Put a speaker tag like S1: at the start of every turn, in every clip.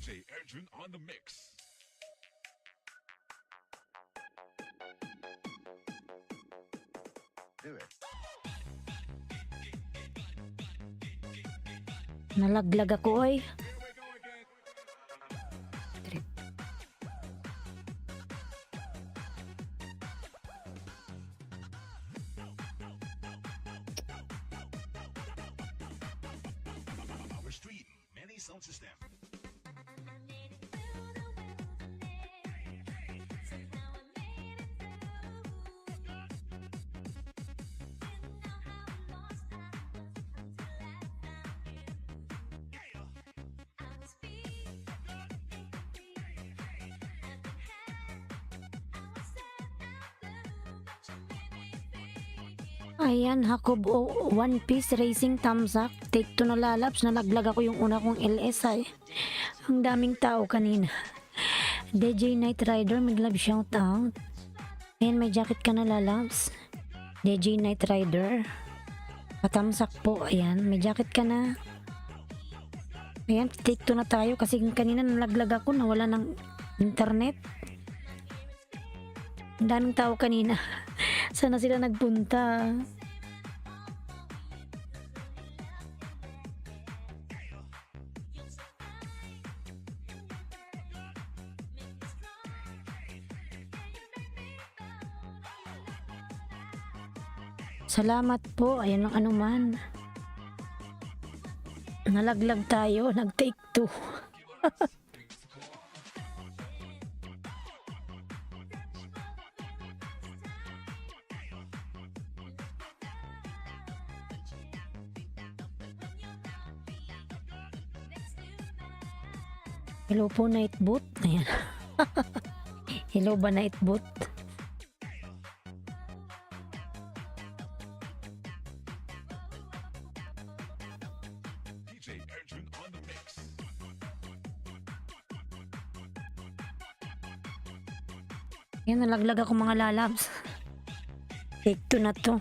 S1: DJ Arjun on the mix.
S2: Do it.
S3: Nalaglag ako oy. Trip.
S1: Our street, many sound system.
S3: Ayan, Hakob o One Piece Racing thumbs up. Take 2 na lalabs. Nalaglag ako yung una kong LSI. Ang daming tao kanina. DJ Night Rider, may love shout out. Ayan, may jacket ka na lalabs. DJ Night Rider. Patamsak po. Ayan, may jacket ka na. Ayan, take 2 na tayo kasi kanina nalaglag ako. Nawala ng internet. Ang daming tao kanina. Sana sila nagpunta. Salamat po. Ayan lang anuman. Nalaglag tayo. Nag-take 2. Hello po, Nightbot. Ayan. Hello ba, Nightbot?
S1: DJ Arjun on the mix.
S3: Ayan, nalaglag ako mga lalabs. Take 2 na to.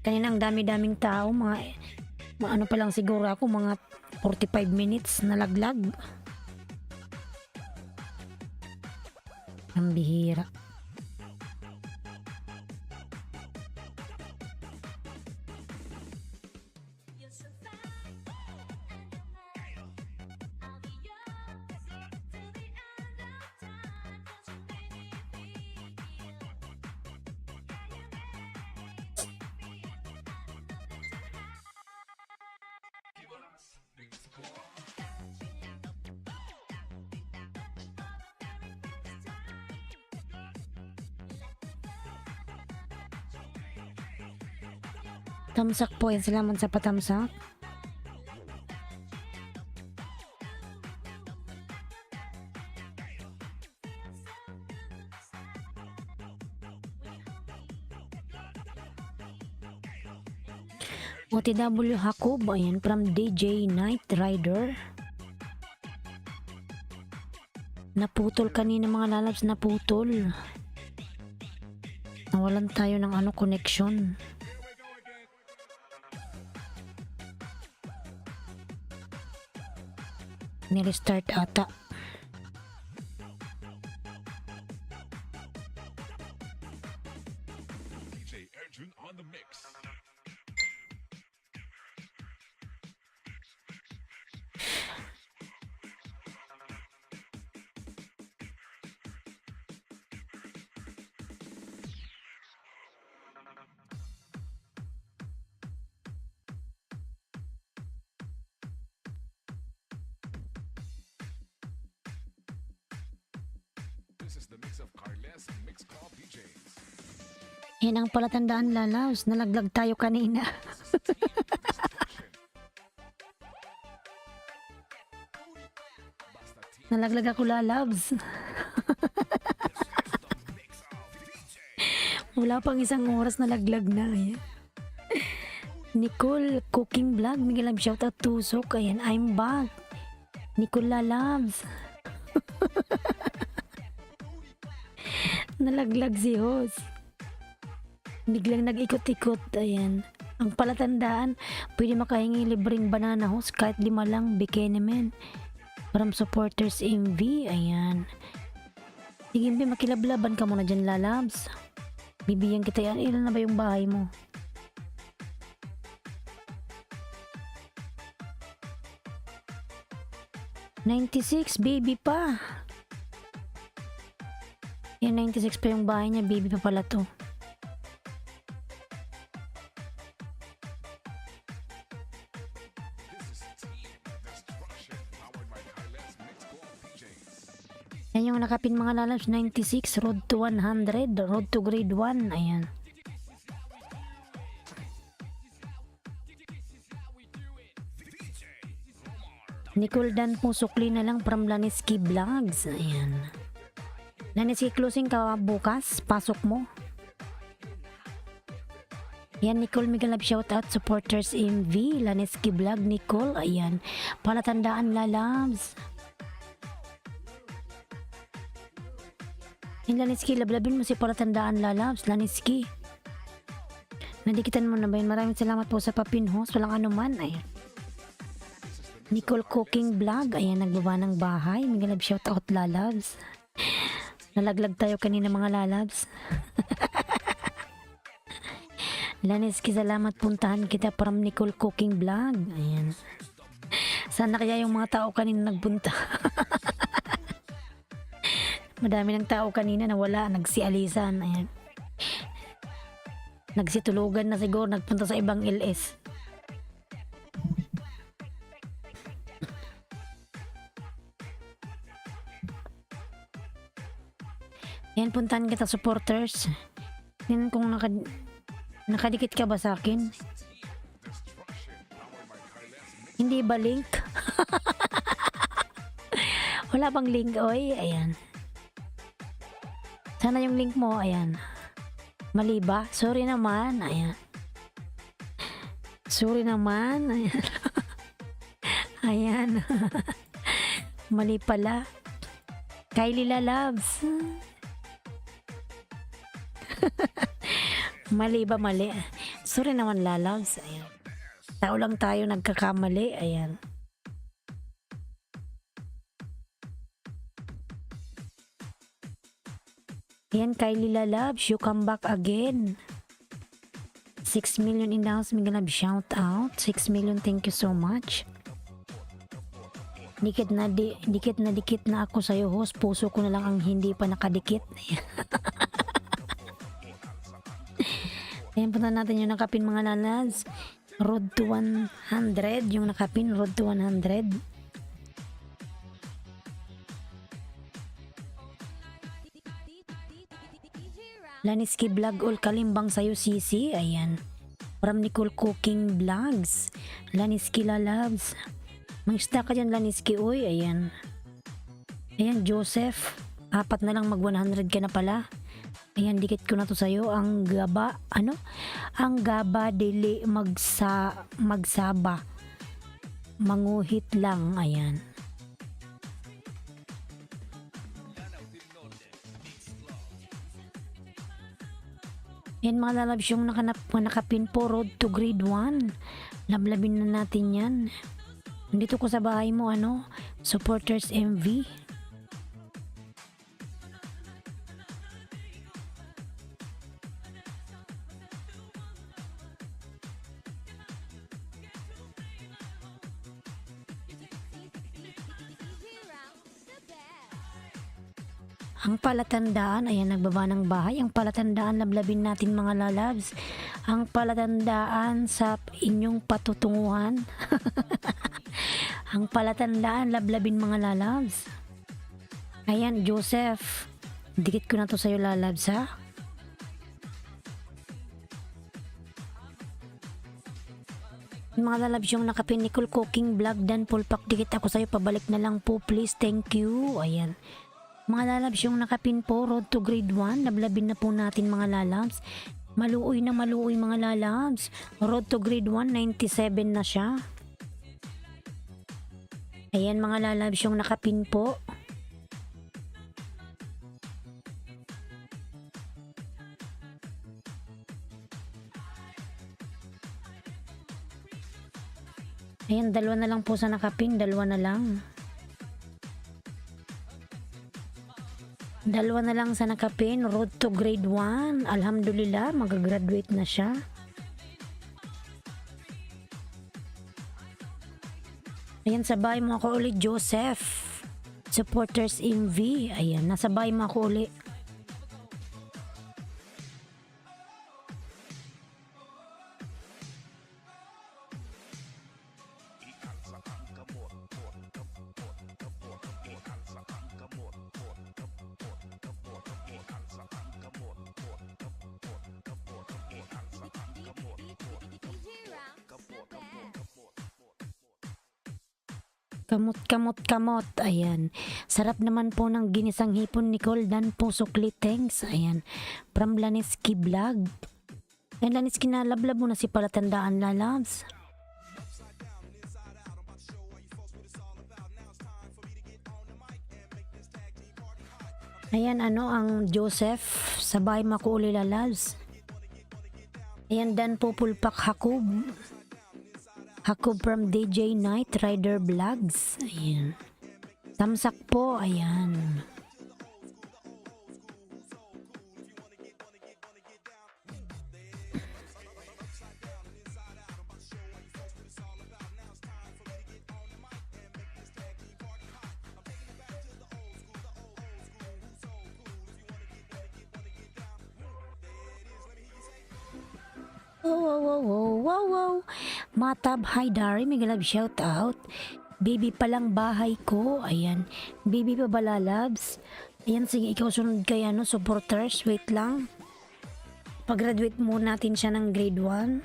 S3: Kanina ang dami-daming tao. Mga ano pa lang siguro ako, mga 45 minutes nalaglag. Ang bihira. Tamsak po yan. Salamat sa patamsak. OTW Hakob. Ayan, from DJ Night Rider. Naputol kanina mga lalabs. Naputol. Nawalan tayo ng connection. Nirestart ata.
S1: DJ Arjun on the mix. This is the mix of Carles Mix Call DJs.
S3: Yan ang palatandaan lalaws. Nalaglag tayo kanina. Nalaglag ako lalabs. Wala pang isang oras nalaglag na. Ayan. Nicole Cooking Vlog. Miguel Lab shoutout Tusok. Ayan, I'm back. Nicole Lalabs. Nalaglag si host. Biglang nag-ikot-ikot. Ayan. Ang palatandaan, pwede makahingi libreng banana host kahit 5 lang. Bikini men. From supporters MV, ayan. Sige, Mbe, makilablaban ka muna dyan, lalabs. Bibigyan kita yan. Ilan na ba yung bahay mo? $96, baby pa. Yan, 96 pa yung bahay niya, baby pa pala to.
S1: This is Team Destruction, powered by Carles Mix Club DJs.
S3: Yan yung nakapin mga lalabs, 96, road to 100, road to grade 1, ayan. Nicole Dan po sukli na lang from Laniski Vlogs, ayan. Laniski, closing ka bukas, pasok mo. Yan, Nicole, mega love shoutout, supporters MV, Laniski Vlog, Nicole, ayan. Palatandaan, lalabs. Yan, Laniski, lablabin mo si palatandaan, lalabs, Laniski. Nadikitan mo na ba yun? Maraming salamat po sa papinhos, walang anuman, ayan. Nicole Cooking Vlog, ayan, nagbaba ng bahay, mega love shoutout, lalabs. Nalaglag tayo kanina mga lalabs. Laniski, salamat, puntahan kita from Nicole Cooking Vlog. Ayan. Sana kaya yung mga tao kanina nagpunta. Madami ng tao kanina na wala, nagsialisan. Ayan. Nagsitulugan na siguro, nagpunta sa ibang LS. Ayan, puntahan kita, supporters. Yan, kung nakadikit ka ba sa akin? Hindi ba link? Wala bang link, oy? Ayan. Sana yung link mo, ayan. Mali ba? Sorry naman, ayan. Sorry naman, ayan. Ayan. Mali pala. Kylie Lalabs. Mali ba? Mali. Sorry naman, lalabs. Ayan. Tao lang tayo nagkakamali. Ayan. Ayan, Kylie Lalabs, you come back again. 6 million in the house. Mega love shout out. 6 million, thank you so much. Dikit na ako sa'yo, host. Puso ko na lang ang hindi pa nakadikit. Ayan, punta natin yung nakapin mga lalabs. Road to 100. Yung nakapin, road to 100. Laniski Vlog, all kalimbang sa'yo, Sisi. Ayan. From Nicole Cooking Vlogs. Laniski Lalabs. Mangisda ka dyan, Laniski. Uy, ayan. Ayan, Joseph. 4 na lang, mag 100 ka na pala. Ayan, dikit ko na to sa'yo. Ang gaba, ano? Ang gaba dili magsaba. Manguhit lang, ayan. Yan mga lalabs yung nakapin po, road to grade 1. Lablabin na natin yan. Nandito ko sa bahay mo, ano? Supporters MV. Ang palatandaan, ayan, nagbaba ng bahay. Ang palatandaan, lablabin natin mga lalabs. Ang palatandaan sa inyong patutunguhan. Ang palatandaan, lablabin mga lalabs. Ayan, Joseph. Dikit ko na to sa'yo, lalabs, ha? Mga lalabs yung nakapin, Nicole Cooking Vlog, Dan Pulpak, dikit ako sa'yo. Pabalik na lang po, please. Thank you. Ayan. Mga lalabs yung nakapin po, road to grade 1. Lablabin na po natin mga lalabs. Maluoy na maluoy mga lalabs. Road to grade 1, 97 na siya. Ayan mga lalabs yung nakapin po. Ayan, 2 na lang po sa nakapin. 2 na lang. Dalawa na lang sa nakapin, road to grade 1. Alhamdulillah, mag-graduate na siya. Ayan, sabay mo ako ulit, Joseph. Supporters MV. Ayan, nasabay mo ako ulit. Kamot. Ayan. Sarap naman po ng ginisang hipon, Nicole. Dan po sukli. Thanks. Ayan. From Laniski Vlog. Ayan, Laniski, na lablab mo na si Palatandaan, lalabs. Ayan, ang Joseph. Sabay makuuli, lalabs. Ayan, Dan po Pulpak Hakob. Hakob from DJ Night Rider Vlogs. Ayan. Tamsak po. Ayan. Wow. Matab, hi Dari, may love shout out. Baby pa lang bahay ko. Ayan. Baby pa ba, lalabs? Ayan, sige, ikaw sunod kay supporters. Wait lang. Pag-graduate muna natin siya ng grade 1.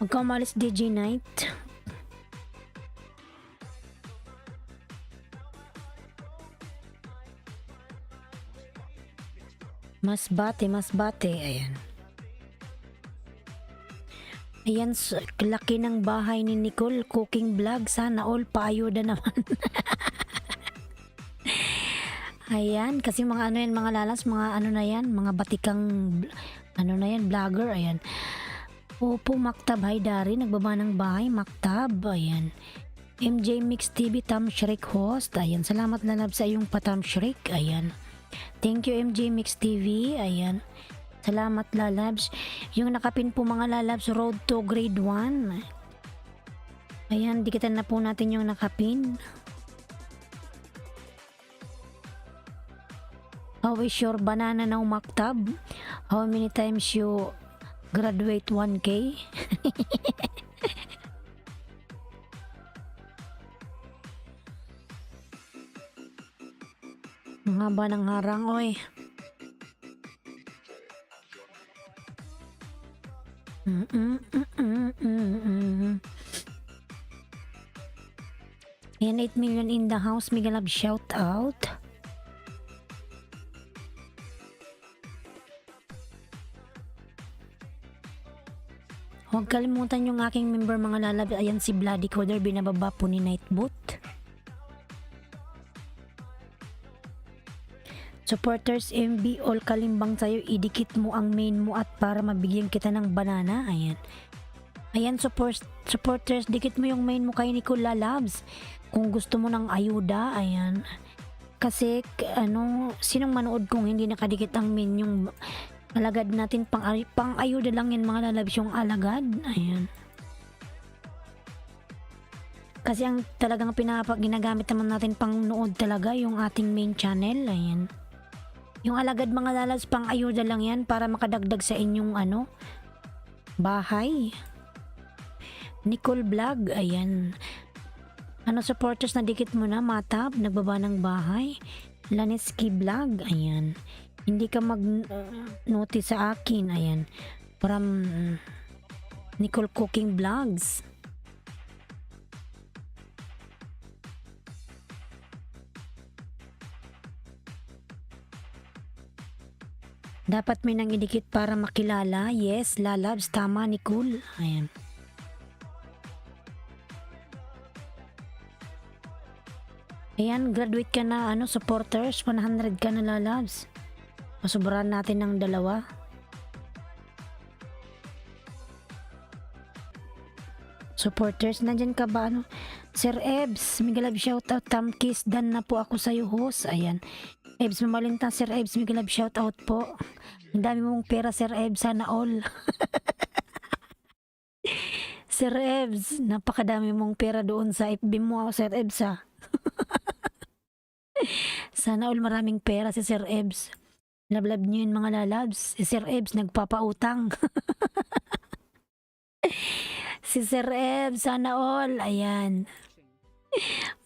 S3: Huwag ka umalis, DJ Night. Mas bate. Ayan. Ayan, laki ng bahay ni Nicole. Cooking vlog. Sana all paayuda naman. Ayan, kasi mga mga lalas, mga na yan, mga batikang, vlogger. Ayan. Opo, Maktab, hi Dari, nagbaba ng bahay, Maktab. Ayan. MJ Mix TV, Tam Shrik host. Ayan, salamat lalab sa iyong patam Shrik. Ayan. Thank you, MJ Mix TV. Ayan. Salamat, lalabs. Yung nakapin po, mga lalabs, road to grade 1. Ayan, dikitan na po natin yung nakapin. How is your banana now, Maktab? How many times you graduate 1K? Ang haba ng harang, oy. Ayan, 8 million in the house. Mega love shout out. Huwag kalimutan yung aking member, mga lalab. Ayan, si Bloody Coder, binababa po ni Nightboot. Supporters MB, all kalimbang tayo, idikit mo ang main mo at para mabigyan kita ng banana. Ayan, supporters, dikit mo yung main mo kay Nicola Labs kung gusto mo ng ayuda. Ayan, kasi sinong manood kung hindi nakadikit ang main yung alagad natin, pang ayuda lang yan, mga lalabs, yung alagad. Ayan, kasi ang talagang ginagamit naman natin pang nood talaga yung ating main channel. Ayan, yung alagad, mga lalabs, pang ayuda lang yan para makadagdag sa inyong bahay. Nicole Vlog. Ayan, supporters, na dikit mo na, Matab, nagbaba ng bahay. Laniski Vlog. Ayan, hindi ka mag-notice sa akin. Ayan, from Nicole Cooking Vlogs. Dapat may nang idikit para makilala. Yes, lalabs, tama, Nicole. Ayan. Ayan, graduate ka na, supporters, 100 ka na, lalabs. Pasubrahan natin ng 2. Supporters, nandyan ka ba? Ano? Sir Ebs, mega love shoutout. Tamkis, dan na po ako sa'yo, host. Ayan. Ebs, mamalinta, Sir Ebs, mega love shoutout po. Ang dami mong pera, Sir Ebs, sana all. Sir Ebs, napakadami mong pera doon sa FB mo, Sir Ebs, ha. Sana all maraming pera si Sir Ebs. Lablab nyo yun, mga lalabs. Si Sir Ebs, nagpapautang. Si Sir Ebs, sana all. Ayan.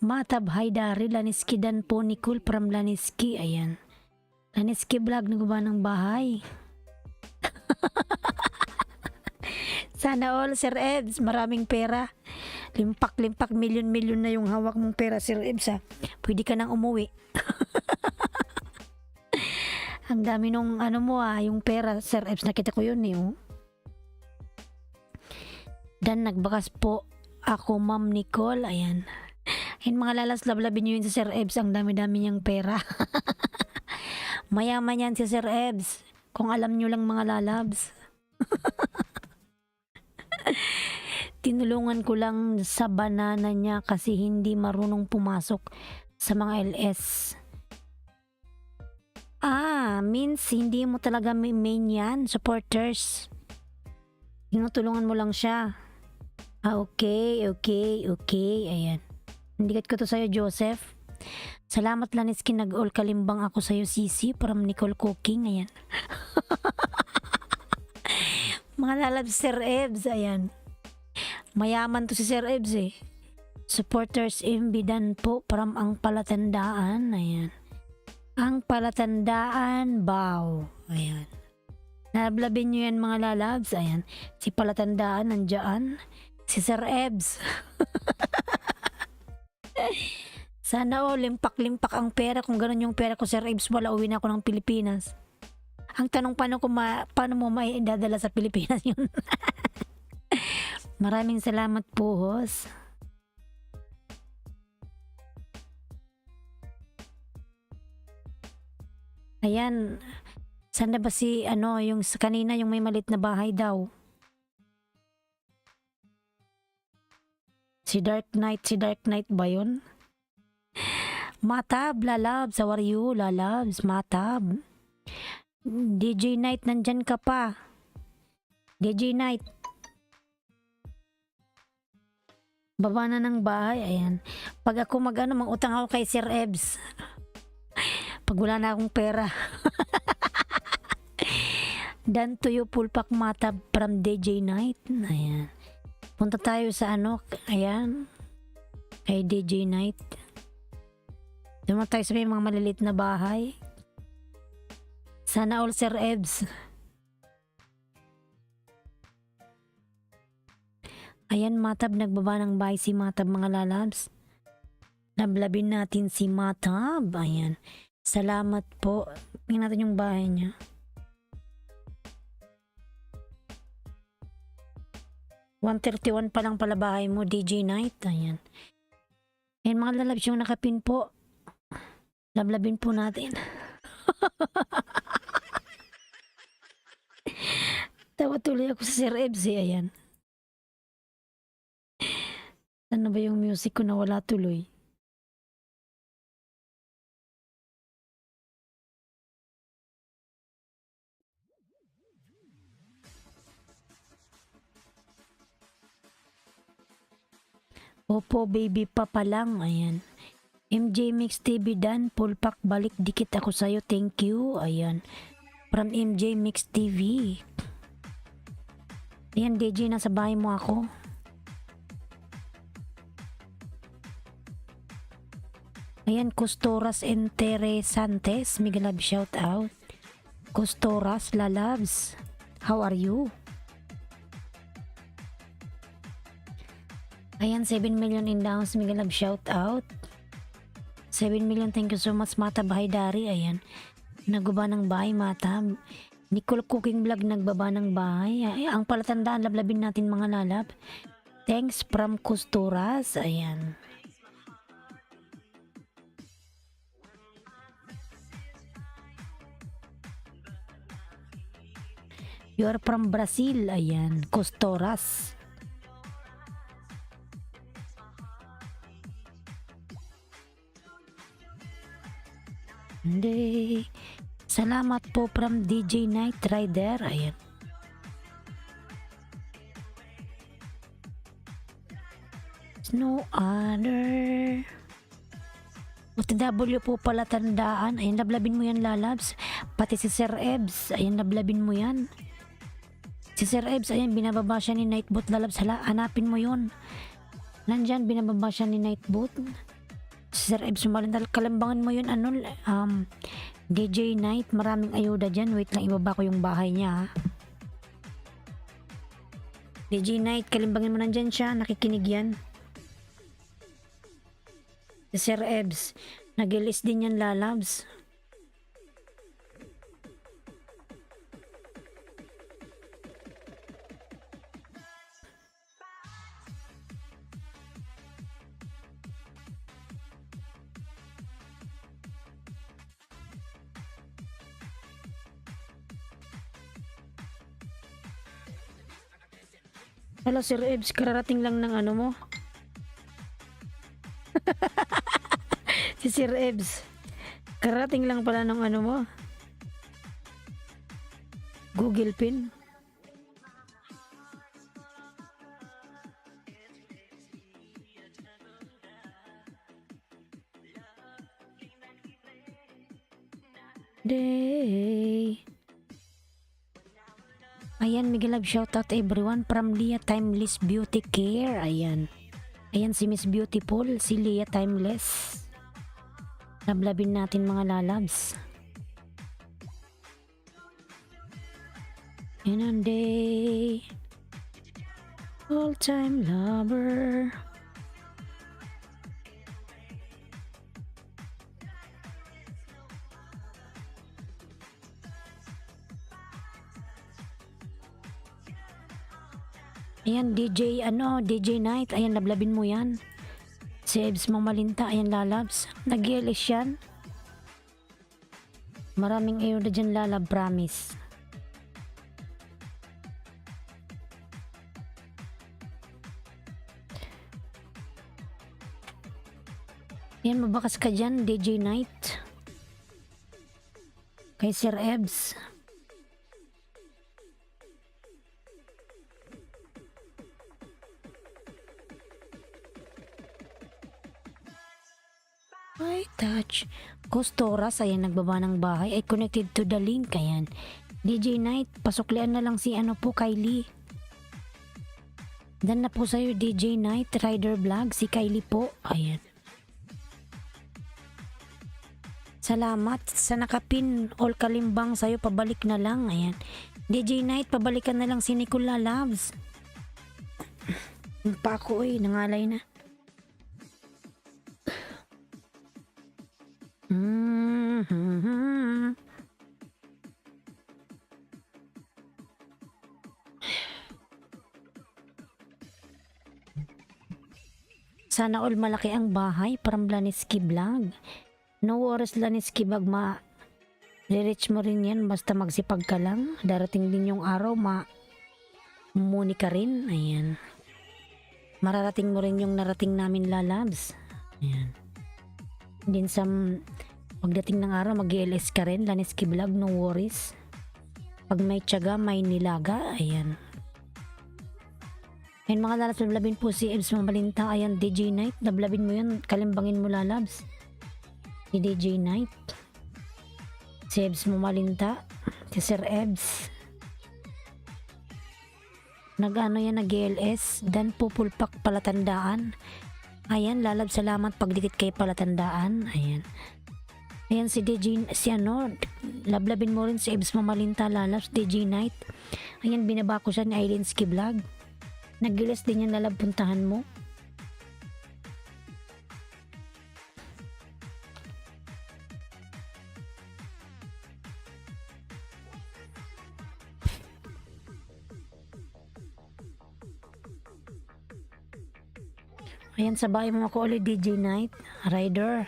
S3: Matab Haydari, Laniski dan po Nicole from Laniski. Ayan. Laniski vlog, nagba ng bahay. Sana all, Sir Ebs, maraming pera. Limpak-limpak, milyon-milyon na yung hawak mong pera, Sir Ebs, ha. Pwede ka nang umuwi. Ang dami nung ano mo, yung pera, Sir Ebs, nakita ko yun, eh. Oh. Dan nagbakas po ako, Ma'am Nicole. Ayan. Ayan, mga lalas, lablabin nyo yun sa Sir Ebs. Ang dami-dami niyang pera. Mayaman yan si Sir Ebs. Kung alam nyo lang, mga lalabs. Tinulungan ko lang sa banana niya kasi hindi marunong pumasok sa mga LS. Means hindi mo talaga main yan, supporters. Tinutulungan mo lang siya. Okay. Ayan. Nandikat ko to sa'yo, Joseph. Salamat, Laniski, nag-all kalimbang ako sa'yo, Sisi, from Nicole Cooking. Ayan. Mga lalab, Sir Ebs. Ayan. Mayaman to si Sir Ebs, eh. Supporters imbidan po from ang palatandaan. Ayan. Ang palatandaan, bow. Ayan. Nablabin nyo yan, mga lalabs. Ayan. Si palatandaan nandyan. Si Sir Ebs. Sana limpak-limpak ang pera. Kung ganun yung pera ko, Sir Ebs, wala uwi na ako ng Pilipinas. Ang tanong, paano mo maidadala sa Pilipinas yun? Maraming salamat po, host. Ayan. Sana ba si, yung kanina, yung may malit na bahay daw? Si Dark Knight ba yun? Matab, lalabs, how are you, lalabs, Matab? DJ Night, nandyan ka pa. DJ Night. Baba na ng bahay, ayan. Pag ako mangutang ako kay Sir Ebs. Pag wala na akong pera. Dan to you, Pulpak Matab from DJ Night. Ayan. Punta tayo sa ayan. Kay DJ Night. Dumaan tayo sa may mga malilit na bahay. Sana all, Sir Ebs. Ayan, Matab, nagbaba ng bahay si Matab, mga lalabs. Lablabin natin si Matab. Ayan. Salamat po. Tingnan natin yung bahay niya. $131 pa lang pala bahay mo, DJ Night. Ayan. Ayan, mga lalabs, yung nakapin po. Lablabin po natin. Tawa tuloy ako sa Sir Ebs, eh. Ayan. Ano ba yung music ko na wala tuloy? Opo, baby pa lang. Ayan. MJ Mix TV Dan, Pulpak, balik dikit ako sa'yo. Thank you. Ayan. From MJ Mix TV. Ayan, DJ, nasa bahay mo ako. Ayan, Costoras Interesantes. Mega love shout out. Costoras Lalabs. How are you? Ayan, 7 million in downs. Mega love shout out. 7 million, thank you so much, Matab Haydari. Ayan. Naguba ng bahay, Matab. Nicole Cooking Vlog, nagbaba ng bahay. Ay, ang palatandaan, lablabin natin, mga lalab. Thanks from Costoras. Ayan. You are from Brazil. Ayan. Costoras. Hindi. Salamat po from DJ Night Rider. Ayan. No other. OTW po pala tandaan. Ayan, lablabin mo yan, lalabs. Pati si Sir Ebs. Ayan, lablabin mo yan. Si Sir Ebs, ayan, binababa siya ni Nightbot, lalabs. Hala, hanapin mo yun. Nandyan, binababa siya ni Nightbot. Si Sir Ebs, sumalindal. Kalambangan mo yun, ano, DJ Night. Maraming ayuda dyan. Wait lang, ibaba ko yung bahay niya, ha. DJ Night, kalimbangin mo, nandyan siya. Nakikinig yan. Si Sir Ebs, nag-ilis din yan, lalabs. Hello, Sir Ebs, kararating lang ng ano mo. Si Sir Ebs, kararating lang pala ng ano mo. Google Pin. Day. Ayan, Miguel Love, shoutout everyone from Leah Timeless Beauty Care. Ayan. Ayan si Miss Beautiful, si Leah Timeless. Lablabin natin mga lalabs. In a day, all-time lover. Ayan, DJ Night. Ayan, lablabin mo yan. Si Ebs Mamalinta. Ayan, lalabs. Nag-LS yan. Maraming ayuda dyan, lalab. Promise. Ayan, mabakas ka dyan, DJ Night. Kay Sir Ebs. Ay, touch. Costoras, ayan, nagbaba ng bahay. Ay, connected to the link, ayan. DJ Night, pasuklian na lang si ano po, Kylie. Dan na po sa'yo, DJ Night, Rider Vlog, si Kylie po. Ayan. Salamat sa nakapin, all kalimbang sa'yo, pabalik na lang, ayan. DJ Night, pabalikan na lang si Nicola Loves. Pa ako, nangalay na. Sana all malaki ang bahay from Laniski Vlog. No worries, Laniski Vlog, reach mo rin yan basta magsipag ka lang. Darating din yung araw, mumuni ka rin. Ayan. Mararating mo rin yung narating namin, lalabs. Ayan. Din sa pagdating ng araw, mag-LS ka rin, Laniski Vlog, no worries. Pag may tiyaga, may nilaga. Ayan. Ayan mga lalabs, lablabin po si Ebs Mamalinta. Ayan, DJ Night, lablabin mo yun, kalimbangin mo, lalabs. Si DJ Night, si Ebs Mamalinta, si Sir Ebs. Nag-ano yan, nag-LS, dan po pulpak palatandaan. Ayan, lalab, salamat pagdikit kay palatandaan. Ayan. Ayan si DJ, lablabin mo rin si Ebs Mamalinta, lalabs, DJ Night. Ayan, binaba ko siya ni Ailinski Vlog. Nag-gilas din yan, lalab, puntahan mo. Ayan, sa bahay mo ako ulit, DJ Night, Rider.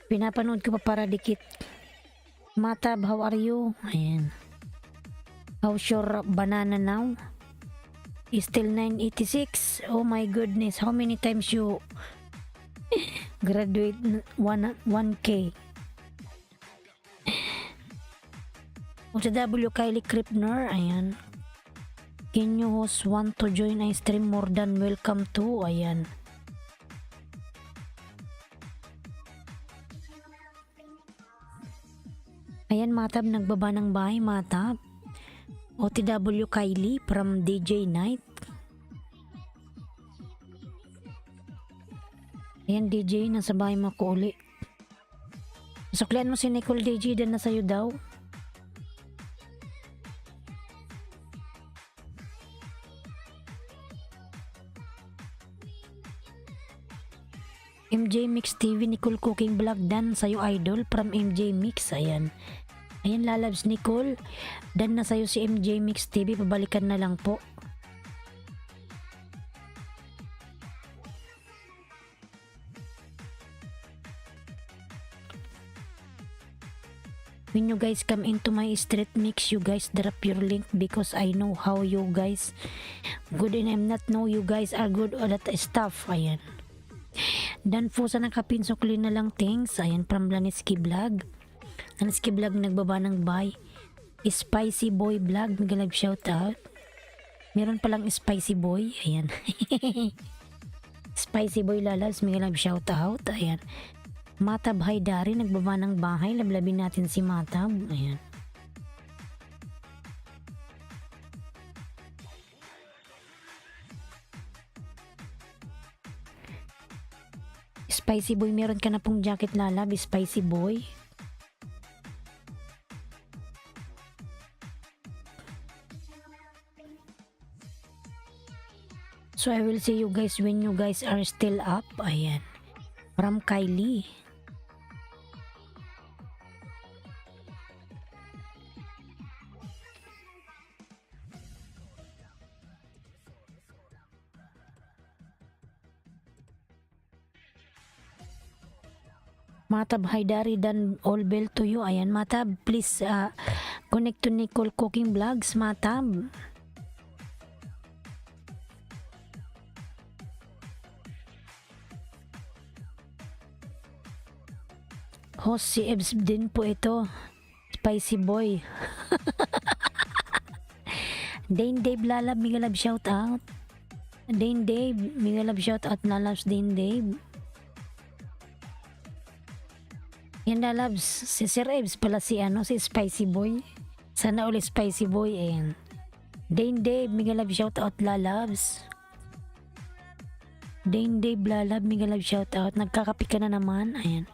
S3: Pinapanood ko pa para dikit. Matab, how are you? Ayan. How's your banana now? Is still 986. Oh my goodness, how many times you graduate 1K? OTW Kylie Kripner, ayan. Can you host want to join I stream more than welcome to, ayan. Ayan, Matab, nagbaba ng bahay, Matab. OTW Kylie from DJ Night. Ayan, DJ, nasa bahay mo ko uli. Suklian mo si Nicole DJ, dan na sa'yo daw. MJ Mix TV, Nicole Cooking Vlog, dan sa'yo idol from MJ Mix, ayan. Ayan, lalabs Nicole, dan na sa'yo si MJ Mix TV, pabalikan na lang po. When you guys come into my street mix, you guys drop your link because I know how you guys good and I'm not know you guys are good at that stuff, ayan. Dan po sa nakapinsokli na lang things, ayan, from Laniski Vlog. Laniski Vlog nagbaba ng buy. Spicy Boy Vlog, mag-live shoutout. Meron palang Spicy Boy, ayan. Spicy Boy lalabs, mag-live shoutout, ayan. Matab Haydari, nagbaba ng bahay, lablabin natin si Matab, ayan. Spicy Boy, meron ka na pong jacket lalab, Spicy Boy. So I will see you guys when you guys are still up, ayan. From Kylie. Matab Haydari, dan all bell to you. Ayan, Matab, please connect to Nicole Cooking Vlogs, Matab. Host si Ebs din po ito. Spicy Boy. Dane Dave lalab, migalab shout out. Dane Dave, migalab shout out, lalabs Dane Dave. Yan lalabs, si Sir Ebs pala si si Spicy Boy. Sana uli Spicy Boy, ayan. Dane Dave, migalab shout out, lalabs. Dane Dave lalab, migalab shout out. Nagkakapi ka na naman, ayan.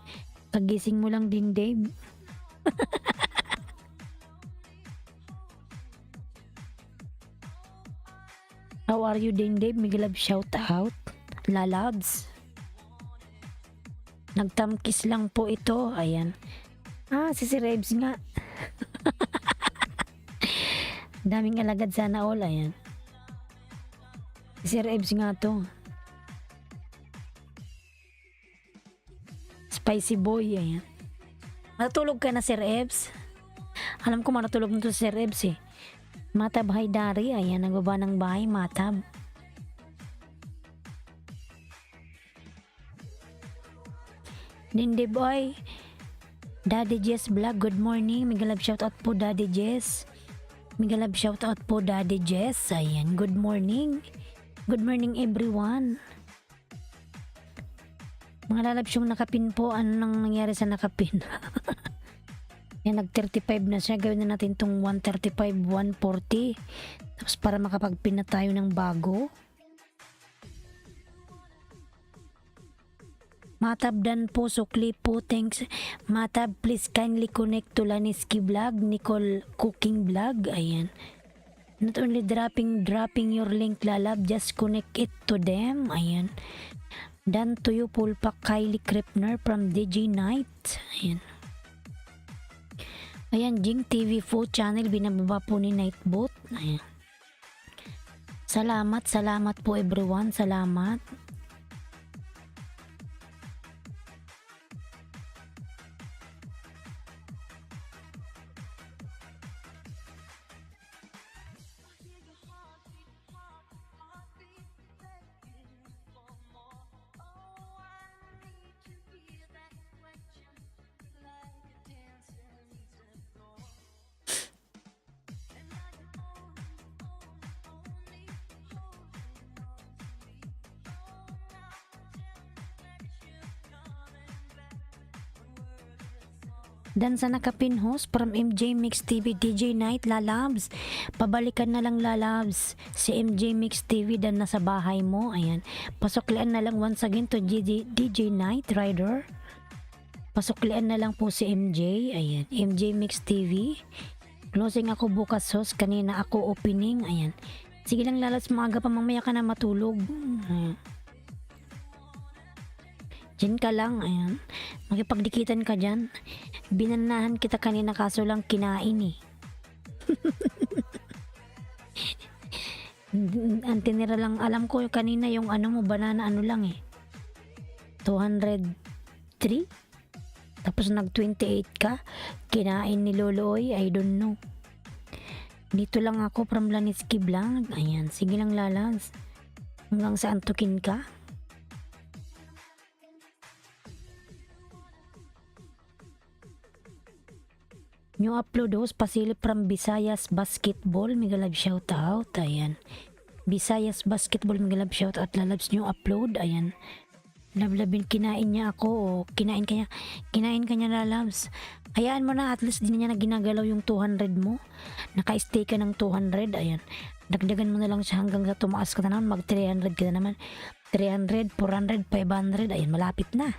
S3: Kagising mo lang din, Dave. How are you, Dane Dave? Migalab shout out, lalabs. Nagtamkis lang po ito, ayan. Si Sir Ebs nga. Daming alagad sana all, ayan. Si Sir Ebs nga to. Spicy Boy, ayan. Matulog ka na, Sir Ebs? Alam ko matulog nito si Sir Ebs eh. Matab Haydari, ayan, nagbaba ng bahay, Matab. Dinde Boy, Daddy Jess Vlog, good morning. Migalab shoutout po, Daddy Jess. Migalab shoutout po, Daddy Jess. Ayan, good morning. Good morning, everyone. Mga lalabs yung nakapin po, ano nang nangyari sa nakapin? Yan, nag-35 na siya. Gawin na natin tong 135, 140. Tapos para makapagpin na tayo ng bago. Matab dan po, sukli po, thanks. Matab, please kindly connect to Laniski Vlog, Nicole Cooking Vlog, ayan. Not only dropping your link, lalab, just connect it to them, ayan. Dan to you, Pulpak Kylie Kripner from DJ Night, ayan. Ayan, Jing TV 4 channel, binababa po ni Nightbot, ayan. Salamat po everyone, salamat. Dan sa nakapinhos from MJ Mix TV DJ Night lalabs. Pabalikan na lang lalabs. Si MJ Mix TV dan nasa bahay mo. Ayan. Pasuklian na lang once again to DJ Night Rider. Pasuklian na lang po si MJ. Ayan. MJ Mix TV. Closing ako bukas host. Kanina ako opening. Ayan. Sige lang lalabs, maaga pa mamaya ka na matulog. Ayan. Diyan ka lang, ayan. Makipagdikitan ka dyan. Binanahan kita kanina kaso lang kinain eh. Ang tinira lang, alam ko kanina yung ano mo, banana ano lang eh. 203? Tapos nag 28 ka. Kinain ni Loloy, I don't know. Dito lang ako from Laniski Vlog. Ayan, sige lang lalas. Hanggang sa antukin ka. New upload host pasilip from Visayas Basketball. Mega love shout out. Ayan. Visayas Basketball, mega love shout out. Lalabs new upload. Ayan. Lablabin, kinain niya ako. O, kinain kanya lalabs. Hayaan mo na, at least din niya na ginagalaw yung 200 mo. Naka-stay ka ng 200. Ayan. Dagdagan mo na lang siya hanggang sa tumaas ka na naman. Mag 300 ka na naman. 300, 400, 500. Ayan, malapit na.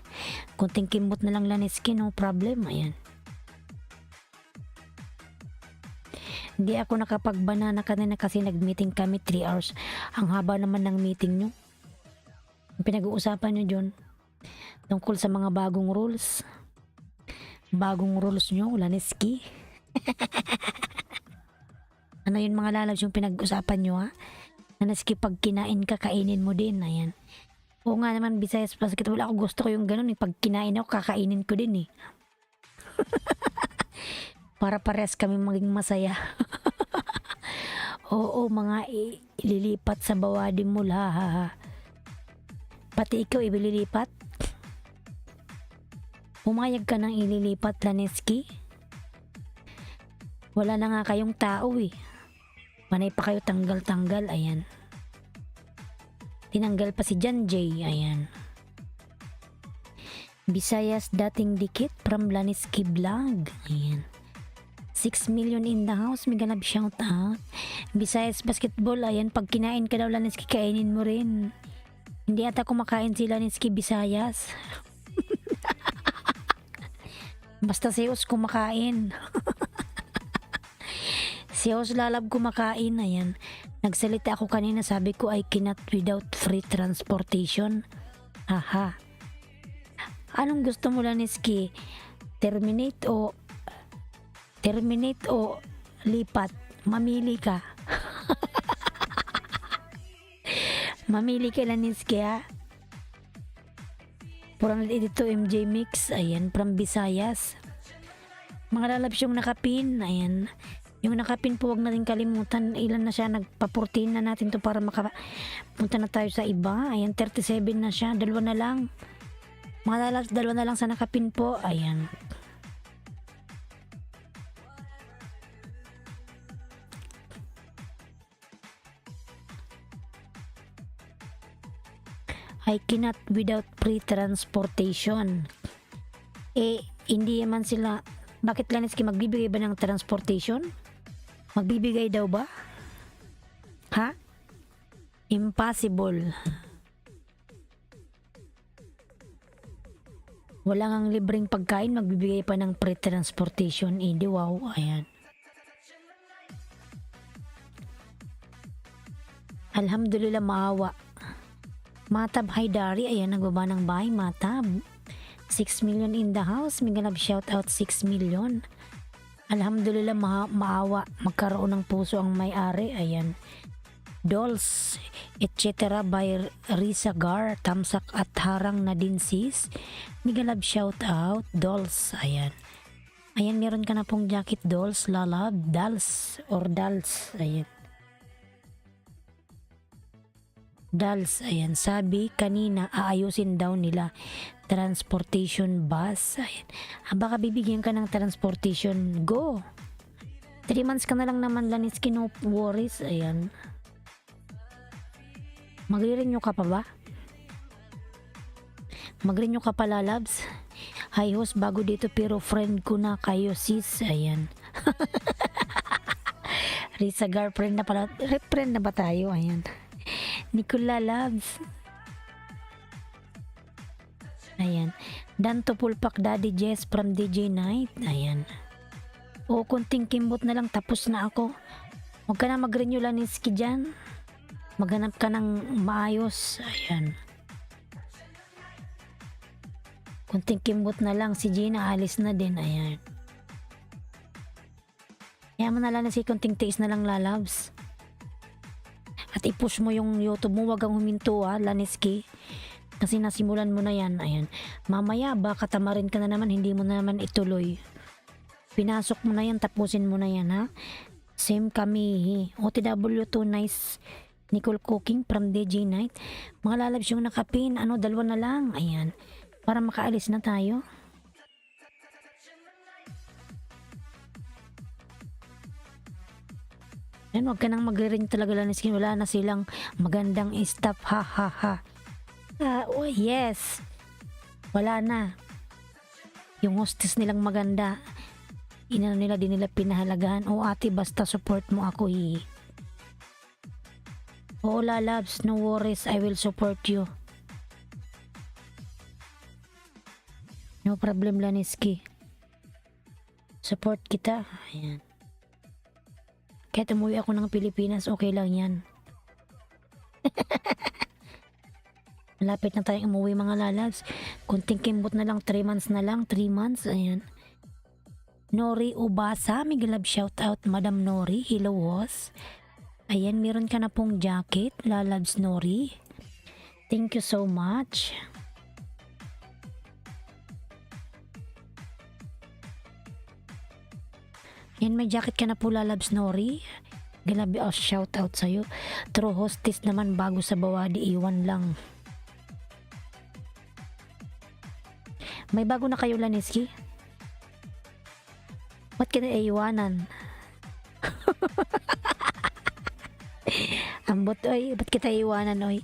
S3: Kunting kimbot na lang Laniski, no problem. Ayan. Hindi ako nakapag-banana kanina kasi nag-meeting kami 3 hours. Ang haba naman ng meeting nyo. Pinag-uusapan nyo dyan tungkol sa mga bagong rules. Bagong rules nyo, Laniski. Ano yun mga lalabs yung pinag-usapan nyo ha? Laniski, pag kinain ka, kainin mo din. Ayan. Oo nga naman, Visayas Basketball. Ako gusto ko yung ganun eh. Pag kinain ako, kakainin ko din eh. Para parehas kami maging masaya. Oo, mga ililipat sa bawadi mo ha. Pati ikaw ililipat? Pumayag ka ng ililipat, Laniski? Wala na nga kayong tao eh. Panay pa kayo tanggal-tanggal, ayan. Tinanggal pa si Jan J, ayan. Visayas dating dikit from Laniski Vlog, ayan. 6 million in the house, mega love shout out. Visayas Basketball, ayan, pag kinain ka daw Laniski, kainin mo rin. Hindi ata kumakain si Laniski Visayas. Basta si Os kumakain. Si Os lalab kumakain, ayan. Nagsalita ako kanina, sabi ko I cannot without free transportation. Aha. Anong gusto mo Laniski? Terminate o lipat? Mamili ka. Mamili ka Laniski ha. Purang dito MJ Mix. Ayan, from Visayas. Mga lalabs yung nakapin. Ayan. Yung nakapin po, wag na rin kalimutan. Ilan na siya? Nagpa-14 na natin to para makapunta na tayo sa iba. Ayan, 37 na siya. Dalawa na lang. Mga lalabs, dalawa na lang sa nakapin po. Ayan. I cannot without free transportation. Eh, hindi man sila, bakit Laniski magbibigay ba ng transportation? Magbibigay daw ba? Ha? Impossible. Wala ngang libreng pagkain, magbibigay pa ng free transportation. Eh, di wow, ayan. Alhamdulillah, maawa. Matab Haidari, ayan, nagbaba ng bahay, Matab. 6 million in the house, mega love shout out 6 million. Alhamdulillah, maawa, magkaroon ng puso ang may-ari, ayan. Dolls, etc. by Risa Gar, Tamsak at Harang na din sis. Mega love shout out, Dolls, ayan. Ayan, meron ka na pong jacket, Dolls, lalab, Dals, or Dals, ayan. Dals, ayan, sabi kanina aayusin daw nila transportation bus, ayan. Baka bibigyan ka ng transportation, go. 3 months ka na lang naman Laniski, no worries, ayan. Magre-renew ka pa ba? Mag-renew ka pa lalabs? Hi host, bago dito pero friend ko na kayo sis. Ayan. Risa girlfriend na pala. Friend na ba tayo? Ayan. Nicola Loves. Ayan. Danto Pulpak Daddy Jess from DJ Night. Ayan. O kunting kimbot na lang tapos na ako. Huwag ka na mag-renew Laniski dyan. Maghanap ka ng maayos. Ayan. Kunting kimbot na lang. Si Gina alis na din. Ayan. Kaya mo na lang si kunting tiis na lang lalabs. At i-push mo yung YouTube mo. Huwag kang huminto Laniski. Kasi nasimulan mo na yan. Ayan. Mamaya baka tamarin ka na naman. Hindi mo na naman ituloy. Pinasok mo na yan. Tapusin mo na yan ha. Same kami. OTW2 nice. Nicole Cooking from DJ Night. Mga lalabs yung nakapin. Dalawa na lang. Ayan. Para makaalis na tayo. Ayan, wag ka nang magre-ring talaga Laniski. Wala na silang magandang staff. Ha ha ha. Oh yes. Wala na. Yung hostess nilang maganda. Inano nila, di nila pinahalagahan. Ate, basta support mo ako Oo lalabs, no worries. I will support you. No problem Laniski. Support kita. Ayan. Kahit umuwi ako ng Pilipinas, okay lang yan. Malapit na tayong umuwi mga lalabs. Kunting kimbot na lang, 3 months na lang. 3 months, ayan. Nori Ubasa, mega love shout out Madam Nori. Hello host. Ayan, meron ka na pong jacket, lalabs Nori. Thank you so much. Yan, may jacket ka na po lalabs Nori. Galabi shout out sa'yo. True hostess naman bago sa bawadi, iwan lang. May bago na kayo Laniski? Ba't kita iiwanan? Ambot oy, ba't kita iiwanan oy?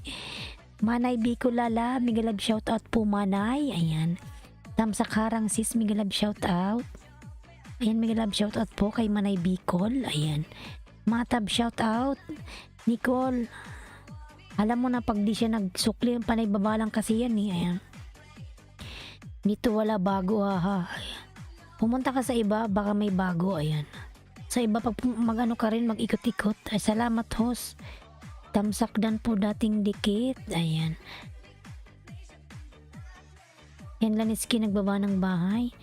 S3: Manay Bicolala, mega love shout out po Manay. Ayan. Tamsak Harang sis, mega love shout out. Ayan, mega love shout out po kay Manay Bicol. Ayan. Matab shout out. Nicole. Alam mo na pag di siya nagsukli, panay babalang kasi yan Ayan. Dito wala bago Ayan. Pumunta ka sa iba, baka may bago. Ayan. Sa iba, pag mag-ano ka rin, mag-ikot-ikot. Ay, salamat host. Tamsakdan po dating dikit. Ayan. Yan, Laniski nagbaba ng bahay.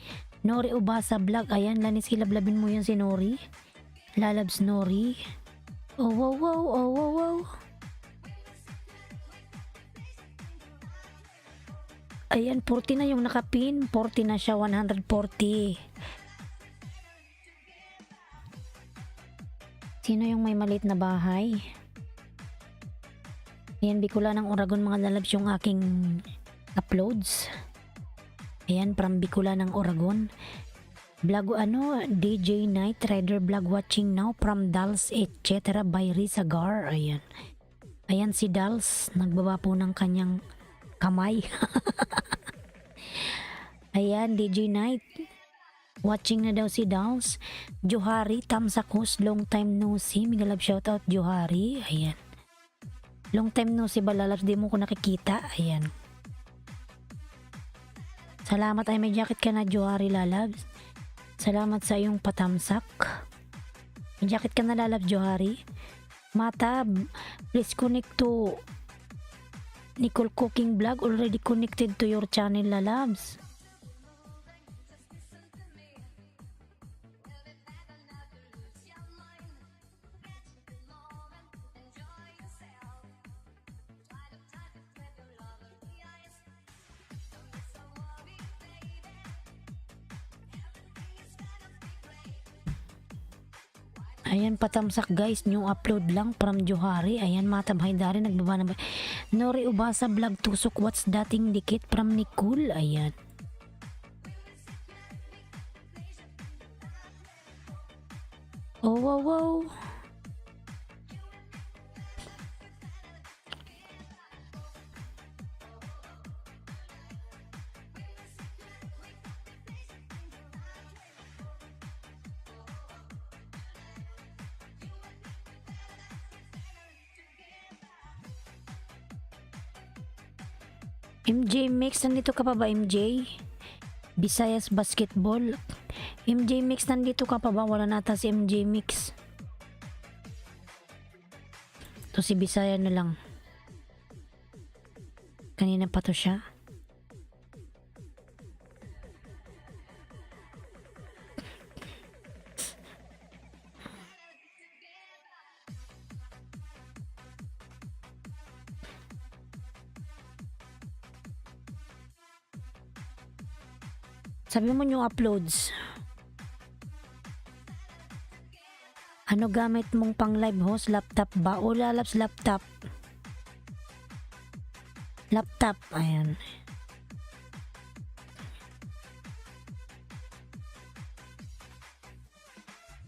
S3: Nori Ubasa vlog. Ayan, Laniski, lablabin mo yan si Nori. Lalabs Nori. Oh, wow, wow, oh, wow, wow. Ayan, 40 na yung nakapin. 40 na siya, 140. Sino yung may maliit na bahay? Ayan, Bicola ng Oragon mga lalabs yung aking uploads. Ayan, from Bicola ng Oragon. Vlog DJ Night Rider vlog watching now from Dals etc. by Risa Gar. Ayan. Ayan si Dals, nagbaba po ng kanyang kamay. Ayan, DJ Night. Watching na daw si Dals. Johari, Tamsak host, long time no see. Mega love shoutout Johari. Ayan. Long time no see balalabs, di mo ko nakikita. Ayan. Salamat ay may jacket ka na Johari lalabs. Salamat sa iyong patamsak. May jacket ka na lalabs Johari. Matab, please connect to Nicole Cooking Vlog. Already connected to your channel lalabs. Ayan, patamsak guys, new upload lang from Johari. Ayan, Matab Haydari, nagbaba na ba. Nori Ubasa vlog tusok, what's dating dikit from Nicole. Ayan. Oh, wow, wow. MJ Mix, nandito ka pa ba MJ? Visayas Basketball. MJ Mix, nandito ka pa ba? Wala nata si MJ Mix. To si Bisaya na lang. Kanina pa to siya. Sabi mo yung uploads. Ano gamit mong pang live host? Laptop ba? O lalabs laptop. Laptop. Ayan.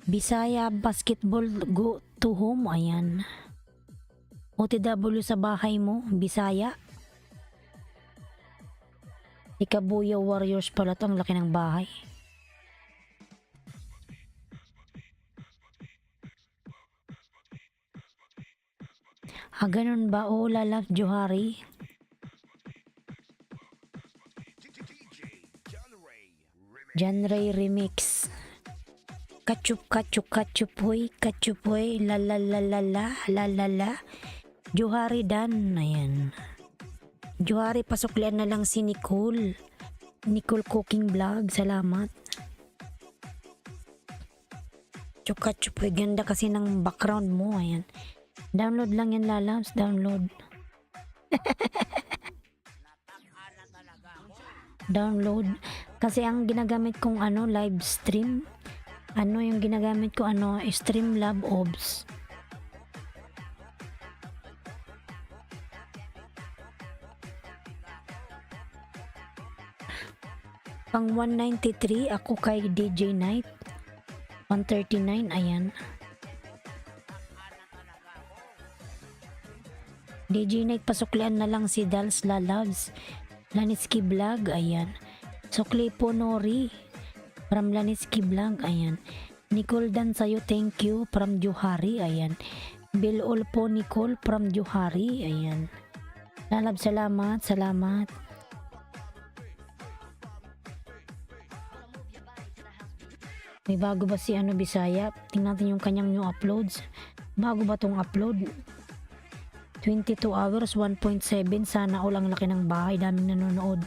S3: Bisaya Basketball go to home. Ayan. OTW sa bahay mo. Bisaya. Ikabuya Warriors pala to, ang laki ng bahay. Ganun ba? O lalap Johari. John Ray Remix. Kachup kachup kachupoy kachupoy la la la la la la la la. Johari Dan. Ayan. Johari, pasuklian na lang si Nicole. Nicole Cooking Vlog, salamat. Chuka-chupoy, ganda kasi ng background mo. Ayan. Download lang yan lalabs, download. Download. Kasi ang ginagamit kong live stream. Yung ginagamit ko Streamlab OBS. Pang 193 ako kay DJ Night. 139, ayan. DJ Night, pasuklian na lang si Dals Lalabs. Laniski Vlog, ayan. Sukli po Nori from Laniski Vlog, ayan. Nicole Dan sa'yo, thank you from Johari, ayan. Bill Olpo Nicole from Johari, ayan. Lalabs, salamat, salamat. May bago ba si Bisaya? Tingnan natin yung kanyang new uploads. Bago ba tong upload? 22 hours, 1.7. Sana all, ang laki ng bahay. Daming nanonood.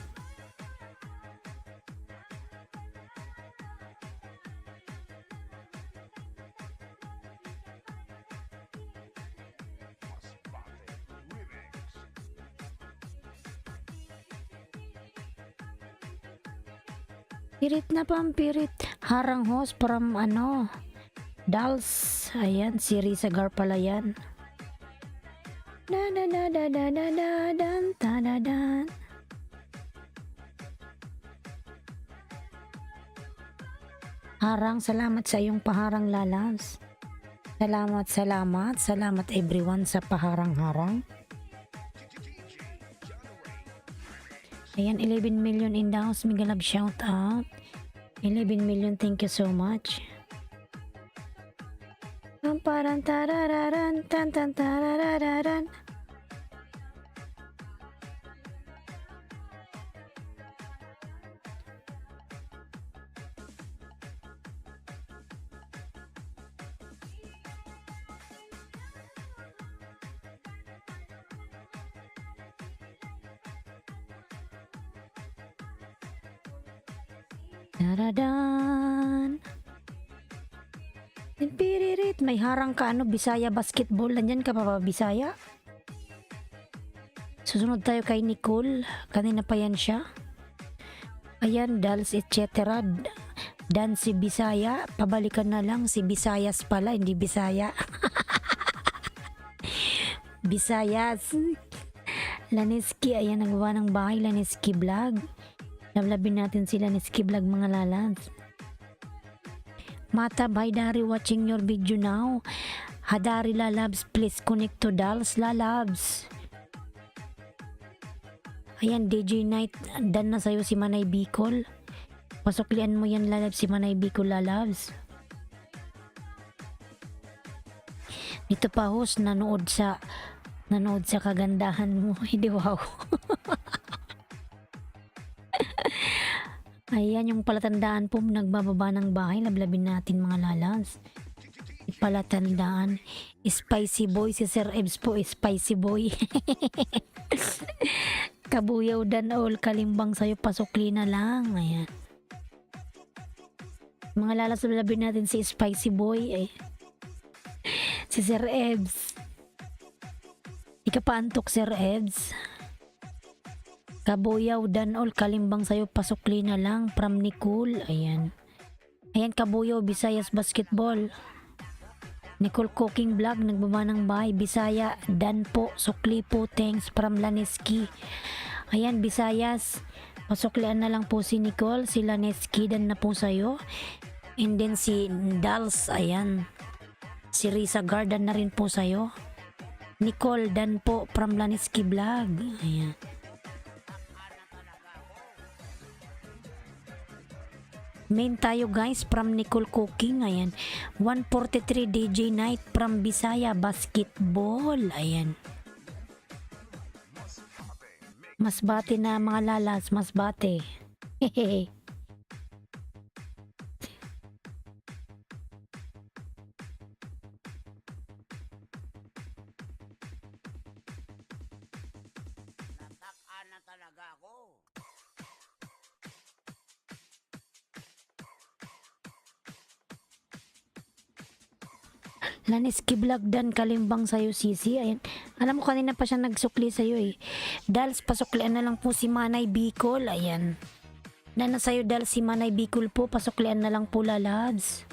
S3: Pirit na pampirit. Harang host from Dals. Ayan, si Risa Gar pala yan. Da da da da da da da dan da da dan. Harang, salamat sa iyong paharang lalabs. Salamat, salamat, salamat everyone sa paharang-harang. Ayan, 11 million in the house. Mega love shout out. 11 million, thank you so much. Paran tarararan tan tan tarararan. Taradan. Piririt, may harang ka Bisaya Basketball. Nandyan ka pa ba, Bisaya? Susunod tayo kay Nicole. Kanina pa yan siya. Ayan, Dals, etc. Dan si Bisaya. Pabalikan na lang si Bisayas pala, hindi Bisaya. Bisayas. Laniski, ayan, nagawa ng bahay. Laniski Vlog. Lablabin natin sila ni Skiblog, mga lalabs. Mata Baydari watching your video now. Hadari lalabs, please connect to Dals lalabs. Ayan, DJ Night, dan na sa'yo si Manay Bicol. Pasuklian mo yan lalabs, si Manay Bicol lalabs. Dito pa host, nanood sa kagandahan mo. Hindi, wow. Ayan yung palatandaan po nagbababa ng bahay. Lablabin natin mga lalabs. Palatandaan. Spicy boy. Si Sir Ebs po, spicy boy. Kabuyaw dan all. Kalimbang sa'yo, pasukli na lang. Ayan. Mga lalabs, lablabin natin si spicy boy. Ay. Si Sir Ebs. Ika pa antok, Sir Ebs. Kabuyaw dan all. Kalimbang sa'yo, pasukli na lang. From Nicole. Ayan. Ayan, Kabuyaw, Visayas Basketball. Nicole Cooking Vlog, nagbaba ng bahay. Bisaya, Dan po, sukli po, thanks from Laneski. Ayan, Visayas. Pasuklian na lang po si Nicole. Si Laneski, dan na po sa'yo. And then si Dals, ayan. Si Risa Garden na rin po sa'yo. Nicole, dan po, from Laneski Vlog. Ayan. Main tayo guys from Nicole Cooking. Ayan. 143 DJ Night from Bisaya Basketball. Ayan. Masbate na mga lalas. Masbate. Hehehe.
S2: Natakpan na talaga ako.
S3: Laneski Vlog dan kalimbang sa'yo sisi. Ayan. Alam mo kanina pa siya nagsukli sa'yo eh. Dals, pasuklian na lang po si Manay Bicol. Ayan. Na sa'yo Dals, si Manay Bicol po. Pasuklian na lang po lalabs.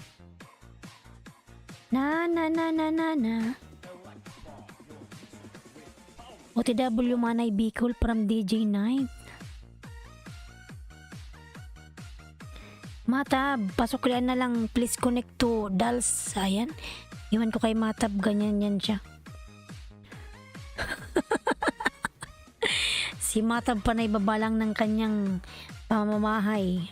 S3: Na. OTW Manay Bicol from DJ Night. Matab, pasuklian na lang. Please connect to Dals. Ayan. Iwan ko kay Matab, ganyan yan siya. Si Matab pa na ibabalang ng kanyang pamamahay.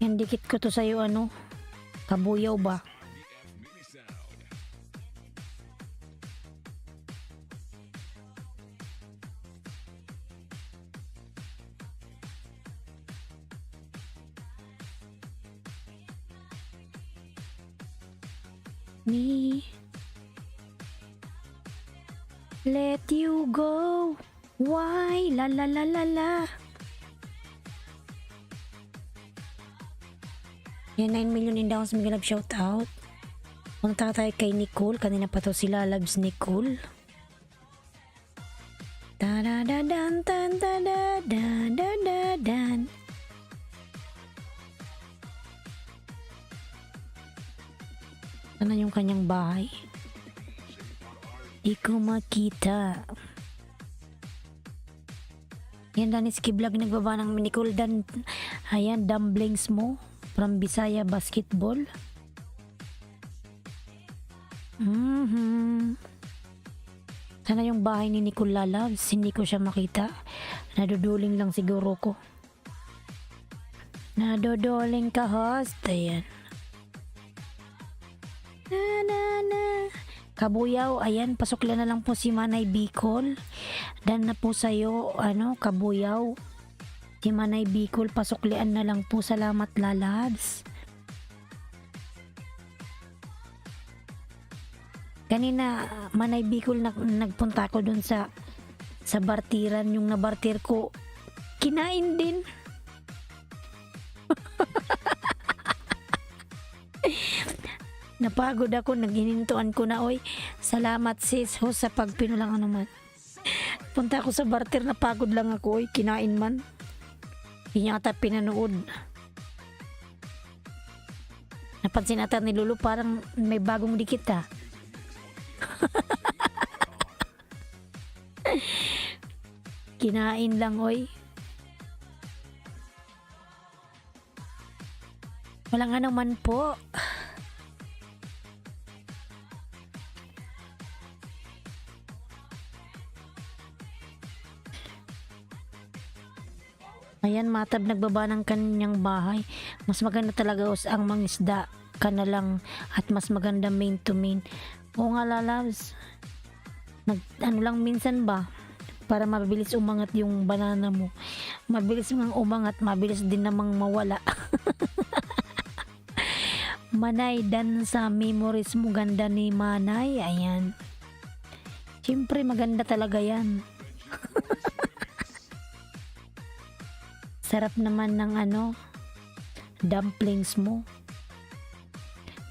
S3: Yan, dikit ko to sa'yo, ano? Kabuyaw ba?
S1: Mini sound.
S3: Me let you go. Why? La la la la la. Yan, 9 million in downs. Miguel shout out. Punta tayo kay Nicole. Kanina pa to sila loves Nicole. Da da da dan dan da da da da da dan. Sana yung kanyang bahay? Di ko makita. Yan, Laneski Vlog nagbaba ng Nicole dan. Ayan, dumplings mo from Bisaya Basketball. Sana yung bahay ni Nicole lalabs. Hindi ko siya makita. Naduduling lang siguro ko. Naduduling ka, host. Ayan. Na. Kabuyaw, ayan, pasuklan na lang po si Manay Bicol. Dan na po sa'yo, ano, Kabuyaw. Si Manay Bicol, pasuklian na lang po. Salamat lalabs. Kanina, Manay Bicol, nagpunta ko dun sa bartiran. Yung nabartir ko, kinain din. Napagod ako, naghinintuan ko na, oy. Salamat sis, ho, sa pagpinulang ano man. Punta ako sa barter, napagod lang ako, oy. Kinain man. Hindi niya ata pinanood. Napansin ata ni Lulu, parang may bagong dikit ah. Kinain lang, oy. Walang ano man po. Ayan, Matab nagbaba ng kanyang bahay. Mas maganda talaga ang mangisda ka na lang at mas maganda main to main. Oo nga lalabs. Ano lang minsan ba? para mabilis umangat yung banana mo. Mabilis ngang umangat, mabilis din namang mawala. Manay dan sa memories mo, ganda ni Manay. Ayan. Siyempre maganda talaga yan. Sarap naman ng dumplings mo.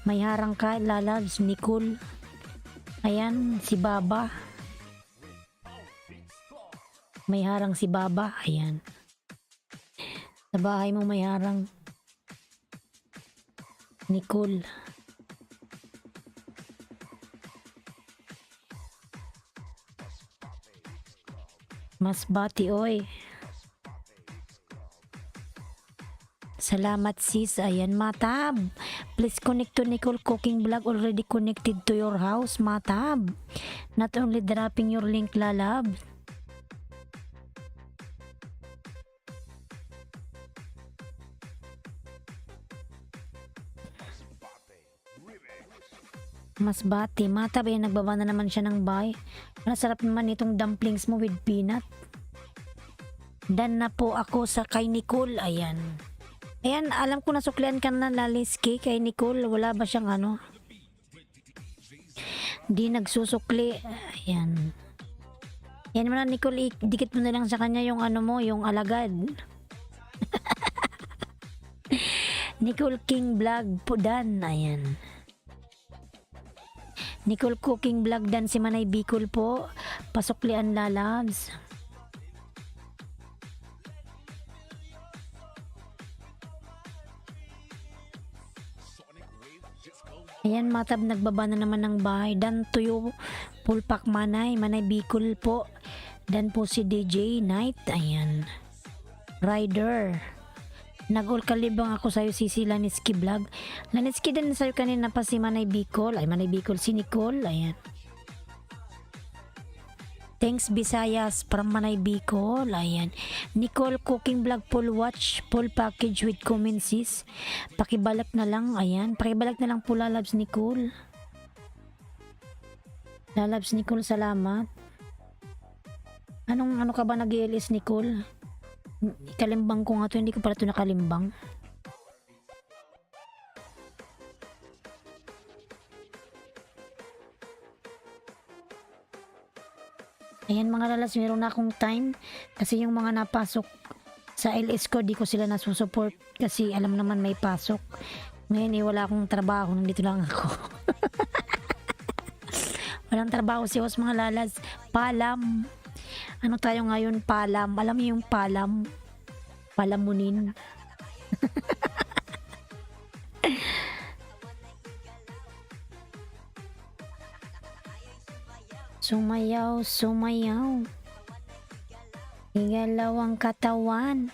S3: May harang ka, lalabs, Nicole. Ayan, si Baba. May harang si Baba. Ayan. Sa bahay mo may harang. Nicole. Masbati, oy. Salamat sis. Ayan, Matab. Please connect to Nicole Cooking Vlog. Already connected to your house, Matab. Not only dropping your link, lalab. Masbati. Matab, ayan, nagbaba na naman siya ng bahay. Masarap naman itong dumplings mo with peanut. Dan na po ako sa kay Nicole. Ayan. Ayan, alam ko nasuklian ka na Laliski kay Nicole. Wala ba siyang di nagsusukli. Ayan. Ayan mo na, Nicole, dikit mo na lang sa kanya yung mo, yung alagad. Nicole King Vlog po dan. Ayan. Nicole Cooking Vlog dan si Manay Bicol po. Pasuklian lalabs. Ayan, Matab, nagbaba na naman ng bahay. Dan tuyo, pulpak Manay. Manay Bicol po. Dan po si DJ Night. Ayan. Rider. Nag-all kalibang ako sa'yo, Sisi Laniski Vlog. Laniski din sa'yo kanina pa si Manay Bicol. Ay, Manay Bicol, si Nicole. Ayan. Thanks Visayas from Manay Bicol. Ayan. Nicole Cooking Vlog full watch, full package with comments sis. Pakibalak na lang. Ayan. Pakibalak na lang po, lalabs Nicole. Lalabs Nicole, salamat. Ano ka ba nag-ELS, Nicole? Kalimbang ko nga to, hindi ko pala to nakalimbang. Ayan mga lalas, meron na akong time kasi yung mga napasok sa LS ko, di ko sila nasusupport kasi alam naman may pasok. Ngayon wala akong trabaho, nandito lang ako. Walang trabaho si host mga lalas. Palam. Ano tayo ngayon? Palam. Alam mo yung palam? Palamunin. Sumayaw, sumayaw. Igalaw ang katawan.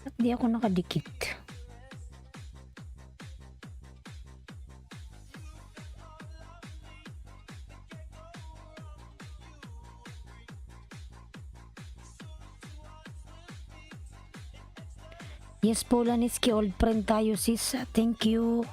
S3: Ba't di ako nakadikit? Yes po, Laniski, old friend tayo sis. Thank you.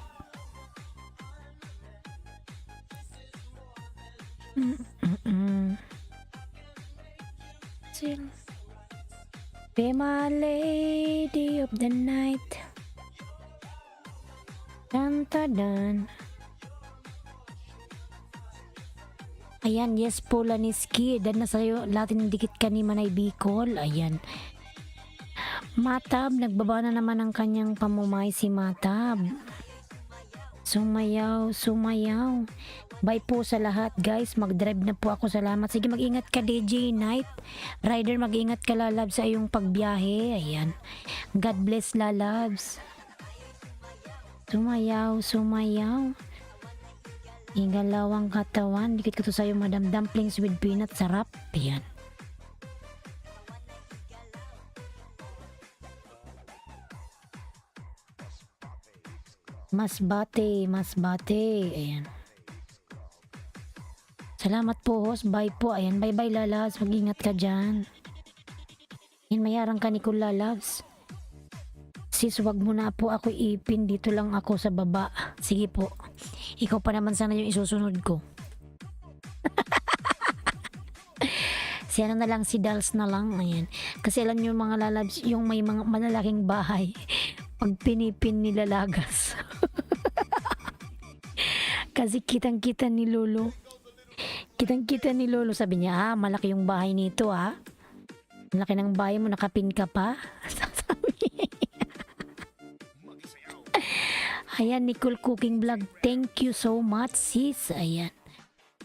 S3: Be my lady of the night. Dan. Ayan, yes po, Laniski. Dan na sa'yo, latin dikit ka ni Manay Bicol. Ayan. Matab, nagbaba na naman ang kanyang pamumay si Matab. Sumayaw, sumayaw. Bye po sa lahat guys, mag-drive na po ako, salamat. Sige, mag-ingat ka DJ Night. Rider, mag-ingat ka lalab sa iyong pagbiyahe. Ayan. God bless lalabs. Sumayaw, sumayaw. Igalawang katawan. Dikit ko to sa'yo, Madam. Dumplings with peanut, sarap. Ayan. Masbate. Ayan. Salamat po host. Bye po. Ayan. Bye bye lalabs. Mag-ingat ka dyan. Yan, mayarang ka Nicole lalabs. Sis, wag mo na po ako ipin. Dito lang ako sa baba. Sige po. Ikaw pa naman sana yung isusunod ko. Si ano na lang, si Dals na lang. Ayan. Kasi alam nyo mga lalabs, yung may mga malalaking bahay, pag pinipin nila lagas. Kasi kitang-kita ni Lolo. Kitang-kita ni Lolo. Sabi niya, malaki yung bahay nito Malaki ng bahay mo, nakapin ka pa. Sabi niya. Ayan, Nicole Cooking Vlog. Thank you so much, sis. Ayan.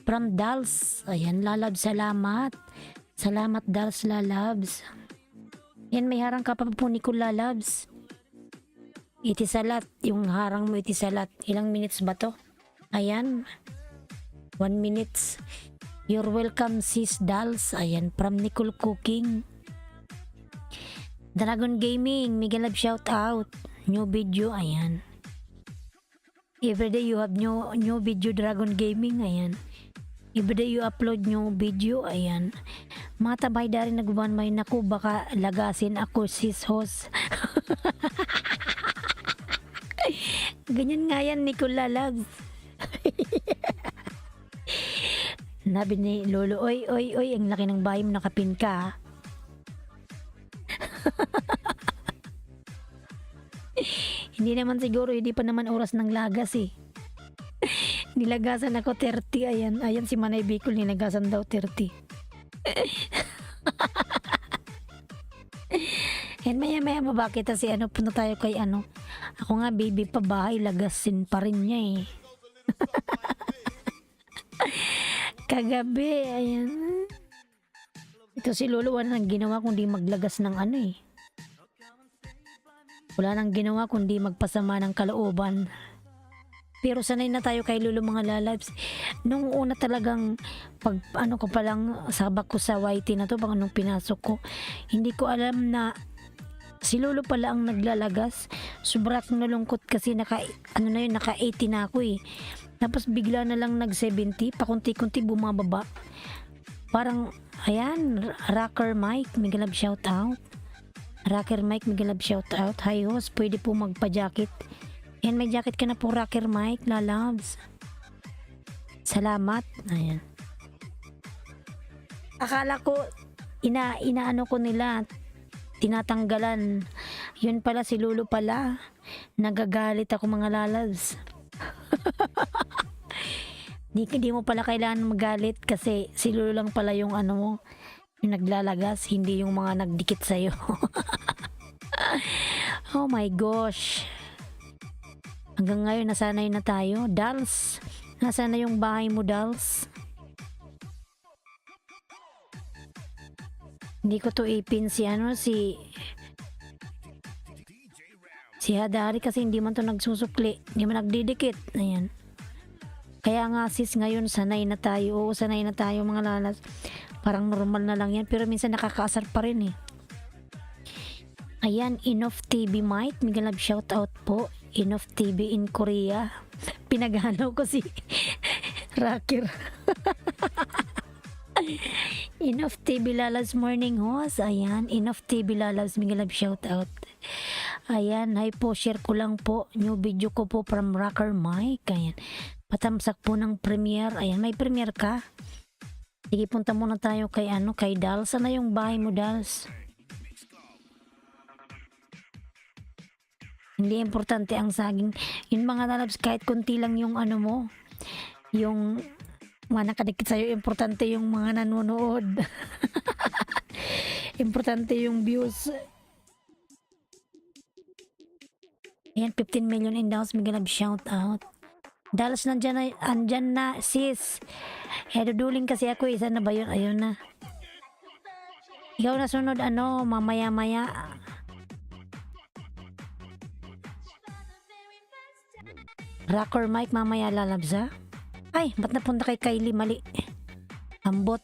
S3: From Dals. Ayan, Lalabs, salamat. Salamat, Dals, Lalabs. Yan, may harang ka pa po, Nicole Lalabs. Itisalat. Yung harang mo, itisalat. Ilang minutes ba to? Ayan. 1 minutes. You're welcome, sis Dals. Ayan, from Nicole Cooking. Dragon Gaming, mega love shout out. New video, ayan. Everyday you have new video, Dragon Gaming, ayan. Everyday you upload new video, ayan. Mga tabay dari nagbuban may naku, baka lagasin ako, sis host. Ganyan nga yan, Nicola Loves. Nabi ni Lolo, oy, ang laki ng bahay mo, nakapin ka. Hindi naman siguro, hindi pa naman oras ng lagas Nilagasan ako 30, ayan si Manay Bicol, nilagasan daw 30. And maya mabakit si punta tayo kay ako nga baby pa bahay, lagasin pa rin niya kagabi, ayan. Ito si Lolo, wala nang ginawa kundi maglagas ng wala nang ginawa kundi magpasama ng kalooban. Pero sanay na tayo kay Lolo mga lalabs. Nung una talagang pag ko pa lang sabak ko sa YT na to, pag nung pinasok ko, hindi ko alam na si Lolo pala ang naglalagas. Sobrang nalungkot kasi naka 80 na ako Tapos bigla na lang nag 70, pakunti-kunti bumababa. Parang ayan, Rocker Mike, mega love shout out. Rocker Mike, mega love shout out. Hi host, pwede po magpa-jacket. Yan, may jacket ka na po, Rocker Mike, lalabs. Salamat. Ayan. Akala ko, inaano ko nila, tinatanggalan. Yun pala, si Lolo pala. Nagagalit ako mga lalabs. Hindi mo pala kailangan magalit kasi si Lolo lang pala yung mo, yung naglalagas, hindi yung mga nagdikit sa'yo. Oh my gosh. Hanggang ngayon nasanay na tayo. Dals, nasaan na yung bahay mo, Dals? Hindi ko to ipin si Hadari kasi hindi man to nagsusukli, hindi man nagdidikit. Ayan. Kaya nga sis, ngayon sanay na tayo. Oo, sanay na tayo mga lalas. Parang normal na lang yan, pero minsan nakakaasar pa rin Ayan, Enough TV Mike, mega love shout out po. Enough TV in Korea. Pinaghanaw ko si Rocker. Enough TV Lalas morning host. Ayan, Enough TV Lalas, mega love shout out. Ayan, hi po, share ko lang po. New video ko po from Rocker Mike. Ayan, patamsak po ng premiere. Ayan, may premiere ka? Sige, punta muna tayo kay kay Dals. Sana yung bahay mo, Dals? Hindi importante ang saging. Yun mga lalabs, kahit konti lang yung mo, yung mga nakadikit sa'yo, importante yung mga nanonood. Importante yung views. Ayan, 15 million in Dals, mega love shout out. Dals, andyan na sis. Duduling kasi ako, isa na ba yun? Ayun na. Ikaw na sunod, mamaya-maya. Rocker Mike, mamaya lalabs Ay, ba't napunta kay Kylie? Mali. Ambot.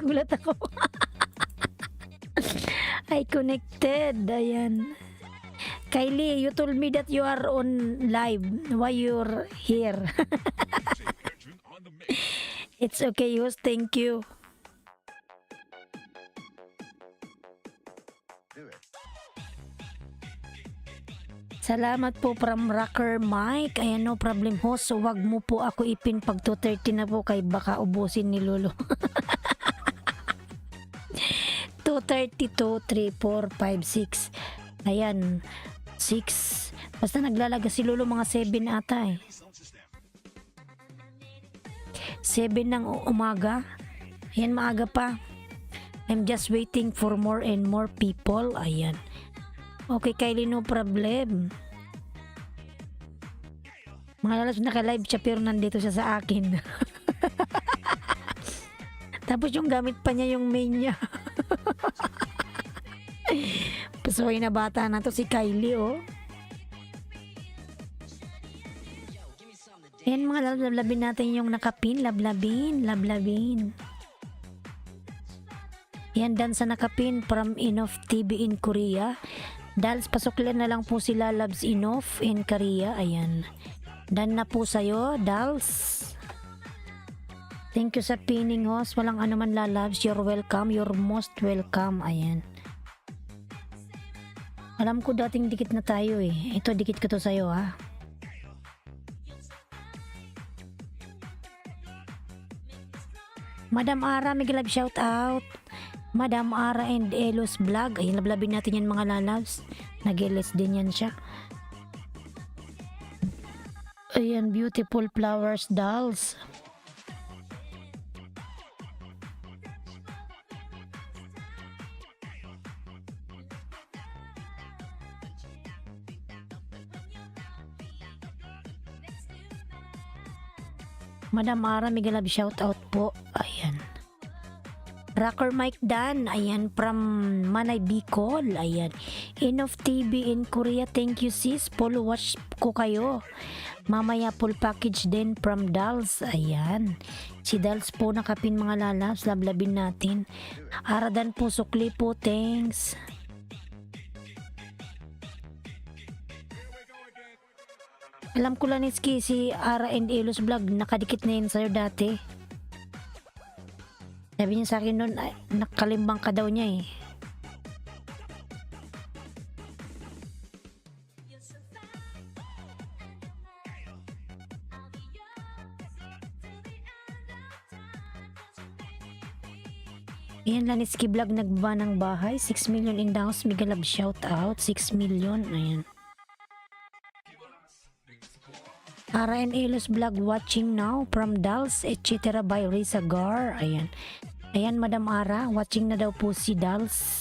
S3: Gulat ako. I connected. Ayan. Kylie, you told me that you are on live. Why you're here? It's okay, host. Thank you.
S1: Do it.
S3: Salamat po from Rocker Mike. Ayan, no problem host. So wag mo po ako ipin pag 2:30 na po kay baka ubusin ni Lolo. 2:30, 2, 3, 4, 5, 6. Ayan, 6. Basta naglalaga si Lolo mga 7 ata eh. 7 ng umaga. Ayan, maaga pa. I'm just waiting for more and more people. Ayan. Okay, Kylie, no problem. Mga lalas, naka-live siya pero nandito siya sa akin. Tapos yung gamit pa niya yung main niya. Pasuhay na bata na to si Kylie, oh. Ayan mga lalas, lablabin natin yung nakapin. Lablabin. Yan, dan sa nakapin from Inoff TV in Korea. Dals, pasuklan na lang po sila Loves Inoff in Korea. Ayan. Dan na po sa'yo, Dals. Thank you sa pinning host. Walang anuman lalabs. You're welcome. You're most welcome. Ayan. Alam ko dating dikit na tayo eh. Ito, dikit ko to sa'yo ha. Madam Ara, may love shout out. Madam Ara and Elos Vlog. Ay, lablabin natin yan mga lalabs. Nag-eles din yan siya. Ayan, beautiful flowers dolls. Madam Ara, may love shout out po. Ayan. Rocker Mike Dan, ayan, from Manay Bicol, ayan. Inoff TV in Korea, thank you sis, follow watch ko kayo. Mamaya full package din from Dals, ayan. Si Dals po nakapin mga lalabs, lablabin natin. Aradan po, sukli po, thanks. Alam ko lang si Ara and Elos Vlog, nakadikit na yun sa'yo dati. Sabi niya sa akin noon, nakalimbang ka daw niya eh. Ayan, Laniski Vlog nagbaba ng bahay. 6 million in the house. Mega love shout out. 6 million. Ayan. Ara and Elos Vlog watching now from Dals, etc. by Risa Gar. Ayan. Ayan, Madam Ara, watching na daw po si Dals.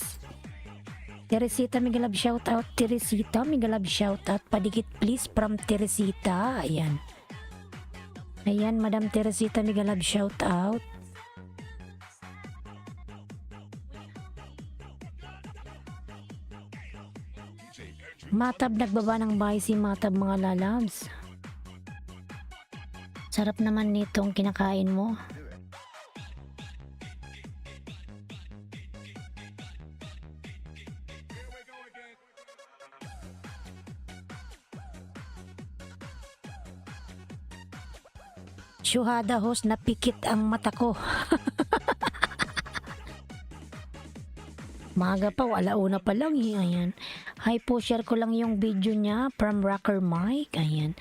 S3: Teresita, mega love shout out. Teresita, mega love shout out. Padikit please from Teresita. Ayan. Ayan, Madam Teresita, mega love shout out. Matab, nagbaba ng bahay si Matab mga lalabs. Sarap naman nitong kinakain mo. Syuhada host, napikit ang mata ko. Maga pa, alauna pa lang eh. Ayan. Hi po, share ko lang yung video niya from Rocker Mike. Ayan.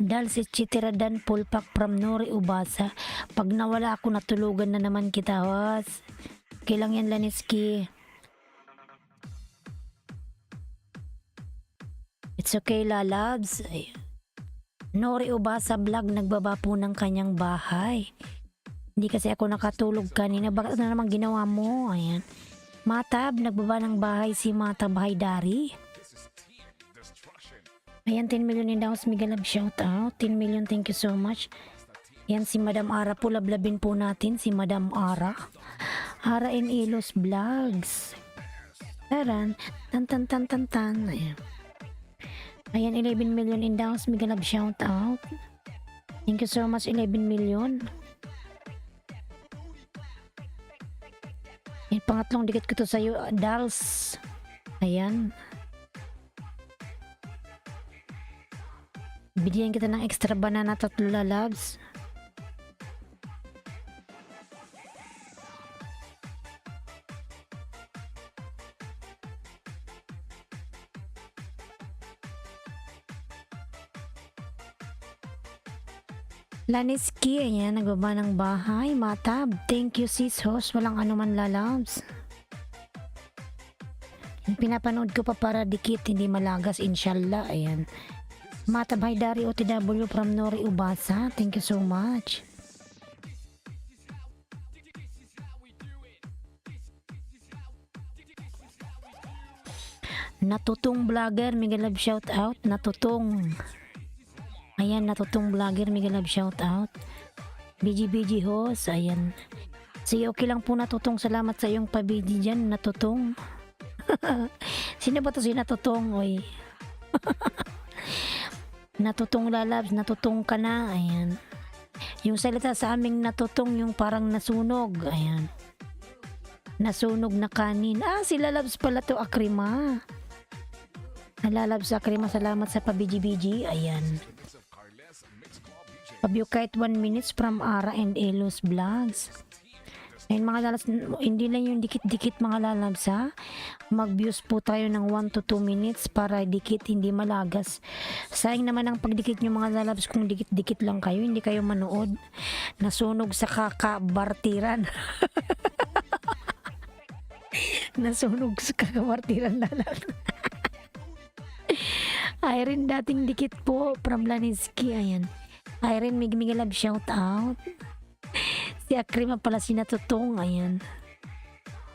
S3: Dahil si Chitiradan Pulpak from Nori Ubasa. Pag nawala ako, natulugan na naman kita, host. Okay lang yan, Laniski. It's okay, lalabs. Ayan. Nori Ubasa Vlog, nagbaba po ng kanyang bahay. Hindi kasi ako nakatulog kanina. Bakit na naman ginawa mo? Ayan. Matab, nagbaba ng bahay si Matab Haydari. Ayan, 10 million in the house. Mega love shout out. 10 million, thank you so much. Ayan, si Madam Ara po. Lablabin po natin si Madam Ara. Ara and Elos Vlogs. Taran. Tan. Ayan. Ayan, 11 million in the house. Mega love shout out. Thank you so much, 11 million. Yung pangatlong dikit ko to sa'yo, Dals. Ayan. Bigyan kita ng extra banana, 3 lalabs. Laniski, ayan, nagbaba ng bahay. Matab, thank you sis host. Walang anuman lalabs. Yung pinapanood ko pa para dikit, hindi malagas, inshallah. Ayan. Matab Haidari OTW from Nori Ubasa. Thank you so much. Natutong vlogger, mega love shout out. Natutong. Ayan, natutong vlogger, mega love shout out. BG host, ayan. Sige, okay lang po natutong. Salamat sa iyong pabidi dyan, natutong. Sino ba to si natutong? Oy. Natutong lalabs, natutong ka na. Ayan. Yung salita sa aming natutong, yung parang nasunog. Ayan. Nasunog na kanin. Ah, si lalabs pala to, Akrima. Nalalabs sa Akrima, salamat sa pabiji-biji. Ayan. Pabyukite 1 minutes from Ara and Elos Vlogs. Ayun mga lalabs, hindi lang yung dikit-dikit mga lalabs ha. Mag-views po tayo ng 1 to 2 minutes para dikit, hindi malagas. Sayang naman ang pagdikit nyo mga lalabs kung dikit-dikit lang kayo, hindi kayo manood. Nasunog sa kakabartiran. Nasunog sa kakabartiran lalabs. Irene dating dikit po from Laniski. Ayan. Irene mig love shout out. Si Akrima pala si natutong. Ayan.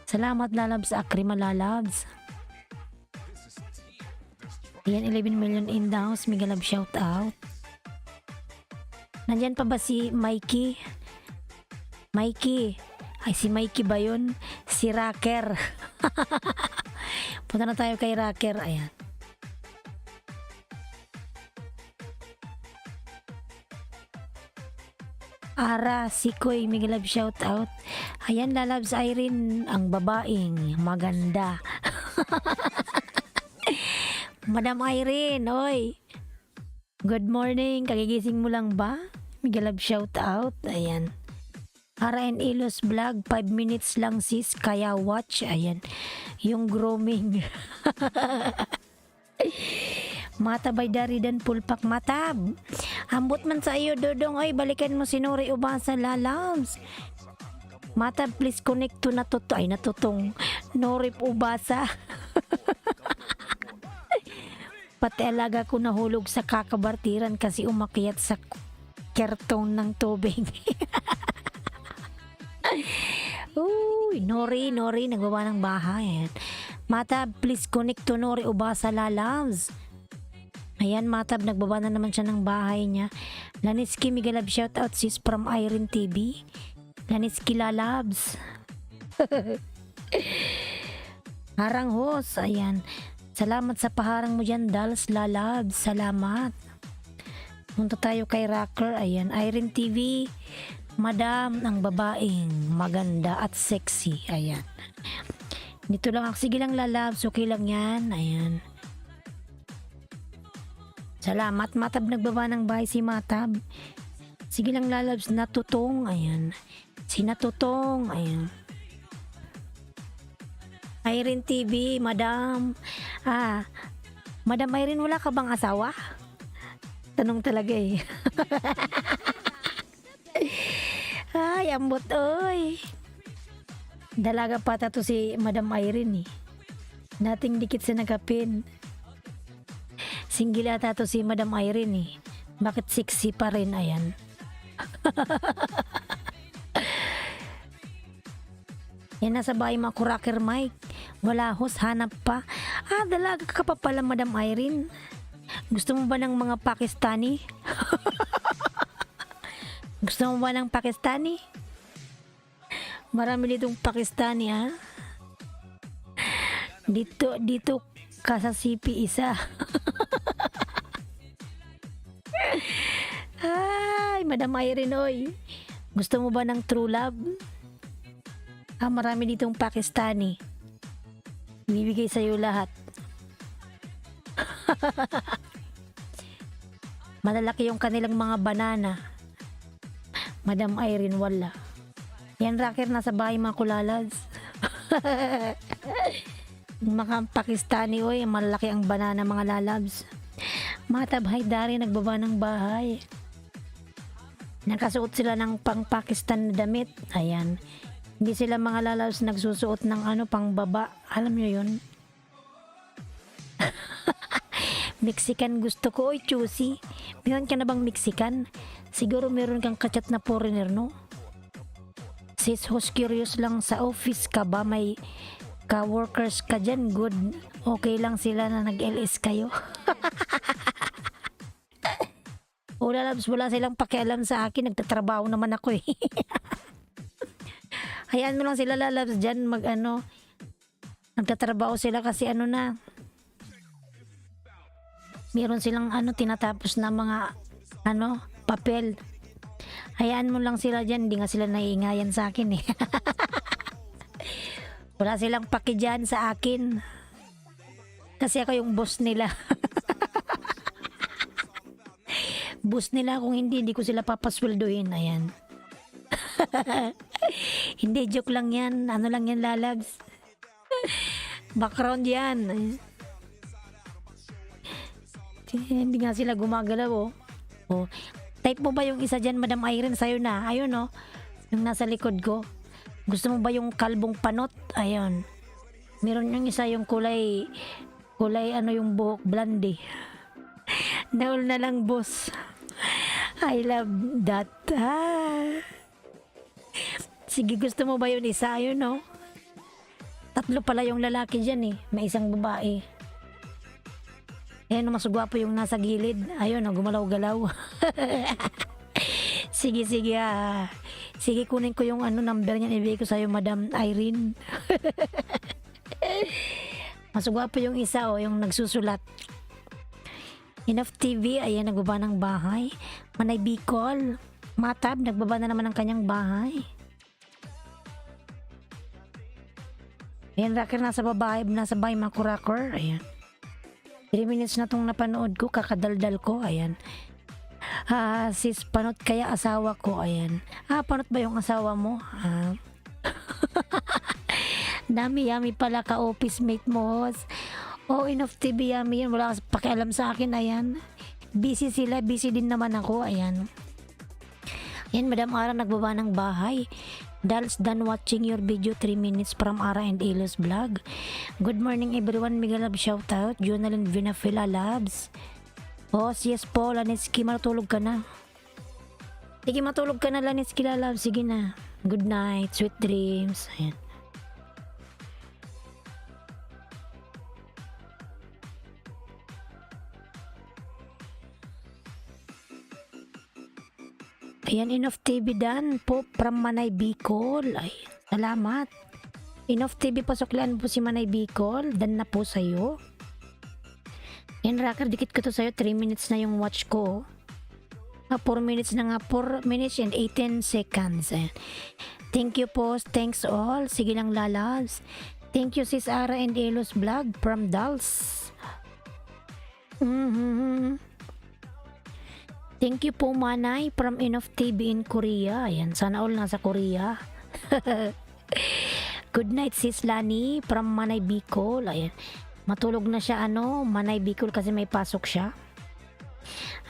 S3: Salamat lalabs Akrima lalabs. Ayan, 11 million in the house. Mega love shout out. Nandyan pa ba si Mikey? Mikey. Ay, si Mikey ba yun? Si Racker. Punta na tayo kay Racker. Ayan. Ara, Sikoy, mega love shout out. Ayan, lalabs Irene, ang babaeng maganda. Madam Irene, oy. Good morning, kagigising mo lang ba? Mega love shout out. Ayan. Ara and Elos vlog, 5 minutes lang sis, kaya watch. Ayan. Yung grooming. Matabay dari dan pulpak matab. Ambot man sa iyo dodong, ay balikan mo si Nori Ubasa lalabs. Matab, please connect to natutong. Ay natutong Nori Ubasa. Pati alaga ko nahulog sa kakabartiran kasi umakyat sa kertong ng tubig. Uy, Nori nagbawa ng bahay. Matab, please connect to Nori Ubasa lalabs. Ayan, Matab, nagbaba na naman siya ng bahay niya. Laniski, mega love shout out sis from Irene TV. Laniski lalabs. Harang host, ayan. Salamat sa paharang mo dyan, Dals lalabs. Salamat. Punta tayo kay Rocker, ayan. Irene TV, Madam, ang babaeng maganda at sexy. Ayan. Dito lang ako. Sige lang lalabs, okay lang yan. Ayan. Salamat, Matab, nagbaba ng bahay si Matab. Sige lang lalabs, natutong. Ayan. Si natutong. Ayan. Irene TV, Madam. Ah, Madam Irene, wala ka bang asawa? Tanong talaga eh. Ay, ambot oy. Dalaga pata to si Madam Irene eh. Nating dikit sa nagapin. Single ata to si Madam Irene eh. Bakit sexy pa rin? Ayan. Yan, nasa bahay mga Rocker Mike. Wala host, hanap pa. Ah, dalaga ka pa pala Madam Irene. Gusto mo ba ng mga Pakistani? Gusto mo ba ng Pakistani? Marami ditong Pakistani ha. Dito ka sa CP isa. Ay, Madam Irene oy. Gusto mo ba ng true love? Ah, marami ditong Pakistani. Bibigay sa'yo lahat. Malalaki yung kanilang mga banana. Madam Irene, wala. Yan, Rocker, nasa bahay mga kulalas. Mga Pakistani, oy, malalaki ang banana mga lalabs. Matab Haidari, nagbaba ng bahay. Nakasuot sila ng pang Pakistan na damit. Ayan. Hindi sila mga lalabs nagsusuot ng ano pang baba. Alam nyo yun? Mexican gusto ko. Oy, Chusi. Meron ka na bang Mexican? Siguro meron kang kachat na foreigner, no? Sis, host curious lang sa office ka ba? May ka-workers ka dyan? Good. Okay lang sila na nag-LS kayo? Wala labs, wala silang pakialam sa akin. Nagtatrabaho naman ako eh. Hayaan mo lang sila lalabs dyan mag ano. Nagtatrabaho sila kasi ano na. Meron silang ano tinatapos na mga ano papel. Hayaan mo lang sila dyan. Hindi nga sila naiingayan sa akin eh. Wala silang paki dyan sa akin. Kasi ako yung boss nila. Boss nila, kung hindi ko sila papasweldoin. Ayan. Hindi, joke lang yan. Ano lang yan, lalabs. Background yan. Hindi nga sila gumagalaw, oh. Oh. Type mo ba yung isa dyan, Madam Irene? Sa'yo na. Ayun, oh. Yung nasa likod ko. Gusto mo ba yung kalbong panot? Ayun. Meron yung isa yung kulay ano yung buhok, blonde. Naul na lang, boss. I love that. Sige, gusto mo ba yun isa? Ayun, no? Tatlo pala yung lalaki dyan eh. May isang babae. Ayan, mas gwapo yung nasa gilid. Ayun, no, gumalaw-galaw. Sige, sige Sige, kunin ko yung ano number niyan. Ibigay ko sa'yo, Madam Irene. Mas gwapo yung isa, oh, yung nagsusulat. Enough TV, ayan, nagbaba ng bahay. Manay Bicol. Matab, nagbaba na naman ng kanyang bahay. Ayan, Rocker, nasa bahay, mga kurakor. Ayan. 3 minutes na tong napanood ko, kakadaldal ko. Ayan. Sis, panot kaya asawa ko. Ayan. Panot ba yung asawa mo? Dami, yummy pala ka office mate mo. Oh, Enough TV, yummy yan. Wala kasi pakialam sa akin. Ayan. Busy sila. Busy din naman ako. Ayan. Ayan, Madam Ara nagbaba ng bahay. Dal's done watching your video 3 minutes from Ara and Elo's vlog. Good morning everyone. Mega love shoutout. Jonalyn Vinafila Labs. Oh, yes po. Lanitsky, matulog ka na. Sige, matulog ka na, Lanitsky Labs. Sige na. Good night. Sweet dreams. Ayan. Ayan, Enough TV dan po from Manay Bicol. Ay, salamat. Enough TV, pasuklan po si Manay Bicol. Dan na po sa'yo. Ayan, Rocker, dikit ko to sa'yo. 3 minutes na yung watch ko. 4 minutes na nga. 4 minutes and 18 seconds. Ayan. Thank you po. Thanks all. Sige lang, lalabs. Thank you, Sis Ara and Elo's vlog from Dals. Thank you po, Manay, from Enough TV in Korea. Ayan, sana all nasa Korea. Good night, Sis Lani, from Manay Bicol. Ayan, matulog na siya, Manay Bicol, kasi may pasok siya.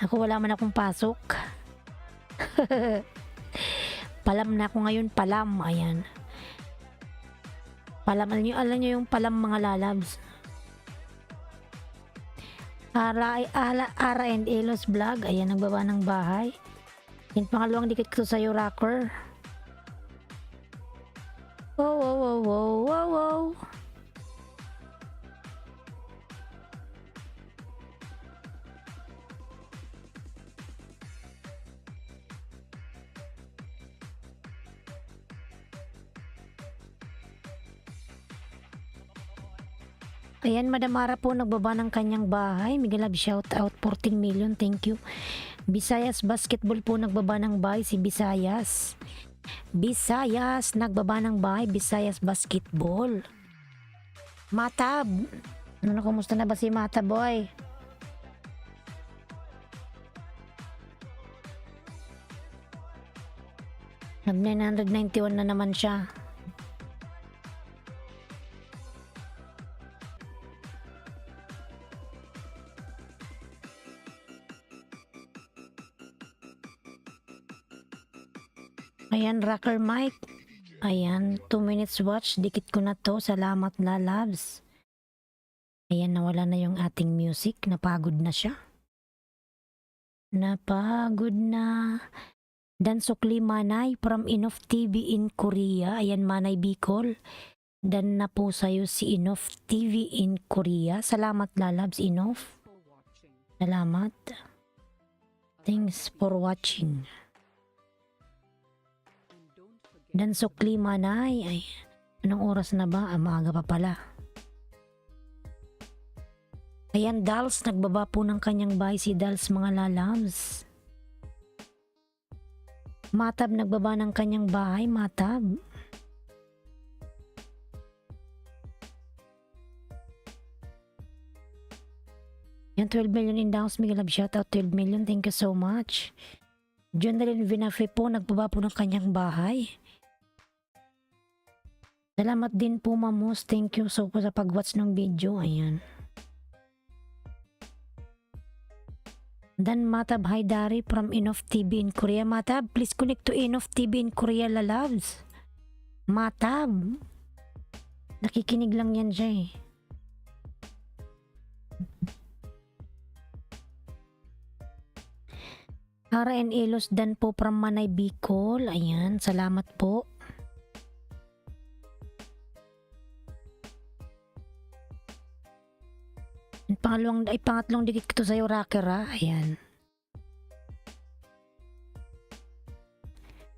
S3: Ako wala man akong pasok. Palam na ako ngayon, palam. Ayan. Palam, alam nyo yung palam, mga lalabs. Ara and Elo's vlog. Ayan, nagbaba ng bahay. Yung pangalawang dikit ko sa'yo, Rocker. Wow, wow, wow, wow, wow, wow. Ayan, Madam Ara po nagbaba ng kanyang bahay. Mega love shout out, 14 million, thank you. Visayas Basketball po nagbaba ng bahay, si Visayas. Visayas nagbaba ng bahay, Visayas Basketball. Matab, kumusta na ba si Matab, boy? Nag 991 na naman siya. Ayan, Rocker Mike. Ayan, 2 minutes watch. Dikit ko na to. Salamat, lalabs. Ayan, nawala na yung ating music. Napagod na siya. Napagod na. Dansokli Manay from Inof TV in Korea. Ayan, Manay Bicol. Dan na po sa'yo si Inof TV in Korea. Salamat, lalabs, Inof. Salamat. Thanks for watching. Dansokli Manay. Ay, anong oras na ba? Maaga pa pala. Ayan, Dals. Nagbaba po ng kanyang bahay si Dals, mga lalabs. Matab, nagbaba ng kanyang bahay. Matab. Yan, 12 million in the house. Miguel Love, shoutout 12 million. Thank you so much. Jonalyn Vinafe po, nagbaba po ng kanyang bahay. Salamat din po, Mamos. Thank you so po sa pag-watch ng video. Ayan. Dan Matab Haidari from Inof TV in Korea. Matab, please connect to Inof TV in Korea, lalabs. Matab. Nakikinig lang yan siya eh. RN Elos Dan po from Manay Bicol. Ayan, salamat po. Pangatlong dikit ko to sa'yo, Rocker, ha? Ayan.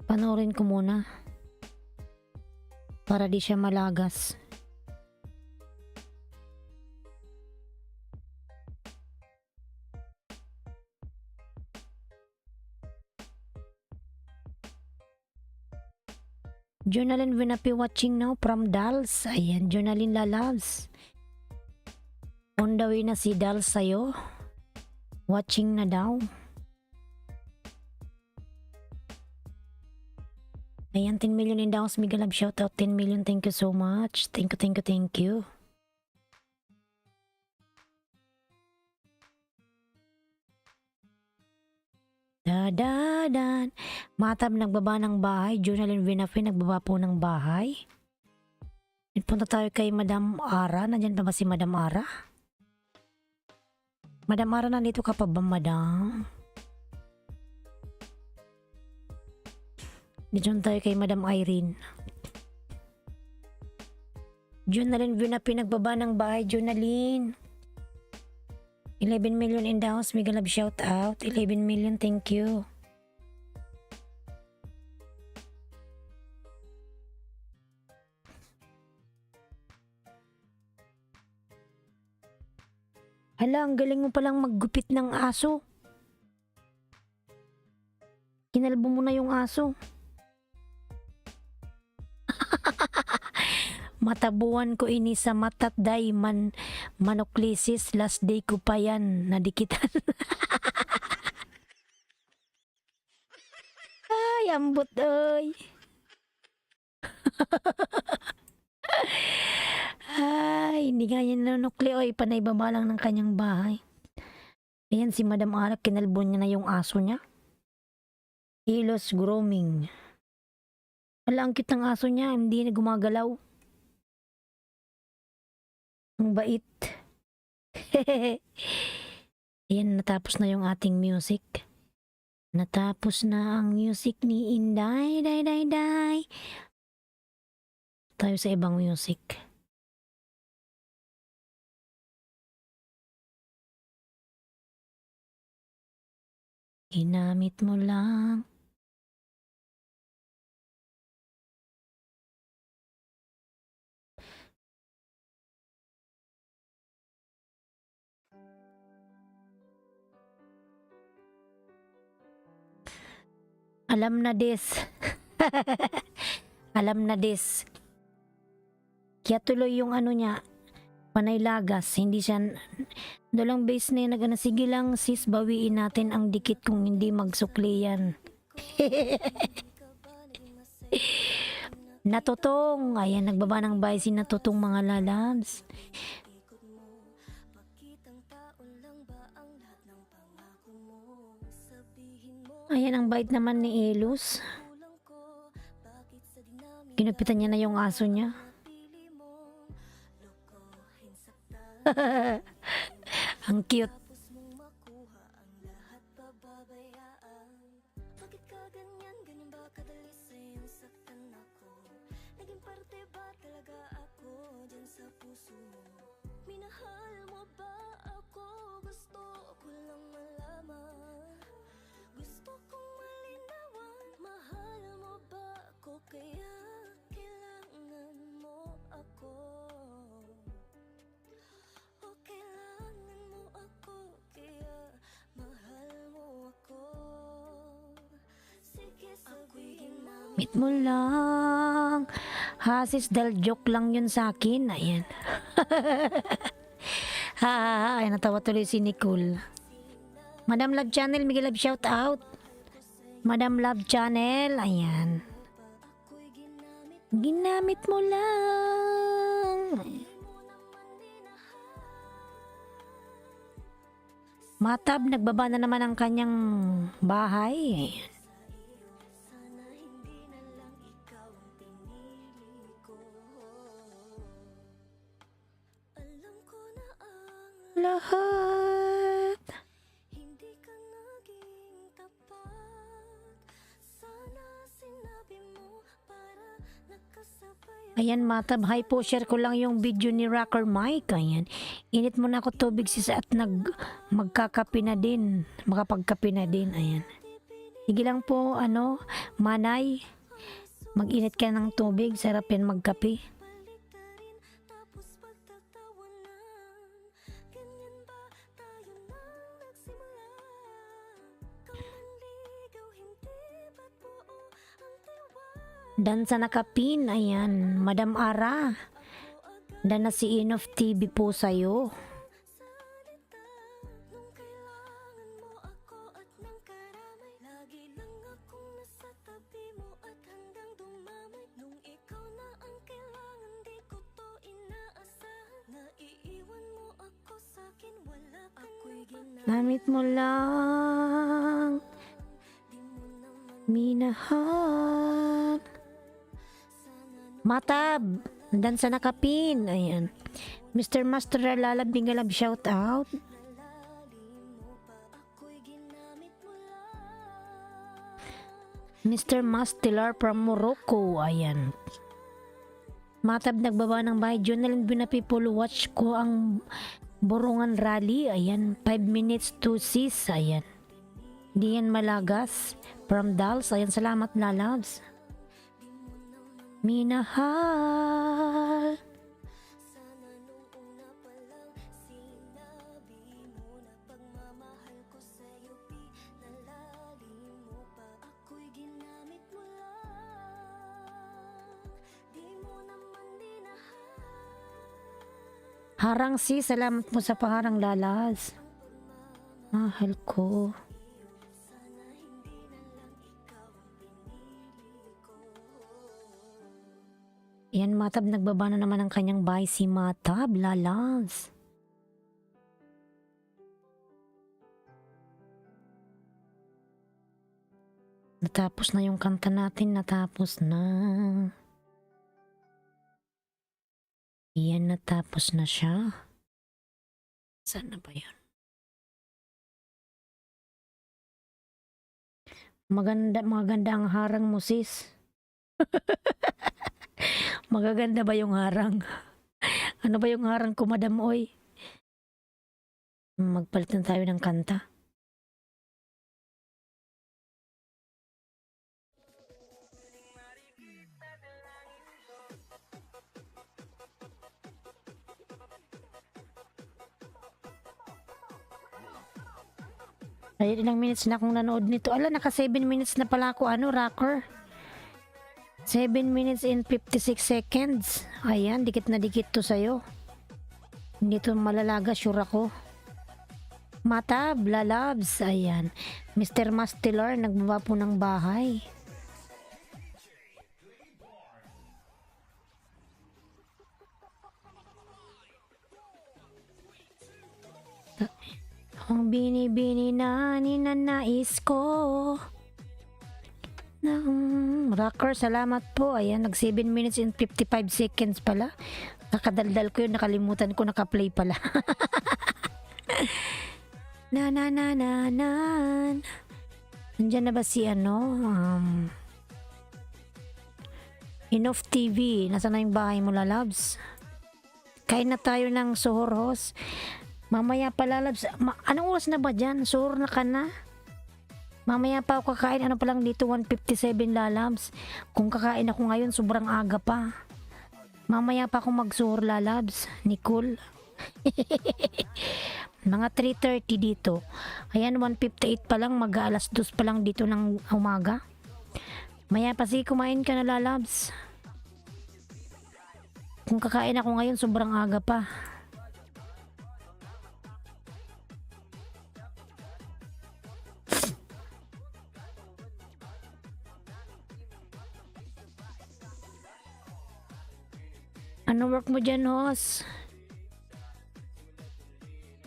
S3: Panoorin ko muna. Para di siya malagas. Jonalyn Vinapi watching now from Dals. Ayan, Jonalyn lalabs. On the way na si Dals sa'yo. Watching na daw. Ayan, 10 million in the house. Miguel Love, shoutout 10 million. Thank you so much. Thank you, thank you, thank you. Dadadan. Matab, nagbaba ng bahay. Jonalyn Vinafi, nagbaba po ng bahay. Punta tayo kay Madam Ara. Nandyan pa ba si Madam Ara? Madam Ara, nandito ka pa ba, Madam? Dito tayo kay Madam Irene. Jonalyn Vinafi, nagbaba ng bahay. Jonalyn. 11 million in the house. Miguel Love, shout out. 11 million, thank you. Hala, ang galing mo palang maggupit ng aso. Kinalbo mo na yung aso. Matabuan ko ini sa matat day manoklisis. Last day ko pa yan. Nadikitan. Ay, ambot oy. Ay, hindi nga yan nanukli oy. Panay baba lang ng kanyang bahay. Ayan si Madam Arap. Kinalbo niya na yung aso niya. Ilos grooming. Wala, ang cute ng aso niya. Hindi na gumagalaw. Ang bait. Ayan, natapos na yung ating music. Natapos na ang music ni Inday. Day. Tayo sa ibang music. Ginamit mo lang. Alam na this. Alam na this. Kaya tuloy yung ano niya, panay lagas. Hindi siya, dolang base na yun, sige lang sis, bawiin natin ang dikit kung hindi magsukli yan. Natutong. Ayan, nagbaba ng bahay si Natutong, mga lalabs. Ayan, ang bait naman ni Elos. Ginupitan niya na yung aso niya. Ang cute.
S4: Bakit ka ganyan? Ganyan ba kadali sa'yong saktan ako? Naging parte ba talaga ako dyan sa puso mo? Minahal mo ba ako? Gusto ko lang malaman. Gusto kong malinawan. Mahal mo ba ako? Kaya kailangan mo ako. O kailangan mo ako. Kaya mahal mo ako. Sige, sabihin mo.
S3: Meet mo lang. Hasis, dahil joke lang yun sa akin. Ayan. Ay, natawa tuloy si Nicole. Madam Love Channel, Miguel Love shout out. Madam Love Channel, ayan. Ginamit mo lang. Matab, nagbaba na naman ang kanyang bahay. Ayan.
S4: Sana hindi na lang ikaw ang pinili ko. Alam ko na ang
S3: Lahat.
S4: hindi ka naging tapat. Sana sinabi mo para nakasabay.
S3: Ayan, Matab, hi po, share ko lang yung video ni Rocker Mike. Ayan. Init mo na ako tubig sis at magkakape na din. Makapagkape na din. Ayan. Sige lang po, Manay. Mag-init ka ng tubig. Sarap yan magkape.
S4: Baliktarin tapos pagtatawanan. Ganyan ba tayo nang nagsimula? Kamanligaw, hindi ba't buo ang tiwala?
S3: Dan sa nakapin. Ayan. Madam Ara. Dan na si Inof TV po sa'yo.
S4: Salita nung kailangan mo ako at ng karamay. Lagi lang akong nasa tabi mo at handang dumamay. Nung ikaw na ang kailangan, di ko to inaasahan. Naiiwan mo ako sa'kin, wala ka ako'y
S3: Namit mo lang.
S4: di mo naman
S3: Minahal. Matab. Dan sa nakapin. Ayan. Mr. Master Lalab Bingalab shout out.
S4: nalalim mo pa. Ako'y ginamit mo lang.
S3: Mr. Mastilar from Morocco. Ayan. Matab nagbaba ng bahay. Jonalyn Binapipol, watch ko ang Borongan Rally. Ayan. 5 minutes to 6. Ayan. Dian Malagas from Dals. Ayan. Salamat, lalabs. Minahal.
S4: Sana nung una pa lang sinabi mo na pagmamahal ko sa'yo pinalalim mo pa. Ako'y ginamit mo lang, di mo naman minahal.
S3: Harang si, salamat mo sa paharang, lalas. Mahal ko.
S4: Sana hindi na lang ikaw ang pinili ko.
S3: Yan, Matab, nagbaba na naman ang kanyang bahay si Matab, lalas. Natapos na yung kanta natin, natapos na. Yan, natapos na siya. Saan na ba yun? Maganda ang harang mo, sis. Magaganda ba yung harang? Ano ba yung harang ko, Madam Oy? Magpalit na tayo ng kanta. Ay, ilang minutes na akong nanood nito. Ala, naka 7 minutes na pala ako, rocker. 7 minutes and 56 seconds. Ayan, dikit na dikit to sa'yo. Hindi to malalaga, sure ako. Matab, lalabs. Ayan. Mr. Mastilar, nagbaba po ng bahay. Ang bini-bini na ninanais ko Rocker, salamat po. Ayan, nag 7 minutes and 55 seconds pala. Nakadaldal ko yun, nakalimutan ko, nakaplay pala. na na na na na. Nandyan na ba si Enough TV? Nasaan na yung bahay mo, lalabs? Kain na tayo ng suhoros. Mamaya pa, lalabs. Anong oras na ba dyan? Suhor na ka na? Mamaya pa ako kakain. Ano pa lang dito? 1:57, lalabs. Kung kakain ako ngayon, sobrang aga pa. Mamaya pa ako magsuhor, lalabs. Nicole. Mga 3:30 dito. Ayan, 1:58 pa lang. Mag-alas 2 pa lang dito ng umaga. Maya pa, sige, kumain ka na, lalabs. Kung kakain ako ngayon, sobrang aga pa. Ano work mo dyan, host?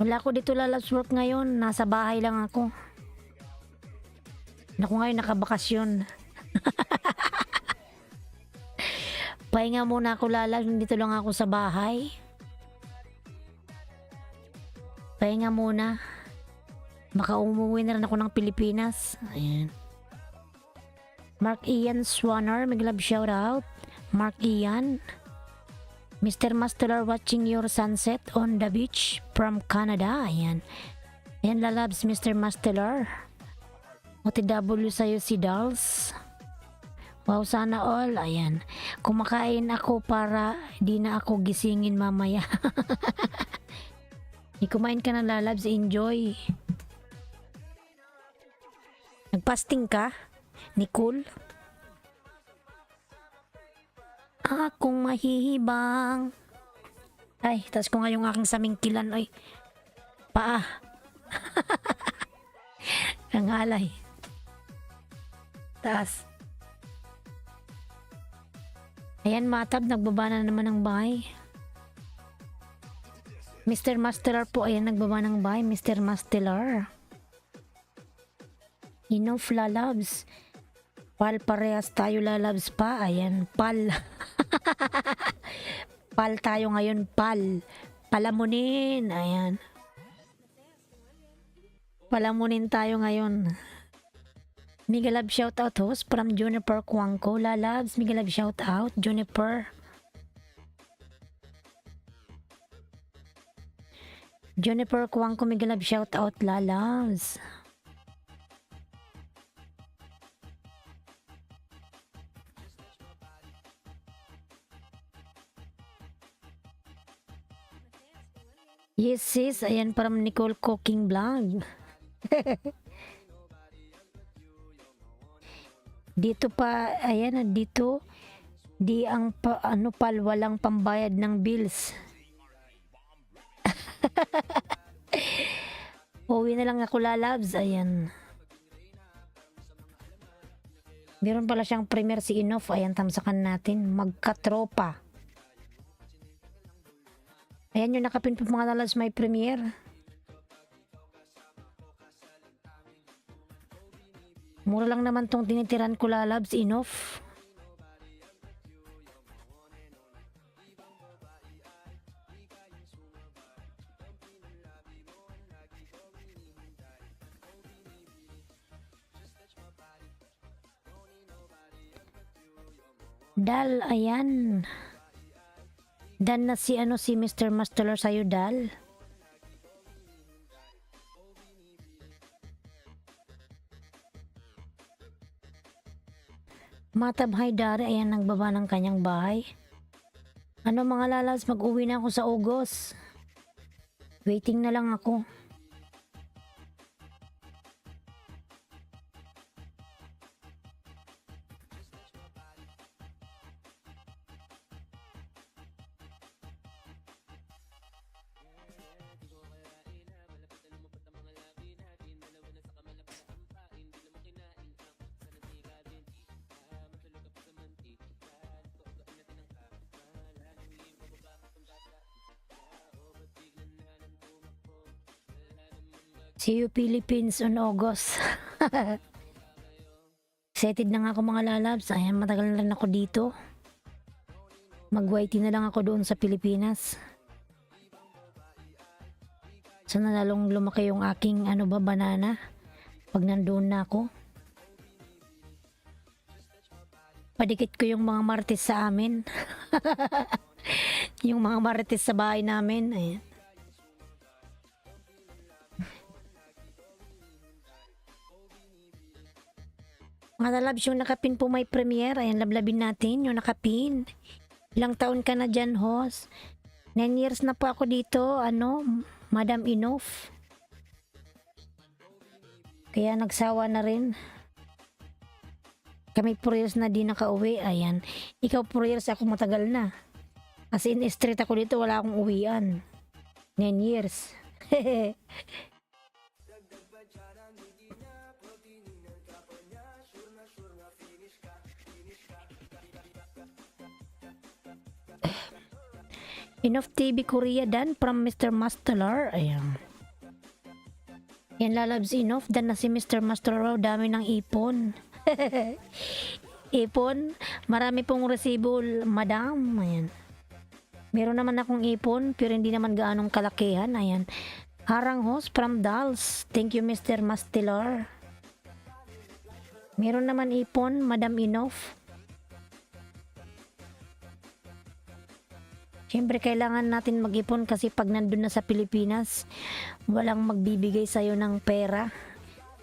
S3: Wala ko dito, lalabs, work ngayon. Nasa bahay lang ako. Ako ngayon nakabakasyon. Pahinga muna ako, lalabs. Dito lang ako sa bahay. Pahinga muna. Umuwi na rin ako ng Pilipinas. Ayan. Mark Ian Swanner, may love shout out. Mark Ian. Mr. Masteler watching your sunset on the beach from Canada. Ayan. Ayan, lalabs, Mr. Masteler. OTW sa'yo si Dolls. Wow, sana all. Ayan. Kumakain ako para di na ako gisingin mamaya. Kumain ka na, lalabs. Enjoy. Nagpasting ka, Nicole? Akong mahihibang. Ay, tas ko nga yung aking samingkilan. Ay, paa. Ang alay. Taas. Ayan, matab, nagbaba na naman ng bahay. Mr. Masteler po, ayan, nagbaba ng bahay. Mr. Masteler. Enough, lalabs. Pal, parehas tayo, lalabs pa. Ayan, pal. Pal tayo ngayon, pal. Palamunin. Ayan. Palamunin tayo ngayon. Mega love shout out, host, from Juniper Cuangco. Lalabs, mega love shout out, Juniper. Juniper Cuangco, mega love shout out, lalabs. Yes, sis. Ayan, from Nicole Cooking Vlog. Dito pa, ayan, dito. Di ang pal, walang pambayad ng bills. Uwi na lang ako, lalabs. Ayan. Meron pala siyang premiere si Enough. Ayan, tamsakan natin. Magkatropa. Ayan yung nakapin po, mga lalabs, may premiere. Mura lang naman tong tinitiran ko, lalabs. Enough. Dal, ayan. Dan na si si Mr. Masteler sa'yo, Dal. Matabhay Dari, ayan, nagbaba ng kanyang bahay. Ano, mga lalabs, mag-uwi na ako sa Ugos. Waiting na lang ako. See you Philippines on August. Excited na nga ako mga lalabs. Ayan, matagal na rin ako dito. Mag-YT na lang ako doon sa Pilipinas. Sana lalong lumaki yung aking banana pag nandoon na ako. Padikit ko yung mga marites sa amin. Yung mga marites sa bahay namin. Ayan. Mga lalabs, yung nakapin po may premiere. Ayan, lablabin natin yung nakapin. Ilang taon ka na dyan, host? 9 years na po ako dito, Madam Enough. Kaya nagsawa na rin. Kami 4 years na di nakauwi. Ayan. Ikaw 4 years, ako matagal na. As in, straight ako dito, wala akong uwian. 9 years. Enough TV Korea dan from Mr. Mastelar. Ayan. Yan lalabs enough dan na si Mr. Mastelar. Dami ng ipon. Ipon. Marami pong resibo, madam. Ayan. Meron naman akong ipon pero hindi naman gaanong kalakihan. Ayan. Harang host from Dals. Thank you Mr. Mastelar. Meron naman ipon, madam enough. Siyempre kailangan natin mag-ipon kasi pag nandun na sa Pilipinas, walang magbibigay sa'yo ng pera.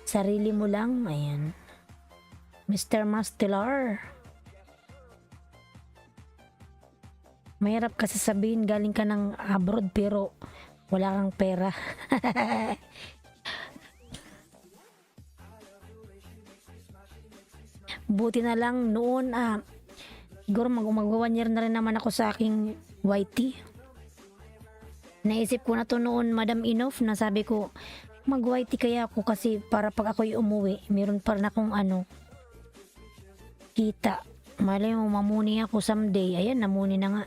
S3: Sarili mo lang. Ayan. Mr. Mastelar. Mahirap kasi sabihin galing ka ng abroad pero wala kang pera. Buti na lang noon siguro mag-1 year na rin naman ako sa aking YT. Naisip ko na to noon, Madam Enough, na sabi ko mag-YT kaya ako kasi para pag ako'y umuwi meron pa rin akong kita. Malay mo mamuni ako someday. Ayan, namuni na nga.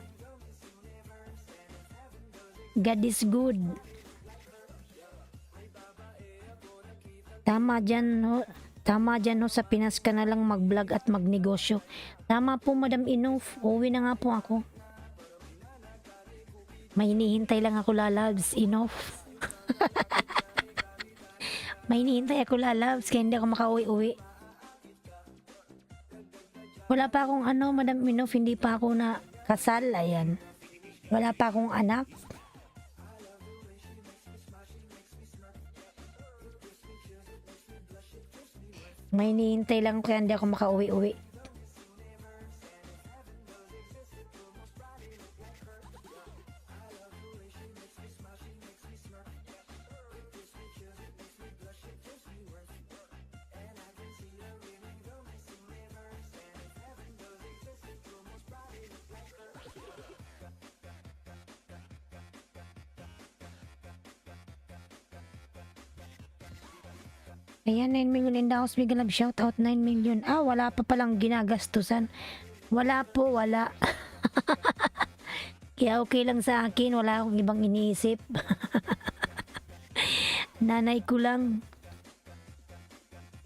S3: God is good. Tama dyan no, sa Pinas ka na lang mag-vlog at magnegosyo. Tama po Madam Enough, uwi na nga po ako. May hinihintay lang ako lalabs, Enough. May hinihintay ako lalabs kaya hindi ako makauwi-uwi. Wala pa akong Madam Enough, hindi pa ako na kasal, ayan. Wala pa akong anak. May hinihintay lang kaya hindi ako makauwi-uwi. Ayan, 9 million in the house. Big love, shout out 9 million. Wala pa palang ginagastusan. Wala po, wala. Kaya okay lang sa akin. Wala akong ibang iniisip. Nanay ko lang.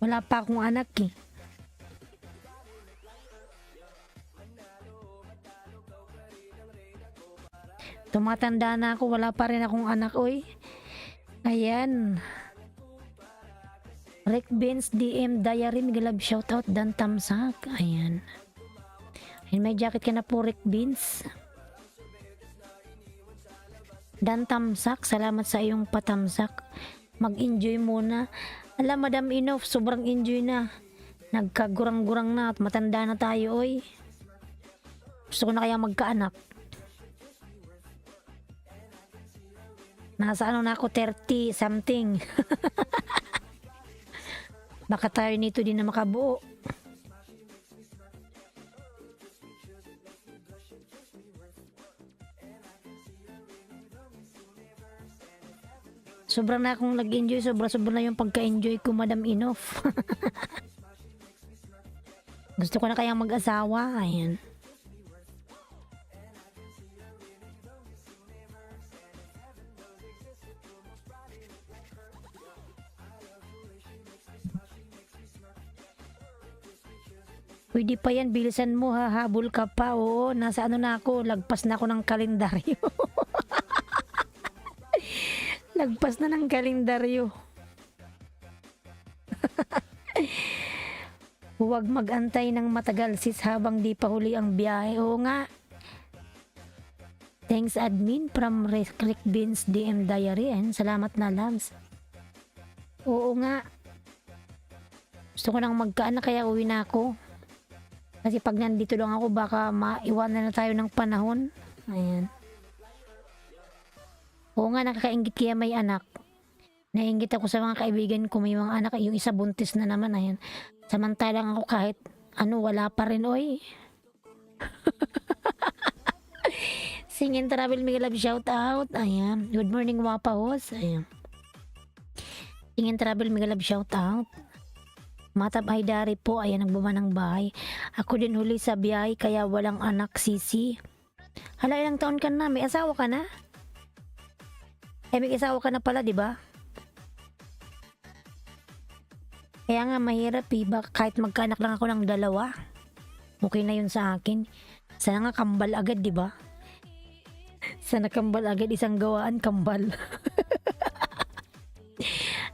S3: Wala pa akong anak eh. Tumatanda na ako. Wala pa rin akong anak, oy. Ayan. Rick Beans DM Diary, Migalab shoutout Dan Tamsak. Ayan. Ayan, may jacket ka na po Rick Beans. Dan Tamsak, salamat sa iyong patamsak. Mag-enjoy muna. Alam Madam Enough, sobrang enjoy na. Nagkagurang-gurang na at matanda na tayo, oy. Gusto ko na kaya magkaanak. Nasa na ako 30 something. Baka tayo nito din na makabuo. Sobrang na akong nag-enjoy. Sobra na yung pagka-enjoy ko, Madam Enough. Gusto ko na kayang mag-asawa. Ayan. Pwede pa yan, bilisan mo, hahabol ka pa. Oo, nasa ano na ako, lagpas na ako ng kalendaryo. Lagpas na ng kalendaryo. Huwag mag-antay ng matagal sis habang di pa huli ang biyahe. Oo nga. Thanks admin from Rick Beans DM Diary. And salamat na loves. Oo nga. Gusto ko nang magkaanak kaya uwi na ako. Kasi pag nandito lang ako baka maiwanan na tayo ng panahon. Ayan. Oo nga, nakakaingit kaya may anak. Nainggit ako sa mga kaibigan ko may mga anak. Yung isa buntis na naman. Ayan. Samantalang ako kahit ano wala pa rin oy. Singin Travel Mega Love shout out. Ayan. Good morning Wapahos. Ayan. Singin Travel Mega Love shout out. Matab Haydari po, ayan nagbaba ng bahay. Ako din huli sa biyahe kaya walang anak sisi. Hala, ilang taon ka na? May asawa ka na? May asawa ka na pala, di ba? Kaya nga mahirap kahit magkaanak lang ako ng 2. Okay na yun sa akin. Sana nga kambal agad, di ba? Sana kambal agad, isang gawaan kambal.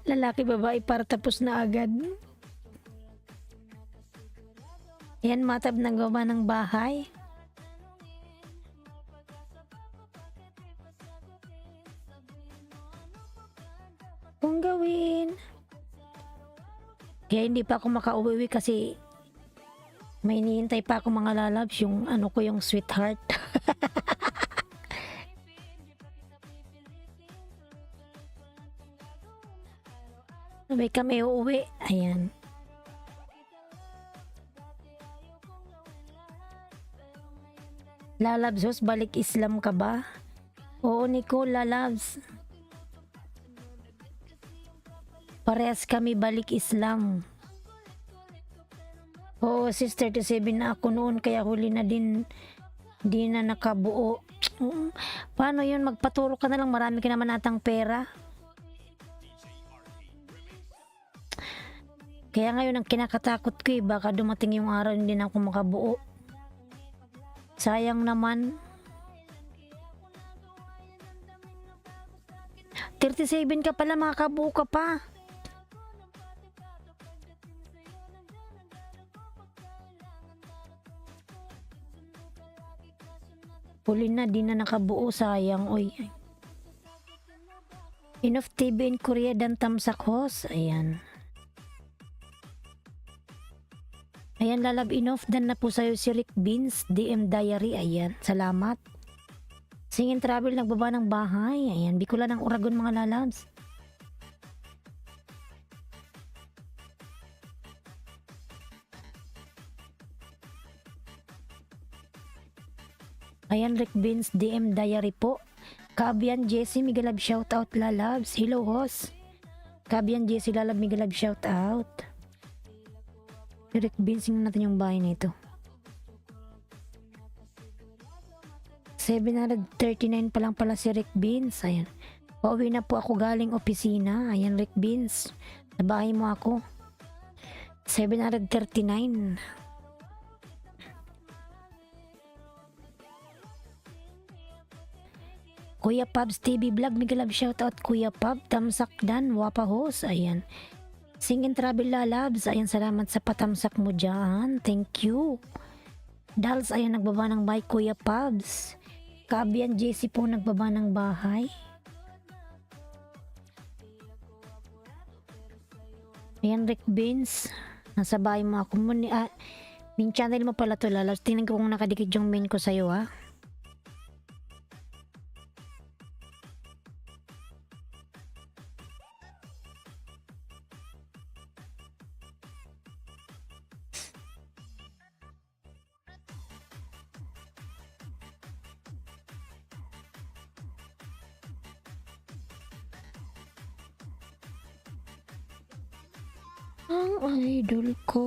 S3: Lalaki babae para tapos na agad. Ayan, matab na gawa ng bahay. Kung gawin. Kaya hindi pa ako makauwi kasi may iniintay pa ako mga lalabs, yung ano ko, yung sweetheart. Sabay kami uuwi. Ayan. Lalabs, host, balik Islam ka ba? Oo, Nicole, lalabs. Parehas kami balik Islam. Oo, sis, 37 na ako noon, kaya huli na din. Di na nakabuo. Paano yun? Magpaturo ka na lang, marami ka naman atang pera. Kaya ngayon ang kinakatakot ko baka dumating yung araw hindi na ako makabuo. Sayang naman. 37 ka pala, makakabuo ka pa. Huli na, di na nakabuo, sayang. Oy. Enough TV in Korea dan tamsak host. Ayan. Ayan, lalab enough dan na po sa'yo si Rick Beans DM Diary. Ayan, salamat. Singin Travel nagbaba ng bahay. Ayan, Bicolan ng Oragon mga lalabs. Ayan, Rick Beans DM Diary po. Kabian Jessie Migalab shout out lalabs. Hello host. Kabian Jessie lalab Migalab shout out. Rick Beans, tingnan natin yung bahay nito. 739 pa lang pala si Rick Beans. Ayan. Pauwi na po ako galing opisina. Ayan, Rick Beans. Sa bahay mo ako. 739. Kuya Pabs TV Vlog, Migalab shoutout Kuya Pab, Tamsak Dan, Wapahos. Ayan. Singin Travel lalabs, ayan, salamat sa patamsak mo dyan. Thank you. Dals, ayan, nagbaba ng bahay, Kuya Pabs. Kabian JC po nagbaba ng bahay. Ayan, Rick Beans. Nasa bahay mo ako. Main channel mo pala to lalabs. Tingnan ko kung nakadikit yung main ko sa'yo ha. Ang idol ko.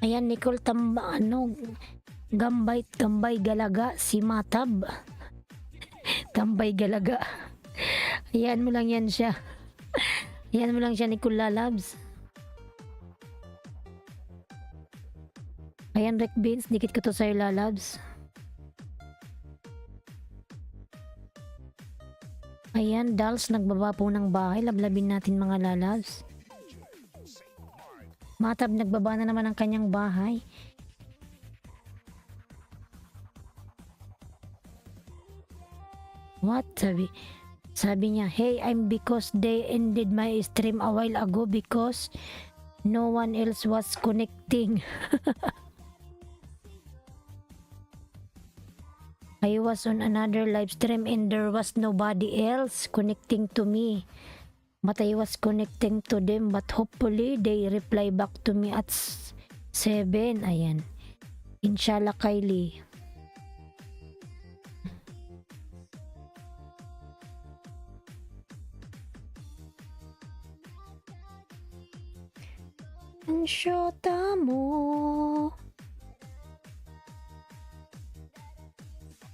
S3: Ayan, Nicole Tamba, Gambay Galaga, si Matab. Gambay Galaga. Hayaan mo lang yan siya. Hayaan mo lang siya ni Lalabs. Ayan, Rick Beans, dikit ko to sa'yo, Lalabs. Ayan, Dolls, nagbaba po ng bahay. Lablabin natin mga Lalabs. Matab, nagbaba na naman ang kanyang bahay. What? Sabi niya, hey, I'm because they ended my stream a while ago because no one else was connecting. I was on another live stream and there was nobody else connecting to me. But I was connecting to them, but hopefully they reply back to me at 7. Ayan. Inshallah, Kylie. Ang syota mo.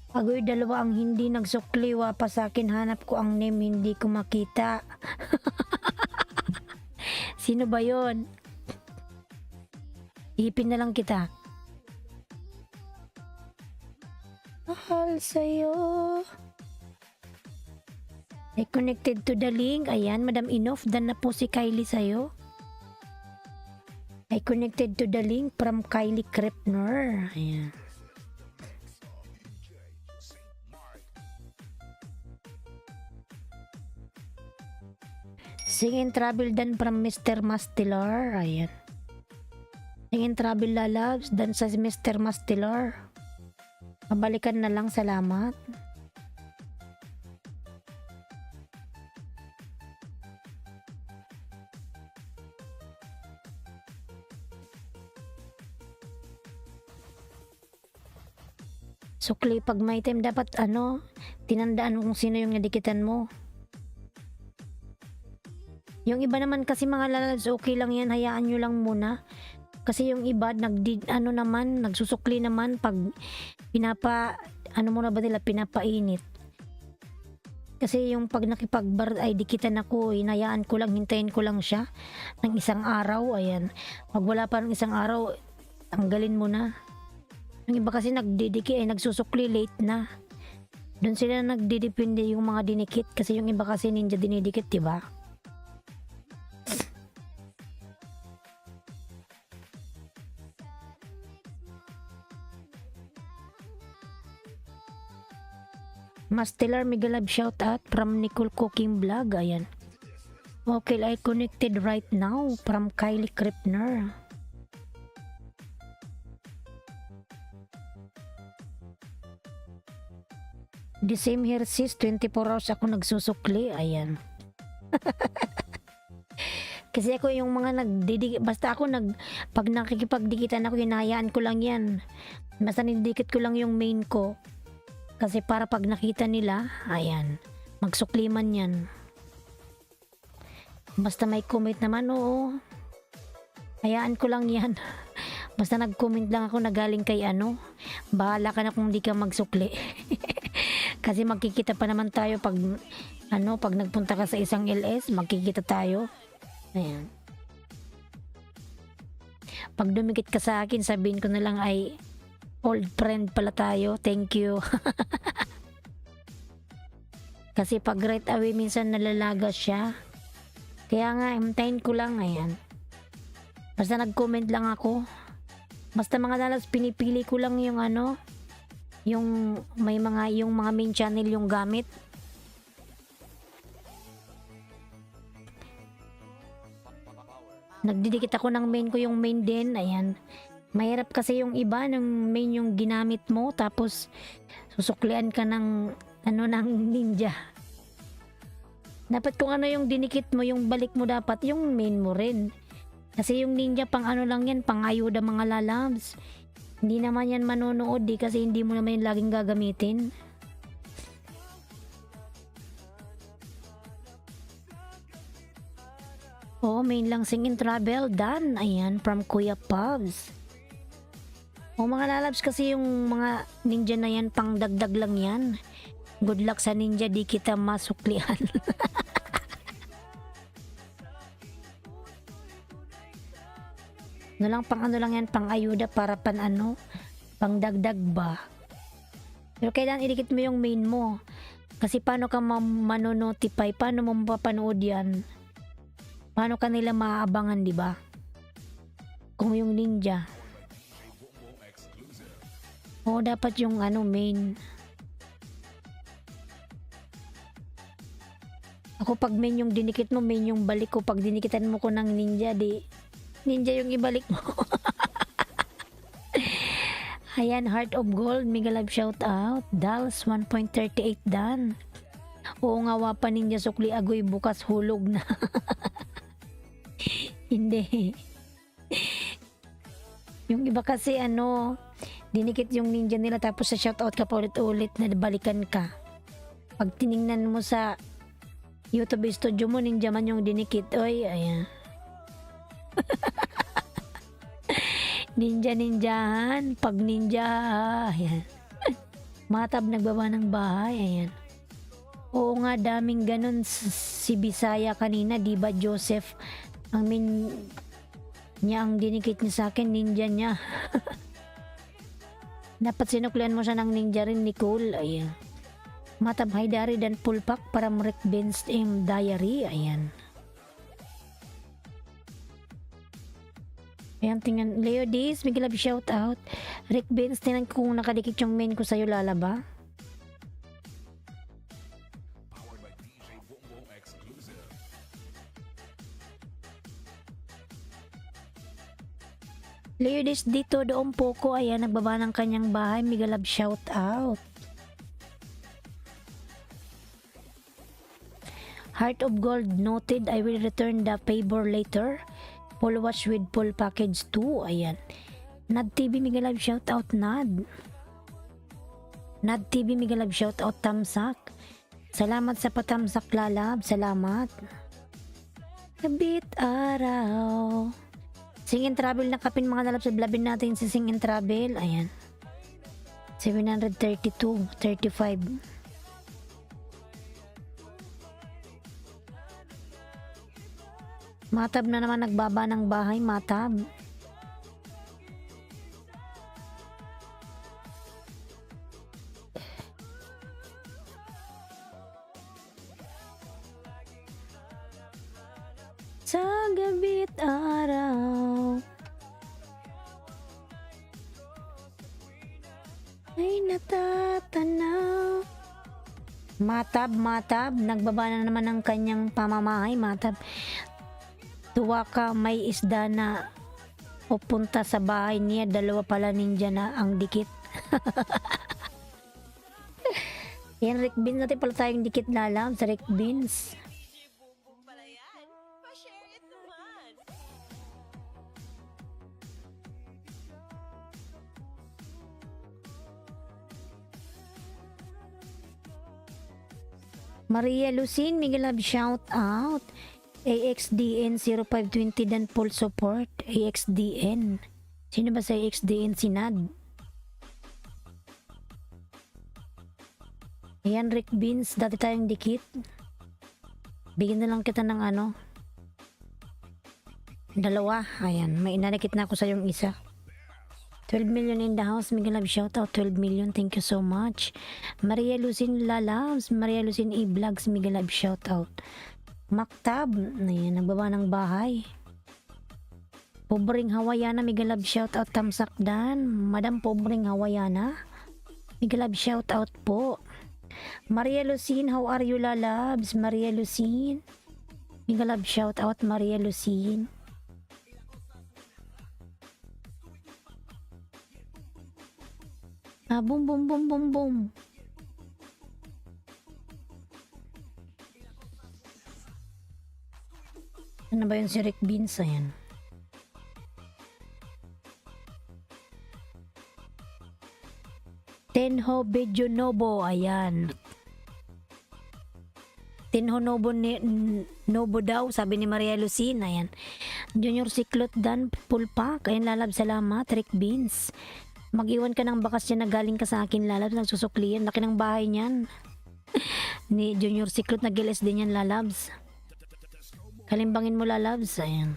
S3: Agoy, dalawa ang hindi nagsukliwa pa sa akin. Hanap ko ang name, hindi ko makita. Sino ba yon? Ipin na lang kita. Mahal sa'yo. I connected to the link. Ayan, Madam Enough, dan na po si Kylie sa'yo. I connected to the link from Kylie Krepner. Ayan. Sing and travel dan from Mr. Mastilar. Ayan. Sing and travel, Lalabs, dan sa Mr. Mastilar. Pabalikan na lang, salamat. Sukli, pag may time dapat tinandaan mo kung sino yung nadikitan mo. Yung iba naman kasi mga Lalabs, okay lang yan, hayaan nyo lang muna. Kasi yung iba nagsusukli naman pag muna ba nila, pinapainit. Kasi yung pag nakipagbar ay dikitan ako, hinayaan ko lang, hintayin ko lang siya ng isang araw. Ayan, pag wala pa ng isang araw, tanggalin mo na. Yung iba kasi nagsusukli late na. Doon sila nagdidepende yung mga dinikit, kasi yung iba kasi ninja dinidikit, diba? Mastelar Migalab shout out from Nicole Cooking Vlog. Ayan. Okay, I connected right now from Kylie Kripner. The same here sis, 24 hours ako nagsusukli. Ayan. Kasi ako yung mga basta ako pag nakikipagdikitan ako, hinayaan ko lang yan. Basta nidikit ko lang yung main ko. Kasi para pag nakita nila, ayan, magsukli man yan. Basta may comment naman, oo. Hayaan ko lang yan. Basta nag-comment lang ako na galing kay bahala ka na kung di ka magsukli. Kasi magkikita pa naman tayo pag pag nagpunta ka sa isang LS, magkikita tayo. Ayan. Pag dumikit ka sa akin, sabihin ko na lang ay old friend pala tayo. Thank you. Kasi pag right away minsan nalalagas siya. Kaya nga, hintayin ko lang. Ayan. Basta nag-comment lang ako. Basta mga Lalabs, pinipili ko lang yung yung mga main channel yung gamit. Nagdidikit ako ng main ko, yung main din. Ayan. Mahirap kasi yung iba ng main yung ginamit mo, tapos susuklian ka ng ng ninja. Dapat kung yung dinikit mo, yung balik mo dapat yung main mo rin. Kasi yung ninja pang lang yan, pang ayuda mga Lalabs. Hindi naman yan manonood kasi hindi mo naman yung laging gagamitin. Oo, main lang sing and travel, done. Ayan, from Kuya Pubs. O mga Lalabs, kasi yung mga ninja na yan, pang dagdag lang yan. Good luck sa ninja, di kita masuklian. Ano lang yan, pang ayuda para pang dagdag ba. Pero kailangan idikit mo yung main mo. Kasi paano ka manonotify? Paano mo mapapanood yan? Paano ka nila maaabangan, di ba? Kung yung ninja. Oo, dapat yung main. Ako pag main yung dinikit mo, main yung balik ko. Pag dinikitan mo ko ng ninja, ninja yung ibalik mo. Ayan, Heart of Gold, mega love shout out. Dals 1.38 dan. Oo nga wapa ninja sukli agoy bukas hulog na. Hindi. Yung iba kasi dinikit yung ninja nila tapos sa shout out ka pa ulit-ulit na balikan ka. Pag tiningnan mo sa YouTube studio mo, ninja man yung dinikit. Oy, ayan. Ninjahan. Pag ninja, ayan. Matab nagbaba ng bahay, ayan. Oo nga, daming ganun si Bisaya kanina, di ba Joseph? Niya ang dinikit niya sa akin, ninja niya. Dapat sinuklian mo siya ng ninja rin, Nicole, ayan. Matab Haydari dan pulpak para Rick Benz diary, ayan. Ayan, tingnan. Leo Diz, may love shout out. Rick Benz, tingnan ko kung nakadikit yung main ko sa'yo, lalaba.
S1: Powered by DJ Boom exclusive.
S3: Leo Diz, dito doon po ko. Ayan, nagbaba ng kanyang bahay. May love shout out. Heart of Gold, noted. I will return the favor later. Full watch with full package 2. Ayan. Nad TV, mega love shout out, Nad. Nad TV, mega love shout out, Tamsak. Salamat sa patamsak, lalab. Salamat. Kabit araw. Sing and Travel na kapin mga lalab sa blabin natin si Sing and Travel. Ayan. 732.35. Matab na naman nagbaba ng bahay, Matab. Sa gabit araw ay natatanaw. Matab, nagbaba na naman ng kanyang pamamahay, Matab. Tuwa ka, may isda na pupunta sa bahay niya. Dalawa pala ninja na ang dikit. Yan, Rick Beans. Natin pala tayong dikit lalam sa Rick Beans. Maria Lucin, Miguel love shout out. AXDN 0520 dan full support. AXDN. Sino ba sa AXDN? Sinad. Ayan, Rick Beans. Dati tayong dikit. Bigyan na lang kita ng dalawa. Ayan. May inadikit na ako sa yung isa. 12 million in the house. Miguel love shout out. 12 million. Thank you so much. Maria Lucin Lalabs. Maria Lucin E-Vlogs. Miguel love shout out. Maktab, ayan, nagbaba ng bahay. Pobreng Hawaiana, mega love shout out, Tamsak Dan. Madam Pobreng Hawaiana, mega love shout out po. Maria Lucin, how are you, lalabs? Maria Lucin, mega love shout out, Maria Lucin. Boom boom boom boom boom. Ano ba yun si Rick Beans? Ayan. Tenho Bejo Nobo. Ayan. Tenho Nobo, Nobo daw. Sabi ni Maria Lucina. Ayan. Junior Siklot Dan Pulpak. Ayan, lalab. Salamat. Rick Beans. Mag-iwan ka ng bakas dyan na galing ka sa akin, lalabs. Nagsusuklian. Laki ng bahay niyan. Ni Junior Siklot. Nag-LS din yan, lalabs. Kalimbangin mo, lalabs. Ayan.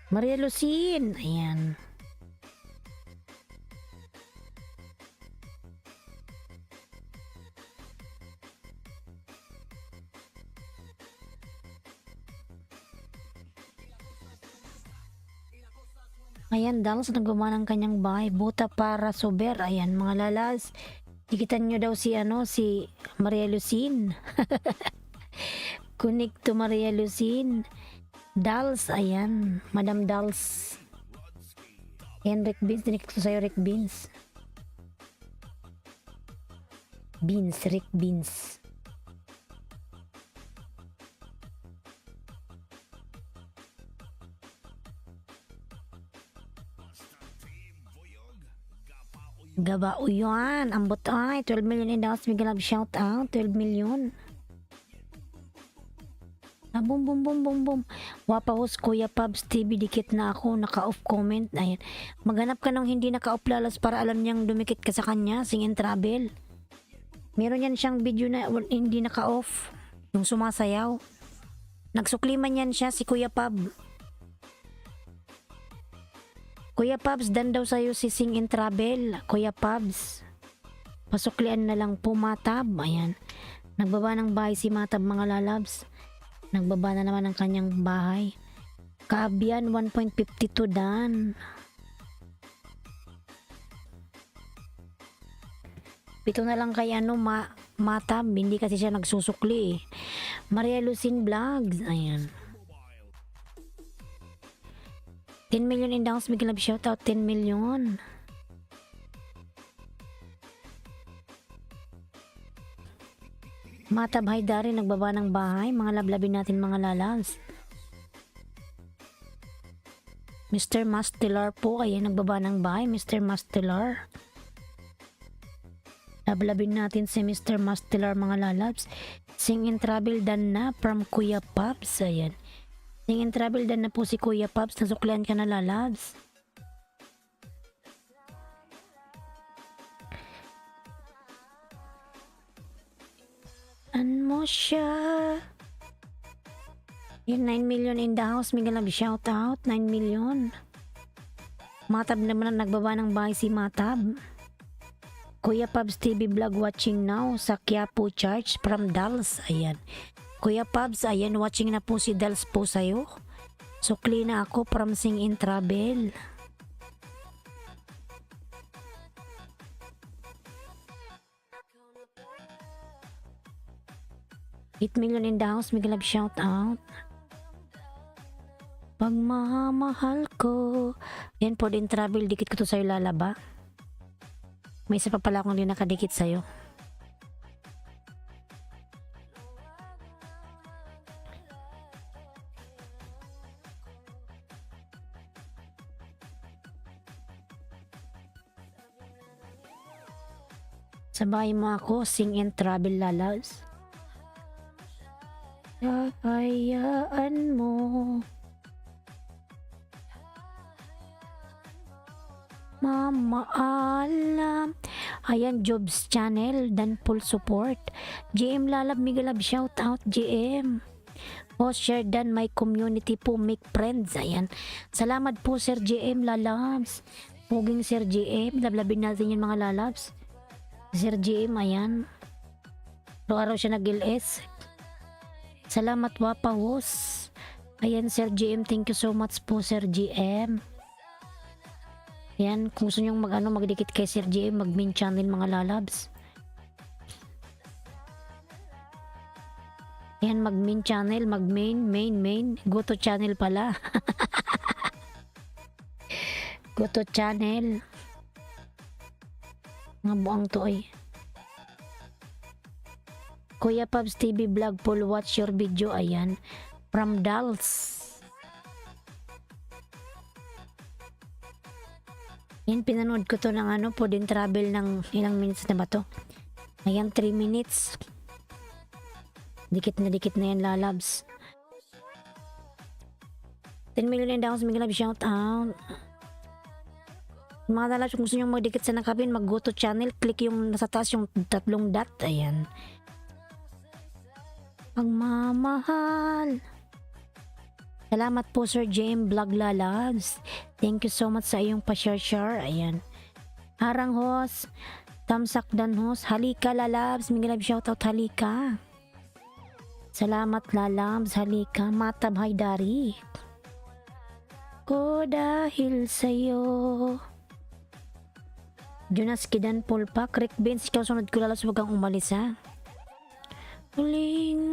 S3: Maria Lucin. Ayan. Ayan, Dals, nagawa ng kanyang bahay. Buta para sober. Ayan, mga lalas. Dikitan nyo daw si Maria Lucin. Connect to Maria Lucin. Dals, ayan. Madam Dals. Ayan, Rick Beans. Dinikit ko sa'yo, Rick Beans. Rick Beans. Gaba uyan, ambot ay 12 million in dollars, big love shout out, 12 million. Boom boom boom boom boom. Wapa host Kuya Pabs TV, dikit na ako, naka-off comment. Ayan. Maghanap ka ng hindi naka-off lalas para alam niyang dumikit ka sa kanya, sing and travel. Meron yan siyang video na hindi naka-off, yung sumasayaw. Nagsukliman yan siya si Kuya Pab. Kuya Pabs, dan daw sa'yo si Sing and Travel. Kuya Pabs, pasuklian na lang po Matab. Ayan. Nagbaba ng bahay si Matab, mga lalabs. Nagbaba na naman ang kanyang bahay. Kaabian, 1.52 dan. Pito na lang kay Matab. Hindi kasi siya nagsusukli eh. Maria Lucin Vlogs. Ayan. 10 million in downs, big love shoutout, 10 million. Matab Haydari, nagbaba ng bahay. Mga lablabin natin, mga lalabs. Mr. Mastelar po, ayan, nagbaba ng bahay. Mr. Mastelar. Lablabin natin si Mr. Mastelar, mga lalabs. Sing and Travel dan na from Kuya Pops, ayan. Sing and Travel dan na po si Kuya Pops. Nasuklian ka na, lalabs. An mo siya. Yung 9 million in the house. May galab shout out. 9 million. Matab naman ang nagbaba ng bahay si Matab. Kuya Pops TV vlog watching now sa Quiapo Church from Dals. Ayan. Kuya Pops, ayan, watching na po si Dals po sa'yo. Sukli na ako from Sing and Travel. $8 million in the house, may galab shout out. Pagmamahal ko. Yan po din travel, dikit ko to sa'yo lalaba. May isa pa pala akong din nakadikit sa'yo. Sabay mo ako, Sing and Travel, lalas. Hayaan mo. Mamaalam. Ayan, Jobs Channel, dan full support. GM Lalab, Migalab, shout out GM. O share dan my community po, make friends. Ayan. Salamat po Sir GM Lalabs. Puging Sir GM, lablabin natin yung mga lalabs. Sir GM, ayan. Araw-araw siya nag-LS. Salamat wapa host. Ayan Sir GM, thank you so much po Sir GM. Ayan, kung gusto nyong magdikit kay Sir GM, mag-main channel mga lalabs. Ayan, mag-main channel, main. Go to channel pala. Go to channel. Nga buang to ay. Kuya Pops TV vlog, full watch your video. Ayan, from Dals. Yan, pinanood ko to ng po din travel ng ilang minutes na ba to. Ayan, 3 minutes. Dikit na yan lalabs. 10 million and downs, may love shout out. Mga lalabs, kung gusto nyo magdikit sa nakapin, mag-go to channel, click yung nasa taas yung tatlong dot. Ayan. Pagmamahal. Salamat po Sir JM Vlog Lalabs. Thank you so much sa iyong pa-share. Ayan. Harang host, Tamsak dan host, halika Lalabs, may love shoutout halika. Salamat Lalabs, halika. Matab Haydari. Ko dahil sa'yo. Jonas Kidan Polpak, Rick Benz, ikaw sunod ko Lalabs, huwag kang umalis ha. Huling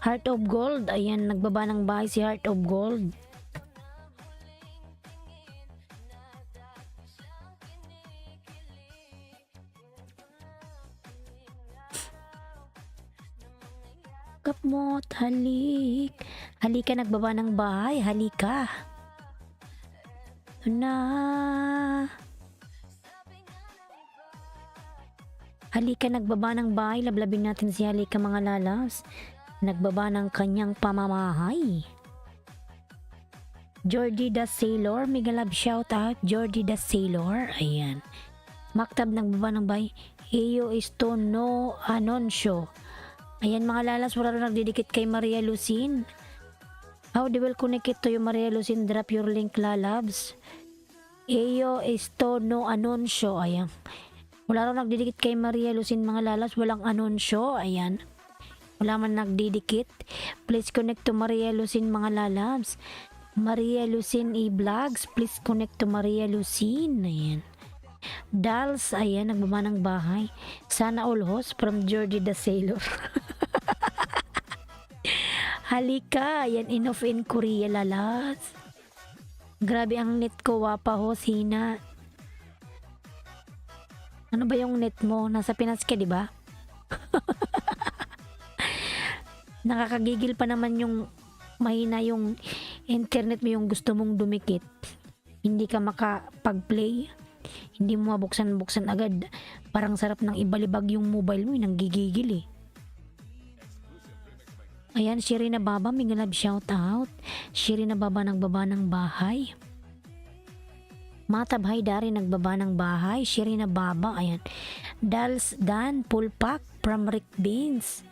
S3: Heart of Gold, ayan, nagbaba ng bahay si Heart of Gold. Kapmot, halik. Halika, nagbaba ng bahay, halika. Ito na. Halika, nagbaba ng bahay, lablabin natin si Halika mga Lalabs. Nagbaba ng kanyang pamamahay. Jordy the Sailor, mega love shout out Jordy the Sailor. Ayan. Maktab nagbaba ng bahay. Eyo isto no anonsyo. Ayan mga Lalabs, wala rin nagdidikit kay Maria Lucin. How they will connect it to you Maria Lucin? Drop your link Lalabs. Eyo isto no anonsyo. Ayan. Wala rin nagdidikit kay Maria Lucin mga Lalabs, walang anonsyo. Ayan. Wala man nagdidikit. Please connect to Maria Lucin mga Lalabs. Maria Lucin e-vlogs. Please connect to Maria Lucin. Ayan. Dals, ayan, nagbaba ng bahay. Sana all host from Jordy the Sailor. Halika, ayan, enough in Korea Lalabs. Grabe ang net ko, wapa host, hina. Ano ba yung net mo? Nasa Pinas ka, di ba? Nakakagigil pa naman yung mahina yung internet mo, yung gusto mong dumikit. Hindi ka makapag-play. Hindi mo mabuksan-buksan agad. Parang sarap ng ibalibag yung mobile mo, nanggigigil eh. Ayan, Shirina Baba, may love shout out. Shirina Baba nagbaba ng bahay. Matab Haydari nagbaba ng bahay. Shirina Baba, ayan. Dals Dan Pulpak from Rick Beans.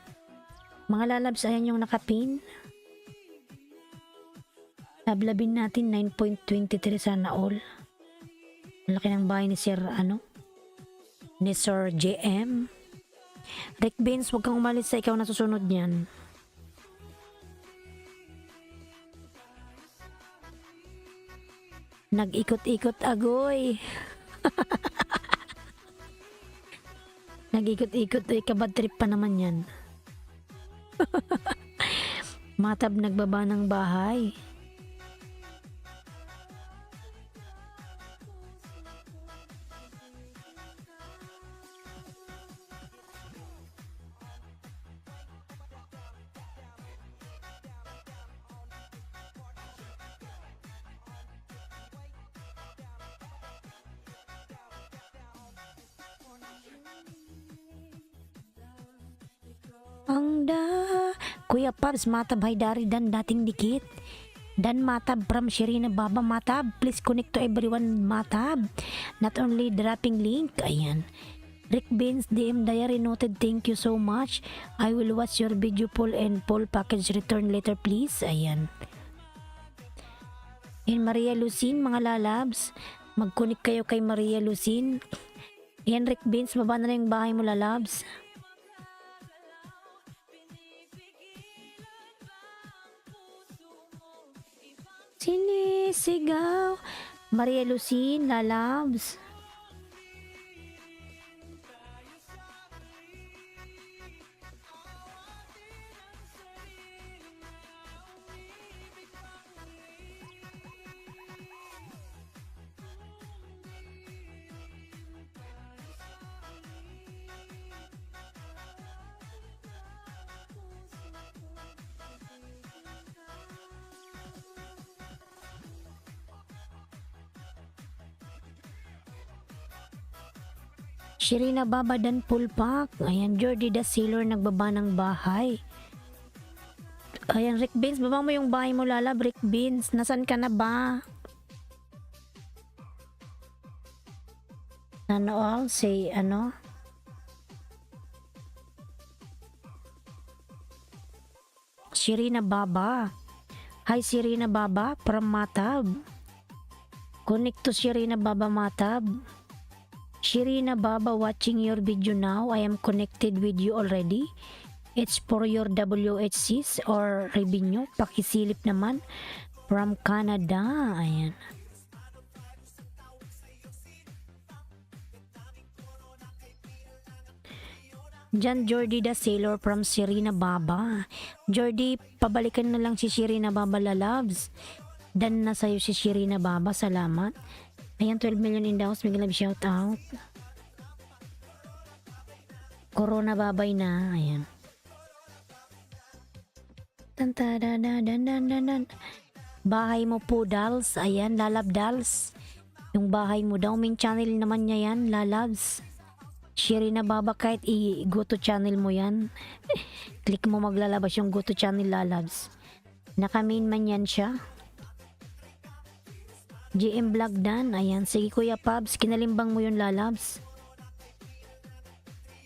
S3: Mga Lalabs, ayan yung nakapin. Lablabin natin 9.23 sana all. Malaki ng bahay ni Sir ni Sir JM. Rick Beans, huwag kang umalis sa ikaw na susunod niyan. Nag-ikot-ikot agoy. Nag-ikot-ikot ay kabad trip pa naman yan. Matab nagbaba ng bahay. Kuya Pabs, Matab Haydari Dan dating dikit. Dan Matab from Shirina Baba. Matab, please connect to everyone Matab. Not only dropping link. Ayan. Rick Beans DM Diary noted, thank you so much. I will watch your video poll and poll package return later please. Ayan. And Maria Lucin mga Lalabs, mag-connect kayo kay Maria Lucin. Ayan Rick Beans, baba na yung bahay mo Lalabs. Sinisigaw. Maria Lucin, Lalabs. Shirina Baba Dan Pulpak. Ayan, Jordy the Sailor nagbaba ng bahay. Ayan, Rick Beans, baba mo yung bahay mo Lalab. Rick Beans, nasan ka na ba? Sana all say Shirina Baba. Hi, Sirina Baba from Matab. Connect to Sirina Baba Matab. Shirina Baba, watching your video now. I am connected with you already. It's for your WHCs or revenue. Pakisilip naman from Canada. Ayan. Jan Jordi the Sailor from Sirina Baba. Jordi, pabalikan na lang si Sirina Baba lalabs. Dan na sa'yo si Sirina Baba. Salamat. Ayan, 12 million in the house. May love shout out. Corona babay na. Ayan. Tantadadadadadadan. Bahay mo po, Dals. Ayan, Lalab Dals. Yung bahay mo daw. Main channel naman niya yan, Lalabs. Shirina Baba, kahit i-go to channel mo yan. Click mo maglalabas yung go to channel, Lalabs. Naka-main man yan siya. GM Vlog Dan. Ayan, sige Kuya Pabs, kinalimbang mo yun, Lalabs.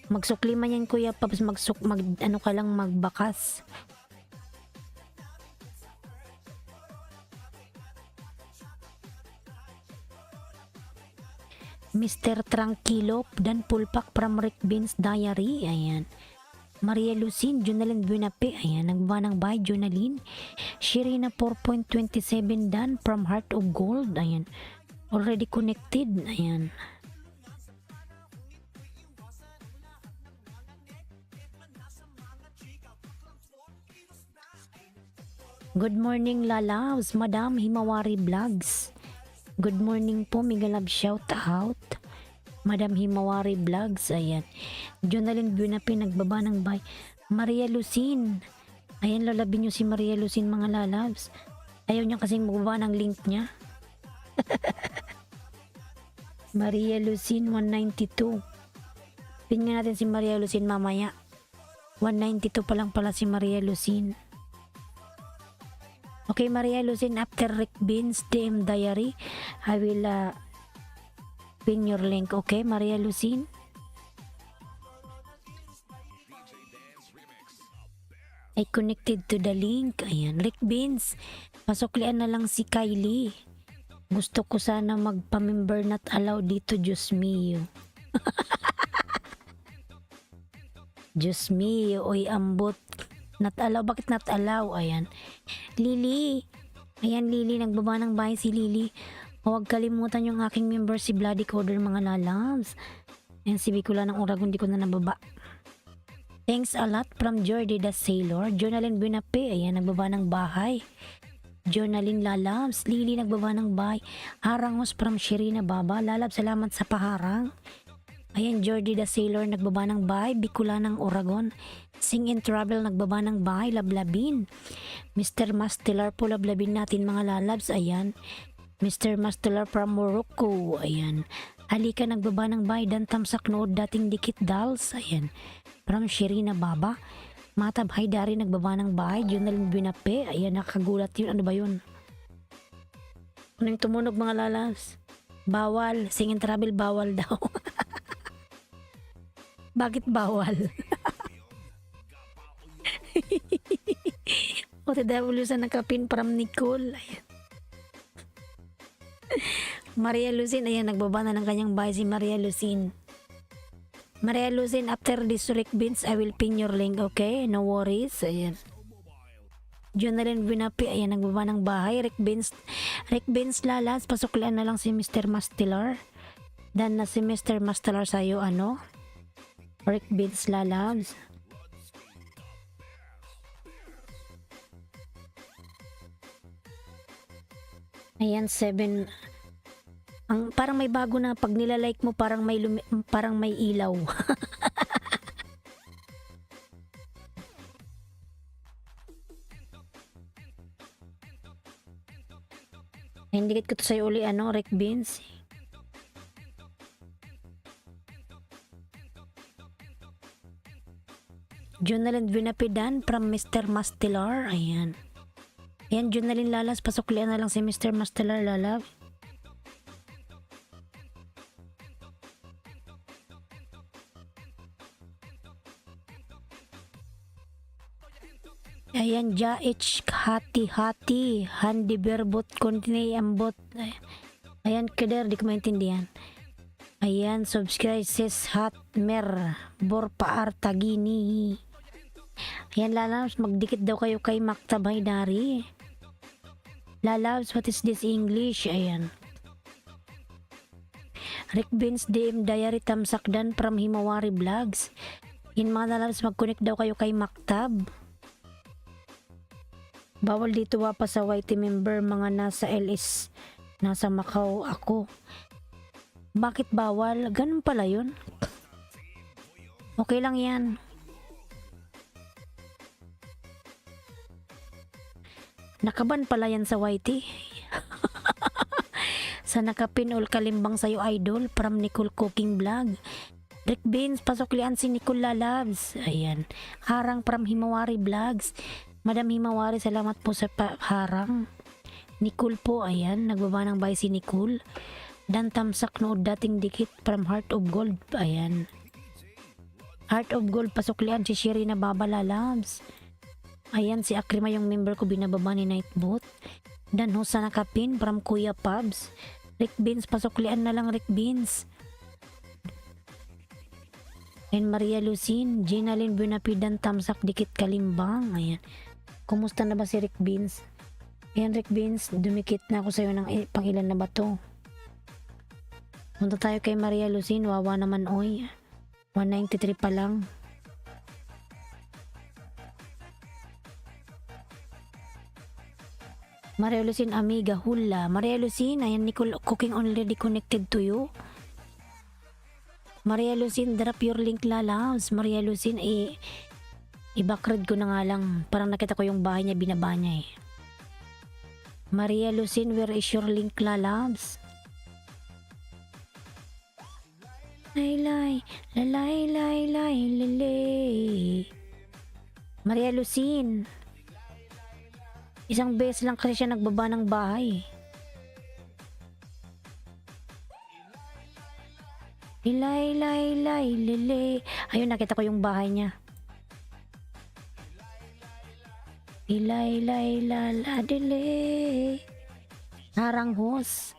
S3: Magsukli man yan, Kuya Pabs. Ano ka lang, magbakas. Mr. Tranquilo dan Pulpak from Rick Beans Diary. Ayan. Maria Lucin, Jonalyn Buenape. Ayan, nagba ng bahay, Jonalyn. Shirina 4.27 Dan from Heart of Gold. Ayan. Already connected. Ayan. Good morning, Lalaws. Madam Himawari Vlogs. Good morning po, Migalab shout out. Madam Himawari Vlogs, ayan. Jonalyn Buenape, nagbaba ng bay. Maria Lucin. Ayan, lalabin nyo si Maria Lucin, mga lalabs. Ayaw niya kasing magbaba ng link niya. Maria Lucin, 192. Tingnan natin si Maria Lucin mamaya. 192 pa lang pala si Maria Lucin. Okay, Maria Lucin, after Rick Beans DM Diary, I will pin your link. Okay, Maria Lucin? I connected to the link. Ayan, Rick Beans. Pasuklian na lang si Kylie. Gusto ko sana magpa-member, not allowed dito, Diyos mio. Diyos mio, oy ambot. Not allow, bakit not allow? Ayan. Lily. Ayan, Lily. Nagbaba ng bahay si Lily. Huwag kalimutan yung aking member si Bloody Coder, mga lalabs. Ayan, si Bicula ng Oragon, di ko na nababa. Thanks a lot from Jordi the Sailor. Jonalyn Buenape. Ayan, nagbaba ng bahay. Jonalyn lalabs. Lily, nagbaba ng bahay. Harangos from Shirina Baba. Lalabs, salamat sa paharang. Ayan, Jordi the Sailor, nagbaba ng bahay. Bicula ng Oragon. Sing and Travel, nagbaba ng bahay. Lablabin. Mr. Mastelar po, lablabin natin, mga lalabs. Ayan. Mr. Mastelar from Morocco. Ayan. Halika, nagbaba ng bahay. Dan tamsak nood, dating dikit Dals. Ayan. From Shirina Baba. Matab Haydari, nagbaba ng bahay. Jonalyn Buenape. Ayan, nakagulat yun. Ano ba yun? Ano yung tumunog, mga lalabs? Bawal. Sing and Travel, bawal daw. Bakit bawal? OTW sa nakapin from Nicole. Ayan. Maria Lucin, ayan, nagbaba na ng kanyang bahay si Maria Lucin. Maria Lucin, after this Rick Beans, I will pin your link, okay? No worries. Ayan. Jonalyn Buenape, ayan, nagbaba ng bahay. Rick Beans lalas, pasuklian na lang si Mr. Mastelar. Dan na si Mr. Mastelar sa'yo, ano? Rick Beans lalabs. Ayan, 7. Parang may bago na pag nilalike mo, parang may ilaw. Indicate ko to sa'yo uli, ano, Rick Beans. Jonalyn Buenapidan from Mr. Mastelar. Ayan. Ayan, Jonalyn lalas. Pasuklian na lang si Mr. Mastelar, lalab. Ayan, Jaich, hati-hati, handi berbot, kontinay ambot. Ayan, kader, di ko maintindihan. Ayan, subscribe, sis Hatmer, Borpaar, Tagini. Ayan, lalabs, magdikit daw kayo kay Maktab Haydari. Lalabs, what is this English? Ayan. Rick Beans, DM Diary, Tamsakdan from Himawari Vlogs. In mga lalabs, mag-connect daw kayo kay Maktab. Bawal dito pa sa YT member, mga nasa LS, nasa Macau ako. Bakit bawal? Ganun pala yun. Okay lang yan. Nakaban pala yan sa YT. Sa nakapin all kalimbang sa'yo idol from Nicole Cooking Vlog. Rick Beans, pasuklian si Nicole Lalabs. Ayan. Harang from Himawari Vlogs. Madam Himawari, salamat po sa harang. Nicole po, ayan. Nagbaba ng bahay si Nicole. Dan Tamsak nood dating dikit from Heart of Gold. Ayan. Heart of Gold, pasuklian si Sherry na Baba Lalabs. Ayan, si Akrima yung member ko binababa ni Nightbot. Dan Hosa nakapin from Kuya Pubs. Rick Beans, pasuklian na lang Rick Beans. And Maria Lucine, Gina Lynn Buenapidan, Tamsak dikit kalimbang. Ayan. Kumusta na ba si Rick Beans? Ayan, Rick Beans, dumikit na ako sa'yo ng pangilan na ba to? Punta tayo kay Maria Lucine, wawa naman oy. 193 pa lang. Maria Lucine, amiga, hula. Maria Lucine, ayan, Nicole Cooking already connected to you. Maria Lucine, drop your link lalabs. Maria Lucine, i-backread ko na nga lang. Parang nakita ko yung bahay niya, binaba niya eh. Maria Lucine, where is your link lalabs? Lay, lalay, lay, lay, lay. Maria Lucine. Isang beses lang kasi siya nagbaba ng bahay. Ilay, lay, lay, lele. Ayun, nakita ko yung bahay niya. Ilay, lay, lala, dele. Harang hos.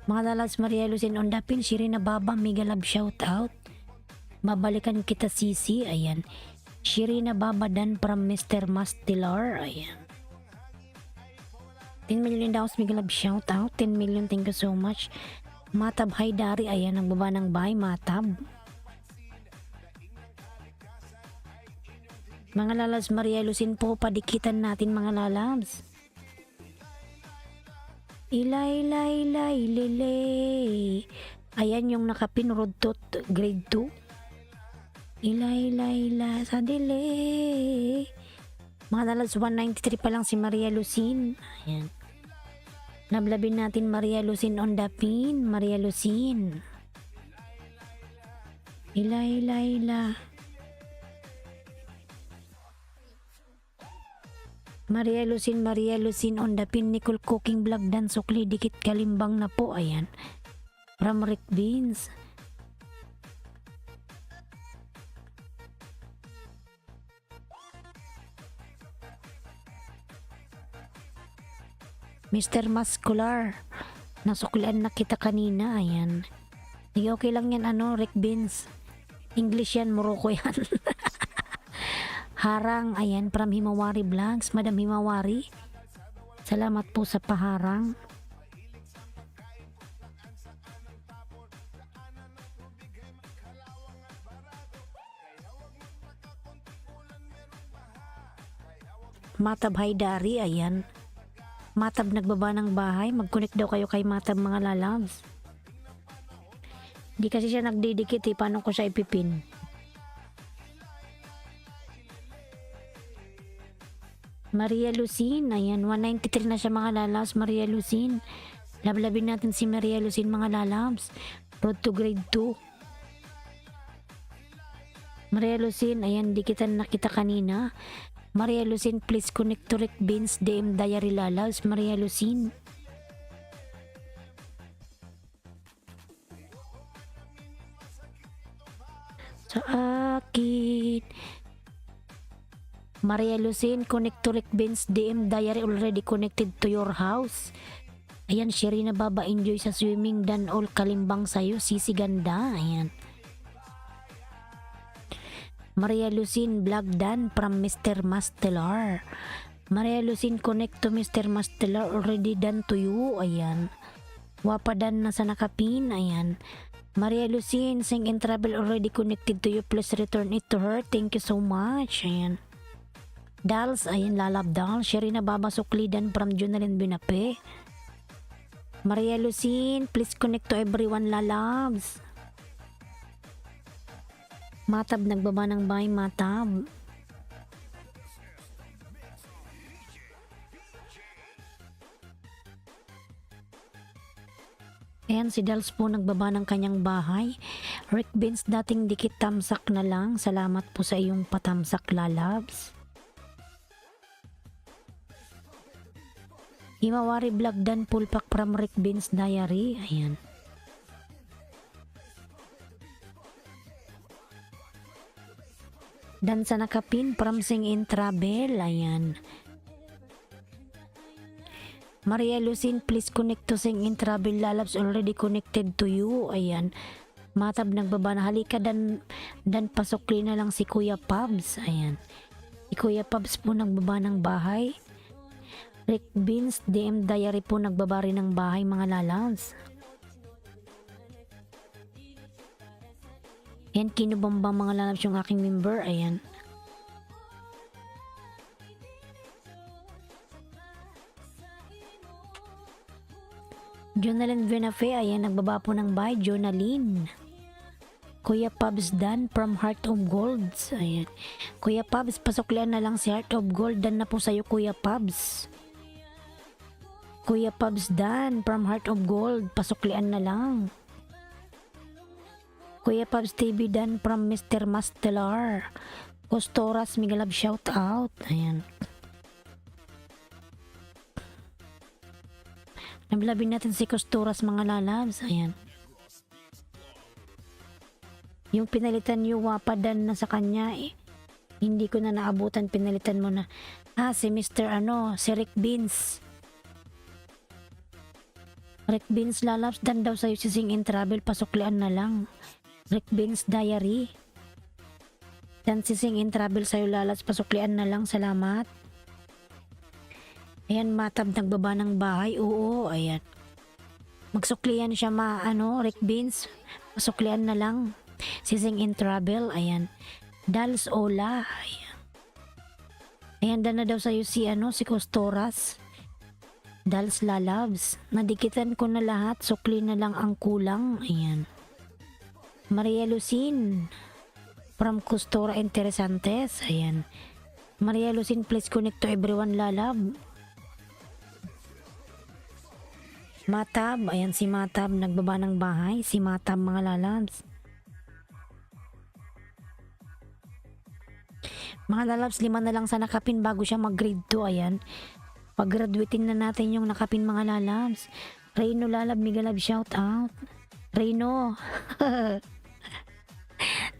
S3: Mga lalas Maria Lucine on dapin, Shirina Baba, mega love shout out. Babalikan kita sisi, ayan. Shirina Baba dan from Mr. Mastilar, ayan. 10 million daw, mega love shout out. 10 million, thank you so much. Matab Haydari, ayan, nagbaba ng bahay, Matab. Mga lalas Maria Lucine po, padikitan natin mga lalabs. Ilay, lay, lay, lele. Ayan yung nakapin, road to grade 2. Ilay, lay, la, sa dele. Mga lalas 193 pa lang si Maria Lucine. Ayan. Nablabin natin Maria Lucine on the pin. Maria Lucine. Ilay, lay, la. Maria Lucine on the pin. Nicole Cooking Vlog dan sukli dikit kalimbang na po. Ayan. From Rick Beans. Mr. Muscular. Nasuklian na kita kanina. Ayan. Sige, okay lang yan. Ano, Rick Beans. English yan. Morocco yan. Harang, ayan, from Himawari Vlogs. Madam Himawari, salamat po sa paharang. Matab Haydari, ayan. Matab nagbaba ng bahay. Mag-connect daw kayo kay Matab mga lalabs. Di kasi siya nagdidikit eh. Paano ko siya ipipin? Maria Lucine, ayan, 193 na siya mga lalabs. Maria Lucine, lablabin natin si Maria Lucine mga lalabs. Road to grade 2. Maria Lucine, ayan, di kita nakita kanina. Maria Lucine, please connect to Rick Beans DM Diary lalabs. Maria Lucine. Sa akin Maria Lucin, connect to Rick Ben's DM diary already connected to your house. Ayan, Sherina Baba, enjoy sa swimming dan all kalimbang sa'yo, sisi ganda. Ayan. Maria Lucin, vlog dan from Mr. Mastelar. Maria Lucin, connect to Mr. Mastelar already done to you. Ayan. Wapa dan na sa nakapin. Ayan. Maria Lucin, sing and travel already connected to you. Please return it to her. Thank you so much. Ayan. Dals, ayan, lalab dal. Sherina Baba, suklidan from Junalyn Binape. Maria Lucin, please connect to everyone, lalabs. Matab, nagbaba ng bahay, Matab. Ayan, si Dals po nagbaba ng kanyang bahay. Rick Benz, dating dikit tamsak na lang. Salamat po sa iyong patamsak, lalabs. Himawari vlog dan pulpak from Rick Ben's diary. Ayan. Dan sa nakapin from Sing in Travel. Ayan. Maria Lucin, please connect to Sing in Travel, lalabs already connected to you. Ayan. Matab nagbaba na, halika dan pasukli na lang si Kuya Pabs. Ayan. Si Kuya Pabs po nagbaba ng bahay. Rick Ben's DM diary po nagbaba rin ng bahay, mga lalabs. Yan, kinubamba mga lalabs yung aking member. Ayan. Jonalyn Venafe, ayan, nagbaba po ng bahay. Jonalyn. Kuya Pabs Dan from Heart of Gold. Ayan. Kuya Pabs, pasuklian na lang si Heart of Gold. Dan na po sa'yo, Kuya Pabs. Kuya Pabs Dan from Heart of Gold, pasuklian na lang. Kuya Pabs TV Dan from Mr. Mastelar. Costoras, Migalab, shout out. Ayan. Nabilabin natin si Costoras, mga lalabs. Ayan. Yung pinalitan niyo, Wapa Dan na sa kanya eh. Hindi ko na naabutan, pinalitan mo na. Si Mr. si Rick Benz. Rick Benz, lalabs, dan daw sa'yo si Sing in Travel, pasuklian na lang. Rick Benz diary. Dan si Sing in Travel sa'yo, lalabs, pasuklian na lang, salamat. Ayan, Matab nagbaba ng bahay, oo, ayan. Magsuklian siya Rick Benz, pasuklian na lang. Si Sing in Travel, ayan. Dals Ola, ayan. Ayan, dan na daw sa'yo si Costoras. Dals lalabs, nadikitan ko na lahat, sukli na lang ang kulang. Ayan. Maria Lucin from Costora Interesantes. Ayan. Maria Lucin, please connect to everyone, lalab. Matab, ayan si Matab, nagbaba ng bahay. Si Matab, mga lalabs. Mga lalabs, 5 na lang sa nakapin bago siya mag-grade 2. Ayan. Pag-graduating na natin yung nakapin, mga lalabs. Reyno, lalab, Migalab, shout out. Reyno.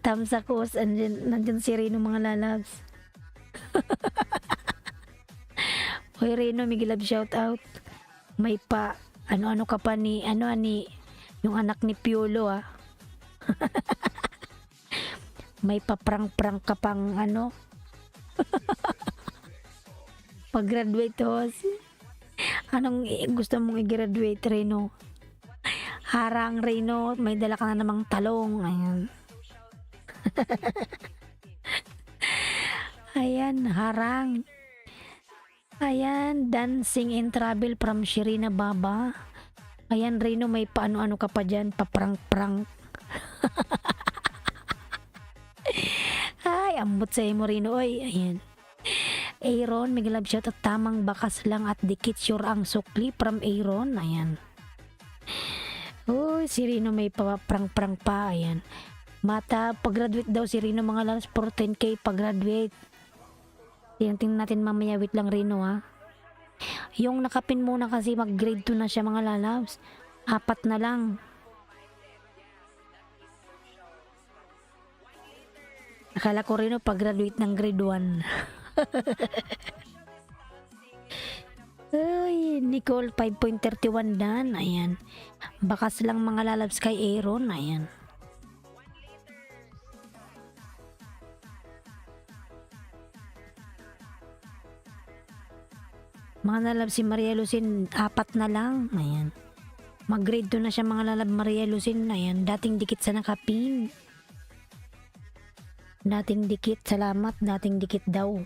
S3: Tamsakos, nandyan si Reyno, mga lalabs. Hoy Reyno, Migalab, shout out. May pa, ano ka pa ni, yung anak ni Piolo, May pa prank ka pang pag-graduate anong gusto mong i-graduate, Reno? Harang, Reno, may dala ka na namang talong. Ayan. Ayan, harang. Ayan, Dancing in Travel from Sherina Baba. Ayan, Reno, may paano-ano ka pa dyan, paprank-prank. Ay, ambot sa'yo mo, Reno, oy. Ayan. Aaron, Migalab, shout at tamang bakas lang at dikit sure ang sukli from Aaron. Ayan. Uy, si Rino may prang-prang pa. Ayan. Mata, pag-graduate daw si Rino, mga lalabs, for 10K pag-graduate. Tingnan natin mamaya, wait lang, Rino, Yung nakapin muna kasi mag-grade 2 na siya, mga lalabs. 4 na lang. Akala ko Rino pag-graduate ng grade 1. Ay, Nicole 5.31 dan. Ayan. Bakas lang mga lalabs kay Aaron. Ayan. Mga lalab si Maria Lucin, 4 na lang. Ayan. Mag-grade 2 na siya mga lalab Maria Lucin. Ayan. Dating dikit sa nakapin. Dating dikit. Salamat. Dating dikit daw.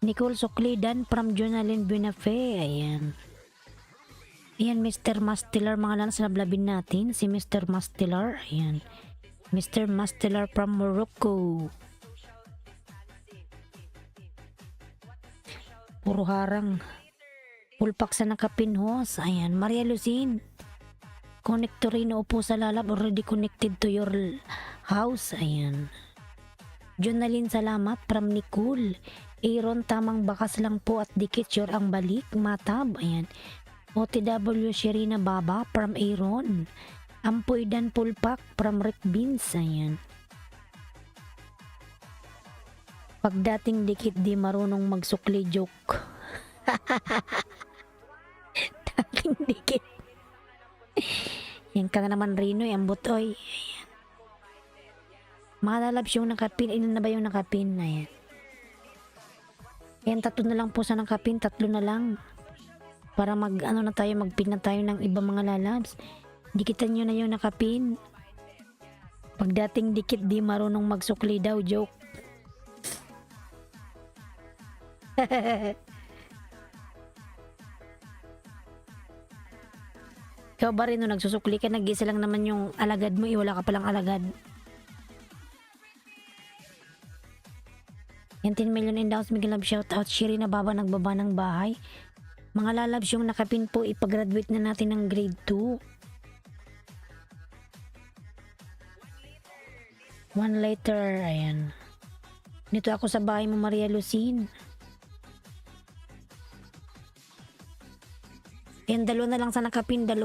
S3: Nicole Suklidan from Jonalyn Buenafe. Ayan. Ayan, Mr. Mastiller. Mga lalas na blabin natin. Si Mr. Mastiller. Ayan. Mr. Mastiller from Morocco. Puro harang. Pulpak sa nakapinhos. Ayan. Maria Lucin. Connector na upo sa lalab. Already connected to your house. Ayan. Jonalyn, salamat from Nicole. Aaron, tamang bakas lang po at dikit sure ang balik. Matab. Ayan. OTW Sherina Baba from Aaron. Ampoy Dan Pulpak from Rick Beans. Ayan. Pagdating dikit di marunong magsukli joke. Dating dikit. Yan ka na naman Rino. Ang butoy. Ayan. Malalabs yung nakapin. Ilan na ba yung nakapin? Ayan. Yan, 3 na lang po sa nakapin, 3 na lang. Para magpin na tayo ng ibang mga lalabs. Dikitan nyo na yung nakapin. Pagdating dikit di marunong magsukli daw, joke. Ikaw ba rin nung nagsusukli ka, nag-isa lang naman yung alagad mo, wala ka palang alagad. Yan 10 million in downs, Miguel Love shoutout. Sherina Baba nagbaba ng bahay. Mga lalabs yung nakapin po, ipagraduate na natin ng grade 2. 1 later, ayan. Dito ako sa bahay mo Maria Lucin. Yan, 2 na lang sa nakapin, 2.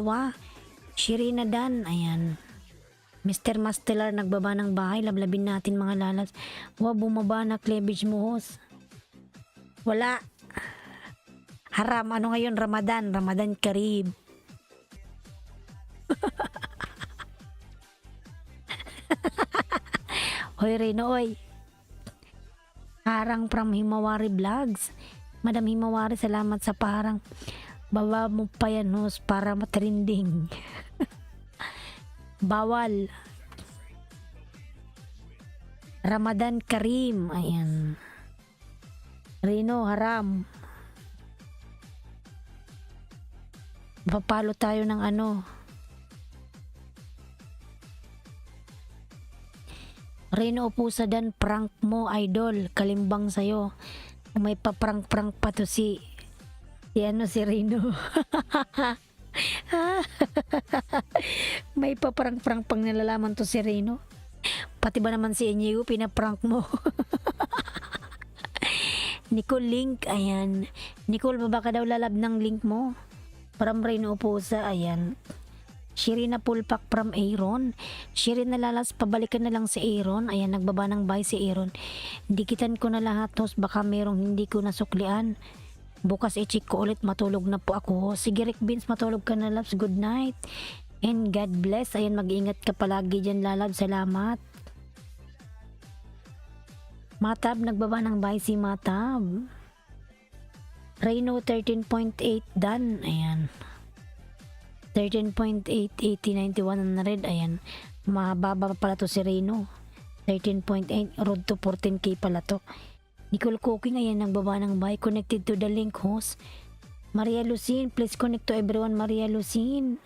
S3: Sherina Dan, ayan. Mr. Mastelar nagbaba ng bahay. Lablabin natin mga lalas. Wow, bumaba na cleavage mo, host. Wala. Haram. Ano ngayon? Ramadan. Ramadan Kareem. Hoy Reno, oy. Harang from Himawari Vlogs. Madam Himawari, salamat sa parang. Baba mo pa yan, host, para matrending. Bawal. Ramadan Kareem. Ayan. Rino, haram. Papalo tayo ng ano. Rino, upo sa dan. Prank mo, idol. Kalimbang sa'yo. May pa-prank-prank pa to si si Rino. May paparang-prank pang nalalaman to si Reno. Pati ba naman si Inigo pinaprank mo? Nicole link, ayan. Nicole, baba ka daw lalab ng link mo. From Reno Pusa, ayan. Sherina Pulpak from Aaron. Sherina lalas, pabalikan na lang si Aaron. Ayan, nagbaba ng bahay si Aaron. Dikitan ko na lahat, tos, baka merong hindi ko nasuklian. Bukas i-check ko ulit, matulog na po ako. Sige Rick Beans, matulog ka na labs. Good night. And God bless. Ayan, mag-ingat ka palagi dyan lalab. Salamat. Matab, nagbaba ng bahay si Matab. Reno 13.8 done. Ayan. 13.8, 80, 91 na red. Ayan. Mababa pala to si Reno. 13.8, road to 14k pala to. Nicole Cooking, ayan, nagbaba ng bahay. Connected to the link, host. Maria Lucin, please connect to everyone. Maria Lucin.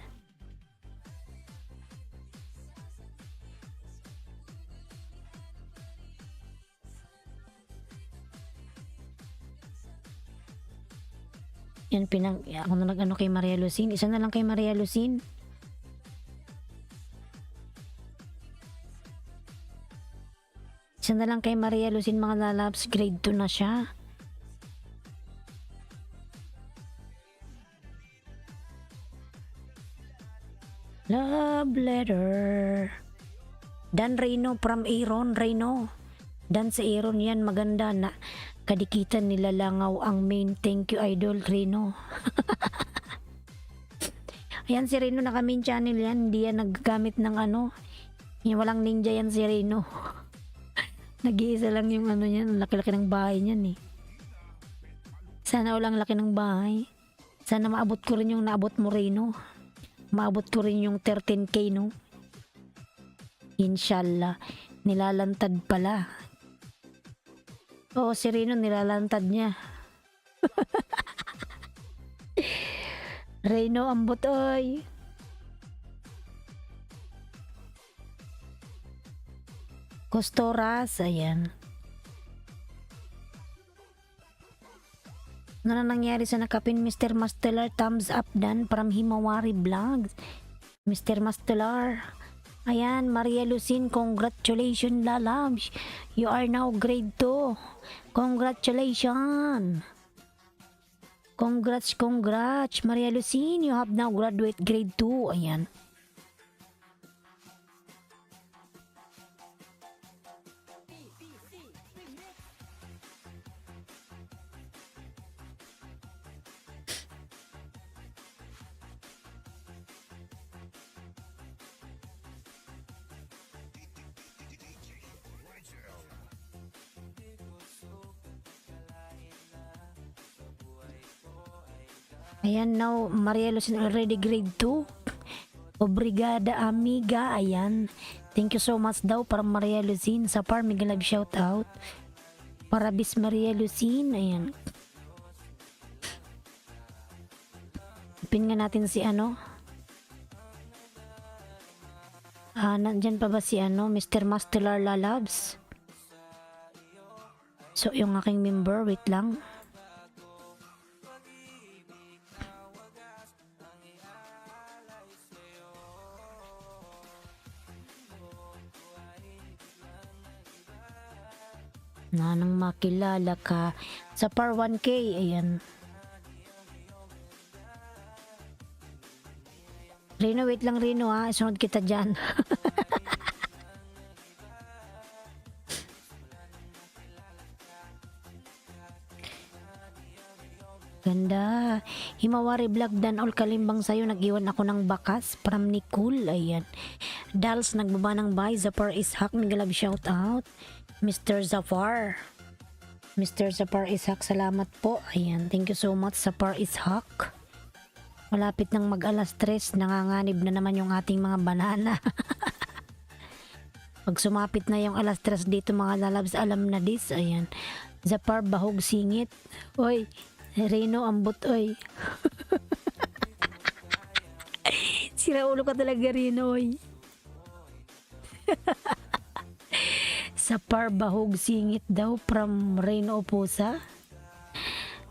S3: Yan, ako na nag-ano kay Maria Lucin. Isa na lang kay Maria Lucin. Isa na lang kay Maria Lucin mga lalabs, grade 2 na siya. Love letter. Dan Reno from Aaron Reno. Dan sa Aaron yan maganda na kadikitan nila langaw ang main. Thank you idol Reno. Ayan si Reno naka main channel yan. Hindi yan naggamit ng ano. Yung walang ninja yan si Reno. Nag-iisa lang yung ano yan. Laki-laki ng bahay niyan eh. Sana walang laki ng bahay. Sana maabot ko rin yung naabot mo Reno. Maabot ko rin yung 13K no. Inshallah. Nilalantad pala. Oo si Reno nilalantad niya. Reno ambot oy. Costoras, ayan. Ano na nangyari sa nakapin Mr. Mastelar? Thumbs up dan from Himawari Vlogs. Mr. Mastelar. Ayan, Maria Lucin, congratulations lalabs. You are now grade 2. Congratulations. Congrats. Maria Lucin, you have now graduate grade 2. Ayan. Ayan now, Maria Lucin already grade 2. Obrigada amiga, ayan. Thank you so much daw para Maria Lucin. Sa par, mega love shout out. Para bis Maria Lucin, ayan. Pin nga natin si ano. Nandyan pa ba si ano, Mr. Mastelar Lalabs? So, yung aking member, wait lang. Nang makilala ka sa par 1K, ayan. Reno, wait lang Reno ha, isunod kita dyan. Ganda. Himawari vlog dan all kalimbang sa'yo, nag-iwan ako ng bakas from Nicole, ayan. Dals, nagbaba ng buy, Zapar Ishak, nagalab shout out. Mr. Zafar. Mr. Zafar Ishak, salamat po. Ayan, thank you so much Zafar Ishak. Malapit nang mag-alas 3, nanganganib na naman yung ating mga banana. Pag sumapit na yung alas 3 dito mga lalabs, alam na dis. Ayan. Zafar bahog singit. Oy, Reno ambot oy. Sira ulo ka talaga Reno oy. Sa par bahog singit daw from Reno Pusa.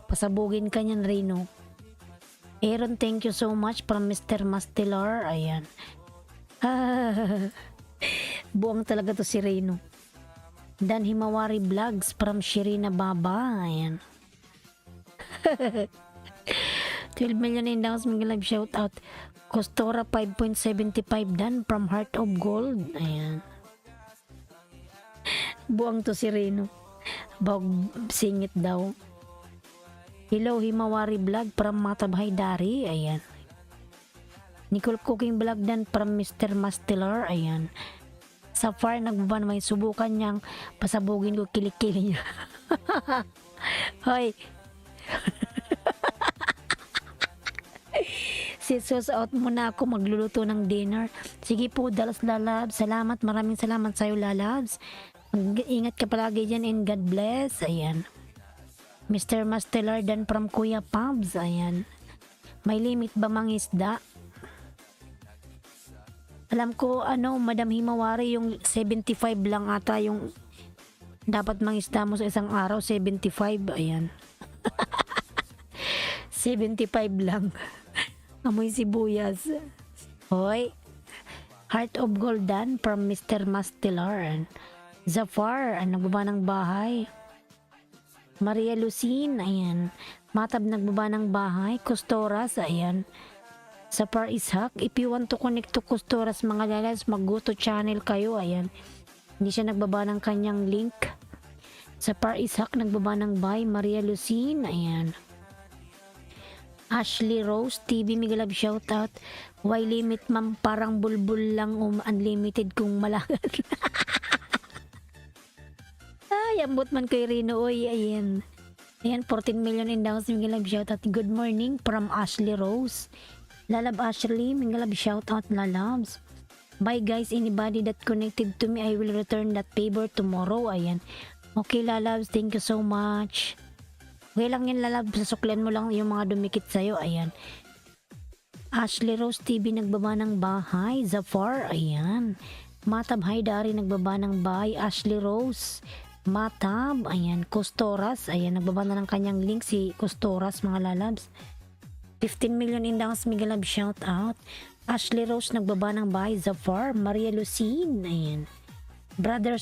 S3: Pasabugin ka niyan Reno. Aaron, thank you so much from Mr. Mastelar. Ayan. Buang talaga to si Reno. Dan Himawari Vlogs from Shirina Baba. Ayan. 12 million in downloads, mga live shout out. Costora 5.75 dan from Heart of Gold. Ayan. Buang to si Reno. Bawag singit daw. Hello Himawari Vlog from Matabhay Dari. Ayan. Nicole Cooking Vlog dan from Mr. Mastelar. Ayan. Sa far nagbaban may subukan niyang pasabugin ko kilikili niya. Hoy. Sus out muna ako, magluluto ng dinner. Sige po, Dalas Lalabs. Salamat, maraming salamat sa'yo Lalabs. Ingat ka palagi dyan and God bless. Ayan. Mr. Mastelar dan from Kuya Pabs. Ayan. May limit ba mangisda? Alam ko, ano, Madam Himawari, yung 75 lang ata yung dapat mangisda mo sa isang araw. 75. Ayan. 75 lang. Amoy sibuyas. Hoy. Heart of Golden from Mr. Mastelar. Zafar, nagbaba ng bahay. Maria Lucine, ayan. Matab nagbaba ng bahay. Custoras, ayan. Zafar Ishak, if you want to connect to Custoras mga lalas, mag-go to channel kayo, ayan. Hindi siya nagbaba ng kanyang link. Zafar Ishak, nagbaba ng bahay. Maria Lucine, ayan. Ashley Rose TV, mega love shoutout. Why limit ma'am? Parang bulbul lang unlimited kung malagan. Ay, ambot man kay Rino. Oy, ayan. Ayan, 14 million in downs. Mega love shoutout. Good morning from Ashley Rose. Lalab Ashley, mega love shoutout, lalabs. Bye guys, anybody that connected to me, I will return that favor tomorrow. Ayan. Okay, lalabs, thank you so much. Okay lang yan, lalab. Sasuklan mo lang yung mga dumikit sa'yo. Ayan. Ashley Rose TV, nagbaba ng bahay. Zafar, ayan. Matab Haydari, nagbaba ng bahay. Ashley Rose. Matab, ayan. Custoras, ayan. Nagbaba na ng kanyang link si Custoras, mga lalabs. 15 million in downs, mega love shout out. Ashley Rose, nagbaba ng bahay. Zafar. Maria Lucine, ayan. Brother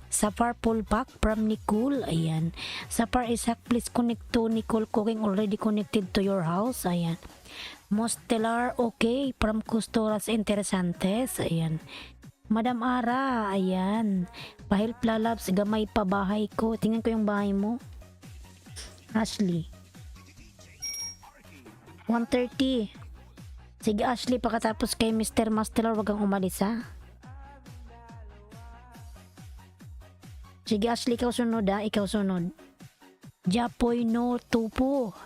S3: Safar Pulpak from Nicole, ayan. Safar Isaac, please connect to Nicole Cooking, already connected to your house, ayan. Mostelar, okay, from Custoras Interesantes, ayan. Madam Ara, ayan. Pahil Plalabs, gamay pa bahay ko. Tingnan ko yung bahay mo. Ashley. 130. Sige Ashley, pagkatapos kay Mr. Mostelar, wag kang umalis ha. Sige Ashley, ikaw sunod ha, ikaw sunod. Japoy no tupo.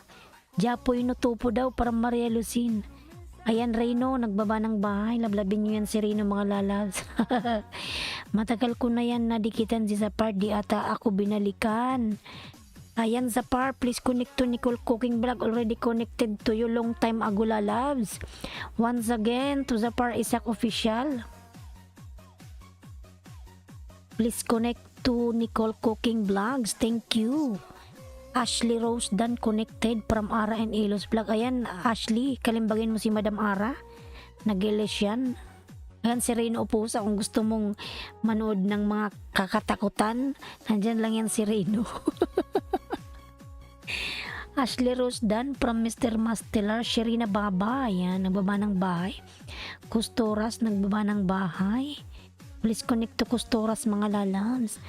S3: Japoy no tupo daw para Maria Lucine. Ayan Reno, nagbaba ng bahay. Lablabin nyo yan si Reno mga lalabs. Matagal ko na yan nadikitan si Zapar, di ata ako binalikan. Ayan Zapar, please connect to Nicole Cooking Vlog, already connected to you long time ago lalabs. Once again to Zapar Isaac Official. Please connect to Nicole Cooking Vlogs. Thank you. Ashley Rose Dan connected from Ara and Elos Vlog. Ayan, Ashley, kalimbagin mo si Madam Ara. Nag-Elos yan. Ayan si Reno Upusa. Kung gusto mong manood ng mga kakatakutan, nandyan lang yan si Reno. Ashley Rose Dan from Mr. Mastelar. Sherina Baba. Ayan, nagbaba ng bahay. Custoras, nagbaba ng bahay. Please connect to Custoras mga lalams.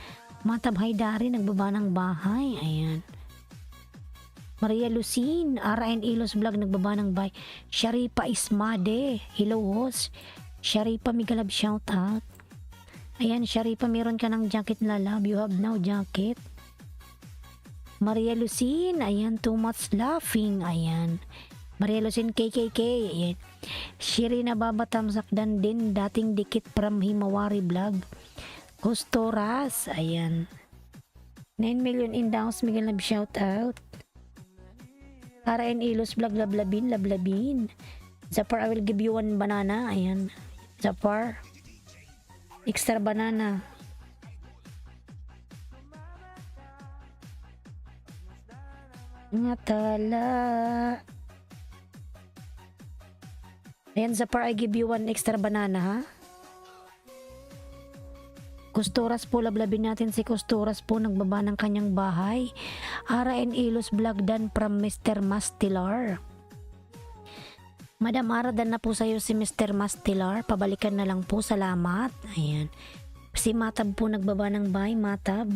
S3: Matab Haydari, nagbaba ng bahay. Ayan. Maria Lucine, RN Ilos Vlog, nagbaba ng bahay. Sharipa Ismade, hello host. Sharipa, migalab shout out. Ayan, Sharipa, meron ka ng jacket lalab. You have now jacket. Maria Lucine, ayan, too much laughing. Ayan. Maria Lucine KKK, ayan. Shirina Baba Tamsakdan din, dating dikit from Himawari Vlog. Custoras, ayan. 9 million in downs, Miguel Lab shout out. RN Ilos Vlog, lablabin. Zapar, I will give you one banana, ayan. Zapar, extra banana. Ngatala. Ayan, Zapar, I give you one extra banana, ha? Custoras po, lablabin natin si Custoras po, nagbaba ng kanyang bahay. Ara and Ilos Vlog Dan from Mr. Mastilar. Madam Ara, dan na po sa'yo si Mr. Mastilar. Pabalikan na lang po, salamat. Ayan. Si Matab po, nagbaba ng bahay, Matab.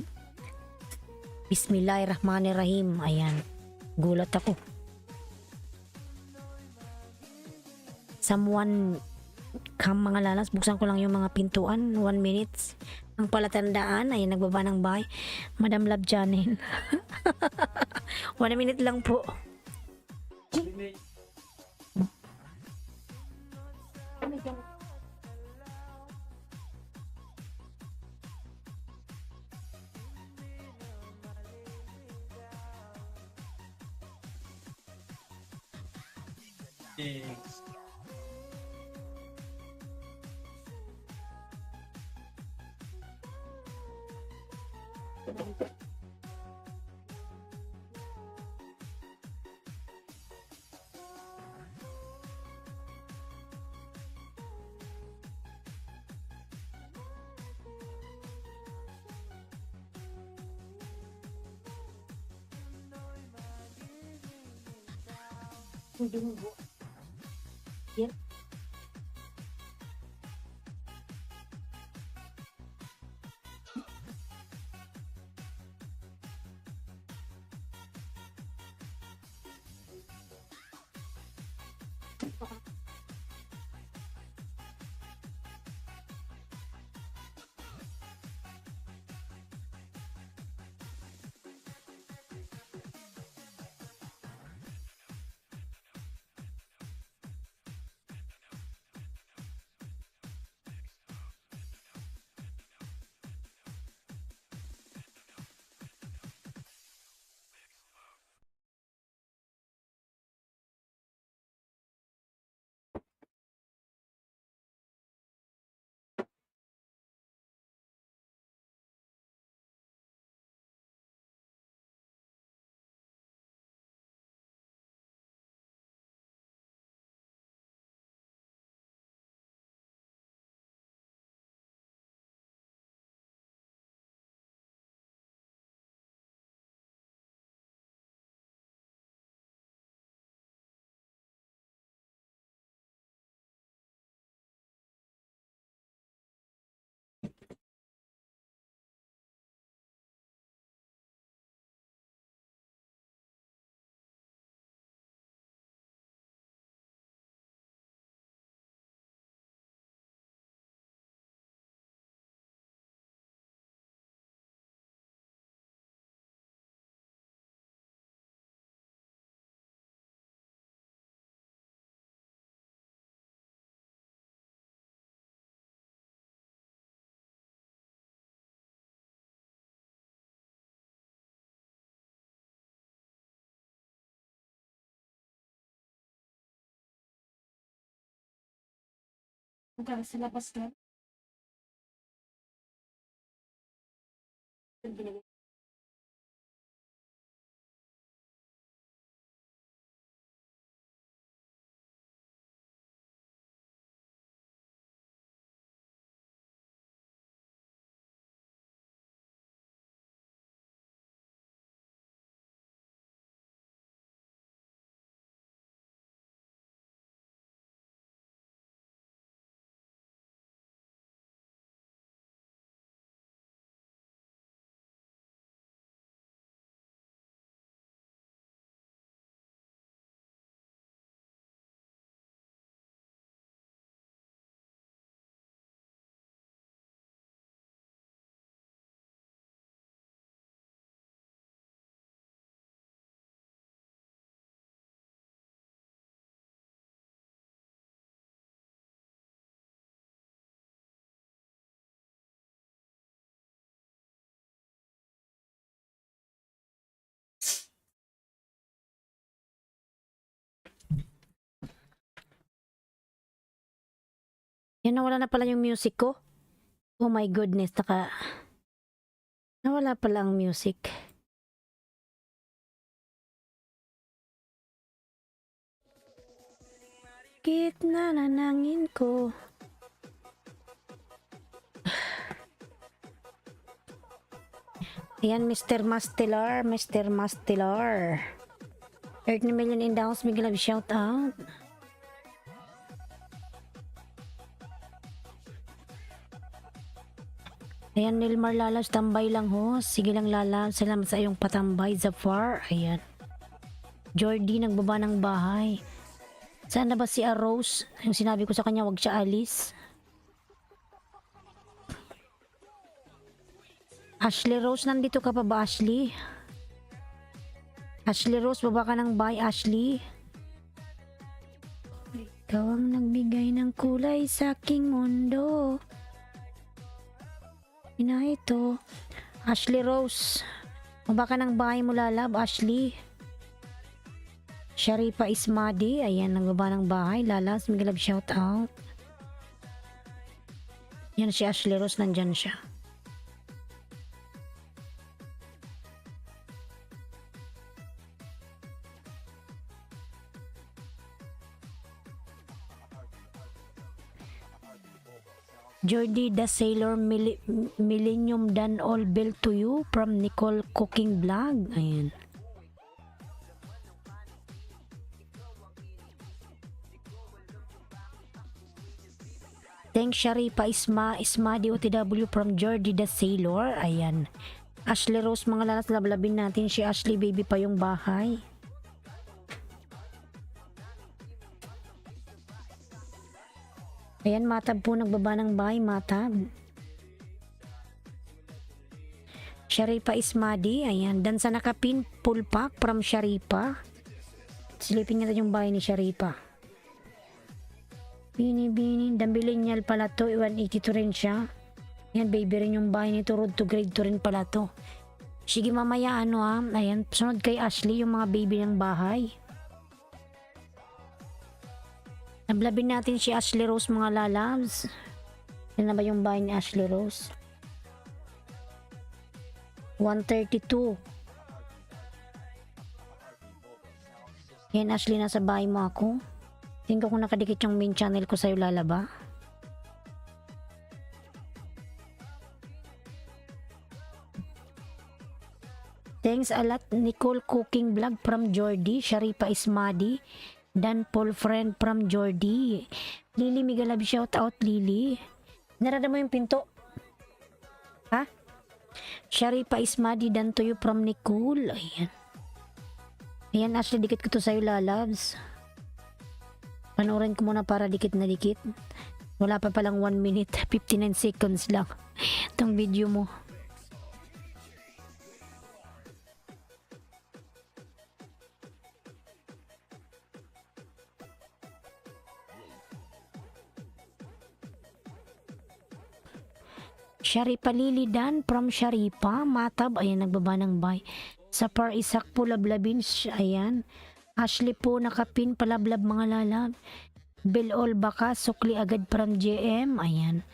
S3: Bismillahirrahmanirrahim. Ayan. Gulat ako. Someone come mga lalas, buksan ko lang yung mga pintuan. 1 minutes. Ang palatandaan ay nagbaba ng bahay. Madam Love Janel. 1 minute lang po. Binggo. Yep. Hanggang sa labas na. Yan, nawala na pala yung music ko. Oh my goodness, nawala pala ang music. Gitna na nangin ko. Ayan, Mr. Mastelar, Mr. Mastelar. 30 million in the house, big love shout out. Ayan, Nilmar Lalas, tambay lang ho. Sige lang Lala, salamat sa iyong patambay, Zafar. Ayan. Jordy, nagbaba ng bahay. Saan na ba si Rose? Yung sinabi ko sa kanya, wag siya alis. Ashley Rose, nandito ka pa ba, Ashley? Ashley Rose, baba ka ng bahay, Ashley. Ikaw ang nagbigay ng kulay sa aking mundo. Ina ito. Ashley Rose, baba ka ng bahay mo, lalab, Ashley. Sharifa Ismadi, ayan, nagbaba ng bahay. Lalas, migalab shout out. Yan si Ashley Rose, nandyan siya. Jordy the Sailor, Millennium done all built to you from Nicole Cooking Vlog. Ayan. Thanks Sharipa Ismadi OTW from Jordy the Sailor. Ayan. Ashley Rose, mga lalas, lablabin natin si Ashley baby pa yung bahay. Ayan, Matab po nagbaba ng bahay, Matab. Sharipa Ismadi, ayan. Dan sa nakapin, full pack from Sharipa. Silipin natin yung bahay ni Sharipa. Bini, dambilinyal pala to. 182 rin siya. Yan, baby rin yung bahay nito. Road to grade 2 rin pala to. Sige mamaya, ayan, sunod kay Ashley yung mga baby ng bahay. Nablabin natin si Ashley Rose, mga lalabs. Yan na ba yung bahay ni Ashley Rose? 132. Yan, Ashley, nasa bahay mo ako. Tingko kung nakadikit yung main channel ko sa'yo lalaba. Thanks a lot, Nicole Cooking Vlog from Jordy, Sharipa Ismadi, Dan Paul Friend from Jordy. Lily Migalab, shout out Lily. Narada mo yung pinto? Ha? Sharipa Ismadi, Dan to you from Nicole. Ayan. Ayan, Ashley, dikit ko to sa'yo lalabs. Panoorin ko muna para dikit na dikit. Wala pa palang 1 minute 59 seconds lang itong video mo. Sharipa Lily Dan from Sharipa Matab, ayan, nagbaba ng bay. Sa Par Isak po lablabin, ayan. Ashley po nakapin palablab, mga lalab. Bill all baka sukli agad from JM, ayan.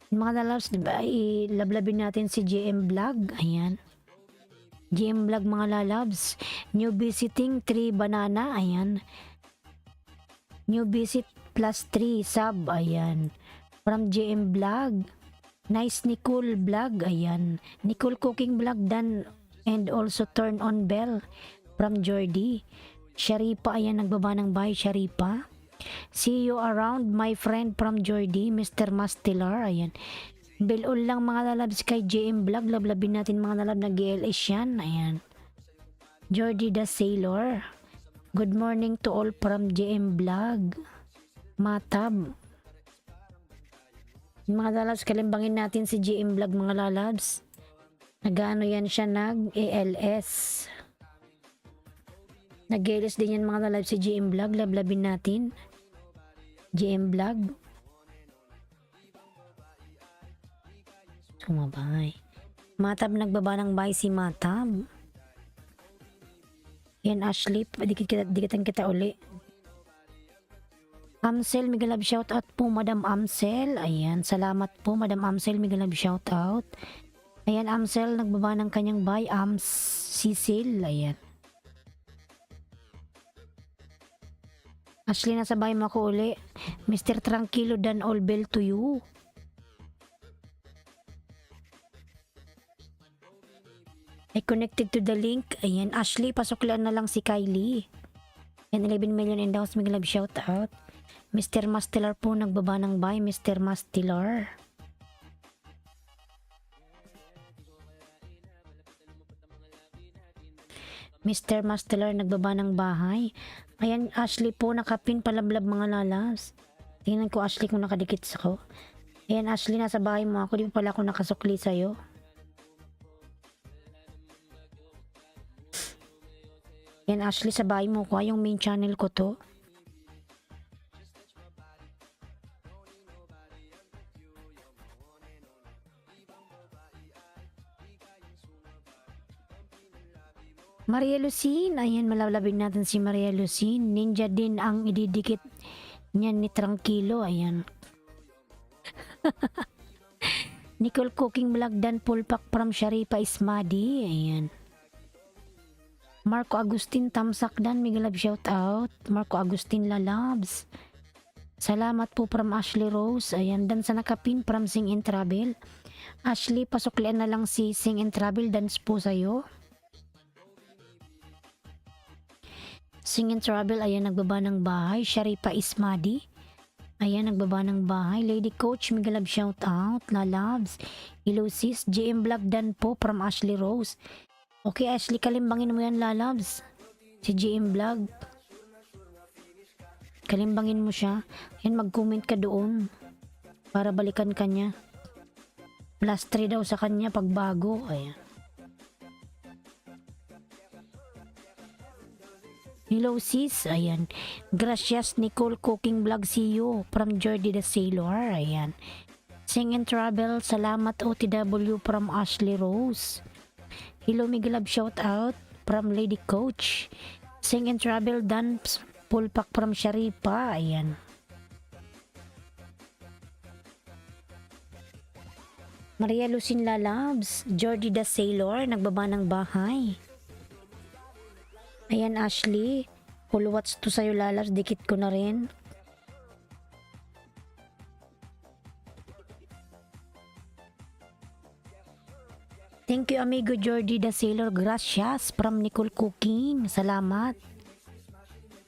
S3: Mga lalabs, diba, lablabin natin si JM Vlog, ayan. JM Vlog, mga lalabs. New visiting 3 banana, ayan. New visit plus 3 sub, ayan. From JM Vlog. Nice Nicole Vlog, ayan. Nicole Cooking Vlog done and also turn on bell from Jordy. Sharipa, ayan, nagbaba ng bahay, Sharipa. See you around, my friend from Jordy, Mr. Mastilar, ayan. Bilol lang, mga lalabs, kay JM Vlog. Lablabin natin, mga lalab, na GLS yan, ayan. Jordy the Sailor. Good morning to all from JM Vlog. Matab. Mga lalabs, kalimbangin natin si JM Vlog, mga lalabs. Nag-ano yan siya, nag-ALS. Nag-ALS din yan, mga lalabs, si JM Vlog. Lablabin natin. JM Vlog. Sumabay. Matab, nagbaba ng bahay si Matab. Yan, Ashley. Dikitan kita uli. Amsel, Migalab, shout out po, Madam Amsel. Ayan, salamat po, Madam Amsel, Migalab, shout out. Ayan, Amsel, nagbaba ng kanyang bahay. Cecil, ayan. Ashley, nasa bahay mo ako uli. Mr. Tranquilo, dan all bell to you. I connected to the link. Ayan, Ashley, pasuklaan na lang si Kylie. Ayan, 11 million in house, Migalab, shout out. Mr. Mastilar po, nagbaba ng bahay, Mr. Mastilar. Mr. Mastilar, nagbaba ng bahay. Ayan, Ashley po, nakapin palablab, mga lalas. Tingnan ko, Ashley, kung nakadikit ako. Ayan, Ashley, nasa bahay mo ako. Di pa pala ako nakasukli sa'yo. Ayan, Ashley, sa bahay mo ko. Yung main channel ko to. Maria Lucine, ayan, malalabin natin si Maria Lucine. Ninja din ang ididikit niyan ni Tranquilo, ayan. Nicole Cooking Vlog, Dan Pulpak from Sharipa Ismadi, ayan. Marco Agustin Tamsak Dan, Migalab, shout out. Marco Agustin Lalabs. Salamat po from Ashley Rose, ayan. Dan sa nakapin from Sing and Travel. Ashley, pasuklian na lang si Sing and Travel, dance po sa'yo. Sing and Travel, ayan, nagbaba ng bahay. Sharipa Ismadi. Ayan, nagbaba ng bahay. Lady Coach, mega love shout out. Lalabs. Hello sis. GM Vlog dan po from Ashley Rose. Okay, Ashley, kalimbangin mo yan, Lalabs. Si GM Vlog. Kalimbangin mo siya. Ayan, mag-comment ka doon. Para balikan ka niya. Plus 3 daw sa kanya pag bago. Ayan. Hello sis, ayan. Gracias Nicole Cooking Vlog, see you from Jordy the Sailor, ayan. Sing and Travel, salamat OTW from Ashley Rose. Hello mega love shout out from Lady Coach. Sing and Travel, dan full pack from Sharipa, ayan. Maria Lucin Lalabs, Jordy the Sailor, nagbaba ng bahay. Ayan Ashley, full watch to sa'yo Lalabs, dikit ko na rin. Thank you amigo Jordy the Sailor, gracias from Nicole Cooking, salamat.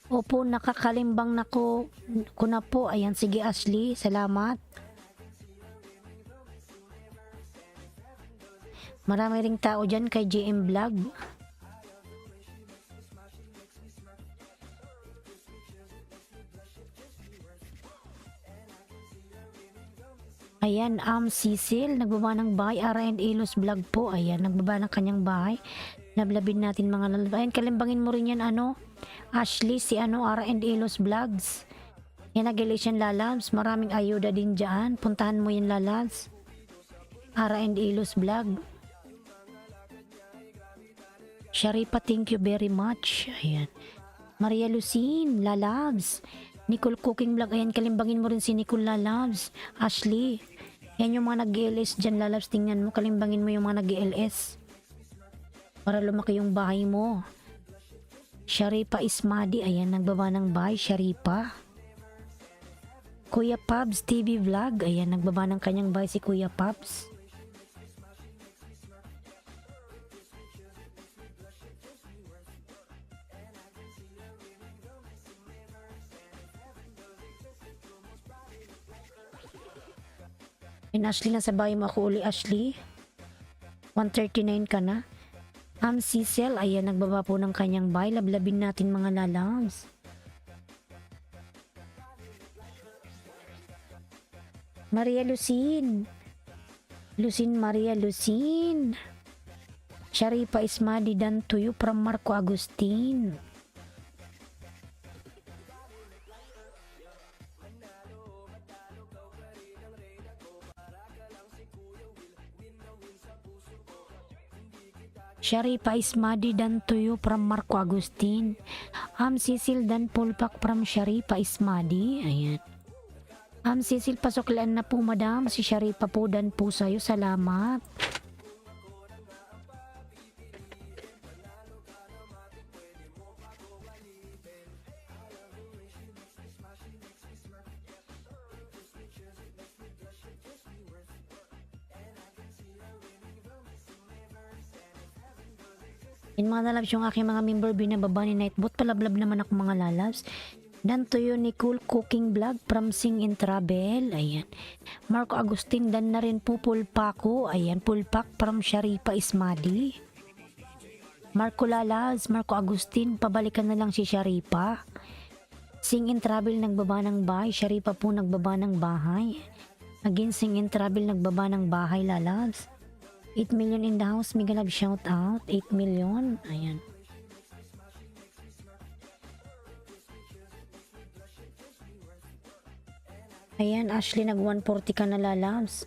S3: Opo, nakakalimbang na ko na po, ayan sige Ashley, salamat. Marami ring tao dyan kay GM Vlog. Ayan, Cecil, nagbaba ng bahay. R&A Los Vlog po. Ayan, nagbaba ng kanyang bahay. Nablabin natin mga lalabas. Ayan, kalimbangin mo rin yan, Ashley, si R&A Los Vlogs. Yan, nag-elation Lalabs. Maraming ayuda din dyan. Puntahan mo yan, Lalabs. R&A Los Vlog. Sharipa, thank you very much. Ayan. Maria Lucine, Lalabs. Nicole Cooking Vlog, ayan, kalimbangin mo rin si Nicole Lalabs. Ashley, yan yung mga nag-LS dyan, Lalabs, tingnan mo, kalimbangin mo yung mga nag-LS. Para lumaki yung bahay mo. Sharipa Ismadi, ayan, nagbaba ng bahay, Sharipa. Kuya Pabs TV Vlog, ayan, nagbaba ng kanyang bahay si Kuya Pabs. Ashley, nasa bahay mo ako uli, Ashley. 139 ka na. Cecil, ayan, nagbaba po ng kanyang bahay. Lablabin natin mga Lalabs. Maria Lucine. Maria Lucine. Sharipa Ismadi dan to you from Marco Agustin. Sharipa Ismadi dan to you from Marco Agustin. Cecil dan pulpak from Sharipa Ismadi. Ayan. Cecil, pasoklaan na po madam. Si Sharipa po dan po sa'yo. Salamat. In mga lalabs yung aking mga member binababa ni Nightbot. Palablab naman ako mga lalabs. Dan to yun ni Cool Cooking Vlog from Sing and Travel. Ayan. Marco Agustin dan na rin po Pulpako. Ayan. Pulpak from Sharipa Ismadi. Marco Lalabs, Marco Agustin, pabalikan na lang si Sharipa. Sing and Travel nagbaba ng bahay. Sharipa po nagbaba ng bahay. Again, Sing and Travel nagbaba ng bahay Lalabs. 8 million in the house, mega love shout out. 8 million, ayan. Ayan, Ashley, nag 140 ka na Lalabs.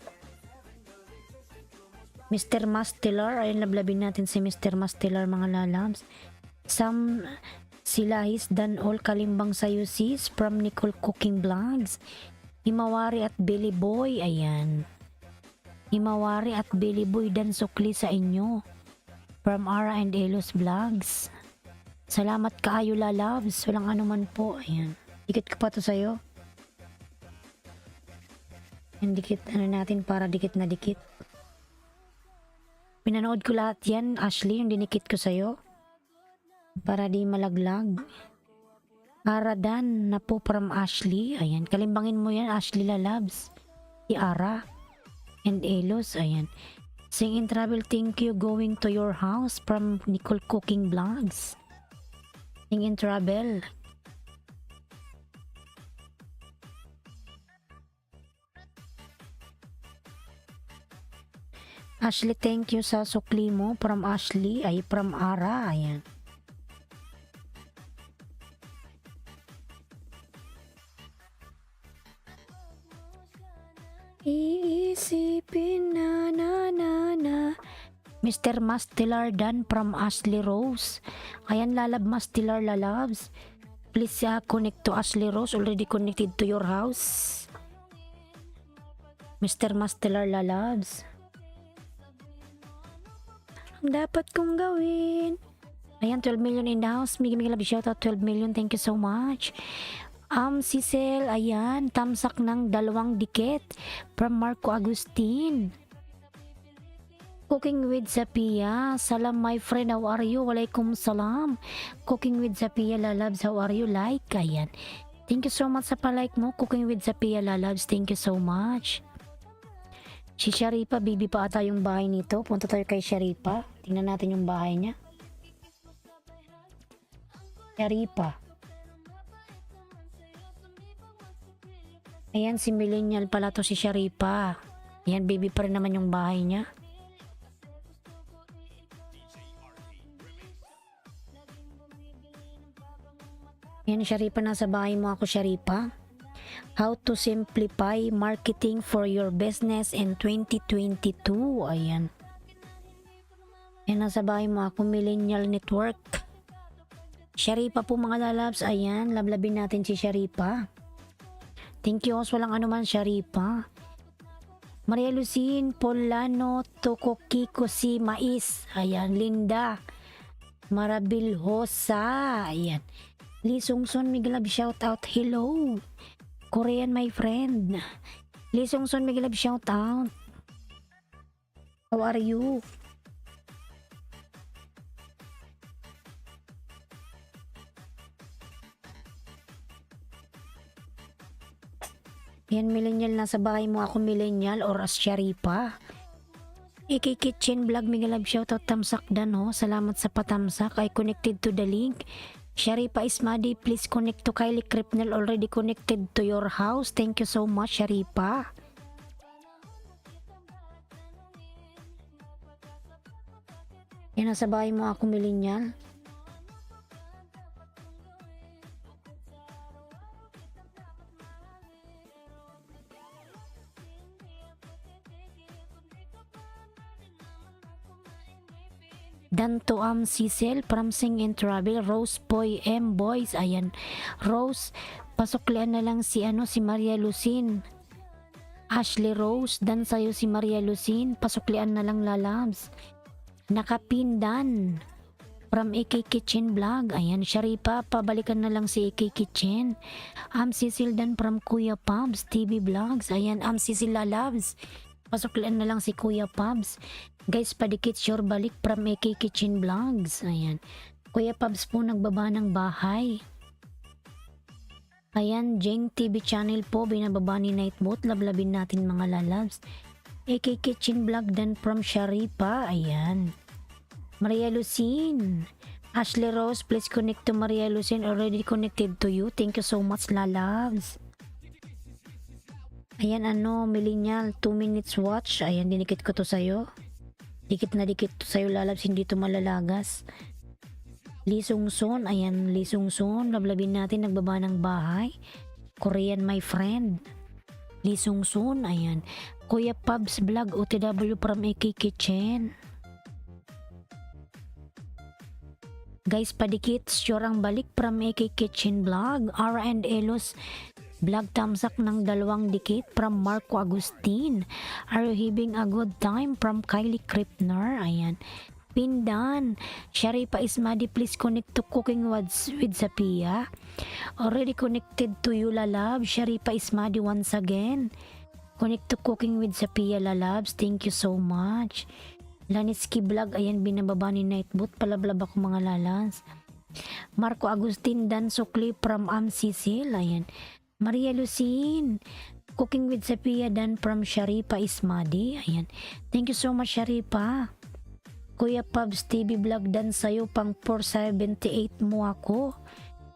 S3: Mr. Masteller, ayan, lablabin natin si Mr. Masteller mga Lalabs. Sam Silahis dan all kalimbang sayo sis from Nicole Cooking Vlogs. Himawari at Billy Boy, ayan. Himawari at Billy Boy dan sukli sa inyo from Ara and Elos Vlogs. Salamat kaayo Lalabs, walang anuman po. Ayan, dikit ko pa to sa'yo. Yan, dikit natin para dikit na dikit. Pinanood ko lahat yan Ashley, yung dinikit ko sa'yo para di malaglag. Aradan na po from Ashley. Ayan. Kalimbangin mo yan, Ashley Lalabs. Si Ara. And Elos. Ayan. Sing in travel, thank you. Going to your house from Nicole Cooking Vlogs. Sing in travel. Ashley, thank you sa sukli mo. From Ashley. Ay, from Ara. Ayan. Iisipin na. Mr. Mastilar Dan from Ashley Rose. Ayan, lalab Mastilar lalabs. Please connect to Ashley Rose. Already connected to your house. Mr. Mastilar lalabs. Ang dapat kong gawin. Ayan, 12 million in the house. Migi love shoutout 12 million. Thank you so much. Cecil, ayan, tamsak ng 2 dikit from Marco Agustin. Cooking with Zapia. Salam my friend, how are you? Walaikum salam. Cooking with Zapia lalabs, how are you? Like, ayan. Thank you so much sa palike mo. Cooking with Zapia lalabs, thank you so much. Si Sharipa, baby pa ata yung bahay nito. Punta tayo kay Sharipa. Tingnan natin yung bahay niya. Sharipa. Ayan, si millennial pala to si Sharipa. Ayan, baby pa rin naman yung bahay niya. Ayan, Sharipa, nasa bahay mo ako, Sharipa. How to simplify marketing for your business in 2022. Ayan. Ayan, nasa bahay mo ako, Millennial Network. Sharipa po mga lalabs. Ayan, lablabin natin si Sharipa. Thank you, walang anuman, Sharipa. Maria Lucine Polano Tokokiko si Mais. Ayan, Linda Marabilhosa. Ayan. Lee Sungson, Miglab shout out. Hello. Korean, my friend. Lee Sungson, Miglab shout out. How are you? Yan, millennial, nasa bahay mo ako, millennial, or as Sharipa. Iki Kitchen Vlog, Migalab shoutout, tamsak dan ho. Salamat sa patamsak. I connected to the link. Sharipa Ismadi, please connect to Kylie Kripnel, already connected to your house. Thank you so much, Sharipa. Yan, nasa bahay mo ako, millennial. Danto Cecil from Sing and Travel. Rose Boy M Boys. Ayan, Rose, pasuklian na lang si si Maria Lucine. Ashley Rose, dan sa'yo si Maria Lucine, pasuklian na lang lalabs. Nakapindan from AK Kitchen Vlog. Ayan, Sharipa, pabalikan na lang si AK Kitchen. Cecil dan from Kuya Pabs TV Vlogs. Ayan, Cecil lalabs, pasuklian na lang si Kuya Pabs. Guys, padikit sure balik from AK Kitchen Vlogs. Ayan. Kuya Pabs po nagbaba ng bahay. Ayan, Jeng TV channel po, binababa ni Nightbot. Lablabin natin mga lalabs. AK Kitchen Vlog dan from Sharipa. Ayan. Maria Lucine. Ashley Rose, please connect to Maria Lucine. Already connected to you. Thank you so much, lalabs. Ayan, millennial, 2 minutes watch. Ayan, dinikit ko to sa'yo. Dikit na dikit to sa'yo, lalabs, hindi to malalagas. Lee Sungson, ayan, Lee Sungson, lablabin natin, nagbaba ng bahay. Korean, my friend. Lee Sungson, ayan. Kuya Pabs Vlog, OTW from AK Kitchen. Guys, padikit, sure ang balik from AK Kitchen Vlog. R&. Elos Vlog, tamsak ng 2 dikit from Marco Agustin. Are you having a good time from Kylie Kripner? Ayan. Pindan. Sharipa Ismadi, please connect to Cooking with Zapia. Already connected to you, lalab. Sharipa Ismadi once again. Connect to Cooking with Zapia, lalabs. Thank you so much. Laniski Vlog, ayan, binababa ni Nightbot. Palablab ako mga lalans. Marco Agustin Dan Sukli from Cecil. Ayan. Maria Lucine. Cooking with Sophia Dan from Sharipa Ismadi. Ayan. Thank you so much, Sharipa. Kuya Pabs TV Vlog Dan sa'yo pang 478 mo ako.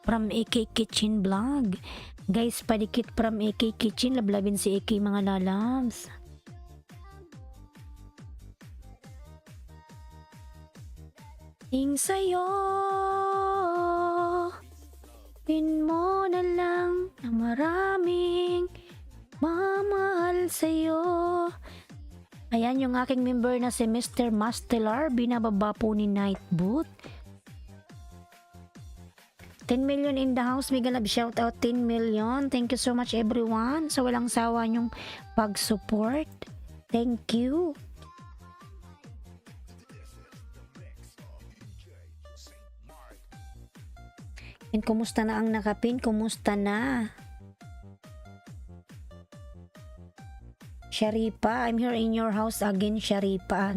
S3: From AK Kitchen Vlog. Guys, padikit from AK Kitchen. Lablabin si AK mga lalabs. Ting sa'yo, pin mo na lang na maraming mamahal sa'yo. Ayan yung aking member na si Mr. Mastelar, binababa po ni Nightboot. 10 million in the house, mega love shout out 10 million. Thank you so much everyone sa walang sawa nyong pag-support. Thank you. And kumusta na ang nakapin? Kumusta na? Sharipa, I'm here in your house again, Sharipa.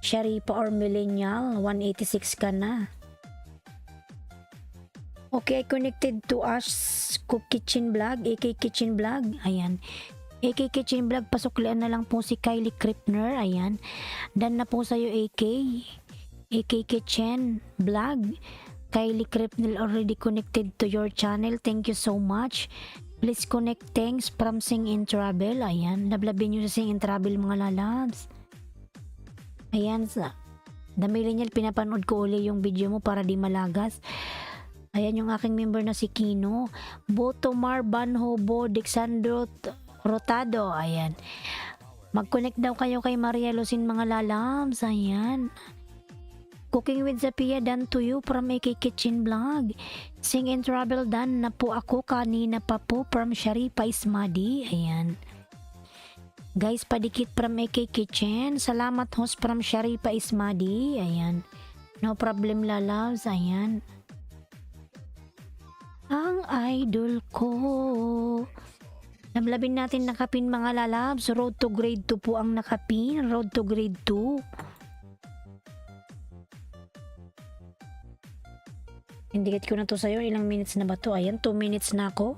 S3: Sharipa or Millennial, 186 ka na. Okay, connected to us Kitchen Vlog, AK Kitchen Vlog. Ayan. AK Kitchen Vlog, pasuklian na lang po si Kylie Krippner. Ayan. Dan na po sa'yo, AK. AK Kitchen Vlog. Kylie Krippner already connected to your channel. Thank you so much. Please connect. Thanks from Sing in Travel. Ayan. Lablabin nyo sa Sing in Travel mga lalabs. Ayan. Damili niya, pinapanood ko uli yung video mo para di malagas. Ayan yung aking member na si Kino. Botomar Banhobo Dexandro Rotado. Ayan. Mag-connect daw kayo kay Maria Lucine mga lalabs. Ayan. Cooking with Sophia done to you from AK Kitchen Vlog. Sing and Travel done na po ako kanina pa po from Sharipa Ismadi. Ayan. Guys, padikit from AK Kitchen. Salamat host from Sharipa Ismadi. Ayan. No problem lalabs. Ayan. Ang idol ko. Lablabin natin nakapin mga lalabs. Road to grade 2 po ang nakapin. Road to grade 2. Indicate ko na to sa'yo. Ilang minutes na ba to? Ayan, 2 minutes na ako.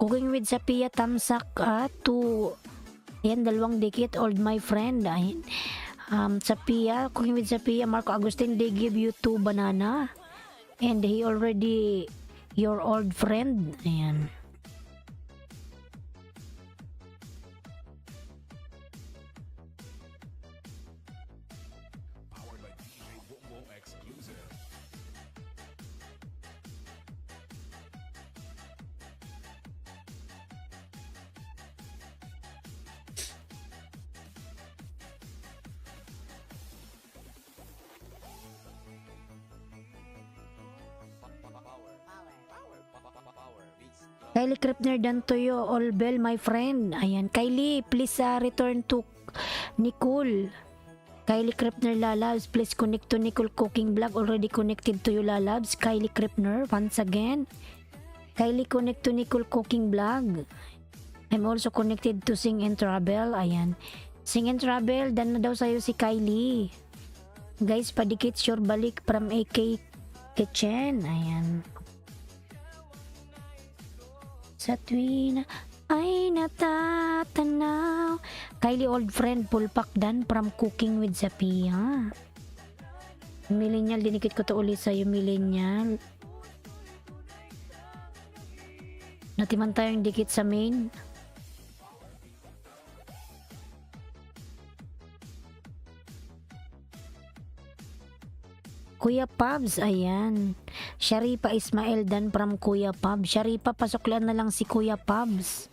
S3: Cooking with Sophia Tamsak to ayan, 2 dikit old my friend. Ayan. Sophia, Cooking with Sophia, Marco Agustin, they give you 2 banana and he already your old friend. Ayan.
S1: Powered by DJ Bongo exclusive.
S3: Kylie Krippner done to you, all bell my friend. Ayan, Kylie, please return to Nicole. Kylie Krippner lalabs, please connect to Nicole Cooking Vlog. Already connected to you lalabs. Kylie Krippner, once again. Kylie, connect to Nicole Cooking Vlog. I'm also connected to Sing and Travel. Ayan. Sing and Travel, done na daw sa'yo si Kylie. Guys, padikit sure balik from AK Kitchen. Ayan. Sa tuwina ay natatanaw. Kylie old friend Pulpak Dan from Cooking with Sophia. Millennial, dinikit ko to ulit sa'yo, Millennial. Natiman tayong dikit sa main. Kuya Pabs, ayan. Sharipa Ismail Dan from Kuya Pabs. Sharipa, pasuklan na lang si Kuya Pabs.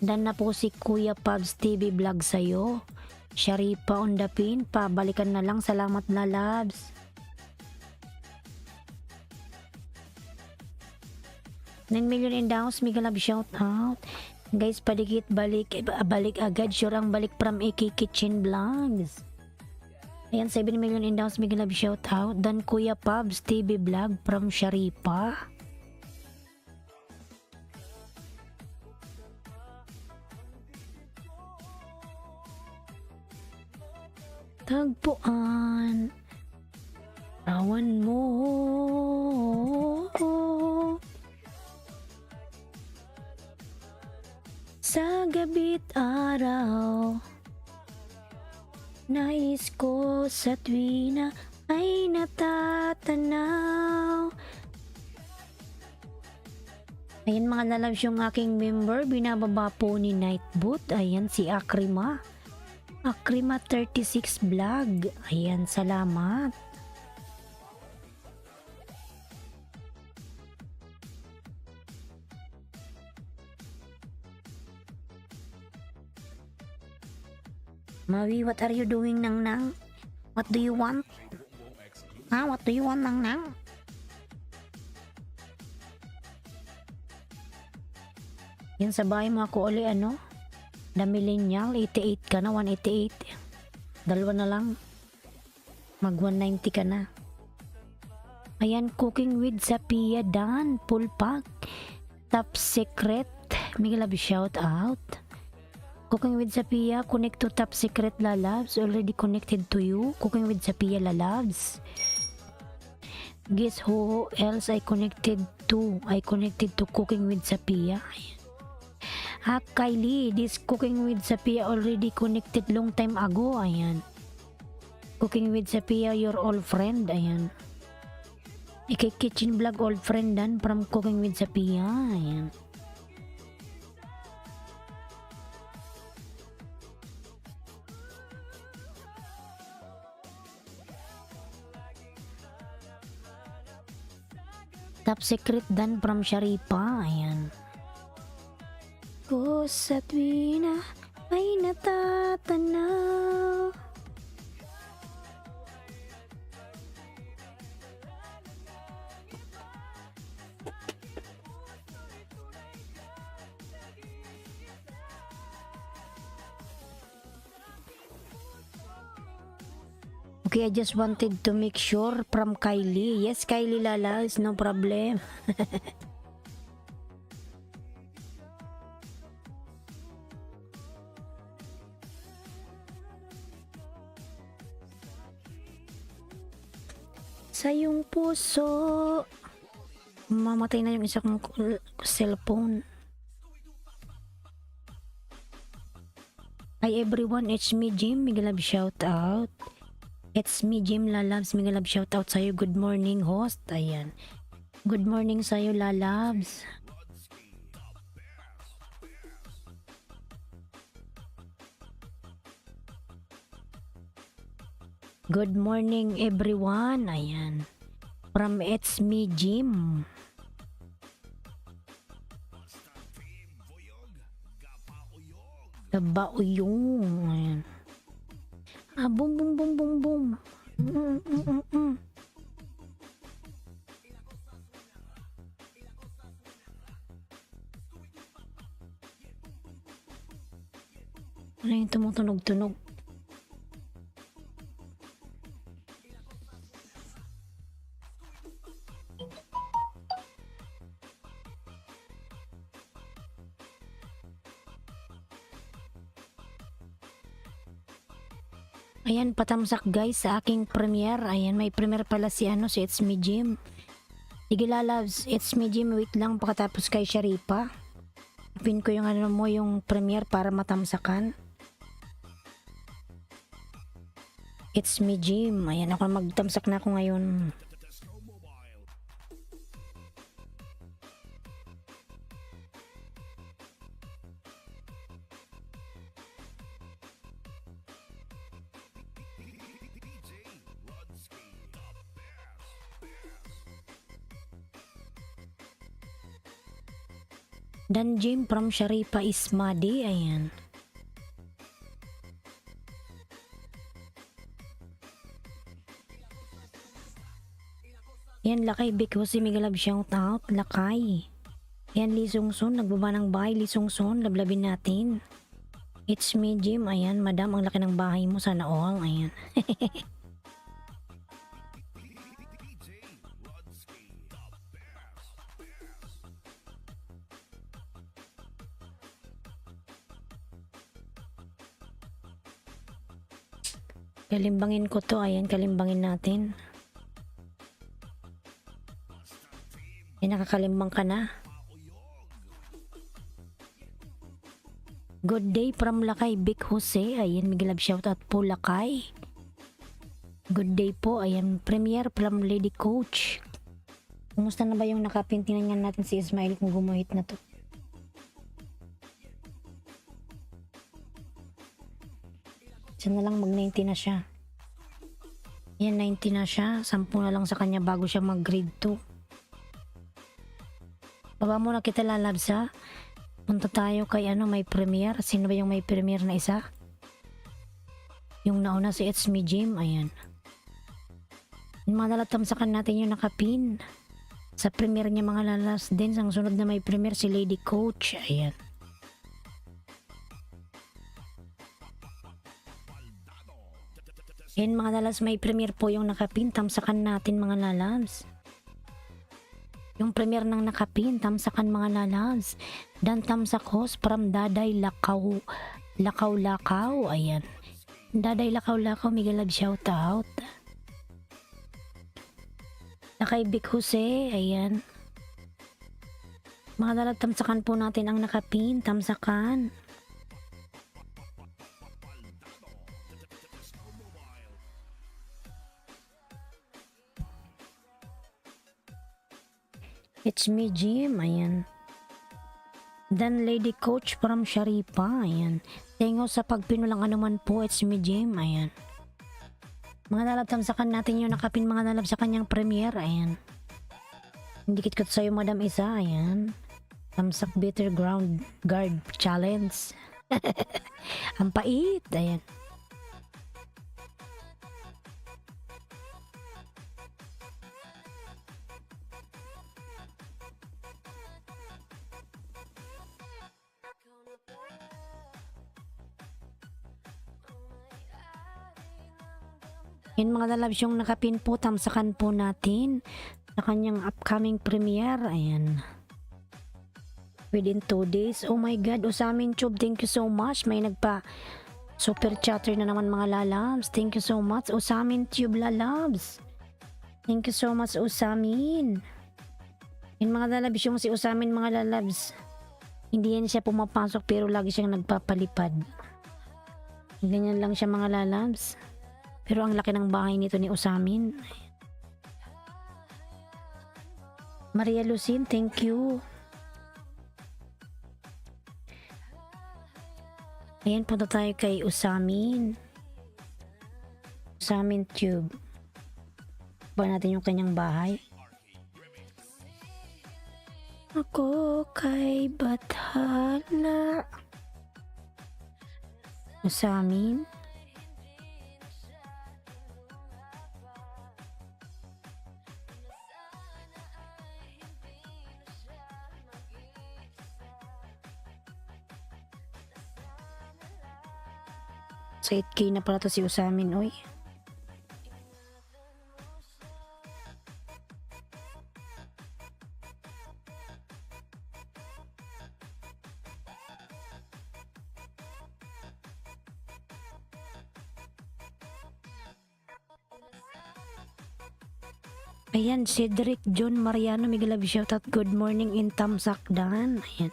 S3: Dan na po si Kuya Pabs TV Vlog sa'yo. Sharipa on the pin. Pabalikan na lang. Salamat na labs. 9 million in the house. Mega love shout out. Guys, balik agad. Sure ang balik from AK Kitchen Vlogs. Ayan, 7 million indaws, big love shout out. Dan Kuya Pabs TV Vlog from Sharipa. Tagpuan awan mo sa gabi't araw. Nais ko sa tuwina ay natatanaw. Ayan mga lalabs yung aking member, binababa po ni Nightboot. Ayan si Akrima 36 vlog. Ayan, salamat. Mawi, what are you doing, Nang? What do you want? What do you want, Nang? Yan sa bahay mo ako uli, ano? The millennial, 88 ka na, 188. Dalawa na lang. Mag 190 ka na. Ayan, cooking with Sapia Dan, full pack. Top secret, may love shout out. Cooking with Sapia, connect to Top Secret Lalabs. Already connected to you. Cooking with Sapia Lalabs. Guess who else I connected to? I connected to Cooking with Sapia. Kylie, this Cooking with Sapia already connected long time ago. Ayan. Cooking with Sapia, your old friend. Ayan. Kitchen Vlog old friend dan from Cooking with Sapia. Ayan. Top secret dan from Sharipa. Ayan. Ko sa tuwina ay natatanaw. Okay, I just wanted to make sure from Kylie. Yes, Kylie Lalas, no problem. Sa iyong puso. Mamatay na yung isa kong cellphone. Hi everyone, it's me Jim. Big love shout out. It's me Jim Lalabs. Big love shout out sa'yo. Good morning host. Ayan. Good morning sa'yo Lalabs. Good morning everyone. Ayan. From It's Me Jim. Gabauyong. Ayan. Boom boom boom boom boom. Ano yung tumutunog-tunog? Ayan, patamsak guys sa aking premiere. Ayan, may premiere pala si si It's Me Jim. Sige Lalabs, It's Me Jim. Wait lang, pagkatapos kay Sharipa. Pin ko yung yung premiere para matamsakan. It's Me Jim. Ayan, ako magtamsak na ako ngayon. Dan Jim from Sharipa Ismadi. Ayan. Yan, Lakay Bikusi, may galab shout out. Lakay. Ayan, Lee Sung-sun, nagbaba ng bahay. Lee Sung-sun, lablabin natin. It's me, Jim. Ayan, madam, ang laki ng bahay mo. Sana all. Ayan. Kalimbangin ko to. Ayan, kalimbangin natin. Ayan, nakakalimbang ka na. Good day from Lakay, Big Jose. Ayan, Miguel Love shoutout po Lakay. Good day po. Ayan, Premier from Lady Coach. Kumusta na ba yung nakapintinan nga natin si Ismail kung gumuhit na to? Siya na lang mag-90 na siya. Yan, 90 na siya. 10 na lang sa kanya bago siya mag-grade 2. Baba muna kita lalabs ha. Punta tayo kay may premier. Sino ba yung may premier na isa? Yung nauna si It's Me Jim. Ayan. Yung mga nalatamsakan natin yung nakapin. Sa premier niya mga lalas din. Ang sunod na may premier si Lady Coach. Ayan. Yan mga lalas, may premier po yung nakapin. Tamsakan natin mga lalabs. Yung premier ng nakapin, tamsakan mga lalabs. Dan tamsak host from Daday Lakaw. Lakaw. Ayan. Daday Lakaw, Miguel Love shoutout. Lakay Big Jose. Ayan. Mga lalabs, tamsakan po natin ang nakapin. Tamsakan. It's me, Jim. Ayan. Dan Lady Coach from Sharipa. Ayan. Tengo sa pagpinulang anuman po. It's me, Jim. Ayan. Mga nalabtamsakan natin yung nakapin mga nalab sa kanyang premiere. Ayan. Dikit ko sa'yo, Madam Isa. Ayan. Tamsak Bitter Ground Guard Challenge. Ang pait. Ayan. Yan mga lalabs yung nakapin po, tamsakan po natin sa kanyang upcoming premiere. Ayan. Within 2 days. Oh my God, Usamin Tube, thank you so much. May nagpa super chatter na naman mga lalabs. Thank you so much, Usamin Tube lalabs. Thank you so much, Usamin. Yan mga lalabs yung si Usamin mga lalabs. Hindi yan siya pumapasok pero lagi siyang nagpapalipad. Ganyan lang siya mga lalabs. Pero ang laki ng bahay nito ni Usamin. Maria Lucin, thank you. Ayan, punta tayo kay Usamin. Usamin Tube. Ba natin yung kanyang bahay. Ako kay Bathala. Usamin. Sa 8K na pala to si Usamin, oy. Ayan, Cedric John Mariano, Miguel Love shoutout. Good morning in Tamsakdan. Ayan.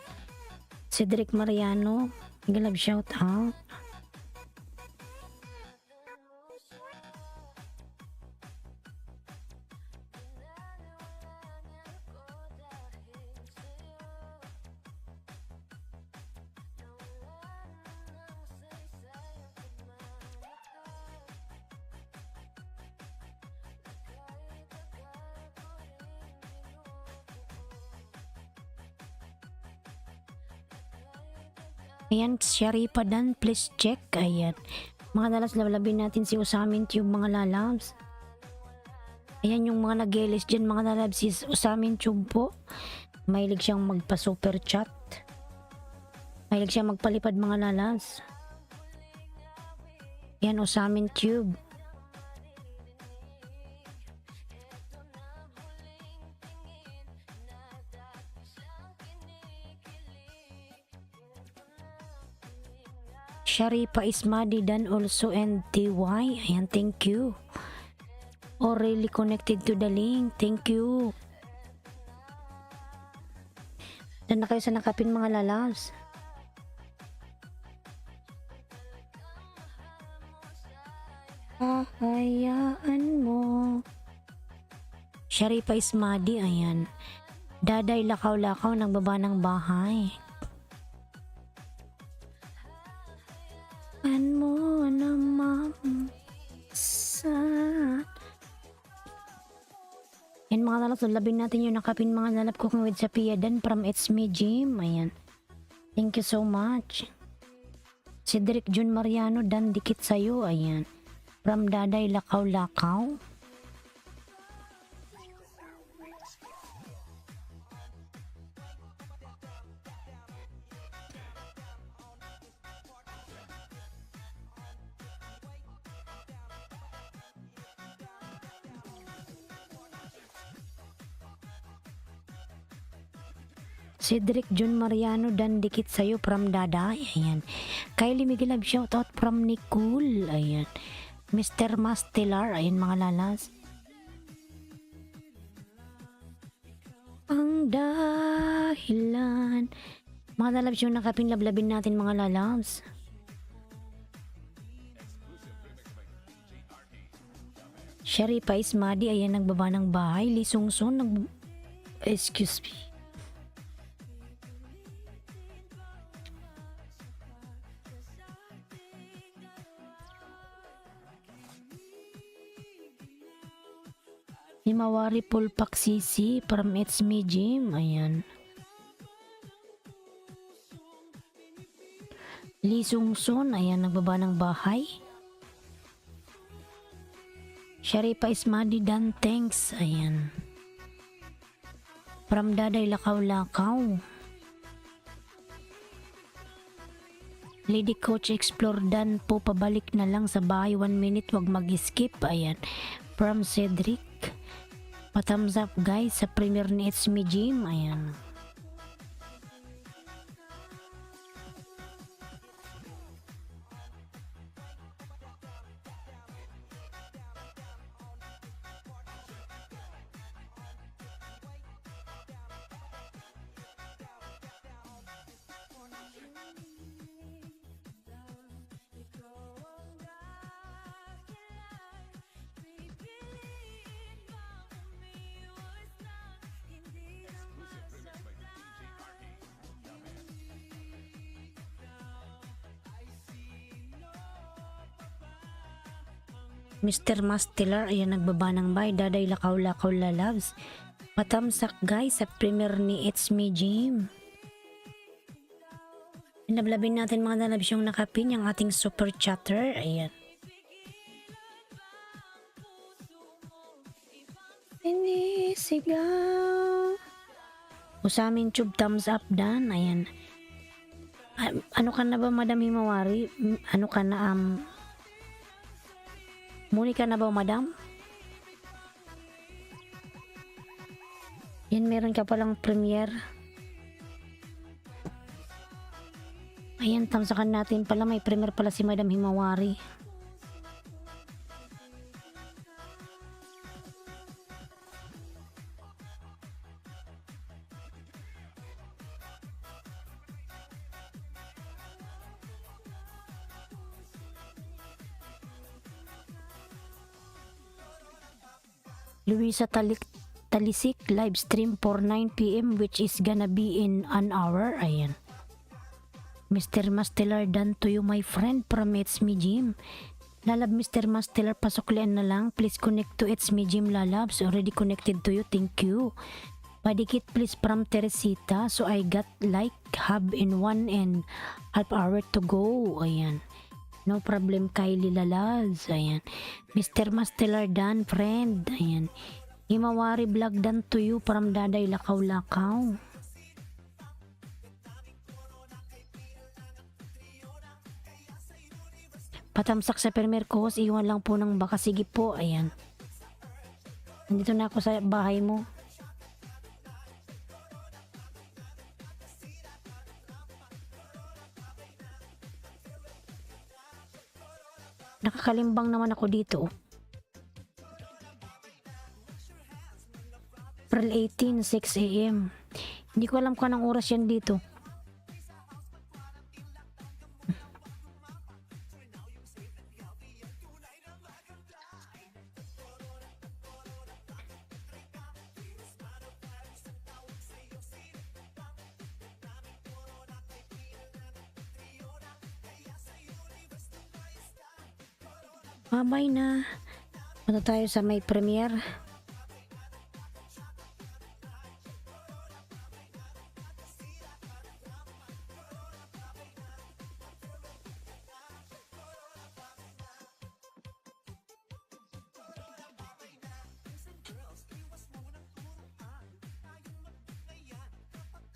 S3: Cedric Mariano, Miguel Love shoutout. Ayan, Sharipa Dan, please check. Ayan. Mga lalas, lablabin natin si Usamin Tube, mga lalabs. Ayan yung mga nag-gelis dyan, mga lalabs, si Usamin Tube po. Mahilig siyang magpa-super chat. Mahilig siyang magpalipad mga lalas. Yan o sa amin tube. Sharifa Ismadi dan also and TY. Ayan, thank you. Already connected to the link. Thank you. Dan na kayo sa nakapin mga lalas. Hayaan mo. Sharifa Ismadi, ayan. Daday lakaw-lakaw ng baba ng bahay. An mo naman sa... Yan mga lalap, so labing natin yung nakapin mga lalap ko with sa Piadan from It's Me Jim. Ayan. Thank you so much. Cedric Jun Mariano dan dikit sa'yo. Ayan. From Daday Lakaw-Lakaw. Cedric Jun Mariano dan dikit sa'yo from Daday. Ayan. Kylie Miguelab shoutout from Nicole. Ayan. Mr. Mastelar. Ayan mga lalas. Ang dahilan. Mga lalabs yung nakapinlablabin natin mga lalabs. Sharifa Ismadi. Ayan nagbaba ng bahay. Lisungson. Excuse me. Himawari Pulpak Sisi from It's Me Jim. Ayan. Lisungson. Ayan, nagbaba ng bahay. Sharifa Ismadi dan thanks. Ayan. From Daday Lakaw-Lakaw. Lady Coach Explore dan po pabalik na lang sa bahay 1 minute, wag mag-skip. Ayan. From Cedric. Pa-thumbs up guys sa premiere ni It's Me Jim. Ayan. Mr. Mastelar, ayan nagbaba ng bay. Daday Lakaw-Lakaw lalabs. Patamsak guys sa premiere ni It's Me Jim. Pinablabin natin mga lalabs yung nakapin, yung ating super chatter. Ayan. Sinisigaw. O sa amin tube thumbs up dan. Ayan. Ano ka na ba Madam Himawari? Ano ka na muni ka na ba madam? Yan, meron ka palang premiere. Ayan, tamsakan natin pala. May premiere pala si Madam Himawari. Luisa Talisik live stream for 9 PM which is gonna be in an hour. Ayan. Mr. Mastelar dan to you my friend from It's Me Jim. Lalab Mr. Mastelar, pasuklian na lang. Please connect to It's Me Jim lalabs. Already connected to you. Thank you. Padikit please from Teresita. So I got like hub in 1.5 hour to go. Ayan. No problem Kylie lalaz. Ayan. Mr. Mastelar dan friend. Ayan. Himawari vlog dan to you from Daday Lakaw-Lakaw. patamsak sa premier course, iwan lang po ng baka. Sige po, ayan. Nandito na ako sa bahay mo. Nakakalimbang naman ako dito. April 18, 6 a.m. Hindi ko alam kung anong oras yan dito. Babay na. Punta tayo sa may premiere.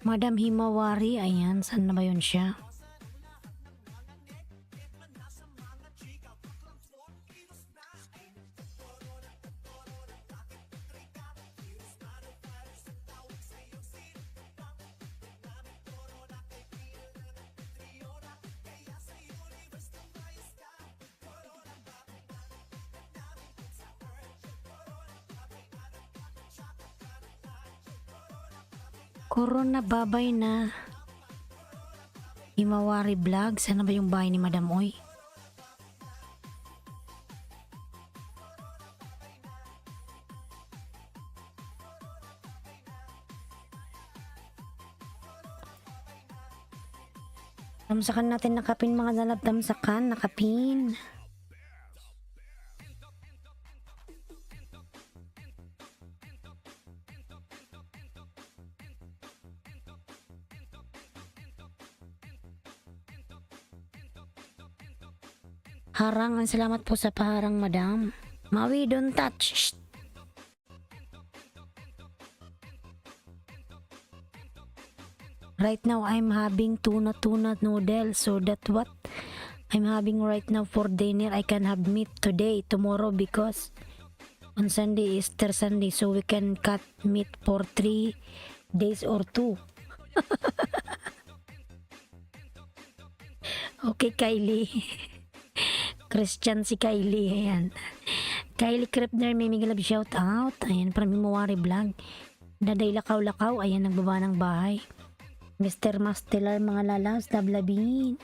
S3: Madam Himawari, ayan, saan na ba yun siya? Corona, babay na. Himawari vlog. Sana ba yung bahay ni Madam Oy? Tamsakan natin nakapin mga dalap. Tamsakan, nakapin. Harang, ang salamat po sa paharang, madam. Mawi, don't touch. Shh. Right now, I'm having tuna noodles. So that what I'm having right now for dinner. I can have meat today, tomorrow, because on Sunday, Easter Sunday. So we can cut meat for 3 days or 2. Okay, Kylie. Christian si Kylie, ayan. Kylie Krepner, may migalab shout out. Ayan, from Himawari vlog. Daday lakaw-lakaw, ayan, nagbaba ng bahay. Mr. Mastelar, mga lalas, dablabin.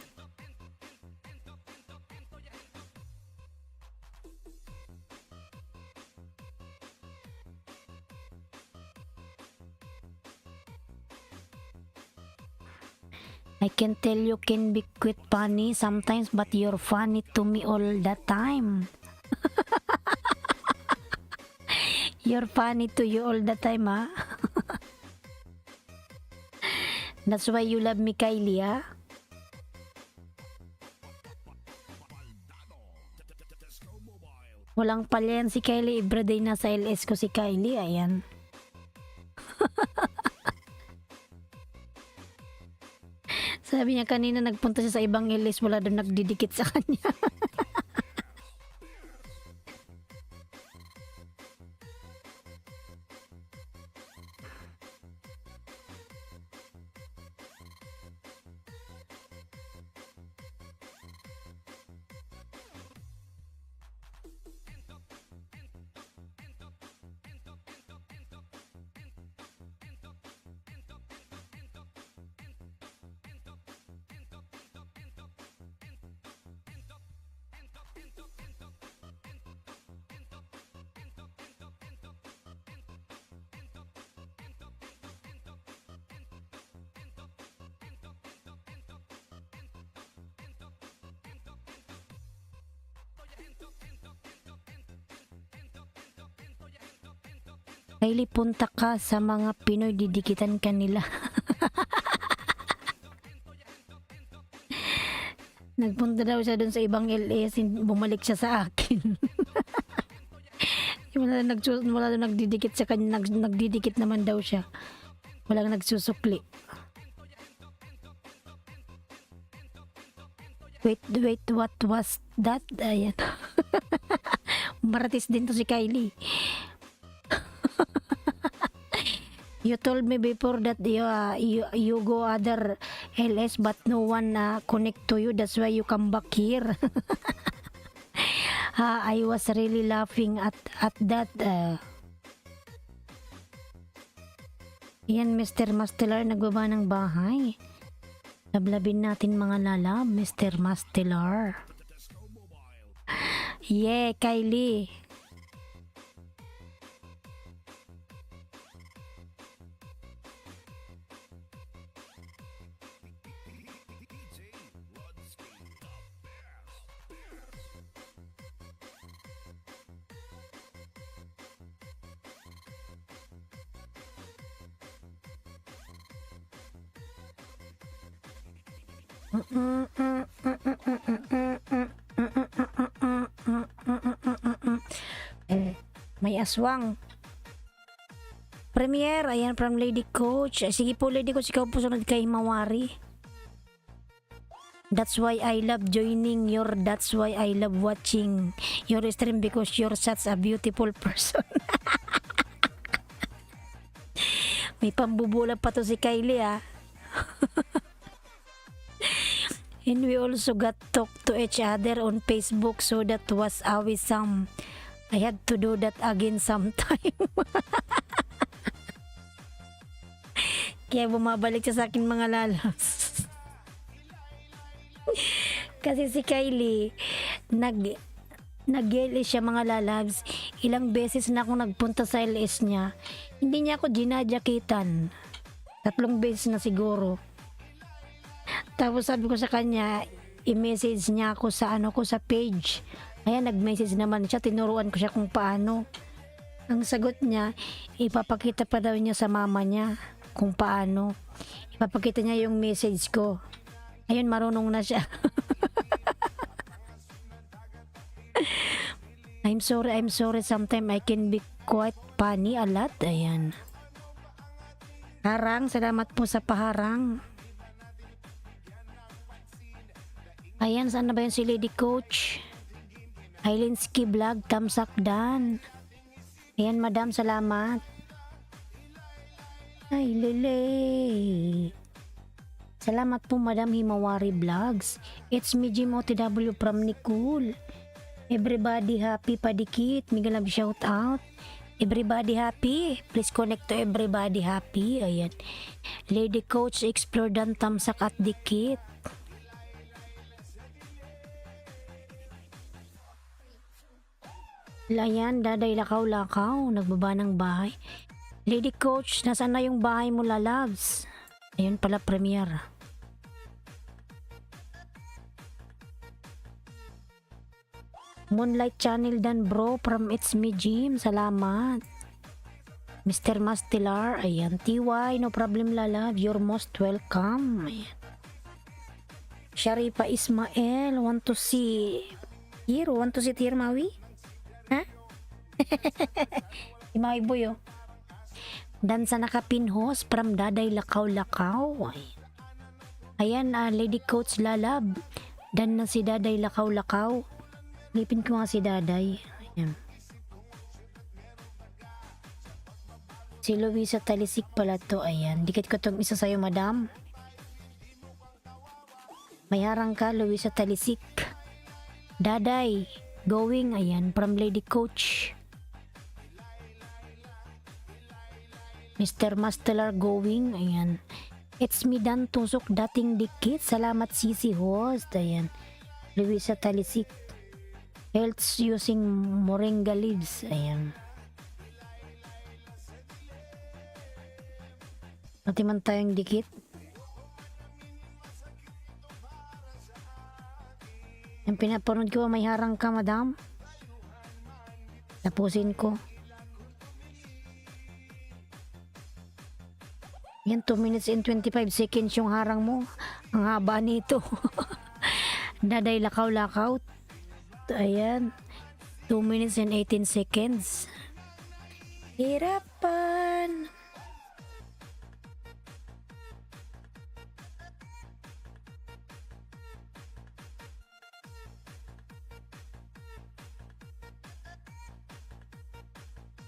S3: I can tell you can be quite funny sometimes, but you're funny to me all the time. You're funny to you all the time, ha? That's why you love me, Kylie, ha? Walang palyan si Kylie. Everyday nasa LS ko si Kylie, ayan. Sabi niya kanina nagpunta siya sa ibang LS, wala doon nagdidikit sa kanya. Kylie, punta ka sa mga Pinoy, didikitan ka nila. Nagpunta daw siya dun sa ibang LS, bumalik siya sa akin. Wala daw nagdidikit sa kanya, nagdidikit naman daw siya. Walang nagsusukli. Wait, what was that? Ayan. Maratis din to si Kylie. You told me before that you go other LS but no one connect to you. That's why you come back here. I was really laughing at that. Yan, Mr. Mastelar, nagbaba ng bahay. Lablabin natin mga lalab, Mr. Mastelar. Yeah, Kylie. May aswang. Premier, ayan from Lady Coach. Sige po Lady Coach, ikaw po sunod kay Mawari. That's why I love joining your, that's why I love watching your stream because you're such a beautiful person. May pambubula pa to si Kylie And we also got talk to each other on Facebook, so that was always some. I had to do that again sometime. Kaya bumabalik siya sa akin mga lalas. Kasi si Kylie, nag-LS siya mga lalabs. Ilang beses na akong nagpunta sa LS niya. Hindi niya ako ginadyakitan. 3 beses na siguro. Tapos sabi ko sa kanya, i-message niya ako sa sa page. Ayan, nag-message naman siya, tinuruan ko siya kung paano. Ang sagot niya, ipapakita pa daw niya sa mama niya kung paano. Ipapakita niya yung message ko. Ayun, marunong na siya. I'm sorry, sometimes I can be quite funny a lot. Ayan. Harang, salamat po sa paharang. Ayan, saan na ba yun si Lady Coach? Highlandski Vlog, Tamsak Dan. Ayan, madam, salamat. Ay, lele. Salamat po, Madam Himawari Vlogs. It's me, Jim OTW from Nicole. Everybody happy, padikit. Mega love shout out. Everybody happy. Please connect to everybody happy. Ayan. Lady Coach, explore dan Tamsak at dikit. Ayan, daday lakaw-lakaw, nagbaba ng bahay. Lady Coach, nasaan na yung bahay mo, lalabs? Ayun pala, Premier. Moonlight Channel dan bro, from It's Me Jim, salamat. Mr. Mastilar, ayan. TY, no problem lalab, you're most welcome. Ayan. Sharifa Ismael, want to see here Maui? Ha? Imay boy oh. Dan sa nakapinhos from daday lakaw-lakaw. Ayan, Lady Coach lalab. Dan na si daday lakaw-lakaw. Lipin ko nga si daday. Ayan. Si Luisa Talisik pala to. Ayan, dikit ko tong isa sa'yo, madam. May harang ka, Luisa Talisik. Daday going, ayan, from Lady Coach. Mr. Mastelar going, ayan. It's me Dan Tusok, dating dikit. Salamat Sisi Host, ayan. Luisa Talisik. Health using moringa leaves, ayan. Pati man tayong dikit. Yung pinapanood ko, may harang ka, madam. Tapusin ko. Yan, 2 minutes and 25 seconds yung harang mo. Ang haba nito. Daday lakaw-lakaw. Ayan. 2 minutes and 18 seconds. Hirapan.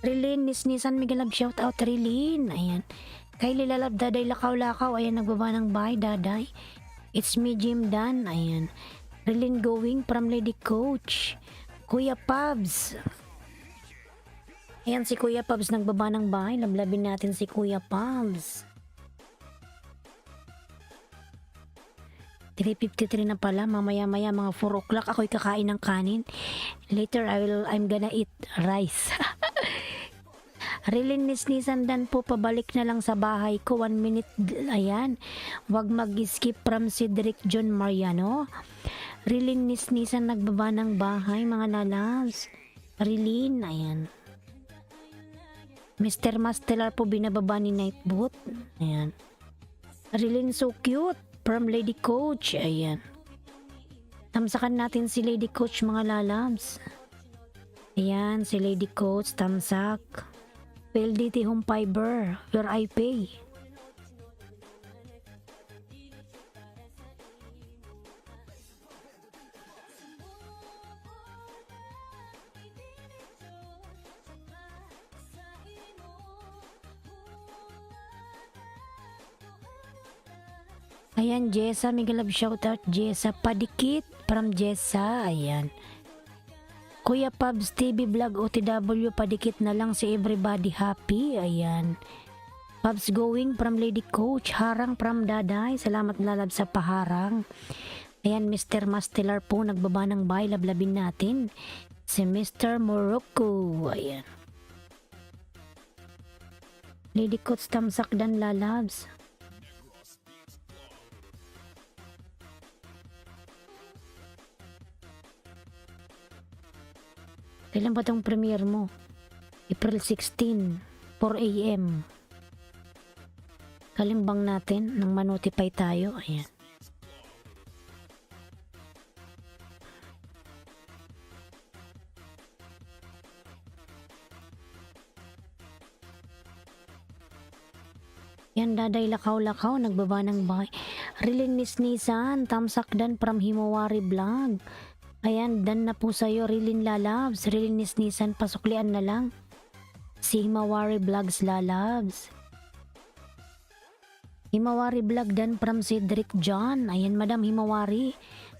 S3: Rilin, Nisnisan, Migalab, shout out Rilin. Ayan. Kay Lilalab, Daday, Lakaw-Lakaw. Ayan, nagbaba ng bye, Daday. It's me, Jim Dan. Ayan. Rilin going from Lady Coach. Kuya Pabs. Ayan, si Kuya Pabs nagbaba ng bye. Lablabin natin si Kuya Pabs. 3:53 na pala, mamaya-maya mga 4 o'clock ako'y kakain ng kanin. Later I'm gonna eat rice. Rilin, Nisnisan Dan po, pabalik na lang sa bahay ko, 1 minute, ayan. Wag mag-skip from Cedric John Mariano. Rilin, Nisnisan nagbaba ng bahay, mga lalabs. Rilin, ayan. Mr. Mastelar po binababa ni Nightbot. Ayan. Rilin, so cute. From Lady Coach, ayan. Tamsakan natin si Lady Coach, mga lalabs. Ayan, si Lady Coach, tamsak. PLDT Home Fiber, where I pay. Ayan, Jessa, Migalab, shoutout Jessa, padikit from Jessa, ayan. Kuya Pabs TV Vlog OTW, padikit na lang si everybody happy, ayan. Pabs going from Lady Coach, harang from Daday, salamat lalab sa paharang. Ayan, Mr. Mastelar po, nagbaba ng bay, lablabin natin. Si Mr. Morocco, ayan. Lady Coach, tamsak dan lalabs. Kailan ba itong premiere mo? April 16, 4 AM. Kalimbang natin nang manotify tayo. Ayan. Yan, Daday, Lakaw-Lakaw, nagbaba ng bahay. Rilin, Nisnisan, tamsak dan from Himawari Vlog. Ayan, dan na po sa'yo, Rilin Lalabs. Rilin, Nisnisan, pasuklian na lang. Si Himawari Vlogs Lalabs. Himawari Vlog dan from Cedric John. Ayan, Madam Himawari.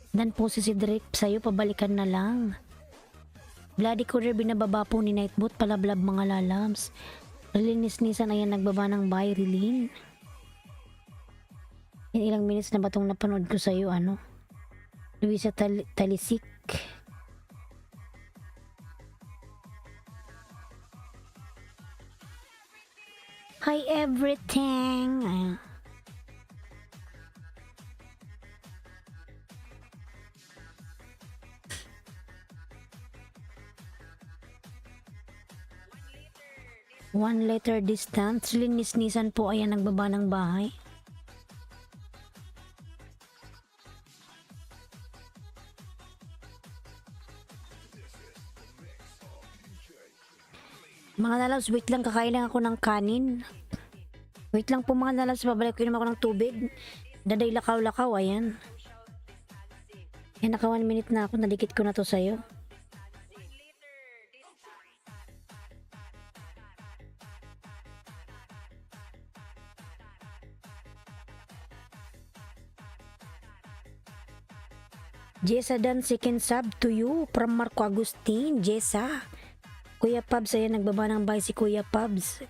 S3: Dan po si Cedric sa'yo, pabalikan na lang. Bloody Courier, binababa po ni Nightbot, palablab mga lalabs. Rilin, Nisnisan, ayan, nagbaba ng bye, Rilin. Yan, ilang minutes na ba itong napanood ko sa'yo, ano? Luisa Talisik. Hi everything. One letter distance. Linis-nisan po, ayan, nagbaba ng bahay. Mga lalabs, wait lang, kakain lang ako ng kanin. Wait lang po mga lalabs, babalik ko naman ako ng tubig. Daday, Lakaw-Lakaw, ayan. Yan, naka 1 minute na ako, nadikit ko na to sa'yo. Jessa Dan, second sub to you from Marco Agustin. Jessa. Kuya Pabs, ayan, nagbaba ng bye si Kuya Pabs.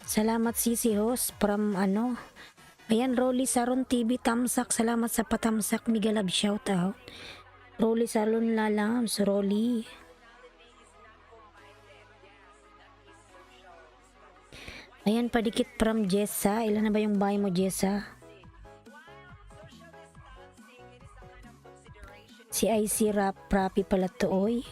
S3: Salamat Sisi Host from ano. Ayan, Rolly Saron TV tamsak. Salamat sa patamsak. Migalab shoutout. Rolly Saron Lalams. Rolly. Ayan, padikit from Jessa. Ilan na ba yung bye mo, Jessa? Si IC Rapi pala to, oy.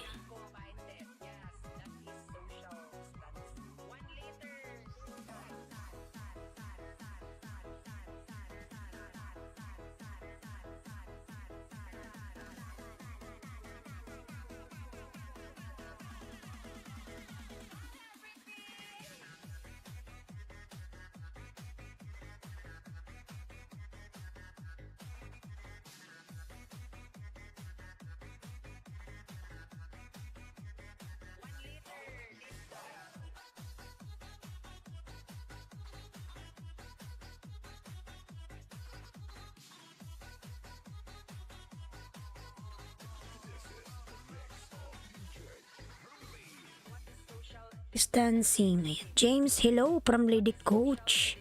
S3: Distancing. Ayan. James, hello from Lady Coach.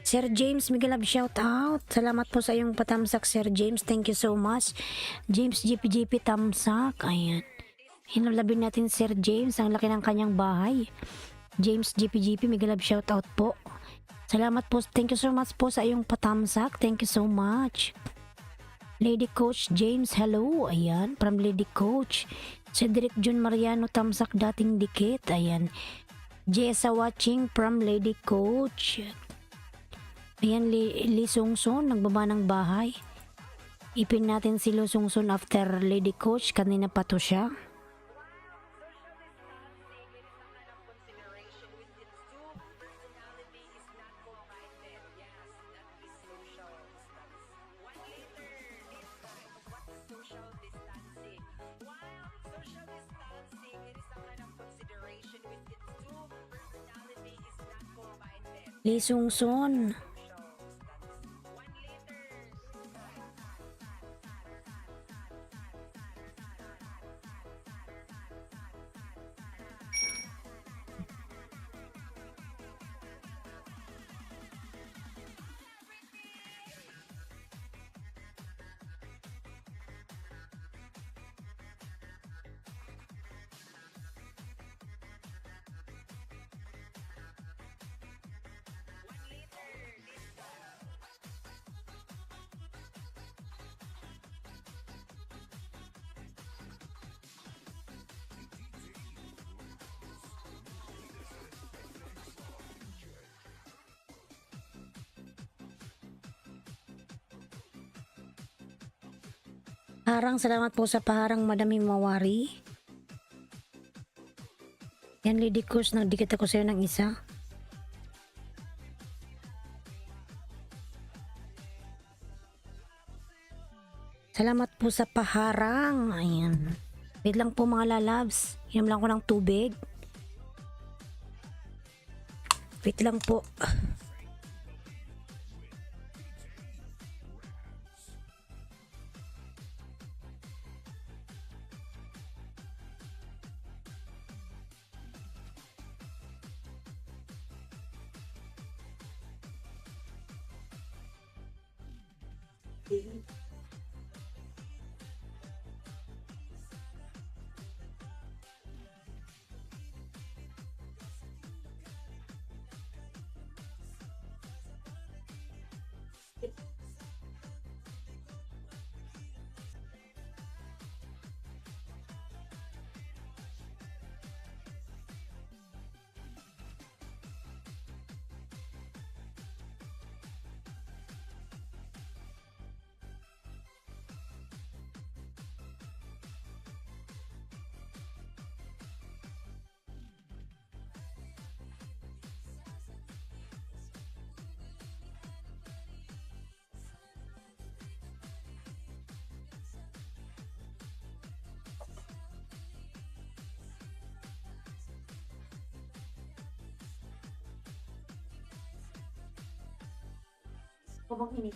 S3: Sir James, mega love shout out. Salamat po sa iyong patamsak, Sir James. Thank you so much. James GPGP tamsak. Ayan. Hinalabin natin Sir James. Ang laki ng kanyang bahay. James GPGP, mega love shout out po. Salamat po. Thank you so much po sa iyong patamsak. Thank you so much. Lady Coach James, hello. Ayan, from Lady Coach. Cedric Jun Mariano tamsak dating dikit. Ayan. Jessa watching from Lady Coach. Ayan, Li Sungsun, nagbaba ng bahay. Ipin natin si Li Sungsun after Lady Coach. Kanina pa to siya. Li Sungsun. Parang salamat po sa paharang Madam Mawari. Yan, Lady Coach, nagdikit ako sa'yo ng isa. Salamat po sa paharang. Ayan. Wait lang po mga lalabs. Inom lang ko ng tubig. Wait lang po. Kubang init.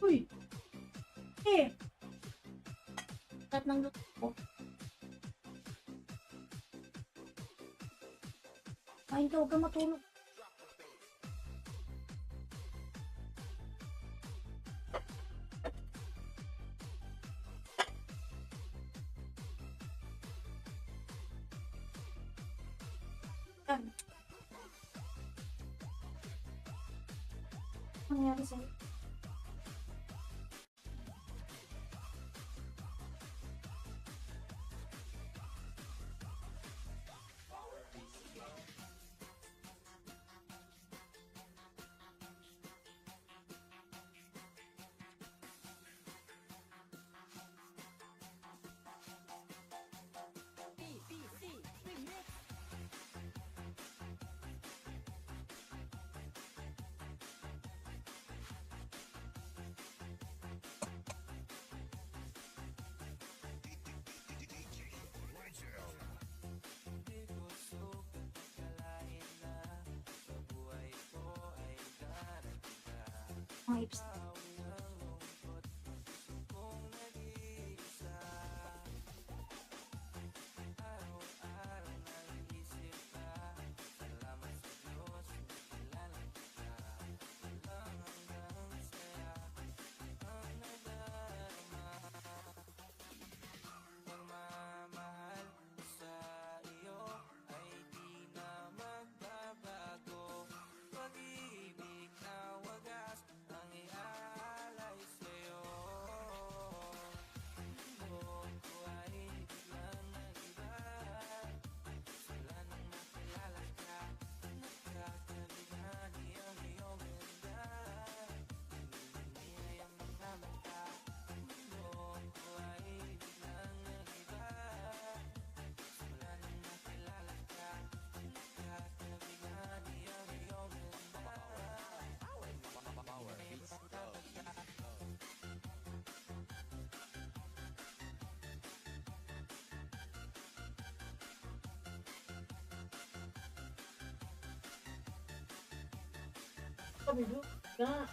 S3: Uy! Kat ng luto ko. Kain ka, huwag kang matulog. Ano nangyari sa'yo? Mga ips. Sabi mo, ka.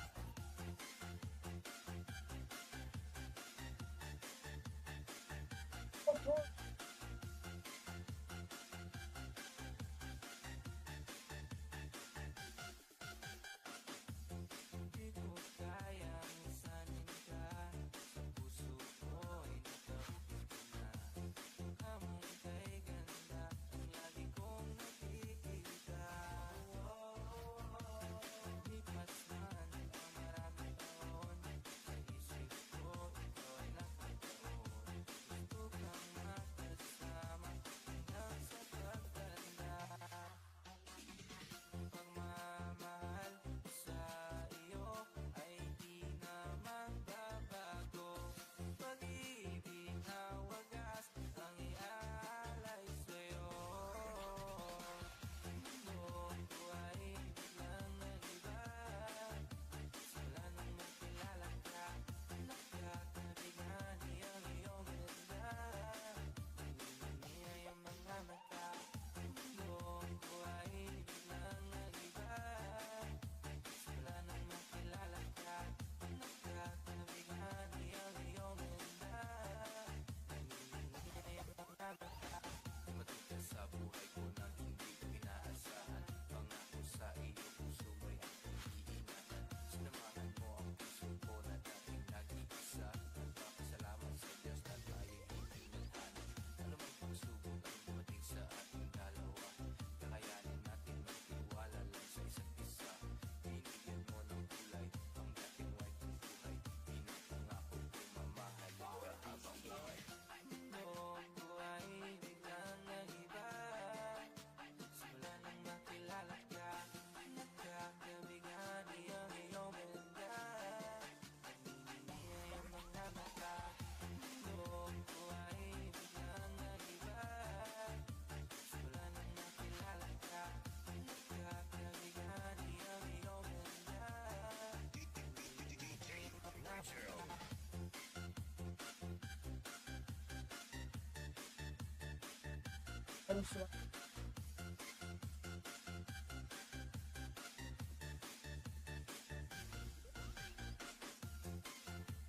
S3: Ano siya?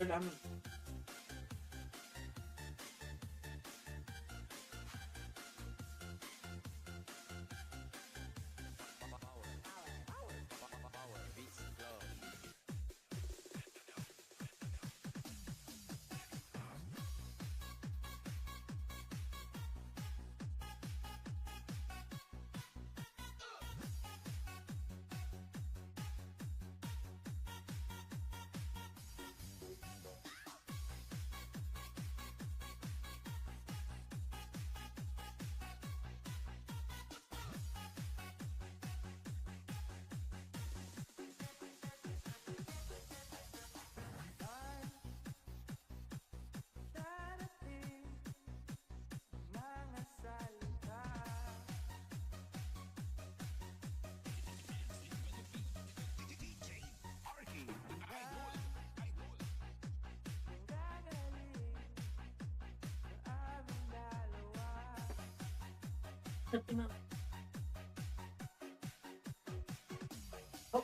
S3: Namin. Tapi ma'am. Oh.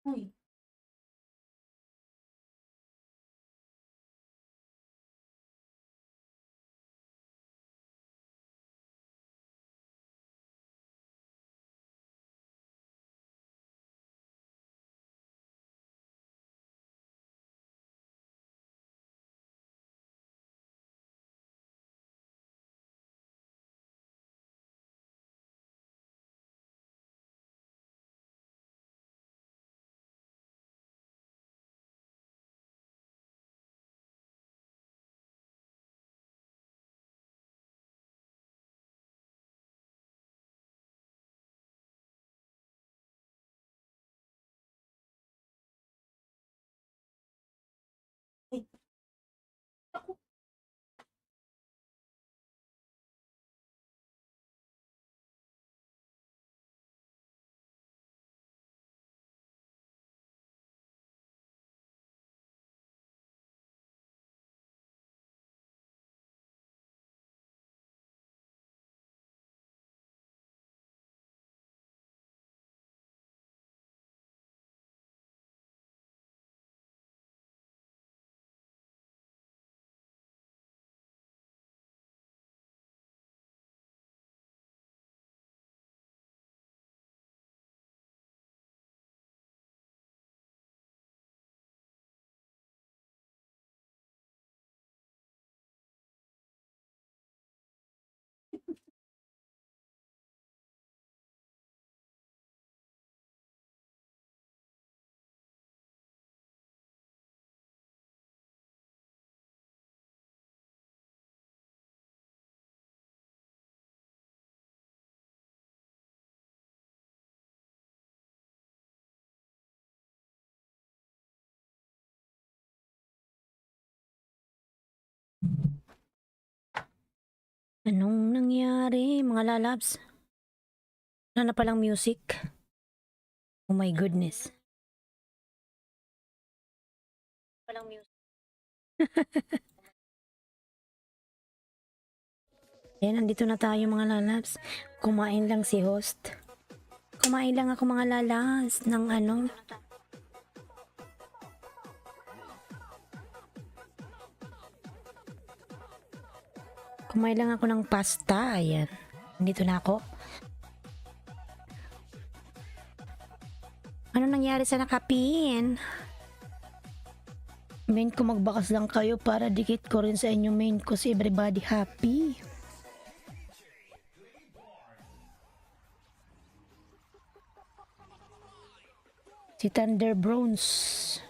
S3: Uy. Anong nangyari, mga lalabs? Wala na palang music. Oh my goodness. Palang music. Ayan, nandito na tayo mga lalabs. Kumain lang si host. Kumain lang ako mga lalas ng ano. Kumain lang ako ng pasta. Ayan. Nandito na ako. Ano nangyari sa nakapin? Main ko magbakas lang kayo para dikit ko rin sa inyo main ko si everybody happy. Si Thunder Bronze.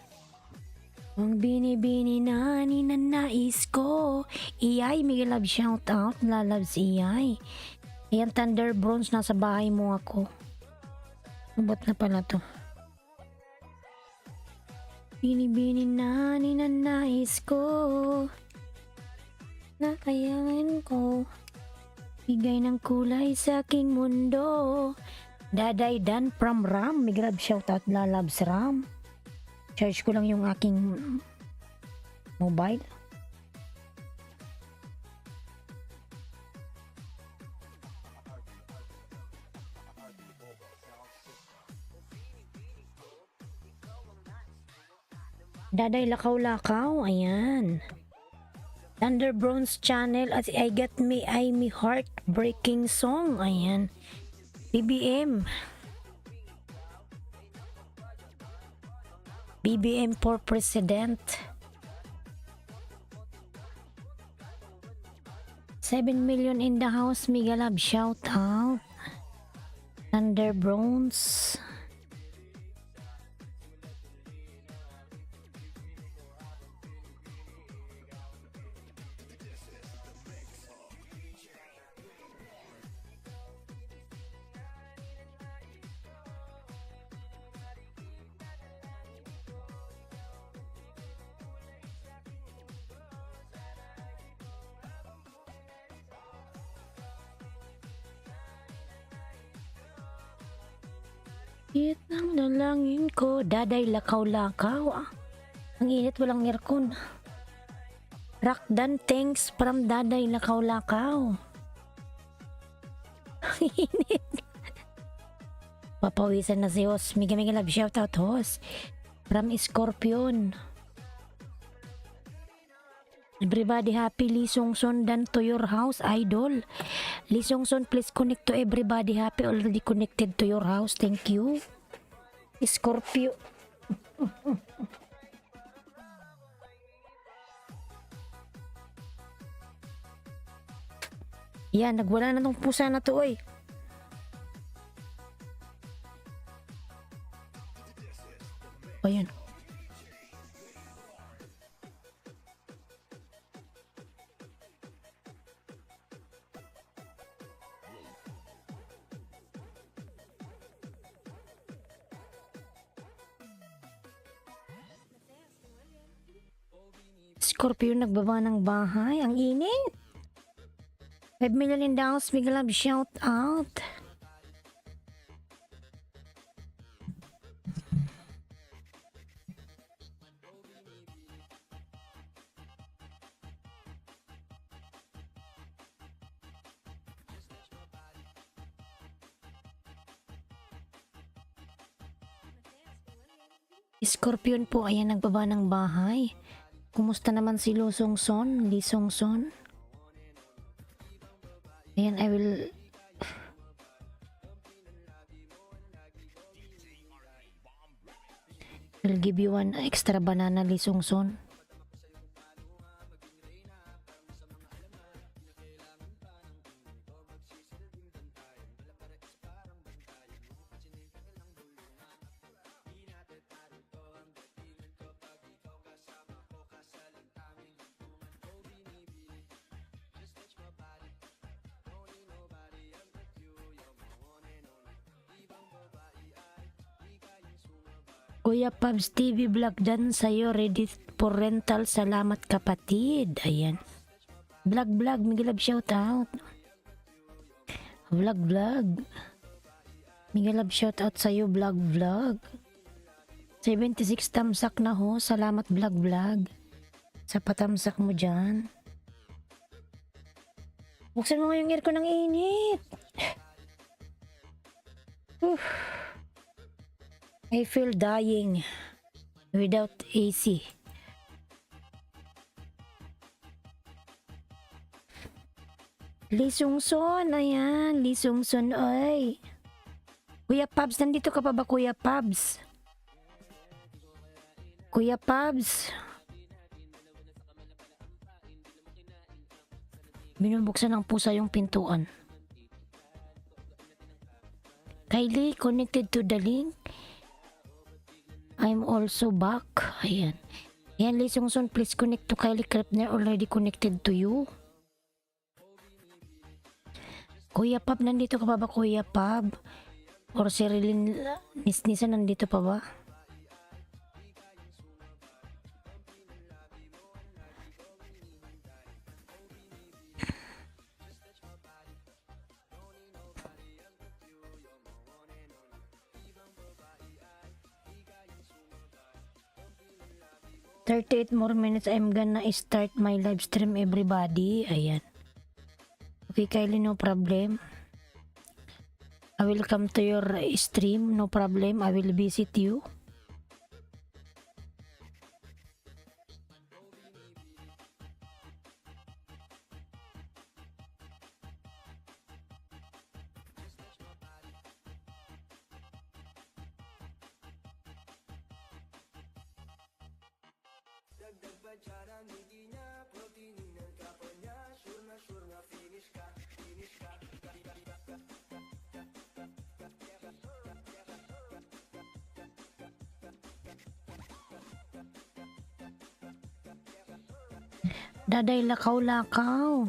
S3: Ang binibini na ninanais ko. Iyay, may love shout out. Lalabs iyay. Ayan, Thunder Bronze, nasa bahay mo ako. Abot na pala to. Binibini na ninanais ko. Nakayain ko. Bigay ng kulay sa aking mundo. Daday Dan from Ram. May grab shoutout Lalabs Ram. Charge ko lang yung aking mobile. Daday Lakaw-Lakaw. Ayan. Thunder Bronze Channel at I Get Me Heartbreaking Song. Ayan. BBM. BBM for President. 7 million in the house. Mega love shout out. Thunder Bronze. Init ng dalangin ko. Daday Lakaw-Lakaw. Ang init, walang aircon. Rakdan, thanks from Daday Lakaw-Lakaw. Ang init. Papawisan na si Hos. Mega love shoutout Hos. From Scorpion. Everybody happy. Lee Song-son dan to your house, idol. Lee Song-son, please connect to everybody happy. Already connected to your house. Thank you. Scorpio. Yan, nagwala na tong pusa na to, oy. O, yun. Scorpio nagbaba ng bahay. Ang init. 5 million in the house. Big love shout out. Scorpion po, ayan, nagbaba ng bahay. Kumusta naman si Lee Song-son? Ayan, I will give you one extra banana, Lee Song-son. Kuya Pabs TV vlog dan sa'yo, ready for rental. Salamat kapatid. Ayan. Vlog, may love shout out. Vlog. Mega love shoutout sa'yo, vlog. 76 tamsak na ho. Salamat, vlog. Sa patamsak mo dyan. Buksan mo nga yung aircon ng init. Oof. I feel dying without AC. Lisungson, ayan. Lisungson, ay. Kuya Pabs, nandito ka pa ba, Kuya Pabs? Kuya Pabs. Binubuksan ng pusa yung pintuan. Kylie, connected to the link. I'm also back. Ayan. Ayan, Lisungson, please connect to Kylie Krepner, already connected to you. Kuya Pab, nandito ka pa ba, Kuya Pab? Or si Rilin Nisnisa, nandito pa ba? "38 more minutes, I'm gonna start my live stream, everybody." Ayan. Okay, Kylie, no problem. I will come to your stream, no problem. I will visit you. Daday, lakaw.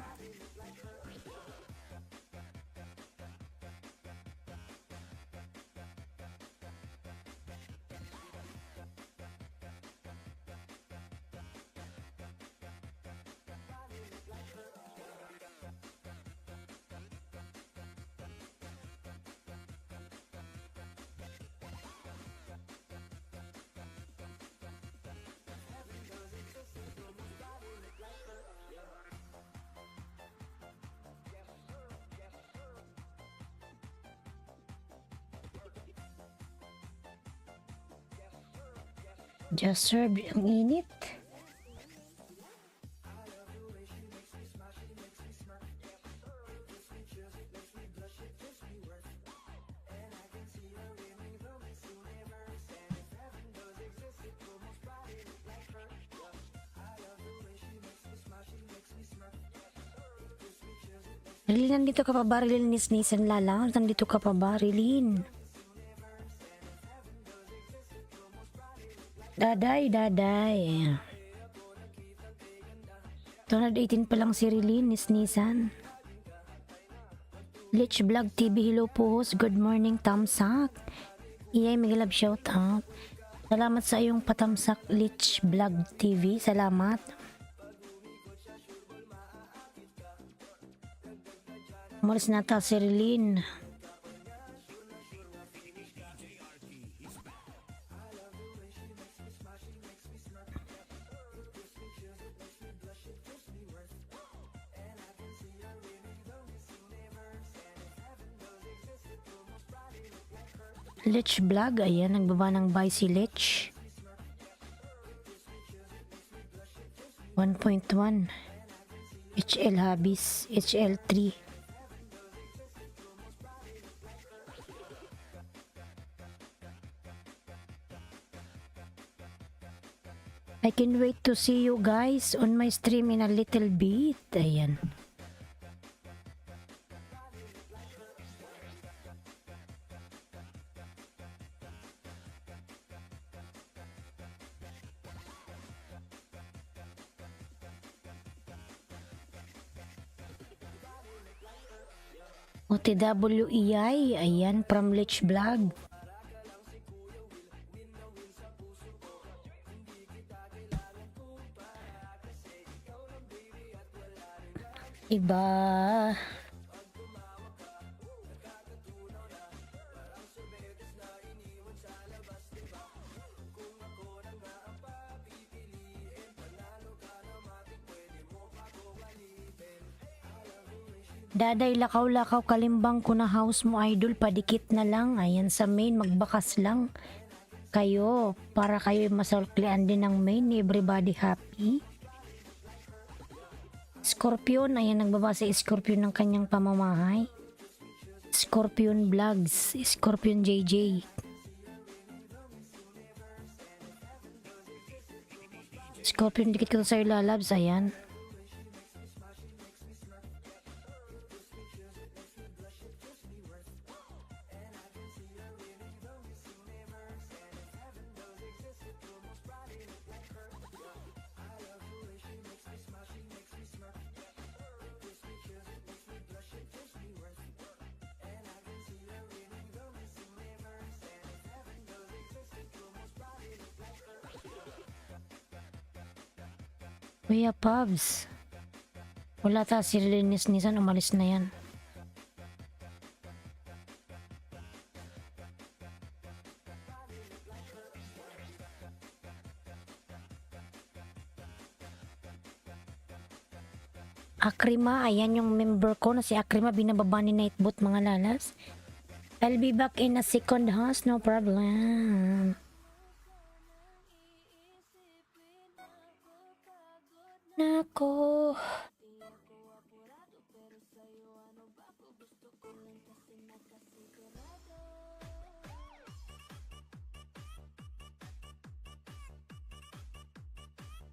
S3: Just served, ang init. Rilin, nandito ka pa ba? Rilin, Nisnisan Lala, nandito ka pa ba, Rilin? Daday. 218 pa lang si Rilin, Nisnisan. Lich Vlog TV, hello po host. Good morning, Tamsak. Iyay, Migalab shout out. Salamat sa iyong patamsak, Lich Vlog TV. Salamat. Umalis nata si Rilin. Lich Vlog, ayan, nagbaba ng buy si Lich. 1.1 HL Habis, HL3. I can wait to see you guys on my stream in a little bit. Ayan. OTWEI, ayan, from Lich Vlog. Iba. Daday lakaw-lakaw kalimbang ko na house mo idol, padikit na lang. Ayan sa main, magbakas lang kayo para kayo masulklian din ng main. Everybody happy. Scorpion, ayan nagbaba si Scorpion ng kanyang pamamahay. Scorpion Vlogs, Scorpion JJ. Scorpion, dikit ko sa'yo lalabs, ayan. Kuya Pabs, wala ta si Linis Nisan, umalis na yan. Akrima, ayan yung member ko na si Akrima, binababa ni Nightbot mga lalas. I'll be back in a second house, no problem. Nako.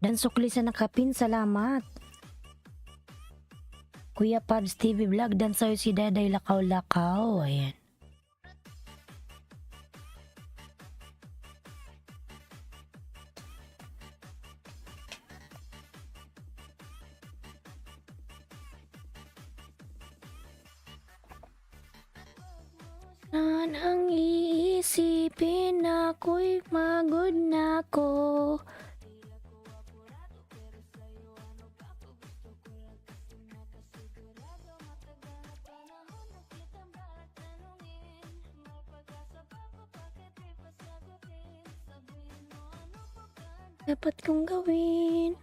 S3: Dan sukli sa nakapin, salamat. Kuya Pabs TV Vlog, dan sa'yo si Daday Lakaw-Lakaw, ayan. Ang iisipin ako'y magod na ko. Dapat kong gawin.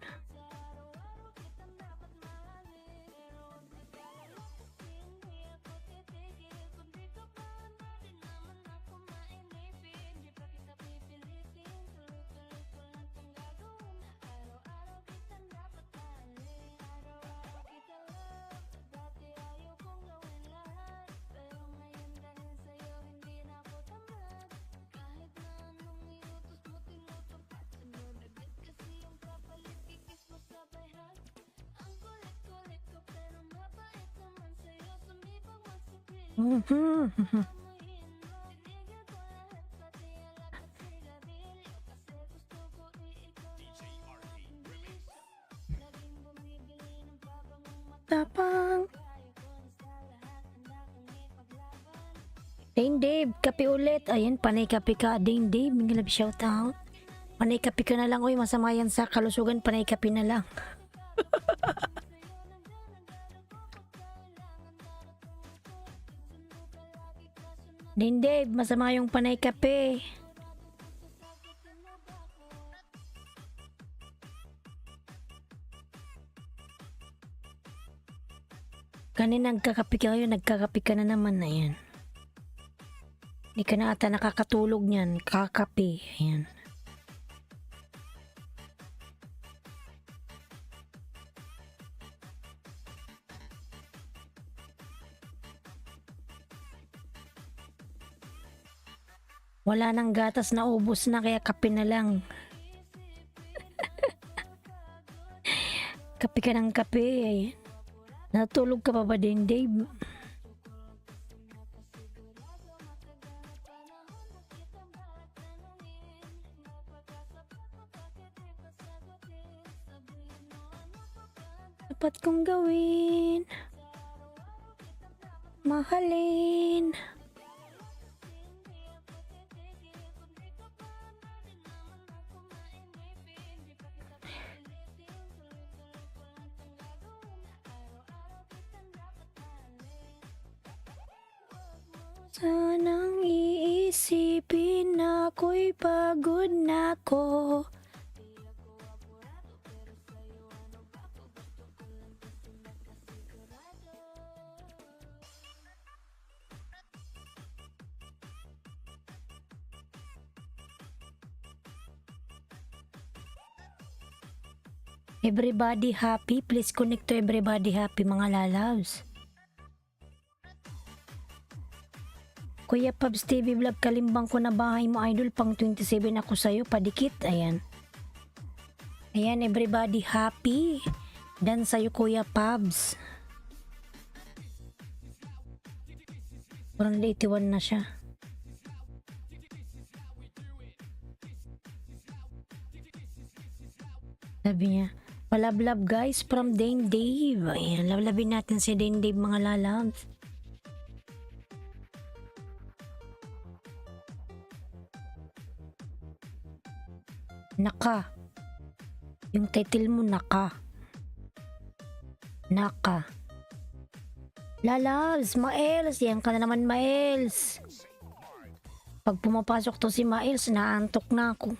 S3: Tapang. Dane Dave, kape ulit. Ayan, panay kape ka. Dane Dave, may love shout out. Panay kape ka na lang. Uy, masama yan sa kalusugan. Panay kape na lang. Dane Dave, masama yung panay kape. Kanina nagkakape ka kayo, nagkakape ka na naman na yan. Hindi ka na ata nakakatulog niyan, kakape. Ayan. Wala nang gatas, na ubos na, kaya kape na lang. Kape ka ng kape. Ayan. Natulog ka pa ba din, Dave? Dapat kong gawin, mahalin. Sanang iisipin ako'y pagod na ko. Everybody happy? Please connect to everybody happy mga lalabs. Kuya Pabs TV Vlog, kalimbang ko na bahay mo idol, pang 27 ako sa'yo, padikit, ayan. Ayan, everybody happy. Dan sa'yo Kuya Pabs. Parang 81 na siya. Sabi niya, palablab guys from Dane Dave. Ayan, lablabin natin si Dane Dave mga lalabs. Naka. Yung title mo naka. Naka. Lalabs, Maels. Yan ka na naman, Maels. Pag pumapasok to si Maels, naantok na ako.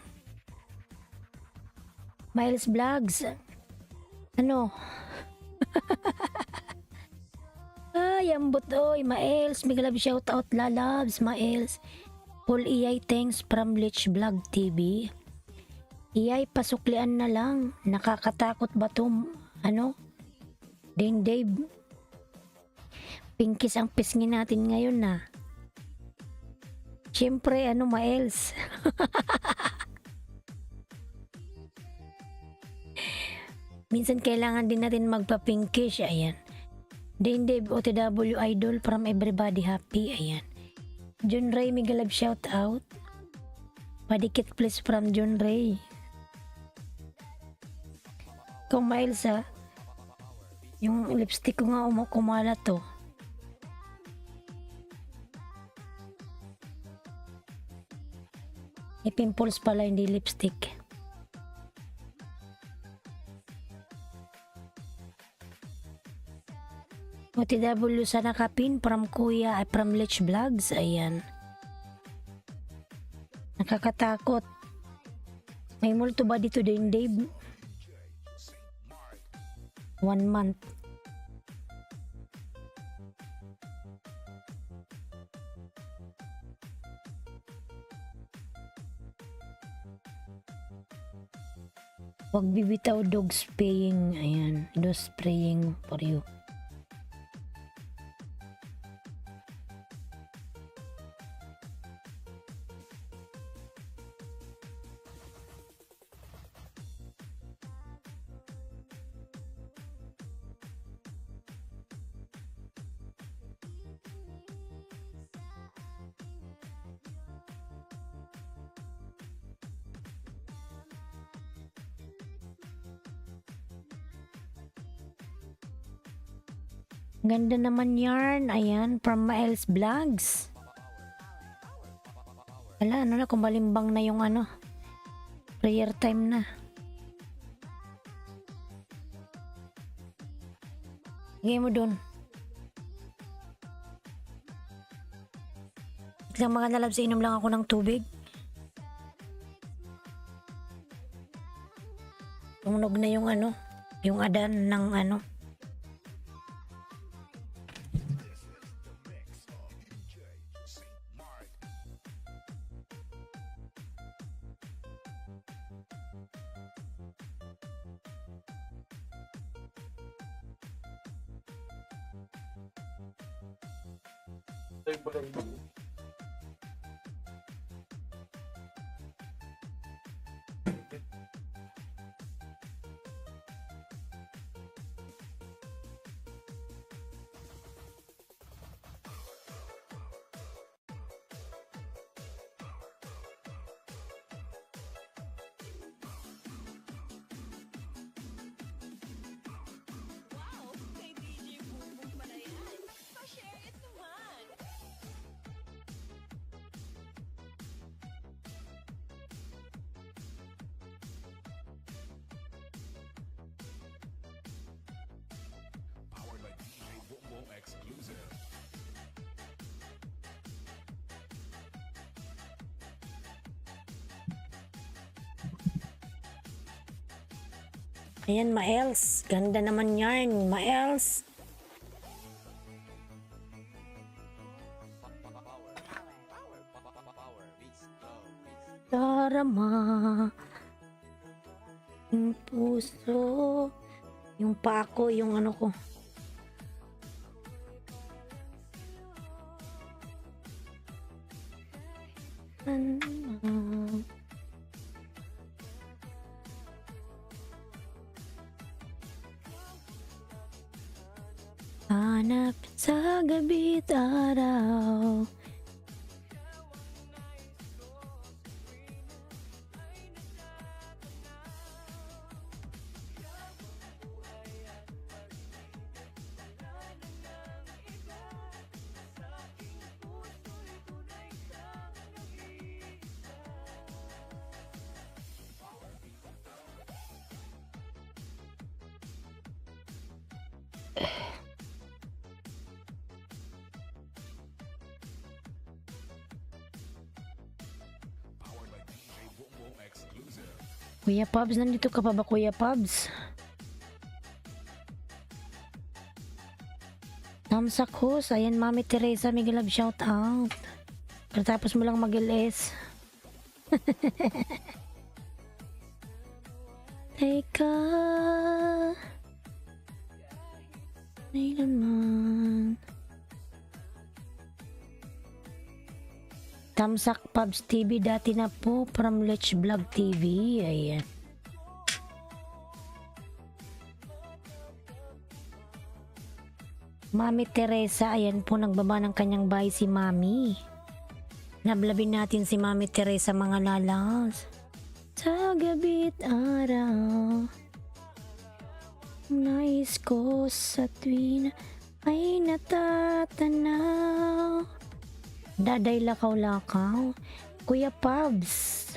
S3: Maels Vlogs. Ano? Ay, ambot oy, Maels. Big love shout out, lalabs, Maels. Paul Iyay, thanks from Lich Vlog TV. Iyay, pasuklian na lang. Nakakatakot ba to? Ano? Dane Dave. Pinkis ang pisngin natin ngayon na. Siyempre, ano, Maels? Minsan kailangan din natin magpa-pinkish. Ayan. Dane Dave, OTW Idol from Everybody Happy. Ayan. John Ray, Migalab shout out. Padikit please from John Ray. Kung Miles ha, yung lipstick ko nga kumala to. Pimples pala, hindi lipstick. OTW sa nakapin from Kuya, from Lich Vlogs. Ayan. Nakakatakot. May multo ba dito din, Dave? 1 month. Huwag bibitaw dog spraying. Ayan. Dog spraying for you. Ganda naman yarn. Ayan, from Maels Vlogs. Wala, ano na, kumalimbang na yung ano. Prayer time na. Lagay mo dun. Lang mga nalabs, inom lang ako ng tubig. Tumunog na yung ano, yung adan ng ano.
S1: Powered by DJ Bobo exclusive.
S3: Ayan, Maels. Ganda naman yarn, Maels. Darama. Yung puso. Yung paa ko, yung ano ko. Hanap sa gabi't araw.
S1: Powered by DJ Boom Boom exclusive.
S3: Kuya Pabs, nandito ka pa ba, Kuya Pabs? Tamsak host, ayan Mami Teresa, may love shout out. Katapos mo lang mag-LS. Teka. Ay naman. Tamsak Pubs TV dati na po from Let's Vlog TV. Ayan. Mami Teresa, ayan po nagbaba ng kanyang bahay si Mami. Nablabin natin si Mami Teresa mga lalas. Sa gabi't araw, nais ko sa tuwin ay natatanaw. Daday lakaw-lakaw, Kuya Pabs.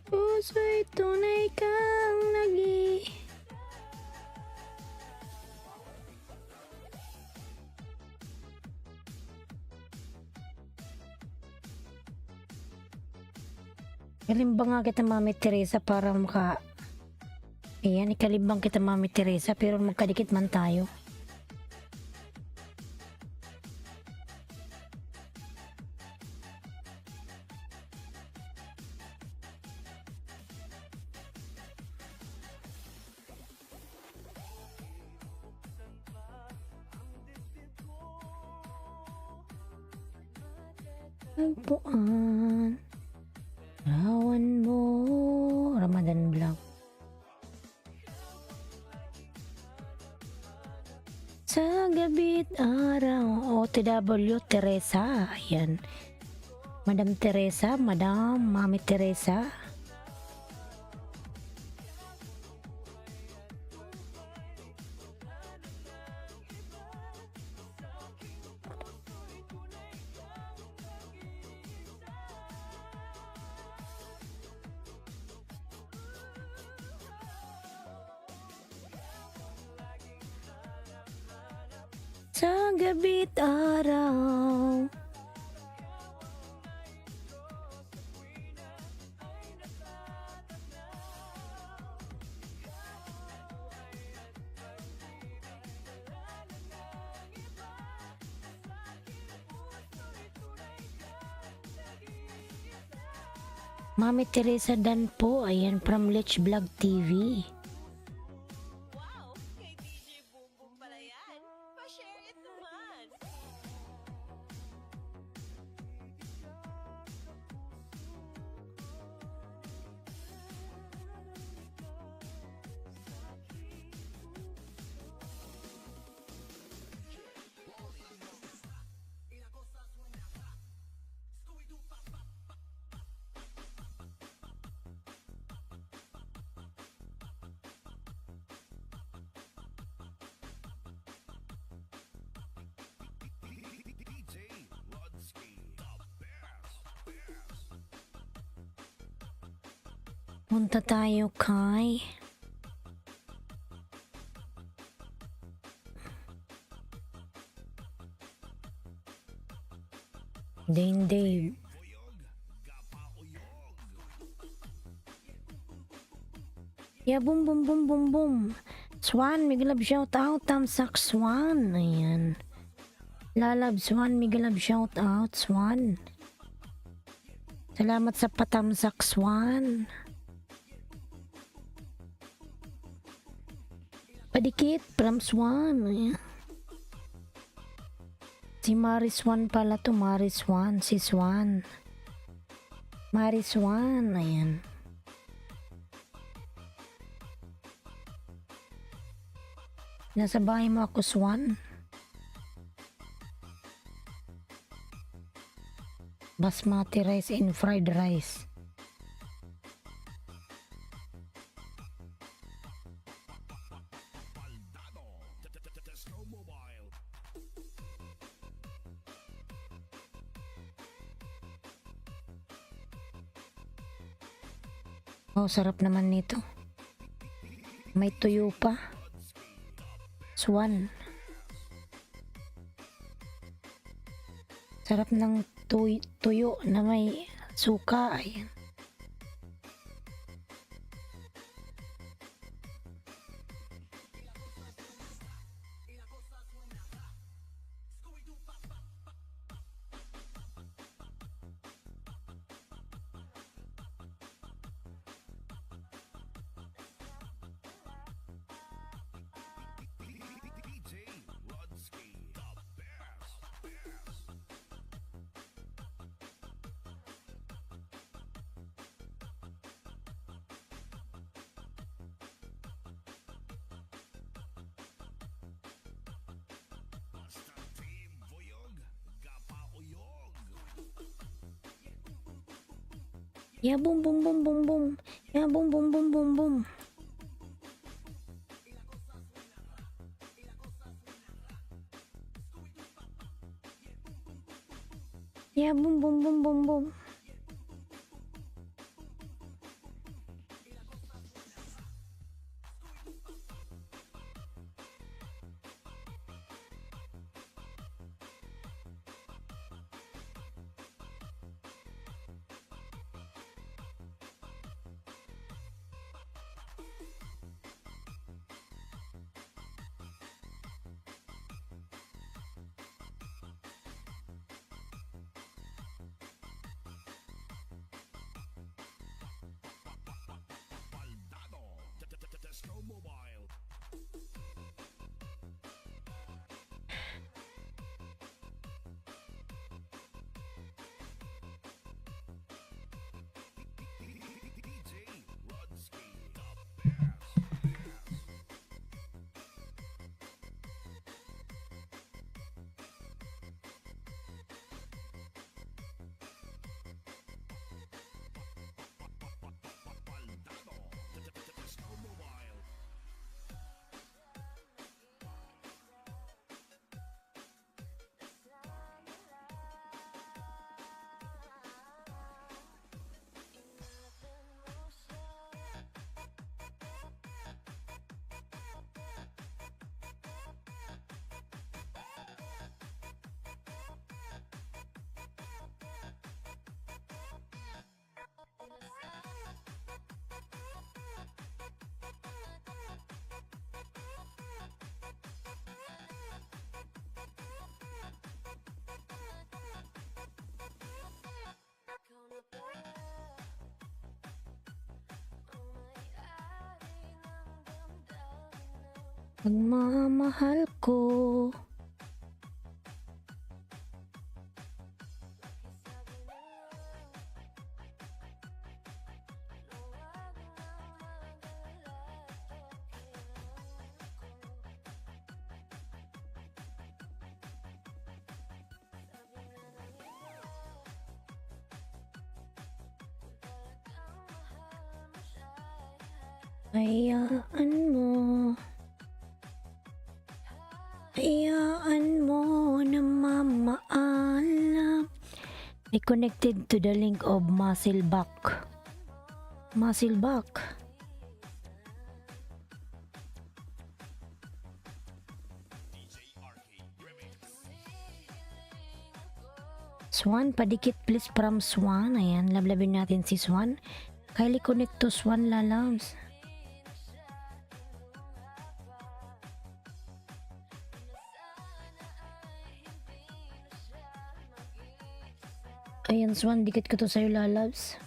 S3: Puso'y tunay kang Kalimbang nga kita Mami Teresa para Ayan, ikalimbang kita Mami Teresa pero magkadikit man tayo. Tagpuan, rawan mo, Ramadan Vlog. Sa gabi't araw, OTW Teresa, ayan. Madam Teresa, Madam Mami Teresa. Sa gabi't araw, Mami Teresa Dan po, ayan from Let's Vlog TV.
S5: Wow! Kay DJ Boom Boom pala yan. Pa-share it naman.
S1: DJ Ludsky, the best.
S3: Punta tayo kay Dane Dave. Yeah, boom boom boom boom boom. Swan, may love shout out. Tamsak Swan. Ayan. Lalab Swan, may love shout out. Swan. Salamat sa patamsak, Swan. Padikit from Swan. Ayan. Si Maris Swan pala to. Maris Swan. Si Swan. Maris Swan. Ayan. Nasa bahay mo ako, Swan. Basmati rice and fried rice. Oh, sarap naman nito. May tuyo pa. Swan. Sarap ng tuyo na may suka. Ayan. Ya boom boom boom boom boom. Ya boom boom boom boom boom. Ya boom boom boom boom boom. Pagmamahal ko. Hayaan mo. Hayaan mo na mamaalam. I connected to the link of Muscleback. Muscleback. Swan, padikit please from Swan. Ayan, lablabin natin si Swan. Kylie connect to Swan lalabs. Ayan, Swan, dikit ko to sa'yo, lalabs.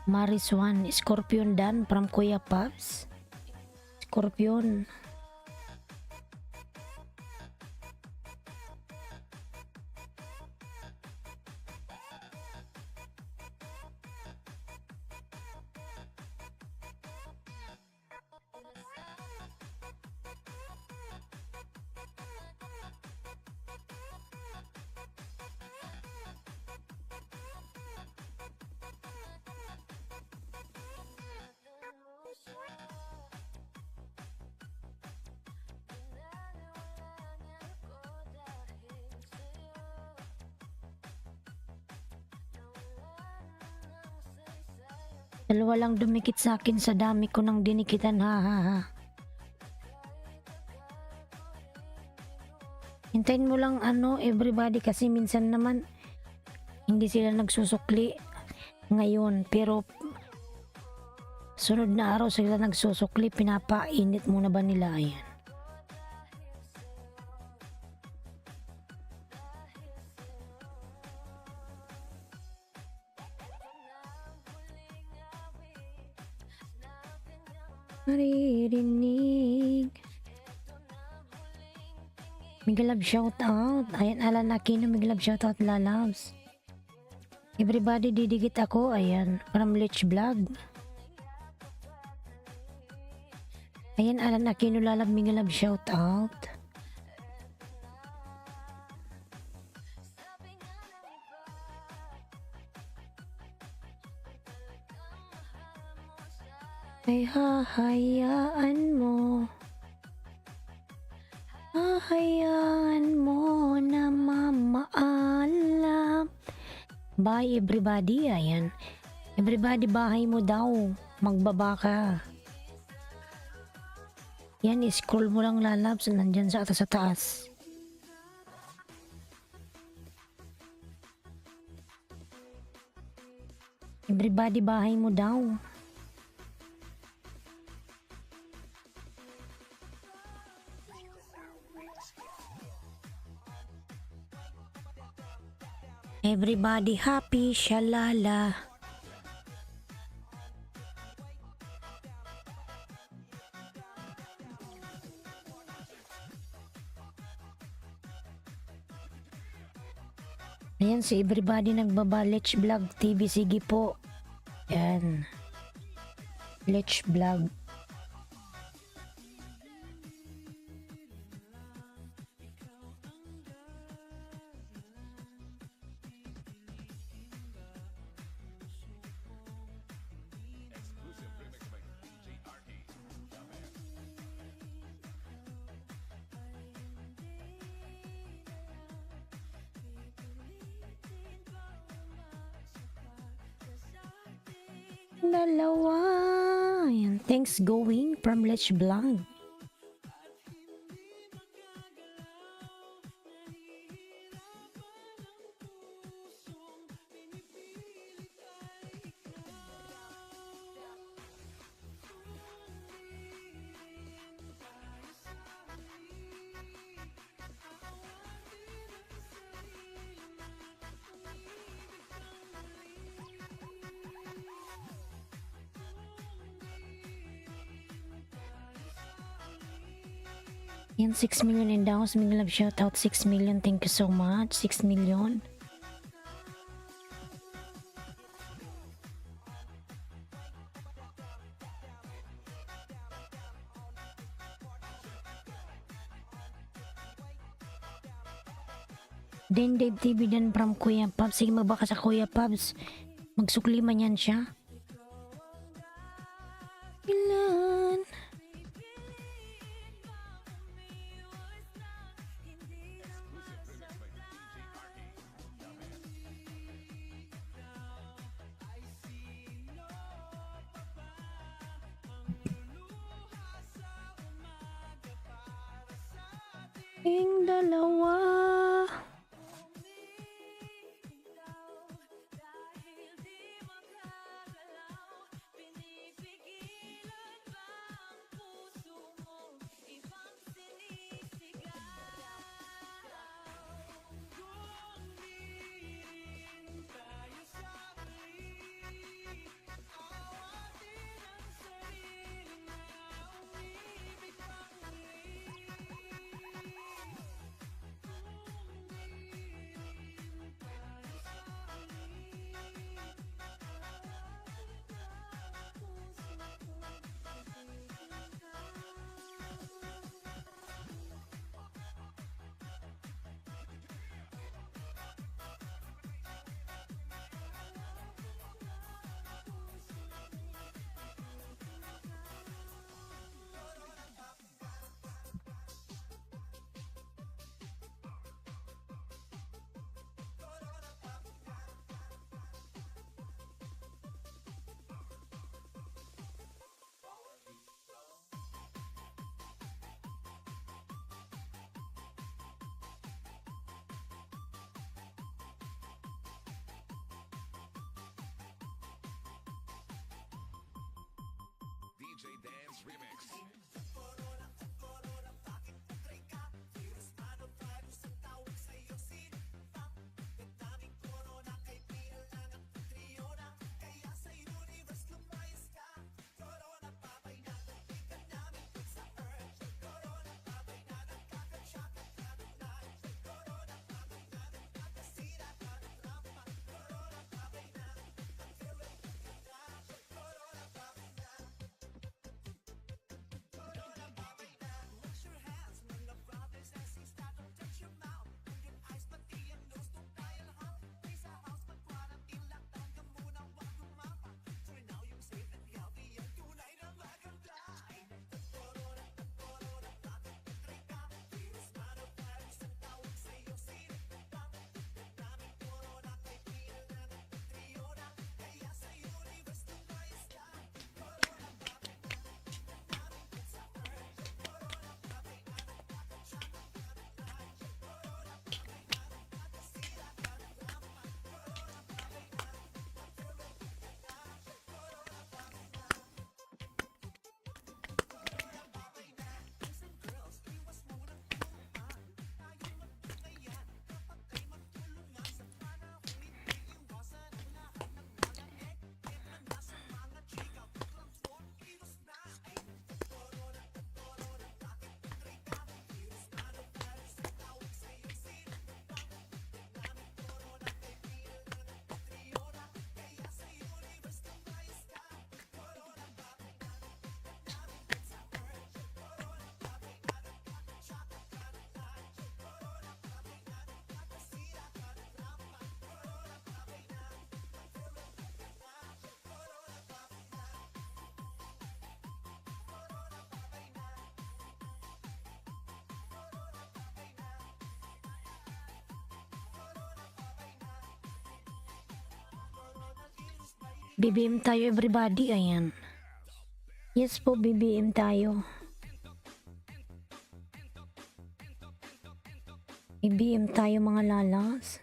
S3: Maris Swan, Scorpion Dan from Kuya Pops. Scorpion. Dalawa lang dumikit sa akin sa dami ko nang dinikitan, ha ha ha. Hintayin mo lang everybody, kasi minsan naman hindi sila nagsusukli ngayon, pero sunod na araw sila nagsusukli, pinapainit muna ba nila? Ayan. Maririnig. Miglab shout out. Ayan, Alan Aquino, miglab shout out, lalabs. Everybody, didikit ako. Ayan, from Lich Vlog. Ayan, Alan Aquino, lalab, miglab shout out. Ay hahayaan mo na mamaalam. Bye everybody. Ayan, everybody, bahay mo daw, magbaba ka. Yan, scroll mo lang, lalabs, nandyan sa atas, sa taas. Everybody, bahay mo daw. Everybody happy, shalala. Ayan, si everybody nagbaba. Let's Vlog TV, sige po. Ayan, Let's Vlog.
S1: Exclusive remix by DJ RD.
S3: Dalawa. Ayan, thanks going from Let's Vlog. Yan, 6 million in downs. May love shout out, 6 million. Thank you so much. 6 million. Then Dave TV dan from Kuya Pops. Sige, magbaka sa Kuya Pops. Magsukli man yan siya. Ilan? Yung dalawa.
S1: DJ Dance Remix.
S3: BBM tayo everybody, ayan. Yes po, BBM tayo. BBM tayo mga lalas.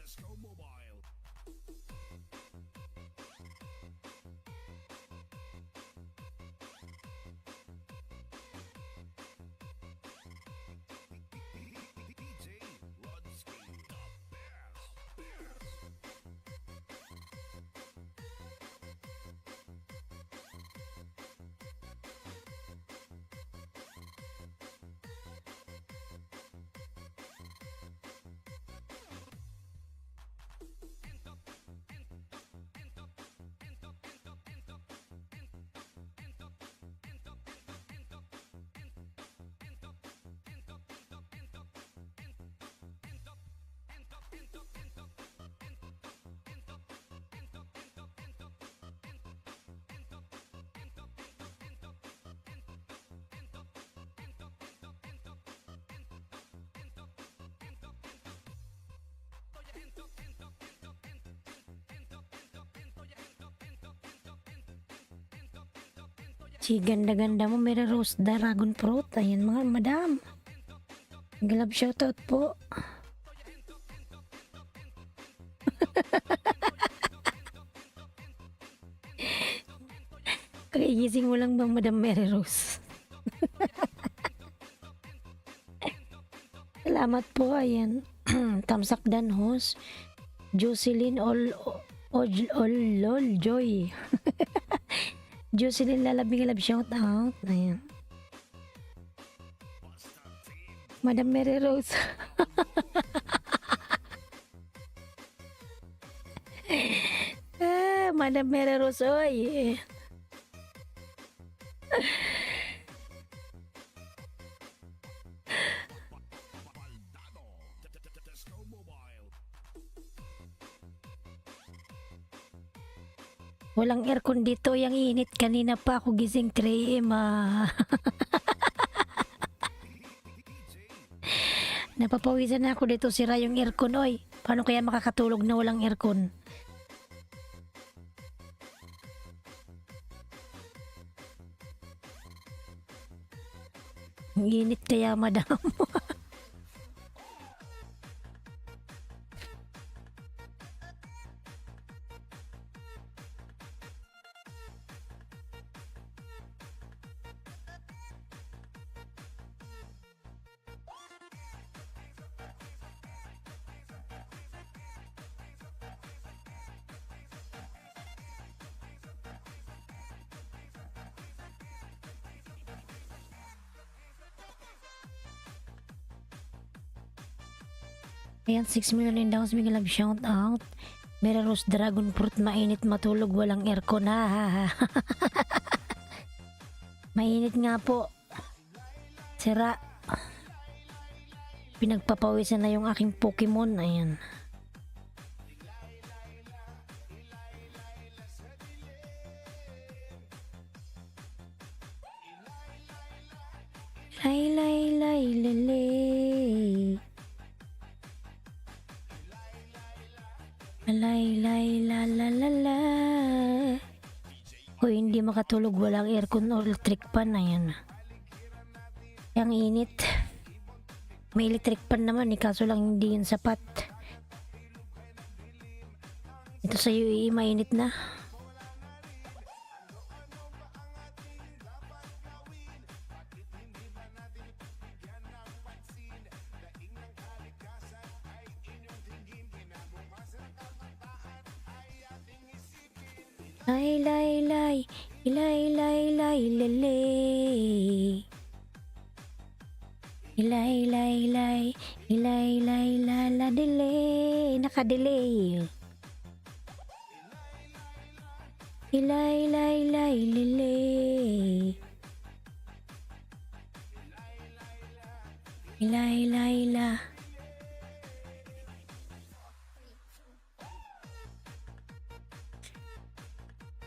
S1: Disco Mobile. DJ Rodsky, the best.
S3: Si ganda-ganda mo, Mary Rose Dragon Fruit. Ayan mga madam. Galab shoutout po. Kagigising mo lang bang Madam Mary Rose? Salamat po, ayan. Tamsak Danhos. Jocelyn Lol Joy. Jocelyn Lalabing Lab shout out. Ayan. Madam Mary Rose. Madam Mary Rose, oy. Walang aircon dito, yung init. Kanina pa ako gising 3 AM. Napapawisan na ako dito, sira yung aircon, oy. Paano kaya makakatulog na walang aircon? Ang init kaya, madam. Ayan, 6 million in downs, big love shout out. Mary Rose Dragon Fruit, mainit matulog, walang aircon. Mainit nga po. Sira. Pinagpapawisan na yung aking Pokemon. Ayan. Lay lay lay lele. Lay lay la la la la. O hindi makatulog, walang aircon o electric fan. Ayan. Yang init. May electric fan naman kaso lang hindi yun sapat. Ito sa UAE mainit na. Lay lay lay lay lay lay lele. Lay lay lay lay lay la la delay. Naka-delay. Lay lay lay lele. Lay lay la.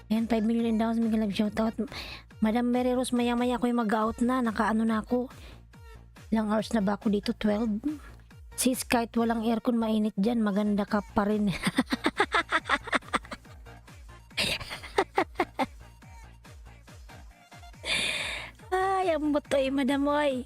S3: Ayan, 5 million down. May love shout out. Madam Mary Rose, maya-maya ako yung mag-out na. Nakaano na ako. Ilang hours na ba ako dito? 12. Sis, kahit walang aircon, mainit dyan. Maganda ka pa rin. Ay, ang butoy, madam, oy.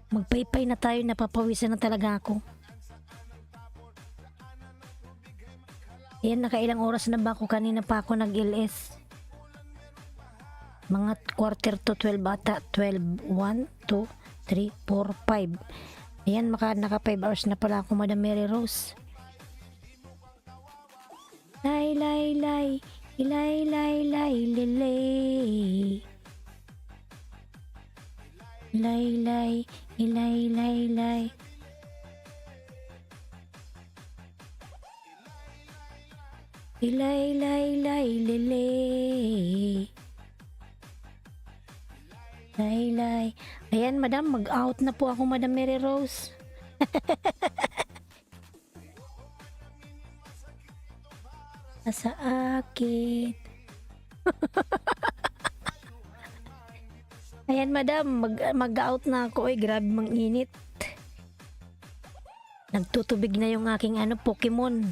S3: Magpaypay na tayo, napapawisan na talaga ako. Yan, nakailang oras na ba ako? Kanina pa ako nag-LS. Mga quarter to 12 ata. 12, 1, 2, 3, 4, 5. Ayan, naka 5 hours na pala ako, Madam Mary Rose. Lay, lay, lay. Lay, lay, lay, lay. Lay, lay. Lay, lay, lay. Lay, lay, lay, lay. Lay, lay. Ayan, madam, mag-out na po ako, Madam Mary Rose. Nasa akin. Ayan, madam, mag-out na ako. Ay, grabe mang init. Nagtutubig na yung aking Pokemon.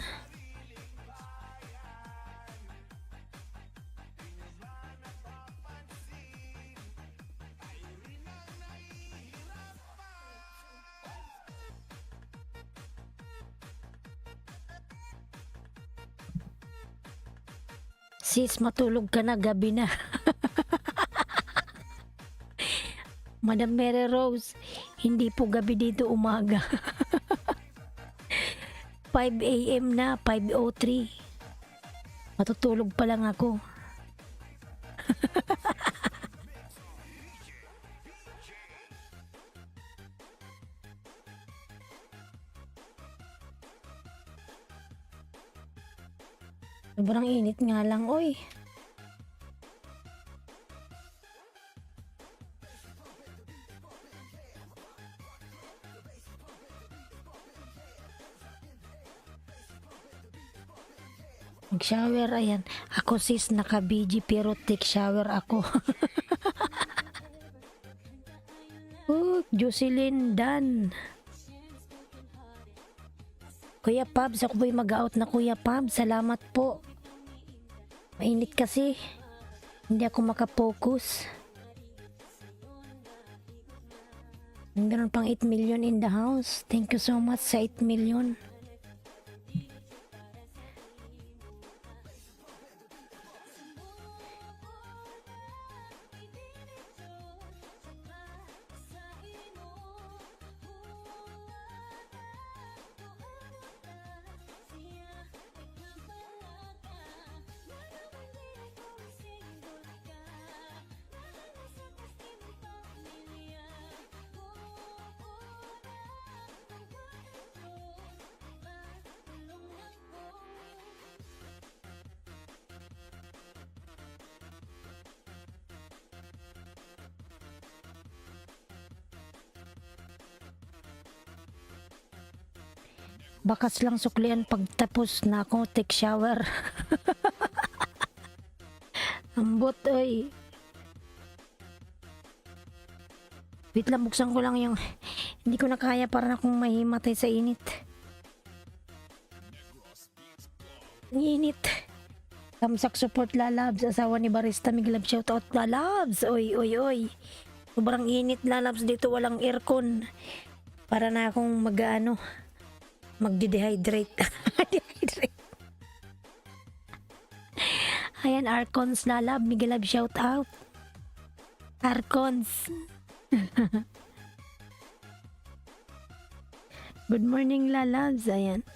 S3: Sis, matulog ka na, gabi na. Madam Mary Rose, hindi po gabi dito, umaga. 5 a.m. na, 5:03. Matutulog pa lang ako. Sobrang init nga lang, oy. Mag-shower, ayan. Ako sis, naka-BG pero take shower ako. Jocelyn Dan. Kuya Pabs, ako po'y mag-out na Kuya Pabs. Salamat po. Mainit kasi. Hindi ako makapokus. Meron pang 8 million in the house. Thank you so much sa 8 million. Bakas lang suklian pagtapos na ako take shower. Ambot oy. Wait lang, buksan ko lang yung hindi ko na kaya para na akong mahimatay sa init. Ang init. Tamsak support Lalabs, asawa ni Barista Miglab, shoutout Lalabs. Oy oy oy. Sobrang init Lalabs dito, walang aircon. Para na akong magde-dehydrate. Dehydrate. Ayan, Arcons Lalab, Miguelab, shout out. Arcons. Good morning Lalabs. Ayan.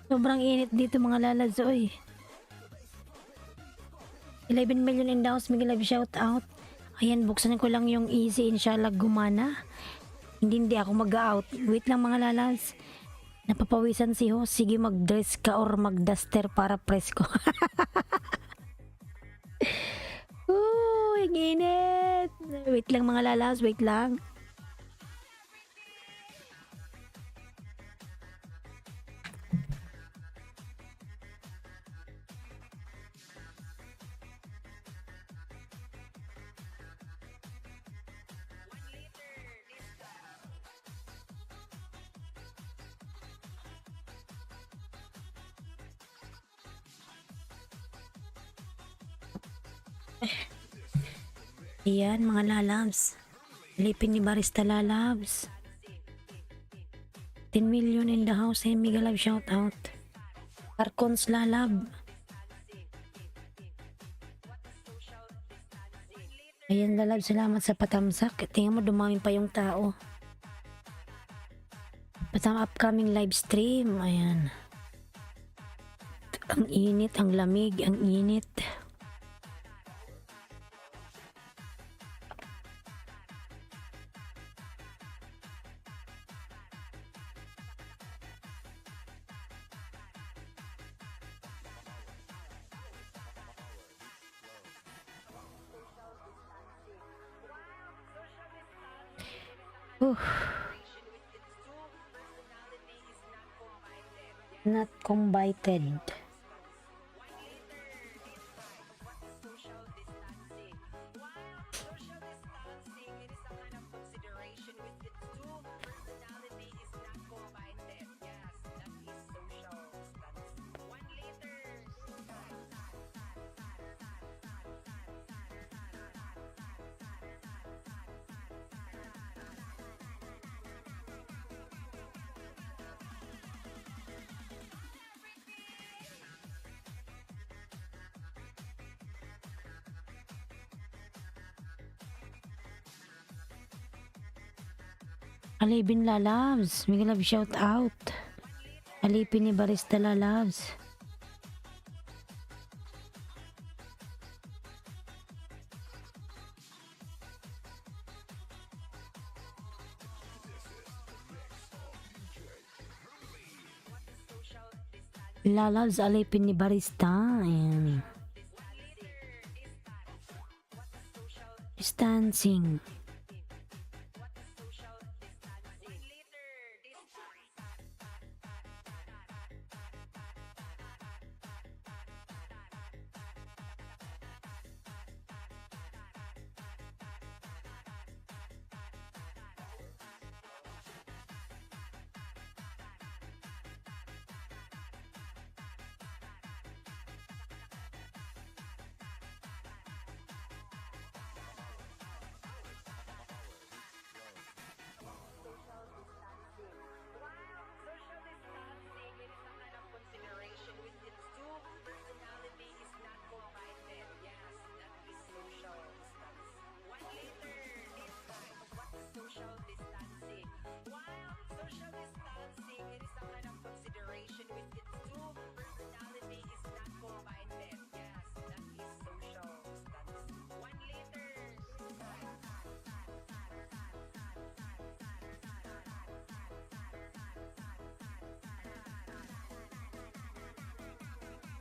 S3: Sobrang init dito mga Lalabs. Oy. 11 million in the house, Miguelab, shout out. Ayan, buksan ko lang yung easy. Inshallah gumana. Hindi ako mag-out. Wait lang mga Lalabs. Napapawisan si Ho. Sige, mag-dress ka or mag-duster para presko. Ang init. Wait lang mga Lalas, wait lang. Ayan mga Lalabs. Lipin ni Barista Lalabs. 10 million in the house. Hey, Miguel, shout out. Arcons Lalab. Ayan Lalab, salamat sa patamsak. Tingnan mo, dumami pa yung tao. Patang upcoming live stream. Ayan. Ang init, ang lamig, ang init. Not combined. Alipin lalabs. May love shout out. Alipin ni Barista lalabs. Lalabs alipin ni Barista. Ayan. Distancing.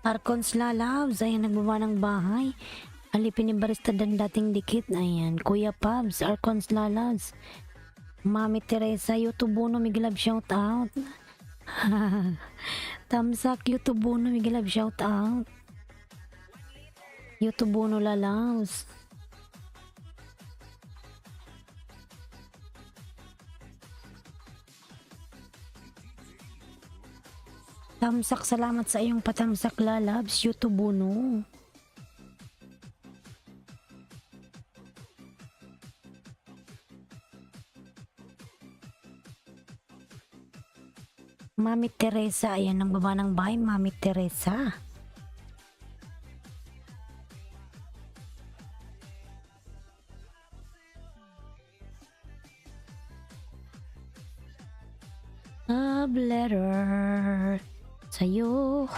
S3: Arcons lalabs. Ayan, nagbaba ng bahay. Alipin ni Barista dan dating dikit. Ayan, Kuya Pabs, Arcons lalabs. Mami Teresa, YouTubuno, miglab shout out. Tamsak, YouTubuno, miglab shout out. YouTubuno lalabs. Tamsak, salamat sa iyong patamsak lalabs, YouTubuno. Mami Teresa, ayan ang baba ng bahay, Mami Teresa. Love letter sa'yo.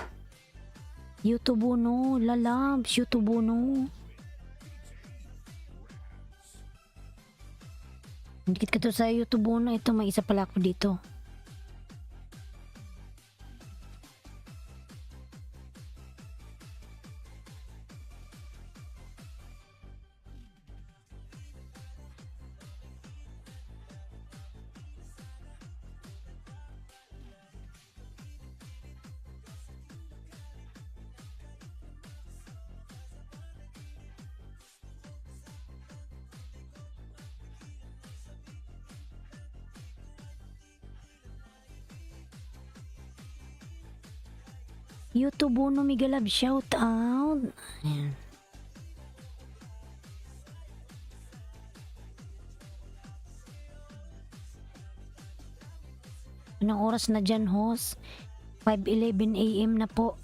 S3: YouTubuno, lalabs, YouTubuno. Dikit ka to sa YouTubuno. Ito, may isa pala ako dito. YouTubuno, migalab shout out. Ayan. Anong oras na dyan, host? 5:11 AM na po.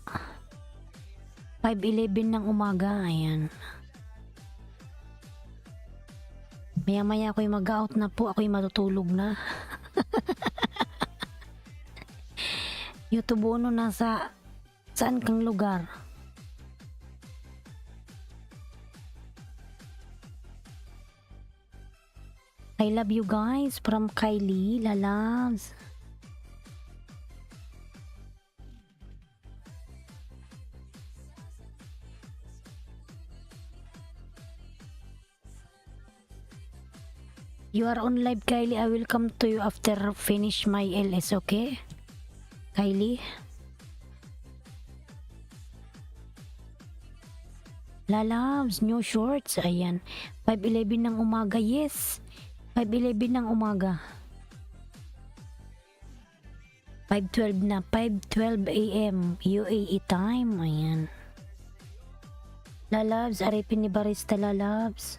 S3: 5:11 ng umaga. Ayan. Maya-maya ako'y mag-out na po. Ako'y matutulog na. YouTubuno, nasa saan kang lugar? I love you guys from Kylie lalabs. You are on live, Kylie. I will come to you after finish my LS, okay? Kylie. Lalabs, new shorts. Ayan. 5:11 ng umaga. Yes. 5:11 ng umaga. 5:12 na. 5:12 AM. UAE time. Ayan. Lalabs, aripin ni Barista lalabs.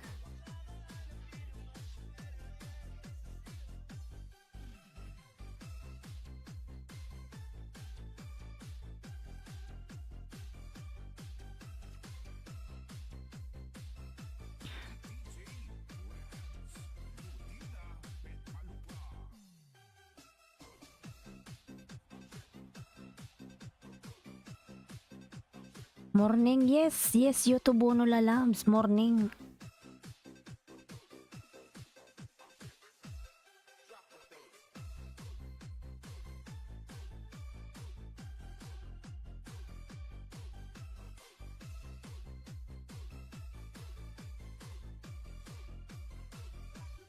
S3: Morning, yes, yes, YouTube Uno Lalabs, morning.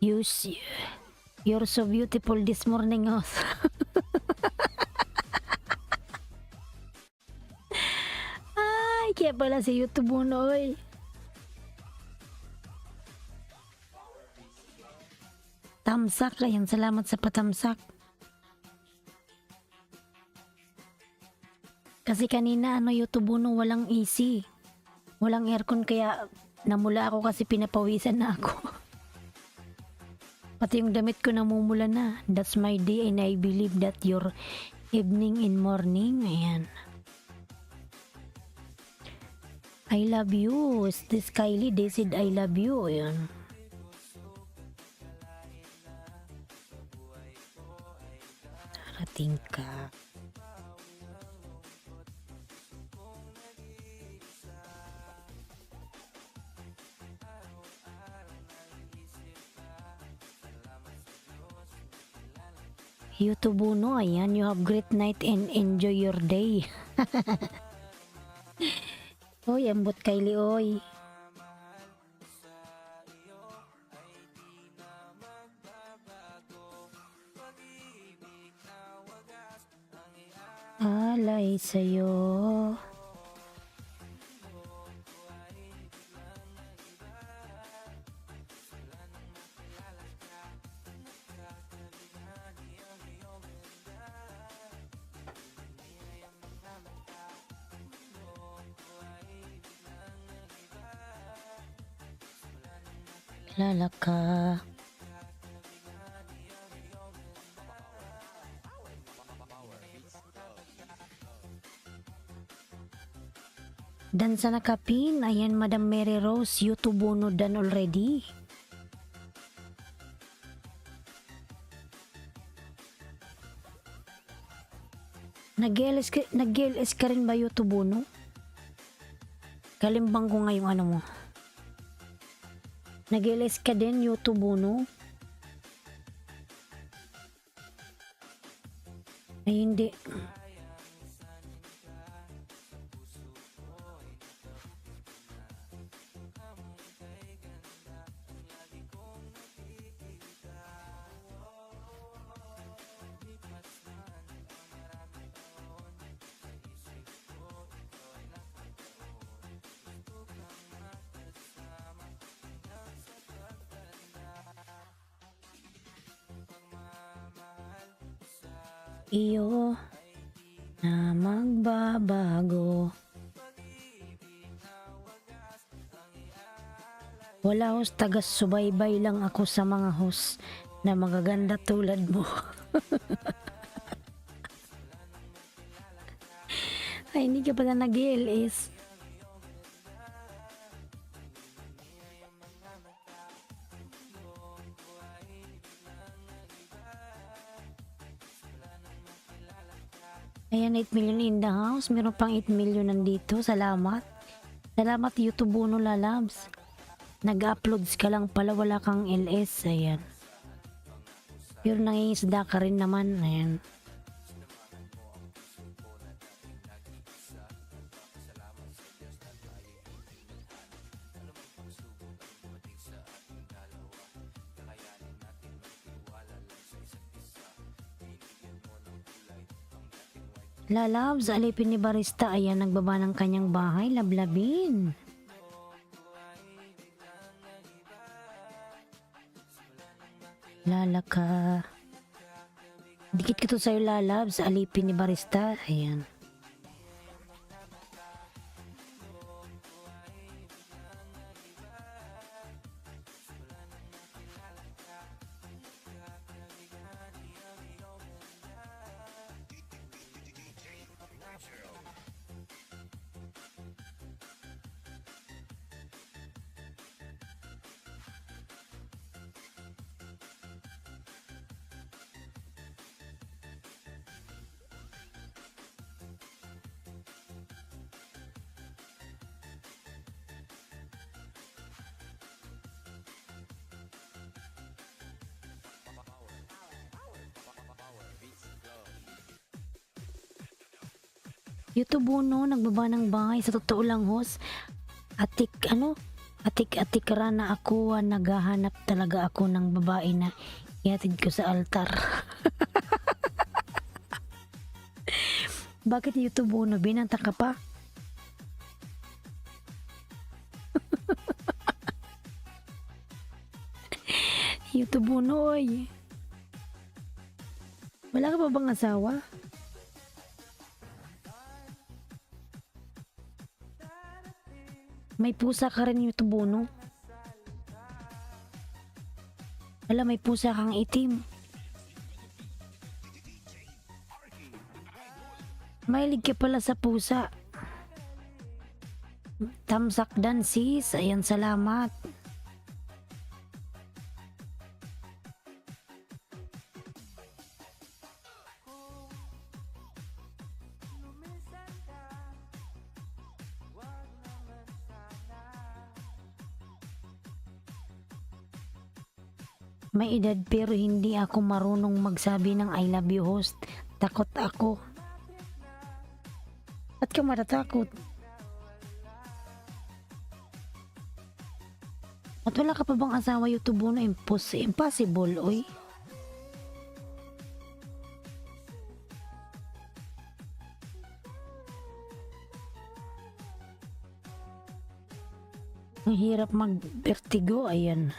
S3: Use, you're so beautiful this morning, oh. Ay, kaya pala si YouTube Uno, oy. Tamsak, ayan, salamat sa patamsak. Kasi kanina, YouTube Uno, walang AC. Walang aircon, kaya namula ako kasi pinapawisan na ako. Pati yung damit ko namumula na. That's my day and I believe that your evening and morning. Ayan. I love you. Is this Kylie? They said I love you. Ayan. Darating ka. YouTube Uno, ayan, you have great night and enjoy your day. Oy, ambot Kylie, oy. Alay sa'yo. Kilala ka. Dan sa nakapin, ayan Madam Mary Rose, YouTube Uno done already. Nag-LS ka rin ba YouTube Uno? Kalimbang ko ngayong ano mo. Nag-LS ka din YouTube Uno? Ay hindi. Iyo na magbabago. Wala host, taga-subaybay lang ako sa mga host na magaganda tulad mo. Ay, hindi ka pala nag-LS. Ayan, 8 million in the house. Meron pang 8 million nandito. Salamat. Salamat YouTube Uno Lalabs. Nag-uploads ka lang pala. Wala kang LS. Ayan. Pero nangingisda ka rin naman. Ayan. Lalabs, alipin ni Barista. Ayan, nagbaba ng kanyang bahay. Lablabin. Lalaka. Dikit ko to sa'yo, Lalabs. Alipin ni Barista. Ayan. YouTube Uno, nagbaba ng bahay. Sa totoo lang, host, atik-atik ra na ako, naghahanap talaga ako ng babae na ihatid ko sa altar. Bakit YouTube Uno? Binanta ka pa? YouTube Uno, oy. Wala ka pa bang asawa? May pusa ka rin, YouTube Uno. Wala, may pusa kang itim. Mahilig ka pala sa pusa. Tamsak dan sis. Ayan, salamat. May edad pero hindi ako marunong magsabi ng I love you, host. Takot ako. Ba't ka matatakot? At wala ka pa bang asawa, YouTube Uno? Impossible, oy. Ang hirap mag-vertigo, ayan.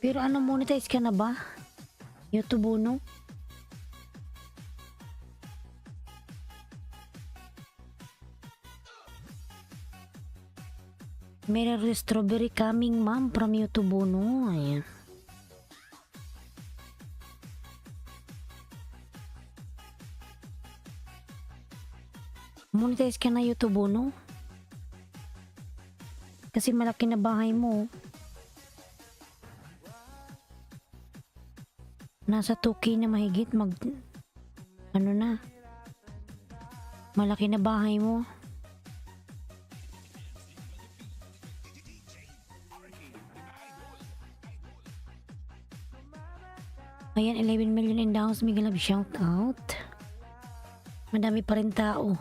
S3: Pero ano, monetize ka na ba? YouTube Uno? Meron strawberry coming, ma'am, from YouTube Uno. Ayan. Monetize ka na, YouTube Uno? Kasi malaki na bahay mo. Nasa 2K na mahigit, ano na, malaki na bahay mo. Ayan, 11 million in downs. Miguel Love, shout out. Madami pa rin tao.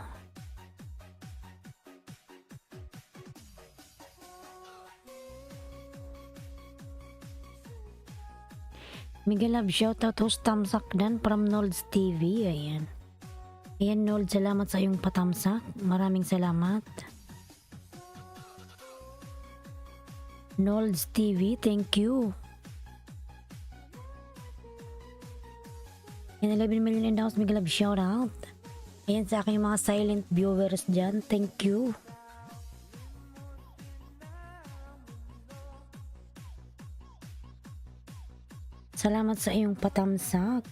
S3: Miguel Love, shoutout, host Tamsak Dan from Nolds TV. Ayan. Ayan, Nold, salamat sa iyong patamsak. Maraming salamat. Nolds TV, thank you. Ayan, 11 million in downs. Miguel Love, shoutout. Ayan, sa aking mga silent viewers dyan, thank you. Salamat sa iyong patamsak.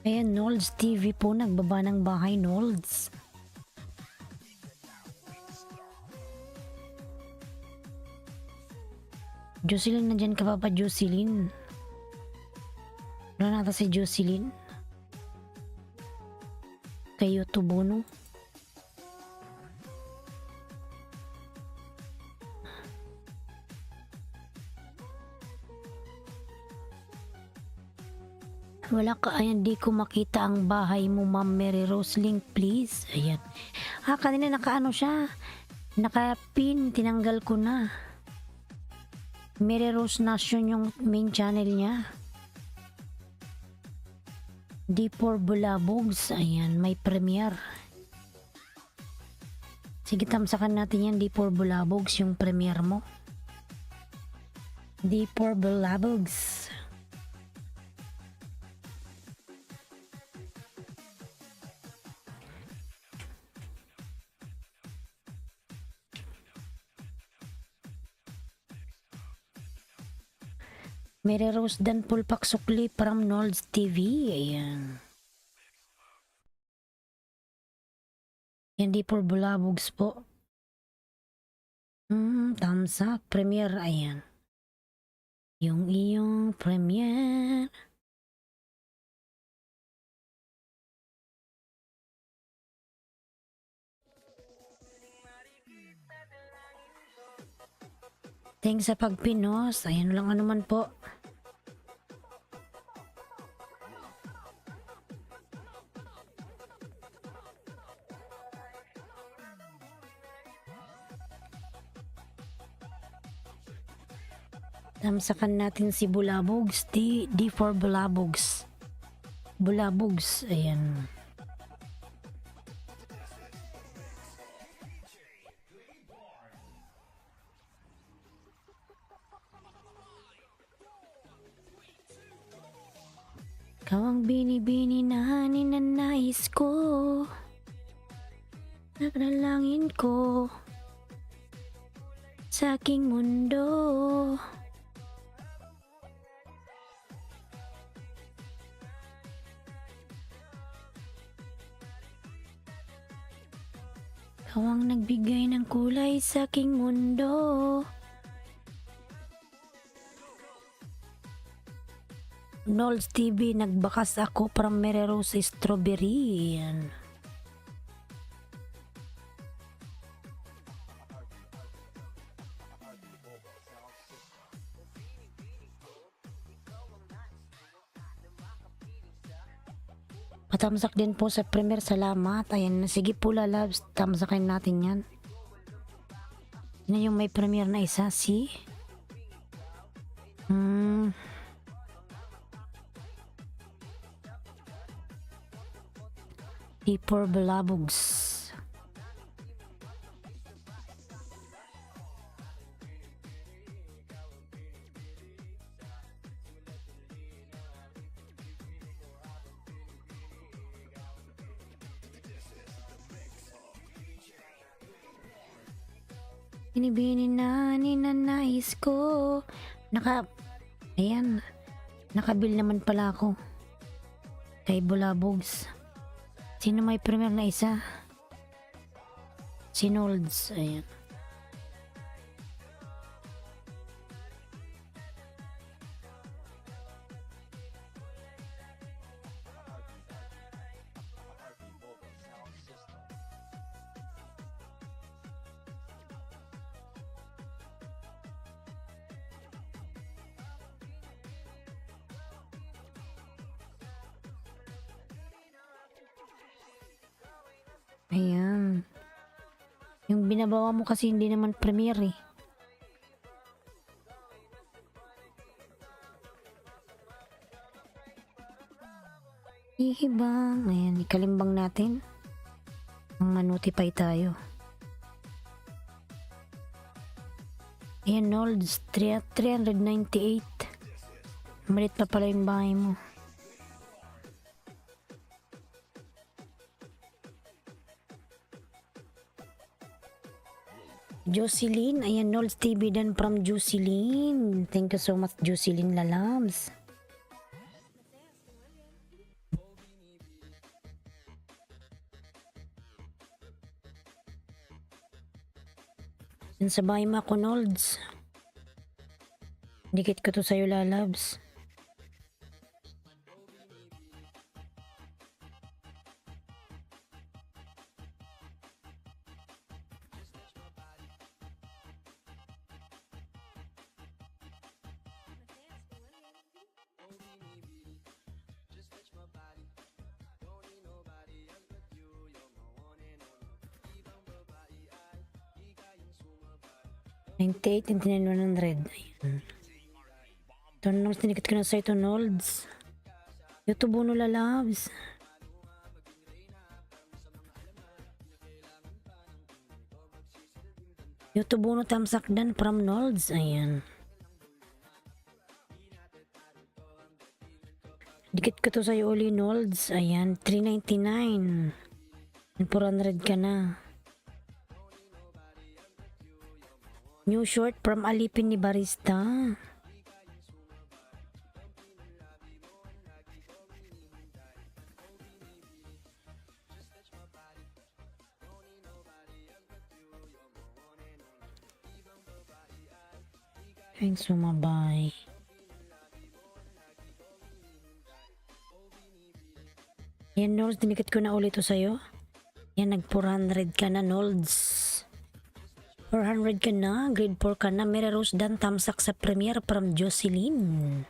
S3: Ayan, Nolds TV po, nagbaba ng bahay, Nolds. Jocelyn, nandyan ka pa, Jocelyn? Wala nata si Jocelyn kay YouTube Uno. Wala ka, ayan, di ko makita ang bahay mo, Ma'am Mary Rose. Link please. Ayan. Kanina nakaano siya, nakapin, tinanggal ko na. Mary Rose Nation yung main channel niya. D4 Bulabogs, ayan, may premiere. Sige, tamsakan natin yan, D4 Bulabogs, yung premiere mo. D4 Bulabogs. Mary Rose Dan Pulpak Sukli from Nolds TV. Ayan. Yan, D4 Bulabogs po. thumbs up. Premiere, ayan. Yung iyong premiere. Thanks sa pagpinos. Ayan lang anuman po. Tamsakan natin si Bulabogs. D for Bulabogs. Bulabogs. Ayan. Ikaw ang binibini na ninanais ko. Nagnalangin ko sa aking mundo. Ikaw ang nagbigay ng kulay sa aking mundo. Nolds TV, nagbakas ako from Merero sa strawberry. Yan. Patamsak din po sa premier, salamat. Ayan, sige po lalabs, tamsakin natin yan. Yan yung may premier na isa, si Deeper Balabogs. Binibini na ninanais ko. Ayan, nakabil naman pala ako kay Bulabogs. Sino may premier na isa? Si Nolds. Ayan. Ayan. Yung binabawa mo kasi hindi naman premiere eh. Ihibang. Ayan, ikalimbang natin. Notify tayo. Ayan, Nolds, 398. Malit pa pala yung bahay mo. Jocelyn, ayan, Nolds TV dan from Jocelyn. Thank you so much, Jocelyn Lalams. Yan sa bahay mo ako, Nolds. Dikit ko to sa'yo, Lalabs. $98 and $100. Ayan. Ito Nolds, tinikit ko na sa ito, Nolds. YouTube Uno Lalabs. YouTube Uno Tamsakdan from Nolds. Ayan. Dikit ko to sa'yo uli, Nolds. Ayan, $399. And $400 ka na. New short from Alipin ni Barista. Ay, sumabay. Yan, Nolds, dinikit ko na ulit to sa'yo. Yan, nag 400 ka na, Nolds. 400 ka na, grade 4 ka na. Mary Rose Dan, tamsak sa premiere from Jocelyn.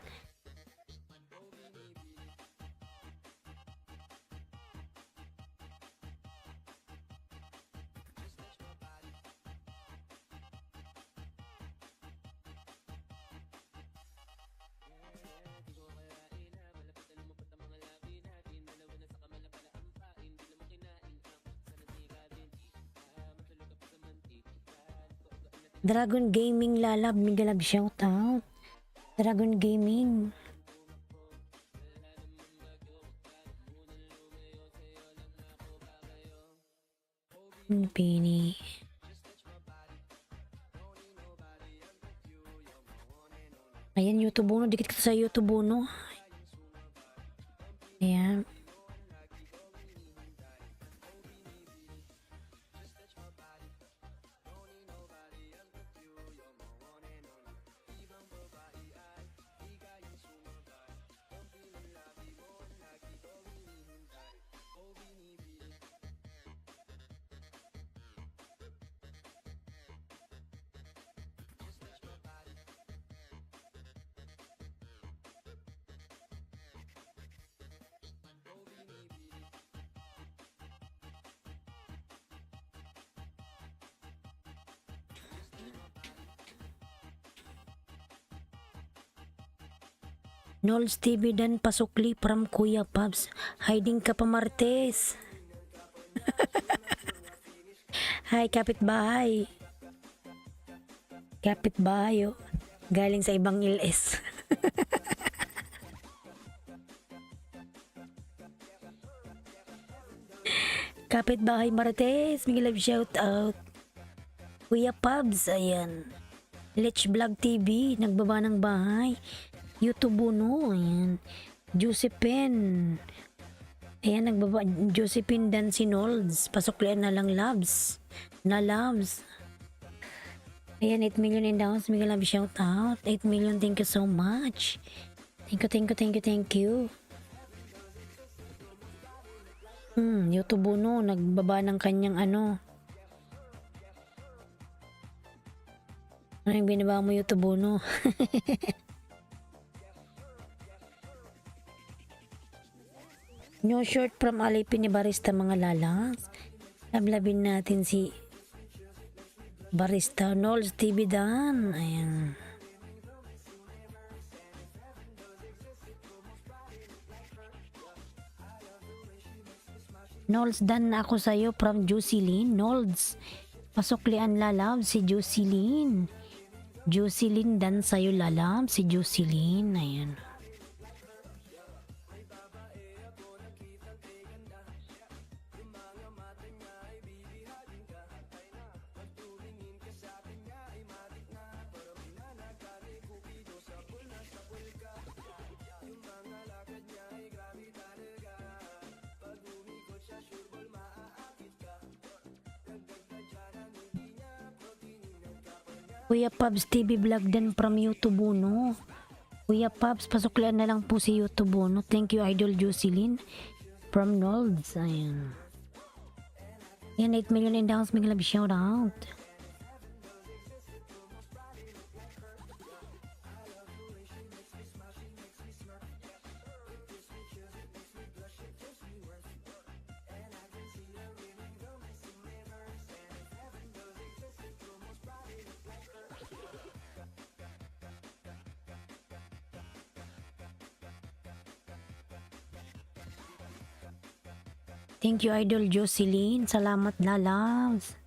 S3: Dragon Gaming Lalab, Migalab shout out. Dragon Gaming. Pini. Ayan, YouTube Uno. Dikit kita sa YouTube Uno. Ayan. Nolds TV Dan Pasukli from Kuya Pabs. Hiding ka pa, Martes. Hi, kapitbahay. Kapitbahay, oh. Galing sa ibang LS. Kapitbahay Martes, may love shout out. Kuya Pabs, ayan. Let's Vlog TV, nagbaba ng bahay. YouTube Uno, ayan. Josephine. Ayan, nagbaba. Josephine Dan si Nolds. Pasuklian na lang, loves. Na loves. Ayan, 8 million in downs. May love shout out. 8 million, thank you so much. Thank you. YouTube Uno, nagbaba ng kanyang ano. Ano yung binaba mo, YouTube Uno? New short from Alipin ni Barista, mga lalas. Lablabin natin si Barista. Nolds TV Dan. Ayan. Nolds Dan na ako sa'yo from Jocelyn. Nolds, pasuklian lalab si Jocelyn. Jocelyn Dan sa'yo lalab si Jocelyn. Ayan. Kuya Pabs TV Vlog Dan from YouTube Uno. Kuya Pabs, pasuklian na lang po si YouTube Uno. Thank you, Idol Jocelyn from Nolds. Ayan. Yan, 8 million in downs. May love shout out. Thank you, Idol Jocelyn. Salamat, lalabs.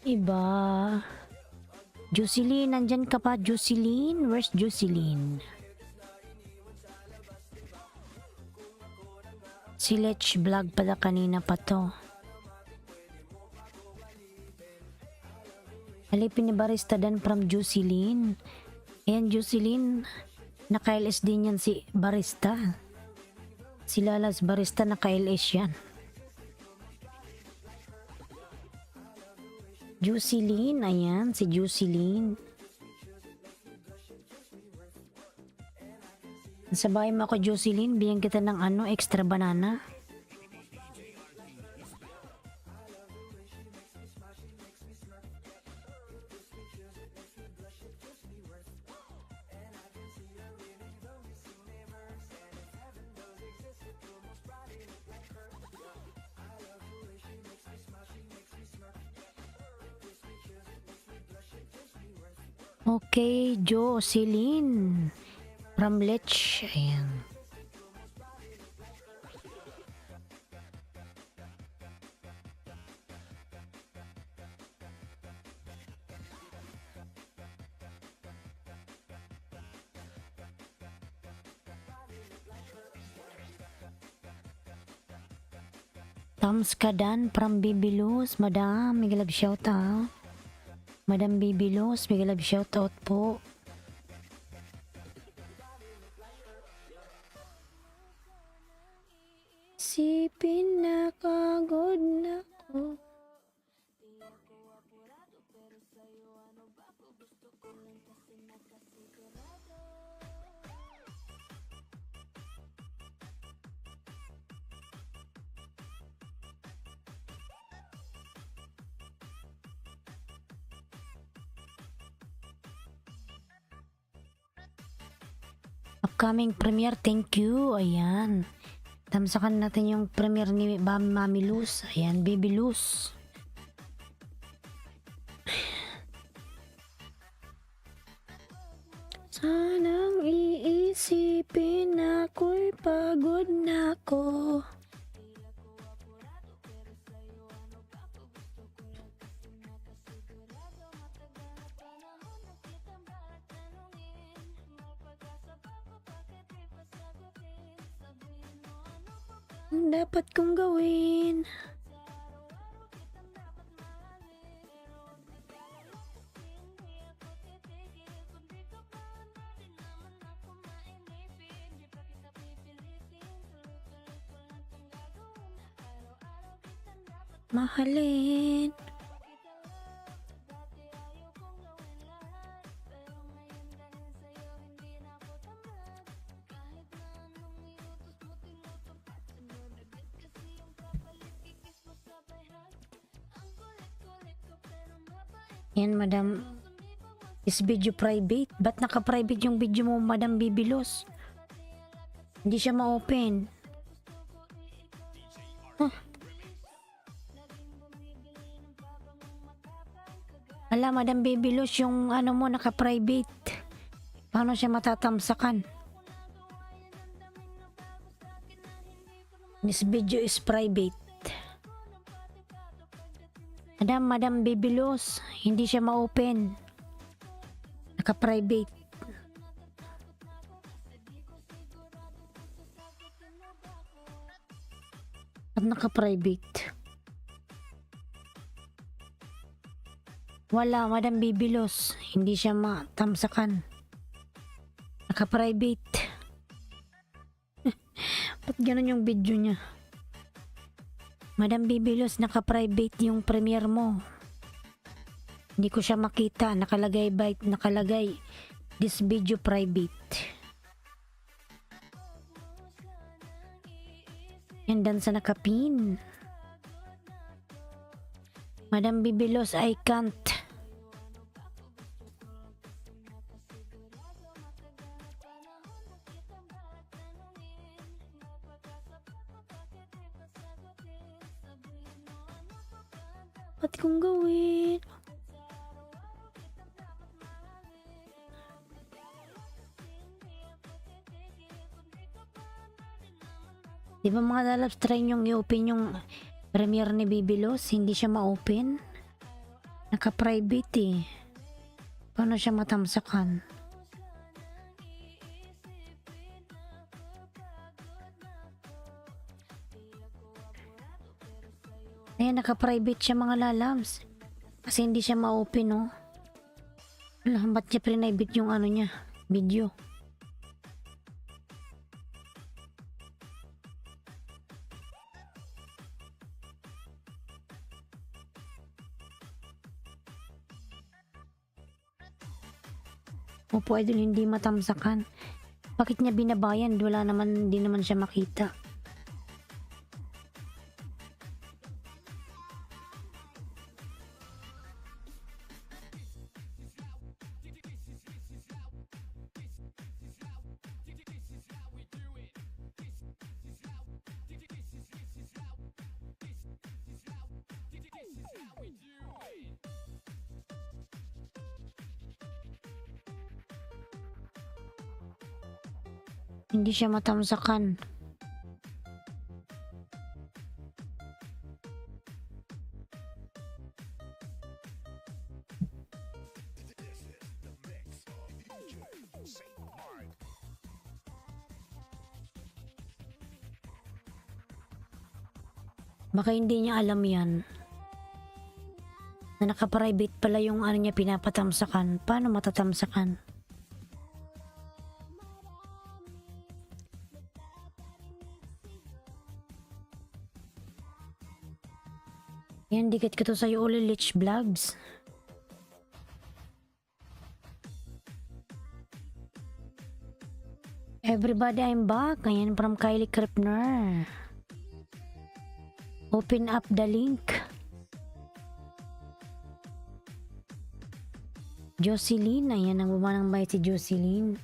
S3: Iba. Jocelyn, nandyan ka pa, Jocelyn? Where's Jocelyn? Si Lech Vlog pala kanina pa to. Alipin ni Barista Dan from Jusilin. Ayan, Jusilin. Naka-LS din yan si Barista. Si Lalas Barista naka-LS yan. Jusilin, ayan, si Jusilin. Sa bahay mo ako, Jusilin, bigyan kita ng extra banana. Okay, Jocelyn from Lech. Ayan. Tams Kadan from Bibilus. Madam, may galab shout out. Madam Bibilos, may galab shoutout po. Sipin na kagod na ko. Upcoming premiere, thank you. Ayan. Tamsakan natin yung premiere ni Mami Luz. Ayan, Baby Luz. Sanang iisipin ako'y pagod na ko. Ang dapat kong gawin. Mahalin. Yan, madam. Is video private? Ba't naka-private yung video mo, Madam Bibilos? Hindi siya ma-open. Huh. Ala, Madam Bibilos, yung mo naka-private. Paano siya matatamsakan? This video is private. Madam Bibilos, hindi siya ma-open. Naka-private. At naka-private. Wala, Madam Bibilos, hindi siya matamsakan. Naka-private. Ba't ganun yung video niya? Madam Bibilos, naka-private yung premiere mo. Hindi ko siya makita. Nakalagay this video private. And then sa nakapin. Madam Bibilos, I can't. Ba't kong gawin? Di ba mga lalabs, try nyong i-open yung premiere ni Bibilos? Hindi siya ma-open. Naka-private eh. Paano siya matamsakan? Ayan, naka-private siya mga lalabs. Kasi hindi siya ma-open, no? Wala, ba't niya private yung ano niya? Video. O pwede hindi matamsakan. Bakit niya binabayan? Wala naman, hindi naman siya makita. Hindi siya matamsakan. Baka hindi niya alam yan. Na naka-private pala yung ano niya pinapatamsakan. Paano matatamsakan? Yan, dikit ko to sa'yo ulit, Lich Vlogs. Everybody, I'm back. Ayan, from Kylie Kripner. Open up the link. Jocelyn, ayan, ang bumanang bayad si Jocelyn.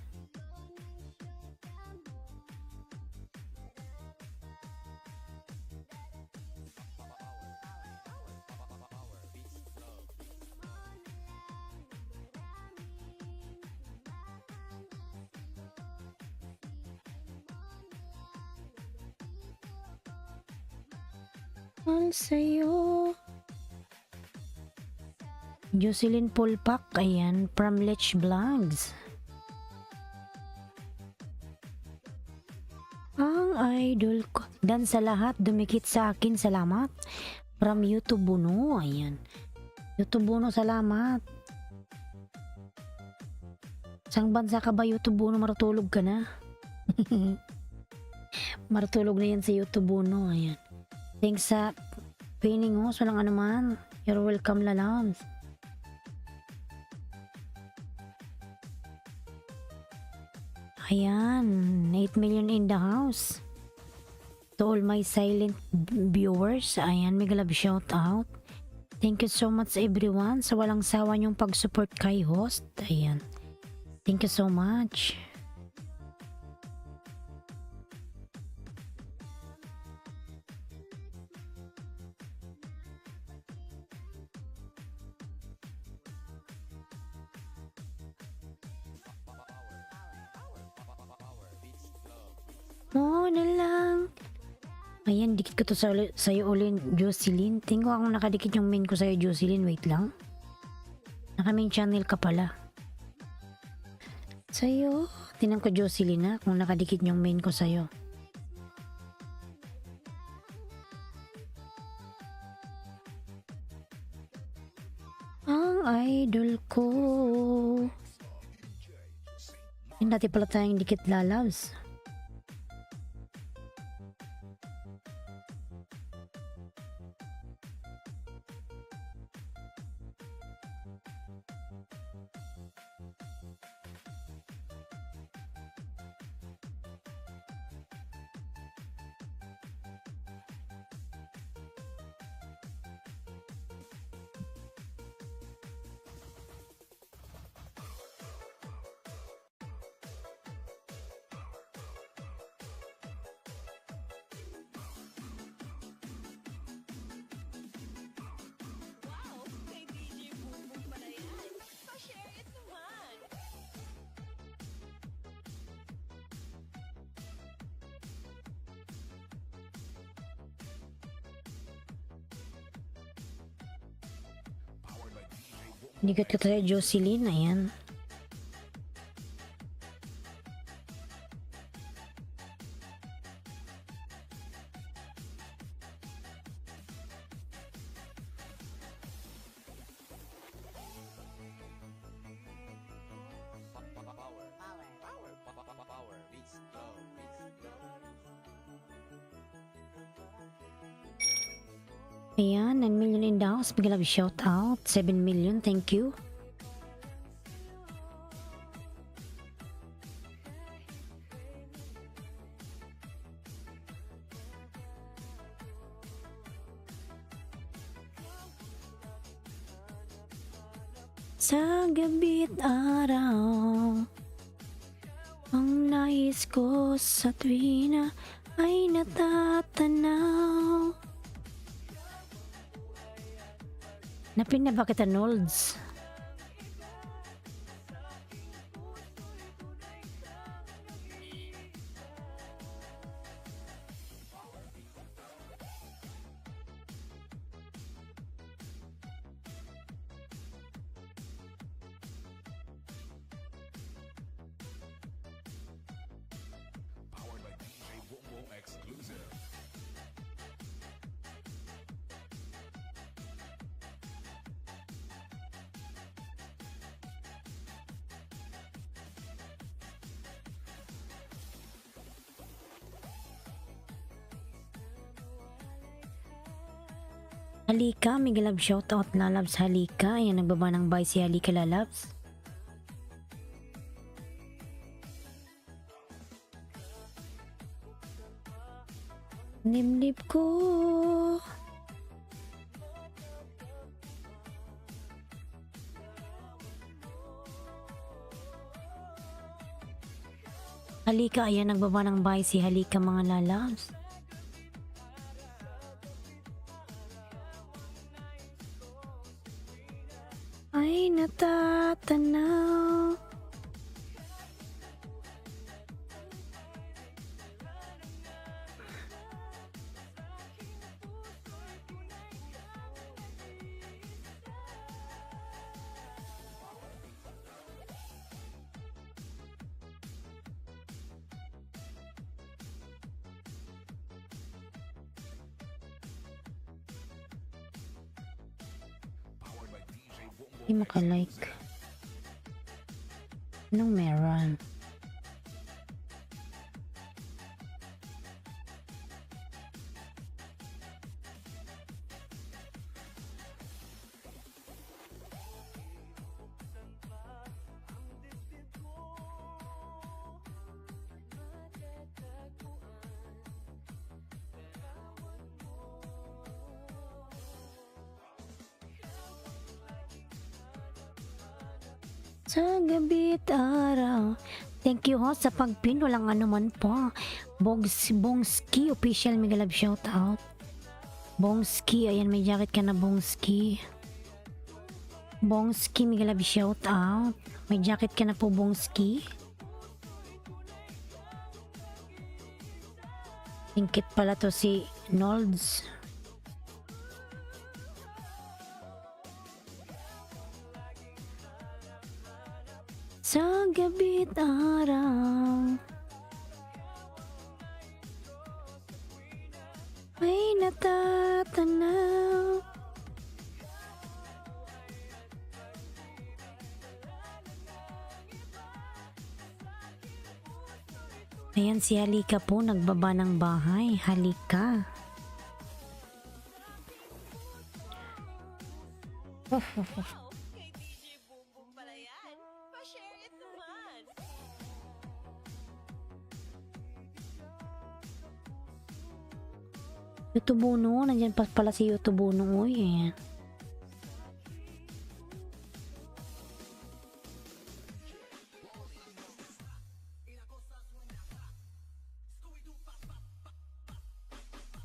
S3: All sa'yo. Jocelyn Pulpak, ayan, from Lich Vlogs. Ang idol ko. Dan sa lahat, dumikit sa akin, salamat. From YouTube Buno, ayan. YouTube Buno, salamat. Sang bansa ka ba, YouTube Buno? Marutulog ka na. Marutulog na yan sa YouTube Buno, ayan. Thanks sa pinning host, walang anuman. You're welcome, lalams. Ayan, 8 million in the house. To all my silent viewers, ayan, mega love shout out. Thank you so much everyone sa walang sawa niyong pag-support kay host. Ayan. Thank you so much. Oo na lang. Ayan, dikit ko to sa'yo ulit, Jocelyn. Tingko akong nakadikit yung main ko sa'yo, Jocelyn. Wait lang. Naka-main channel ka pala. Sa'yo. Tinan ko, Jocelyn, ha, kung nakadikit yung main ko sa'yo. Ang idol ko. Yun, dati pala tayong dikit lalabs.
S5: Wow, kay DJ Bumbong pala yan. Pa-share it naman.
S3: Dikit ko tayo, Jocelyn. Ayan. Ayan, 9 million in the house. Big love shout out. 7 million, thank you. Sa gabi't araw, ang nais ko sa tuwina ay natatanaw. Napin na ba kita, Nolds?
S1: Powered by DJ Boom Boom exclusive.
S3: Halika, may love shout out lalabs halika. Ayan, nagbaba ng bye si Halika lalabs. Nimlip ko. Halika, ayan, nagbaba ng bye si Halika mga lalabs. Ay natatanaw.
S1: Powered by DJ Boom Boom.
S3: Hindi makalike. Anong meron? Sa gabi't araw. Thank you ho sa pagpin. Walang anuman po. Bongski official mega love shout out. Bongski, ayan may jacket ka na Bongski. Bongski mega love shout out. May jacket ka na po Bongski. Tingkit pala to si Nolds. Sa gabi't araw ay natatanaw. Ayan si Halika po nagbaba ng bahay. Halika.
S5: Wow, kay DJ Boom Boom pala yan. Pa-share it naman.
S3: Yotubuno, nandyan pa pala si Yotubuno. Uy, ayan.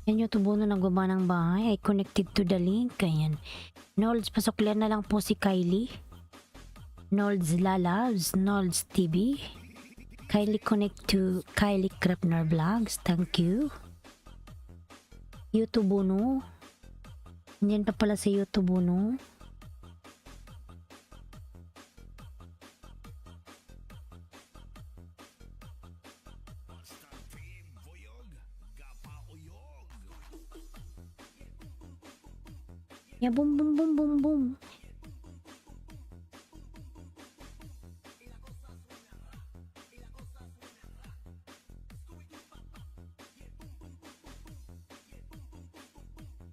S3: Yan Yotubuno nagbaba ng bahay. I connected to the link. Ayan. Nolds, pasokler na lang po si Kylie. Nolds Lalabs, Nolds TV. Kylie connect to Kylie Krapner Vlogs. Thank you. YouTube Uno. Yan pa pala sa YouTube Uno. Ya boom boom boom boom boom.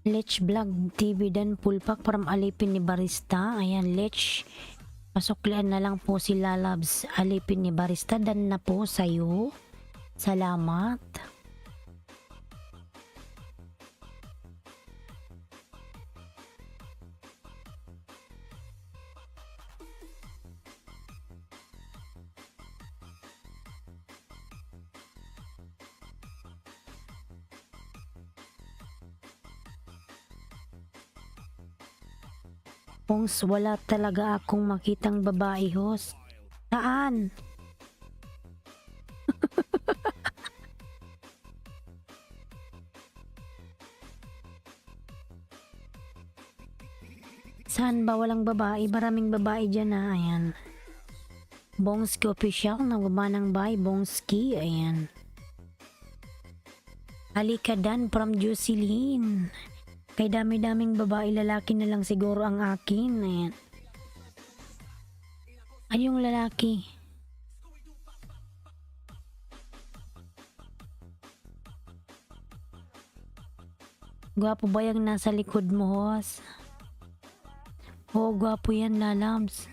S3: Lech Vlog TV dan pulpak from Alipin ni Barista. Ayan, Lech. Pasuklian na lang po si Lalabs Alipin ni Barista dan na po sa'yo. Salamat. Pongs, wala talaga akong makitang babae, host. Saan? Saan ba walang babae? Maraming babae dyan na. Ayan. Bongski official. Nagba ng bay. Bongski. Ayan. Halika dan from Jocelyn. Kay dami-daming babae, lalaki na lang siguro ang akin. Ayan. Ay, yung lalaki. Gwapo ba yung nasa likod mo, host? Oo, gwapo yan, Lalabs.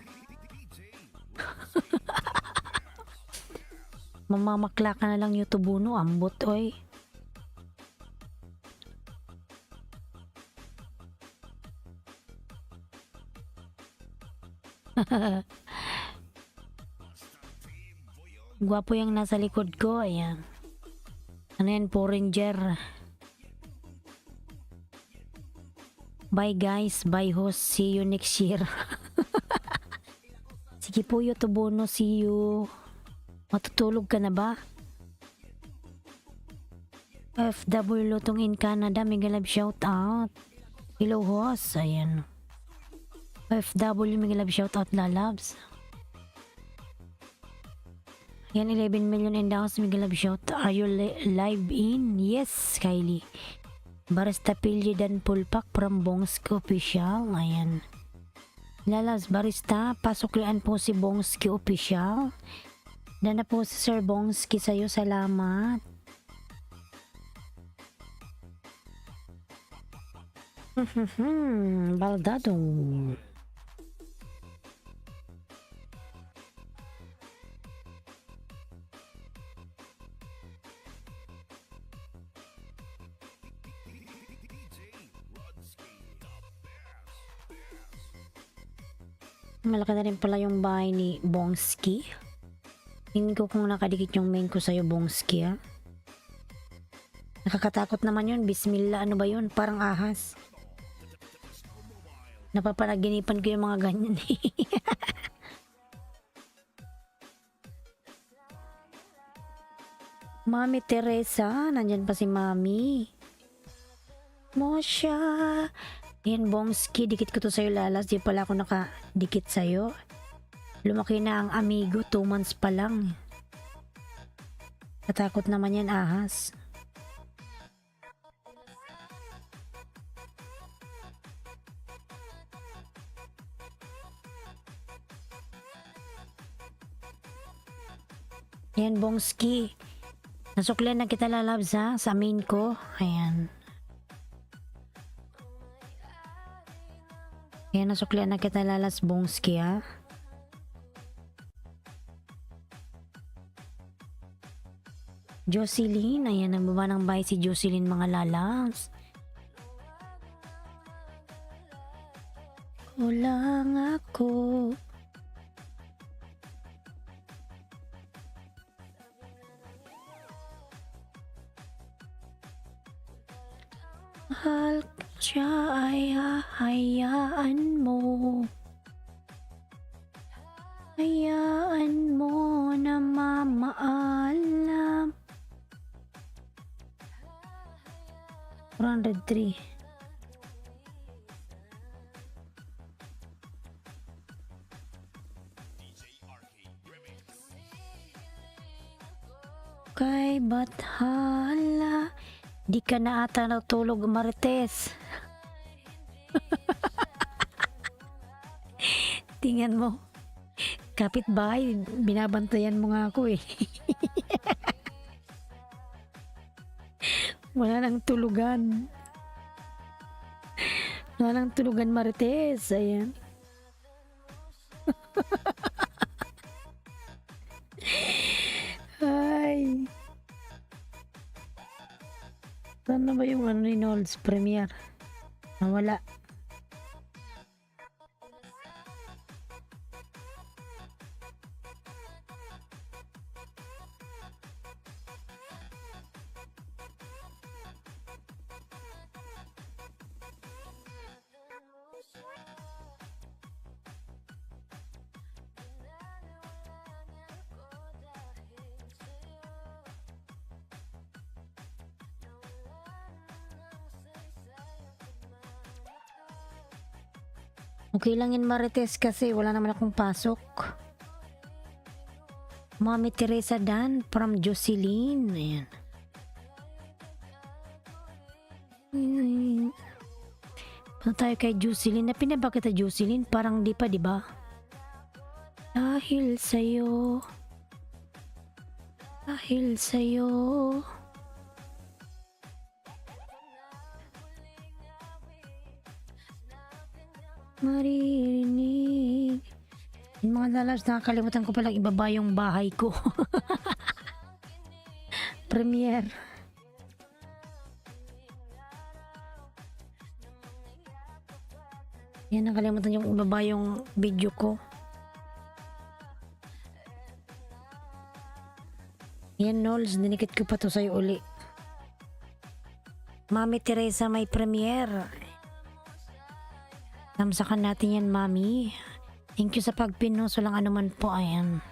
S3: Mamamakla ka na lang YouTube no, ambot, oy. Gwapo yung nasa likod ko, ayan. Ano yan, Power Ranger. Bye guys, bye host, see you next year. Sige po YouTube no, see you. Matutulog ka na ba? FW Lutong in Canada, mega love shout out. Hello host, ayan. FW mega love shout out, Lalabs. Yan, 11 million in the house, mega love shout. Are you live in? Yes, Kylie. Barista Pilye dan pulpak from Bongski official. Ayan. Lalabs Barista, pasuklian po si Bongski official. Dan na po si Sir Bongski sa'yo, salamat. Baldado. Malaki na rin pala yung bahay ni Bongski. Tingin ko kung nakadikit yung main ko sa'yo, Bongski, ha? Nakakatakot naman yun. Bismillah, ano ba yun? Parang ahas. Napapanaginipan ko yung mga ganyan. Mami Teresa, nandyan pa si Mami. Mosha. Yan, Bongski, dikit ko to sa'yo, Lalas. Di pala ako nakadikit sa'yo. Lumaki na ang amigo, 2 months pa lang. Katakot naman yan, ahas. Yan, Bongski. Nasuklian na kita, Lalabs, ha? Sa main ko. Ayan. Ayan, nasuklian na kita, Lalas, Bongski, ha? Jocelyn. Ayan, ang baba ng bahay si Jocelyn, mga Lalas. Kulang ako. Mahal siya ay hayaan mo. Hayaan mo na mamaalam. 403. Kay Bathala. Di ka na ata natulog, Marites. Tingnan mo. Kapitbahay, binabantayan mo nga ako eh. Wala nang tulugan. Walang tulugan Marites. Ayan. Ay. Saan na ba yung ano ni Nolds Premiere? Nawala. Okay lang yun Marites kasi wala naman akong pasok. Mami Teresa Dan from Jocelyn. Ayan. Punta tayo kay Jocelyn. Napina ba kita Jocelyn? Parang di pa, di ba? Dahil sa'yo. Dahil sa'yo. Maririnig. Yung mga lalabs, nakakalimutan ko palang ibaba yung bahay ko. Premiere. Yan, nakalimutan yung ibaba yung video ko. Yan, Nols, dinikit ko pa to sa'yo uli. Mami Teresa may premiere. Tamsakan natin yan, Mami. Thank you sa pagpinos. Walang anuman po. Ayan.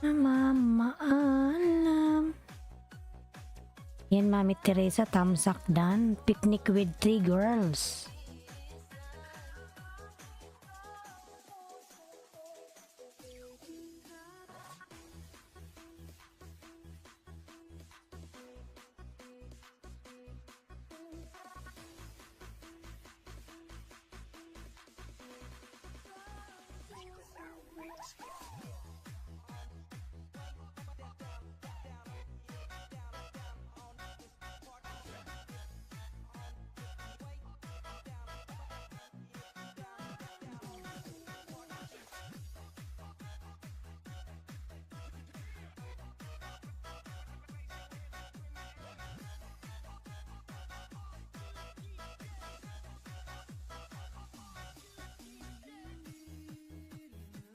S3: Mamaalam. Yan, Mami Teresa. Tamsak dan. Picnic with 3 girls.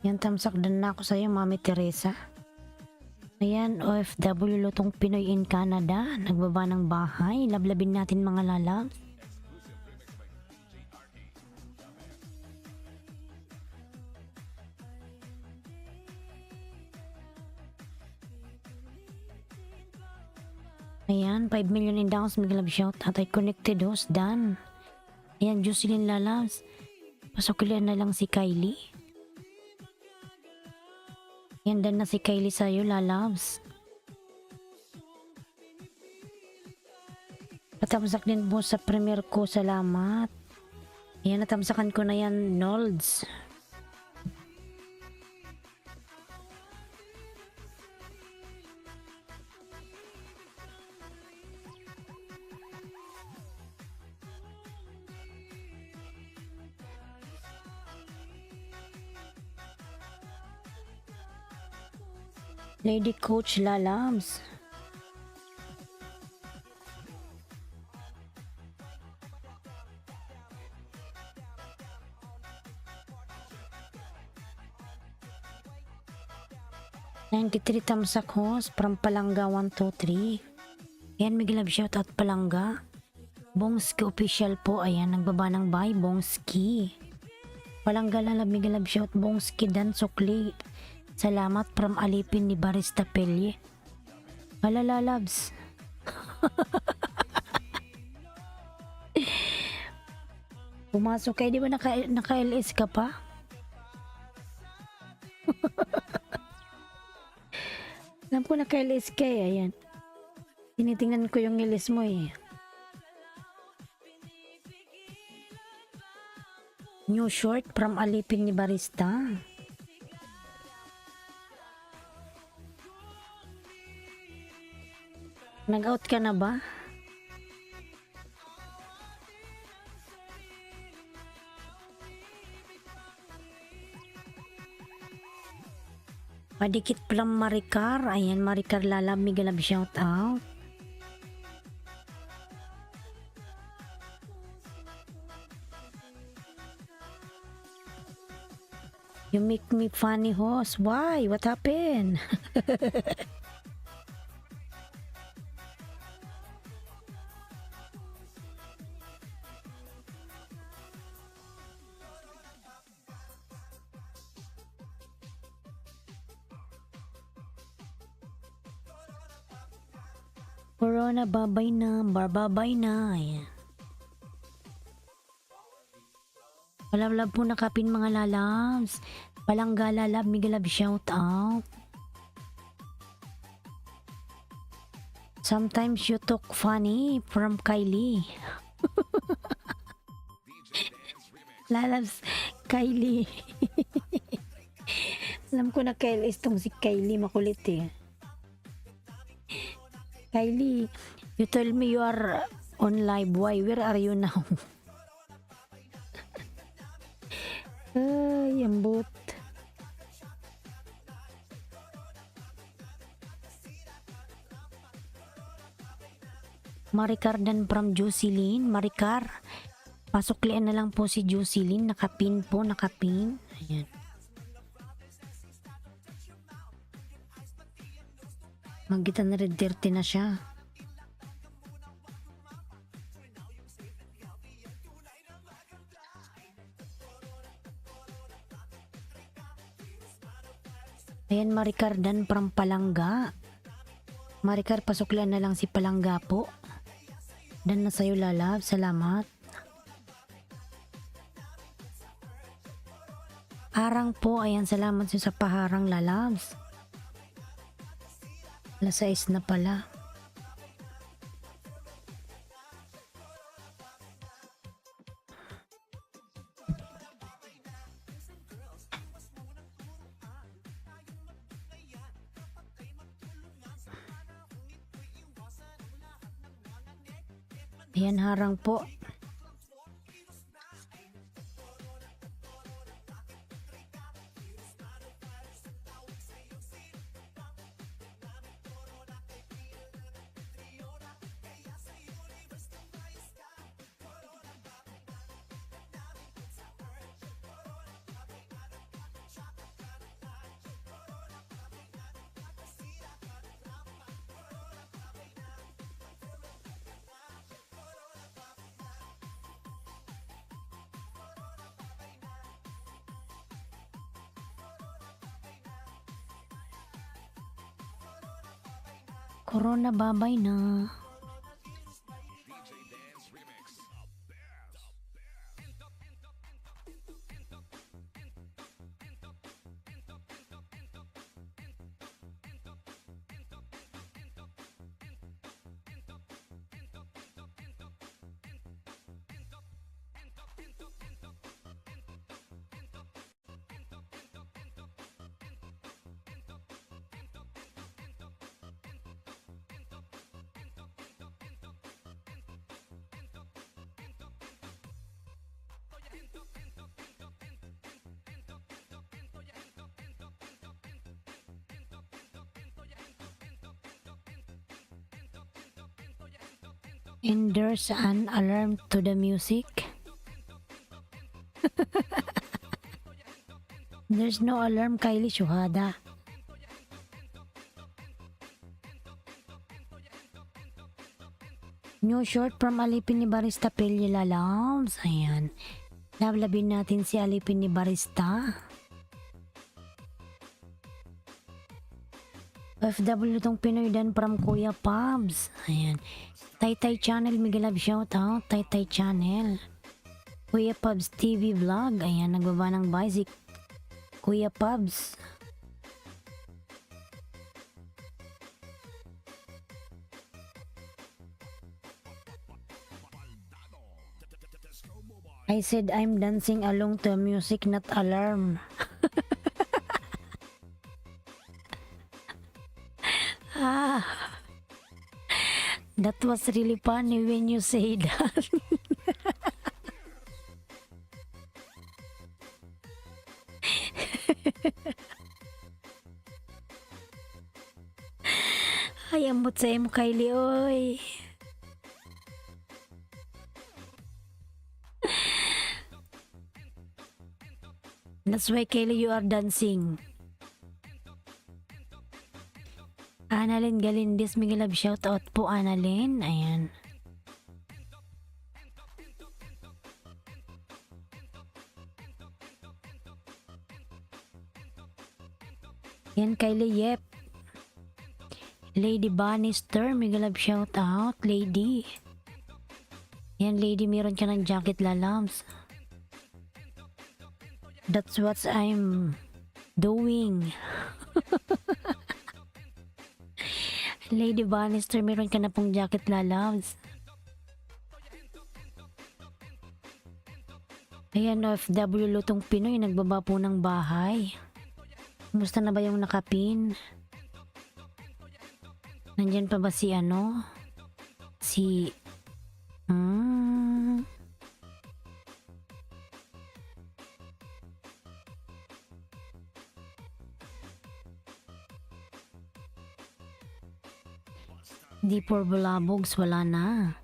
S3: Yan, tamsak din na ako sa'yo, Mami Teresa. Ayan, OFW Lutong Pinoy in Canada. Nagbaba ng bahay. Lablabin natin mga lalabs. Ayan, 5 million in downs. May love shout. Hatay connected host, done. Ayan, Jocelyn lalabs. Pasukilan na lang si Kylie. Yan din na si Kylie sa'yo, lalabs. Natamsak din po sa premiere ko, salamat. Yan, natamsakan ko na yan, Nolds. Lady Coach lalabs. $93 tamsak host from Palanga 123. Yan, may love shoutout Palanga. Bongski official po. Ayan, nagbaba ng bahay. Bongski. Palanga lalab, may love shout Bongski Dan Sukli. Salamat from Alipin ni Barista Pelye. Malalalabs. Pumasok kayo, di ba naka-LS ka pa? Alam ko naka-LS ka eh, ayan. Tinitingnan ko yung LS mo eh. New short from Alipin ni Barista. Nag-out ka na ba? Padikit pala Maricar. Ayan, Maricar Lalab, mega love shout out. You make me funny, host. Why? What happened? Corona, babay na. Barbabay na. Ayan. Palab po nakapin mga lalabs. Palangga lalab, mega love shout out. Sometimes you talk funny from Kylie. Lalabs, Kylie. Alam ko na KLS tong si Kylie, makulit eh. Kylie, you tell me you are on live. Why? Where are you now? Ay, ambot. Maricar dan from Jocelyn. Maricar, pasuklian na lang po si Jocelyn. Nakapin po, nakapin. Ayan. Magitan na red 30 na siya. Ayan, Maricar dan from Palangga. Maricar, pasuklian na lang si Palangga po. Dan na sa'yo lalab. Salamat. Harang po. Ayan, salamat sa paharang lalabs. Alas 6 na pala. Ayan, harang po. Corona, babay na. And there's an alarm to the music. There's no alarm, Kylie Shuhada. New short from Alipin ni Barista Pelye Lalabs. Ayan. Lablabin natin si Alipin ni Barista. OFW tong Pinoy dan from Kuya Pabs. Ayan. Taytay Channel, mega love shout out. Taytay Channel. Kuya Pabs TV Vlog. Ayan, nagbaba ng bicycle. Kuya Pabs. I said I'm dancing along to music, not alarm. Ah, that was really funny when you say that. Ay, ambot sa imo, Kylie, oy. That's why, Kylie, you are dancing. Annalyn Galindez, may love shoutout po, Annalyn. Ayan. Yan, Kylie, yep. Lady Bannister, may love shoutout, lady. Yan, lady, meron ka ng jacket, lalams. That's what I'm doing. Lady Bannister, meron ka na pong jacket, lalabs. Ayan, OFW Lutong Pinoy, nagbaba po ng bahay. Kumusta na ba yung nakapin? Nandyan pa ba si ano? Si... Di for bulabogs, wala na.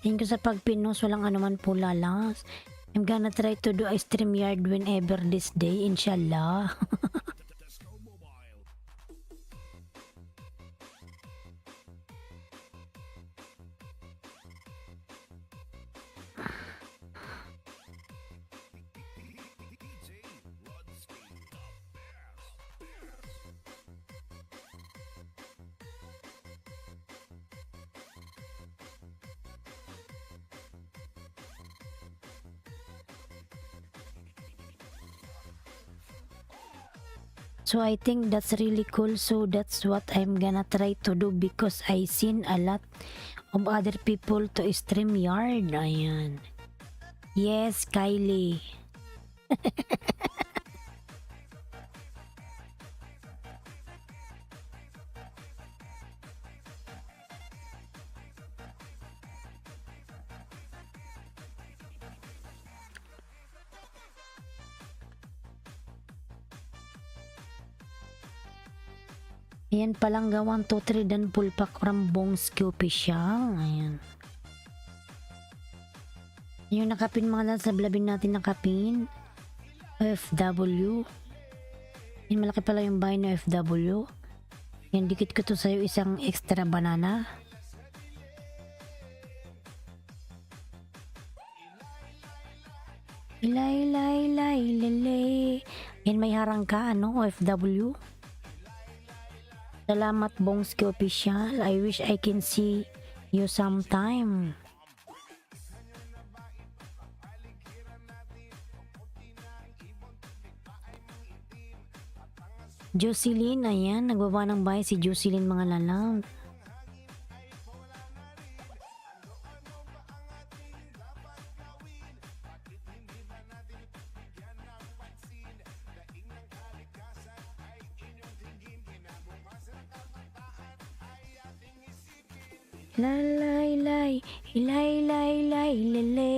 S3: Thank you sa pagpinos, walang anuman po, lalas. I'm gonna try to do a StreamYard whenever this day, inshallah. So I think that's really cool. So that's what I'm gonna try to do because I seen a lot of other people to StreamYard. Ayan. Yes, Kylie. Ayan, Palangga 1, 2, 3, dan Pulpak Rambongski official. Ayan. Yung nakapin mga lang sa blabin natin nakapin. OFW. Yan, malaki pala yung bahay na OFW. Yan, dikit ko to sa'yo isang extra banana. Ilay, ilay, ilay, lele. Yan, may harang ka, ano, OFW. Salamat, Bongski official. I wish I can see you sometime. Jocelyn, ayan, nagbaba ng bahay si Jocelyn, mga lalang. Lalay, lay, ilay, lay, lay, lele.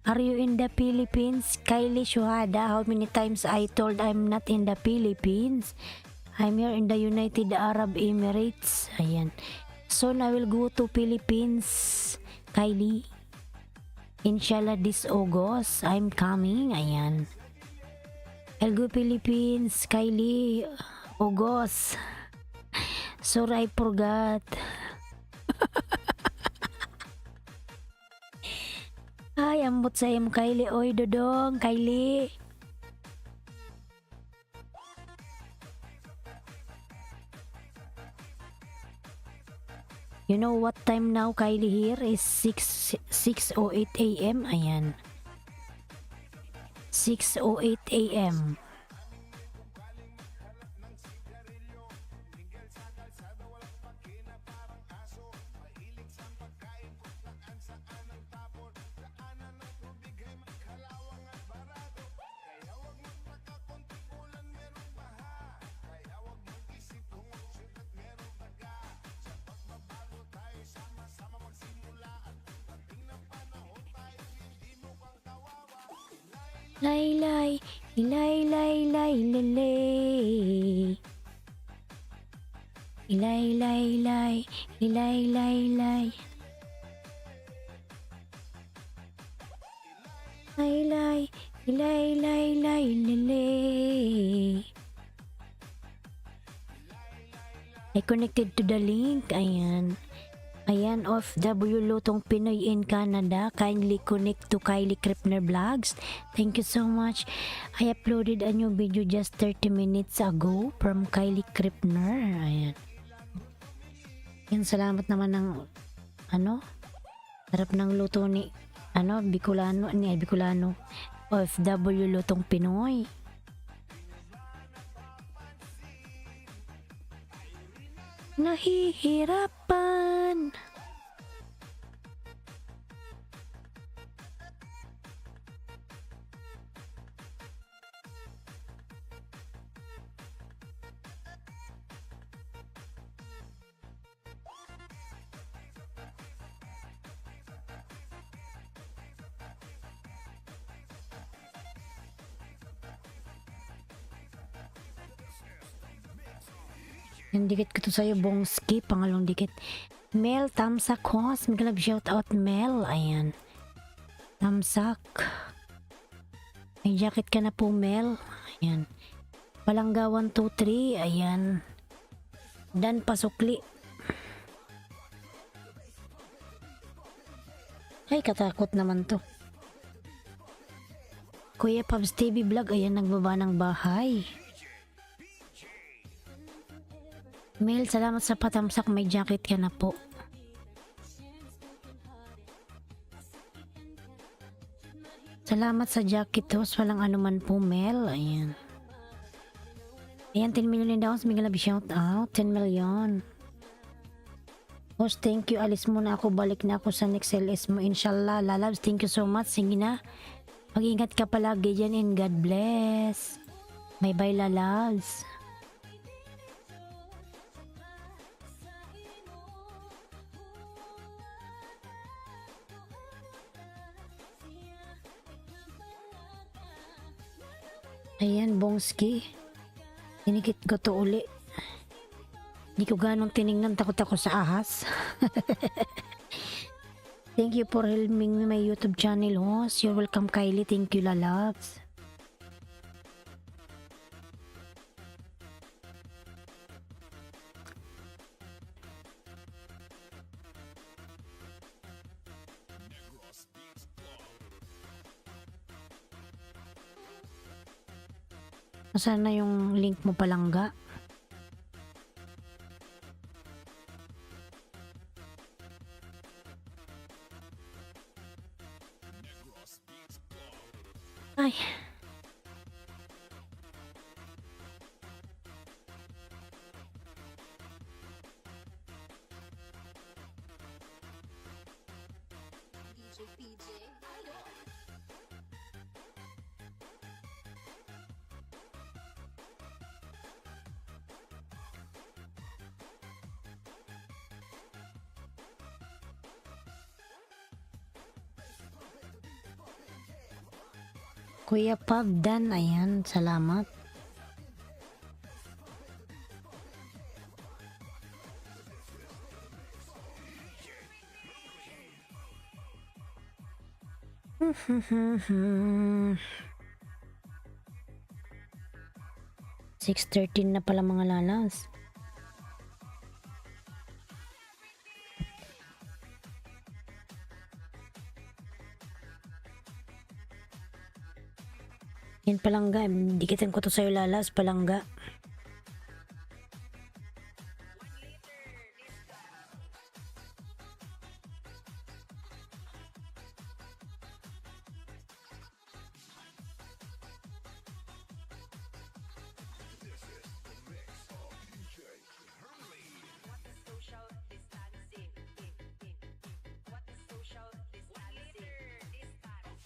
S3: Are you in the Philippines? Kylie Shuhada, how many times I told I'm not in the Philippines? I'm here in the United Arab Emirates. Ayan. Soon I will go to Philippines, Kylie. Inshallah this August, I'm coming. Ayan. I'll go Philippines, Kylie. August. Sorry, I forgot. Ay, ambot sa iyo, Kylie. Oy, dodong, Kylie. You know what time now, Kylie? Here is 6:08 a.m. Ayan. 6:08 a.m. Laylay, ilaylay, laylele. Ilay, ilaylay. Laylay, ilaylay, laylele. I connected to the link. Ayan. Ayan, OFW Lutong Pinoy in Canada. Kindly connect to Kylie Kripner Vlogs. Thank you so much. I uploaded a new video just 30 minutes ago from Kylie Kripner. Ayan. Yan, salamat naman ng harap ng luto ni Bicolano, OFW Lutong Pinoy. Nahihirapan. Yung dikit ko to sa'yo, Bongski. Pangalong dikit. Mel, Tamsak Hos. Migalab shout out, Mel. Ayan. Tamsak. May jacket ka na po, Mel. Ayan. Palangga 1, 2, 3. Ayan. Dan Pasukli. Ay, katakot naman to. Kuya Pabs TV Vlog. Ayan, nagbaba ng bahay. Mel, salamat sa patamsak. May jacket ka na po. Salamat sa jacket, host. Walang anuman po, Mel. Ayan. Ayan, 10 million daw. Miguel shout out. 10 million. Host, thank you. Alis muna ako. Balik na ako sa next LS mo. Inshallah. Lalabs, thank you so much. Sige na. Mag-ingat ka palagi dyan and God bless. Bye-bye, lalabs. Ayan, Bongski. Tinikit ko to uli. Hindi ko ganong tinignan. Takot ako sa ahas. Thank you for helping me my YouTube channel, host. You're welcome, Kylie. Thank you, lalabs. Nasaan na yung link mo, palangga? Ay.
S5: DJ PJ, idol.
S3: Kuya Pabdan, ayan, salamat. Six 13 na pala mga lalas. Yan, palangga. Dikitan ko to sa'yo, lalas. Palangga.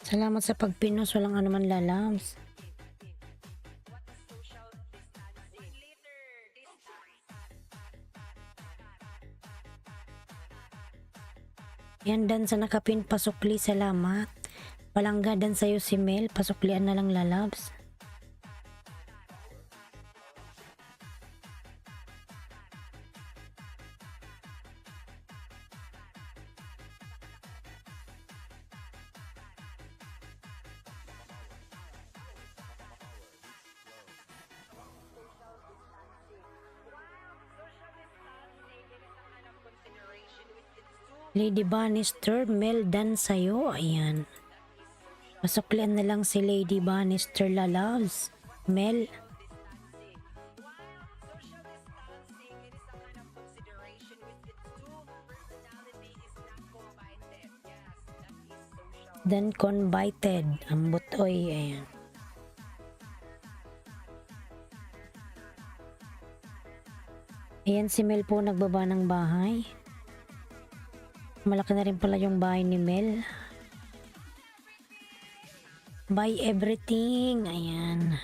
S3: Salamat sa pagpinos. Walang anuman, lalams. Yan, dan sa nakapin pasukli. Salamat. Palanggadan sa'yo si Mel, pasuklian na lang lalabs. Lady Bannister, Mel dan sa'yo. Ayan. Pasuklian na lang si Lady Bannister lalabs. Mel. Then conbited. Ambot oy. Ayan. Ayan si Mel po nagbaba ng bahay. Malaki na rin pala yung bahay ni Mel. Buy everything. Ayan.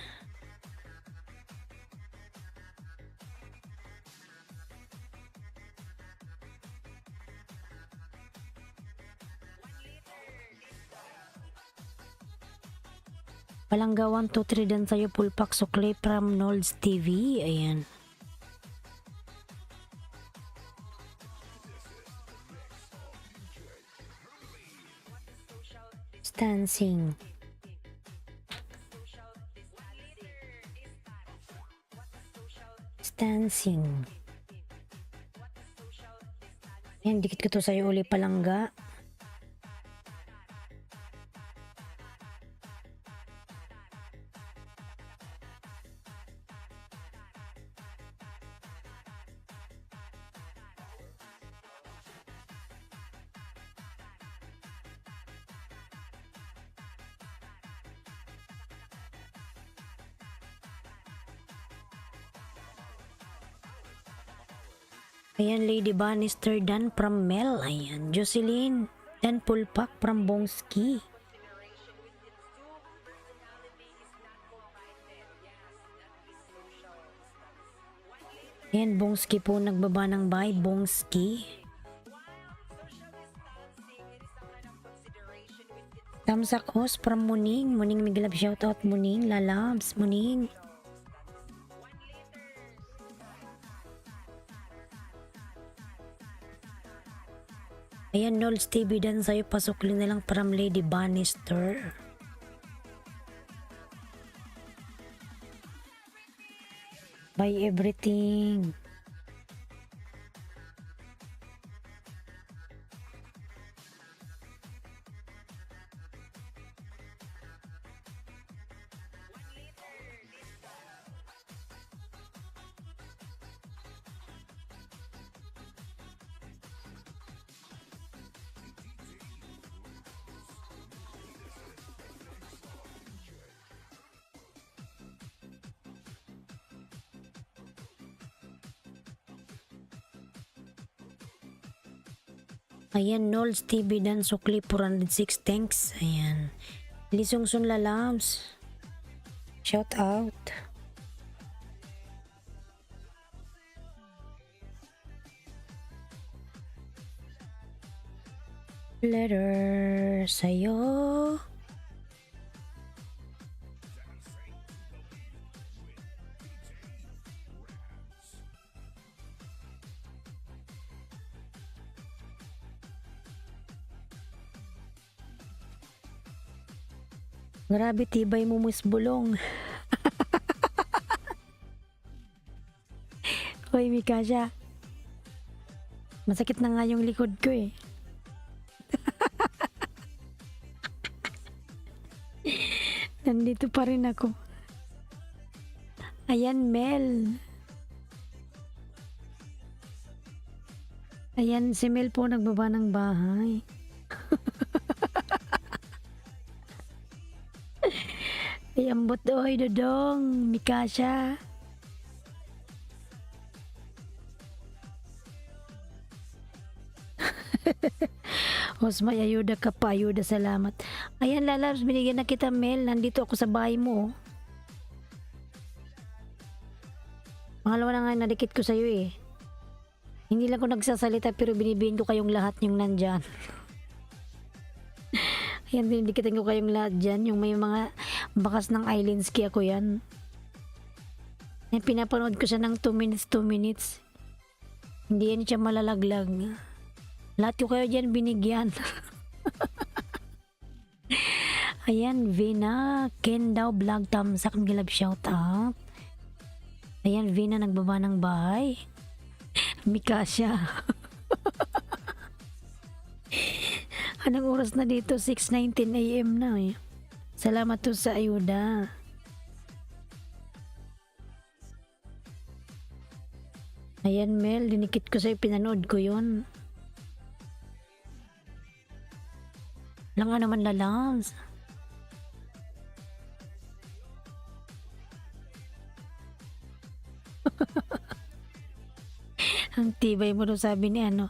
S3: Palangga 1, 2, 3 dan sa'yo pulpak sukli from Nolds TV. Ayan. Dancing. Dancing. Yan, dikit ko to sa'yo uli palangga. Ayan, Lady Bannister dan from Mel. Ayan, Jocelyn dan Pulpak from Bongski. Ayan, Bongski po nagbaba ng bahay. Bongski. Tamsak host from Muning. Muning miglab shoutout Muning. Lalabs Muning. Ayan, Nolds TV dan sa'yo pasukli na lang from Lady Bannister. Buy everything. Ayan, Nolds TV dan sukli 406 thanks. Ayan. Lisungsun lalabs. Shout out. Letter sa'yo. Grabe tibay mo musbulong. Hoy, Mikasha. Masakit na nga yung likod ko eh. Nandito pa rin ako. Ayan, Mel. Ayan, si Mel po nagbaba ng bahay. Ay, ambot oy, Dodong, Mikasha. Osmay, ayuda ka pa, ayuda, salamat. Ayan, lalabs, binigyan na kita, Mel. Nandito ako sa bahay mo. Pangalawa na nga, nadikit ko sa'yo eh. Hindi lang ko nagsasalita pero binibihin ko kayong lahat yung nandyan. Yan, dindikitin ko kayong lahat dyan. Yung may mga bakas ng Islandski ako yan. Yan, pinapanood ko siya ng 2 minutes, 2 minutes. Hindi yan siya malalaglag. Lahat ko kayo dyan binigyan. Ayan, Vina, Ken daw, vlog, tamsak, nagilab, shout out. Ayan, Vina, nagbaba ng bahay. Mikasha. Anong oras na dito? 6:19 AM na eh. Salamat to sa ayuda. Ayan, Mel, dinikit ko sa'yo, pinanood ko yun. Lang nga naman lalams. Ang tibay mo daw, sabi ni ano.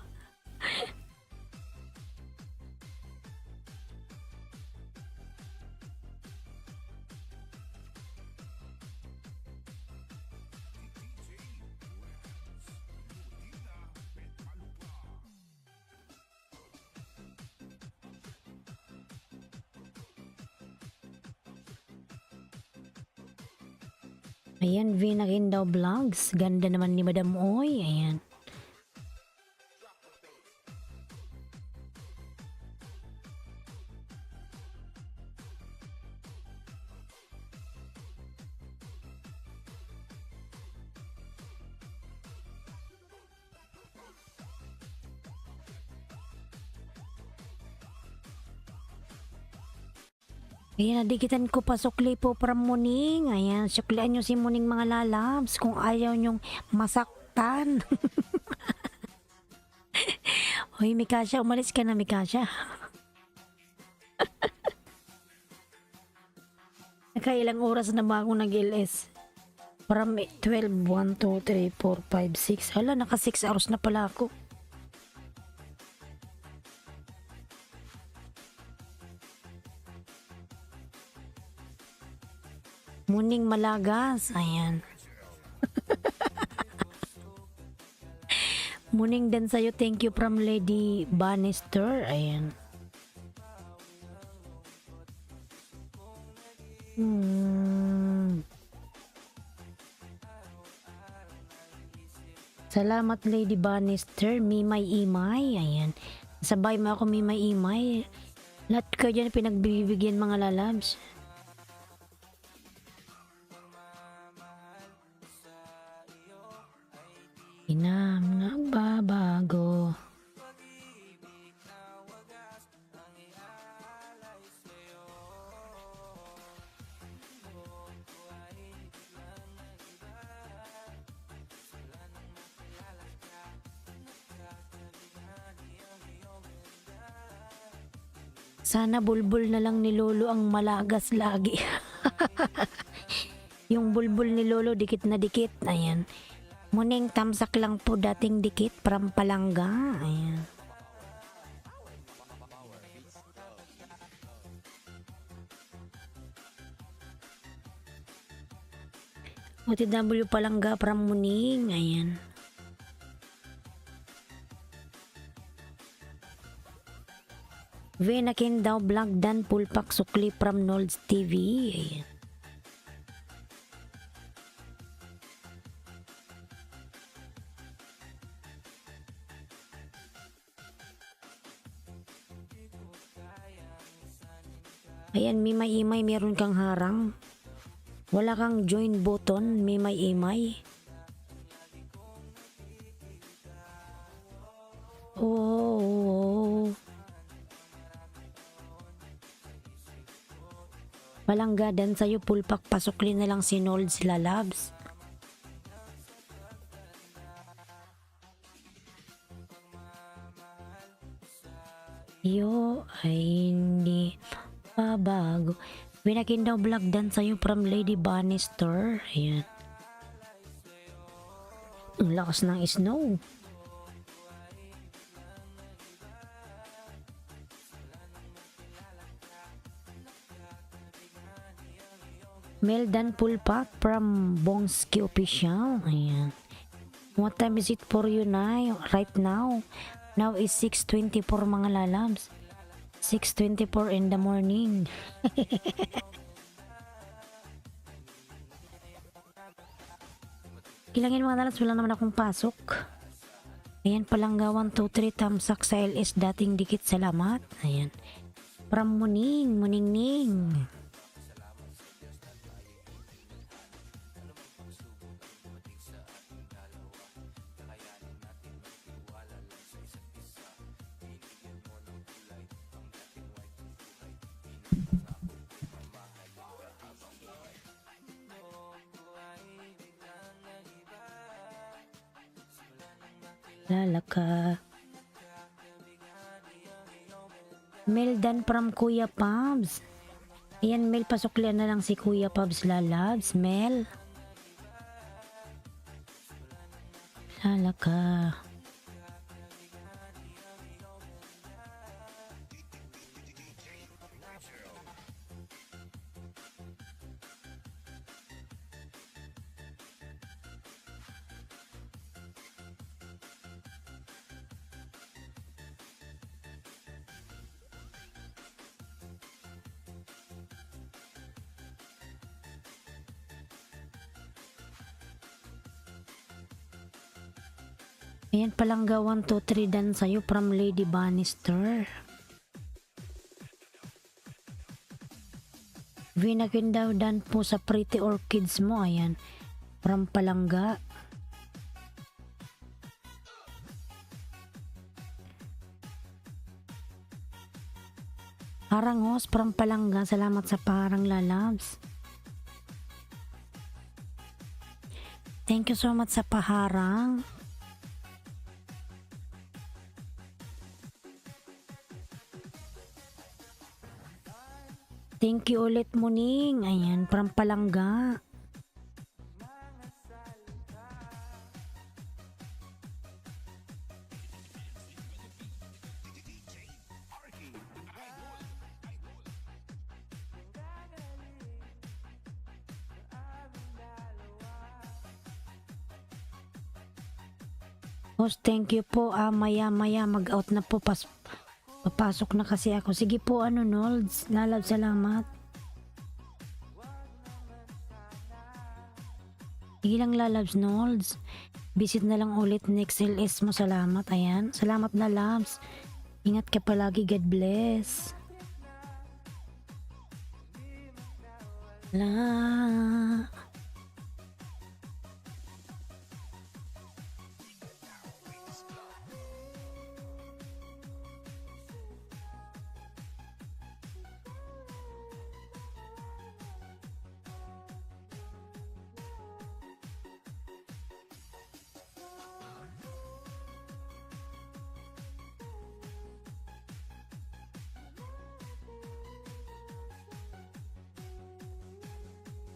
S3: Ayan, Vina daw vlogs. Ganda naman ni Madam Oy. Ayan. Ayan, nadikitan ko pa sukli po from Muning. Ayan, suklian nyo si Muning mga lalabs kung ayaw nyong masaktan. Hoy, Mikasha, umalis ka na, Mikasha. Nakailang oras na ba ako nag-LS? From 12, 1, 2, 3, 4, 5, 6. Hala, naka 6 hours na pala ako. Muning Malagas. Ayan. Muning din sa'yo. Thank you from Lady Bannister. Ayan. Salamat, Lady Bannister. Mimay Imay. Ayan. Sabay mo ako, Mimay Imay. Lahat kayo dyan pinagbibigyan mga lalabs. Inam nagbabago. Sana bulbul na lang ni Lolo ang malagas lagi. Yung bulbul ni Lolo dikit na dikit. Ayan. Muning tamsak lang po dating dikit from Palangga. Ayan. OTW Palangga from Muning. Ayan. Venakin daw vlog dan pulpak sukli from Nolds TV. Ayan. Ayan, Mimay Imay, meron kang harang. Wala kang join button, Mimay Imay. Oh. Palangga dan sa'yo, pulpak pasukli na lang si Nolds Lalabs. Yo ay hindi bago. Binakin daw vlog dan sa'yo from Lady Bannister. Ayan. Ang lakas ng snow. Meldan Pulpak from Bongski Official. Ayan. What time is it for you now? Right now? Now is 6:24 mga lalabs. 6:24 in the morning. Ilangin mga dalas, wala naman akong pasok. Ayan, Palangga 1, 2, 3, tamsak sa LS, dating dikit, salamat. Ayan. From Muning, Muningning. Lalaka. Meldan from Kuya Pabs. Ayan, Mel, pasuklian na lang si Kuya Pabs lalabs. Mel. Lalaka. Ayan, Palangga 1, 2, 3 dan sa'yo from Lady Bannister. Vinakin daw dan po sa Pretty Orchids mo. Ayan, from Palangga. Harangos from Palangga. Salamat sa parang lalabs. Thank you so much sa paharang. Thank you ulit, Muning. Ayan, from Palangga. Boss, thank you po. Maya-maya mag-out na po. Papasok na kasi ako. Sige po, Nolds. Lalab, salamat. Sige lang, lalabs, Nolds. Visit na lang ulit next LS mo. Salamat. Ayan. Salamat na, labs. Ingat ka palagi. God bless. La.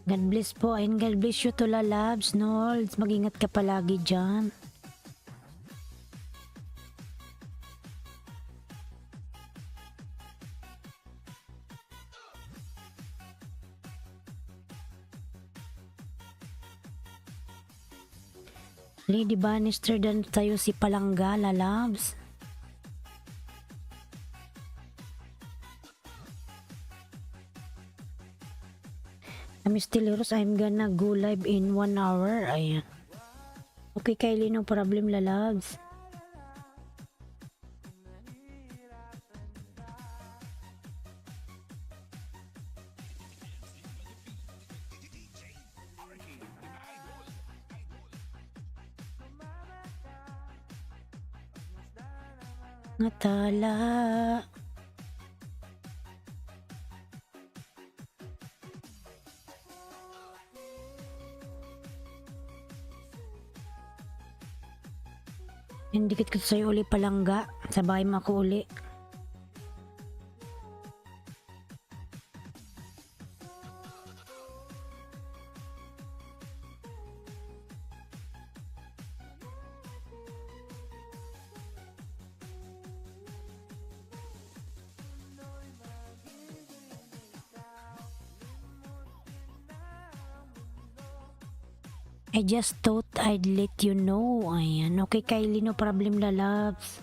S3: God bless po, and God bless you to lalabs, Nolds. Mag-ingat ka palagi dyan. Lady Bannister, dan tayo si Palangga, lalabs. Mistileros, I'm gonna go live in 1 hour. Ayan. Okay, Kylie, no problem, lalabs. Natala. Dikit ko sa'yo uli, Palangga. Sabay mo ako uli. I just thought I'd let you know. Ayan. Okay, Kylie, no problem, lalabs.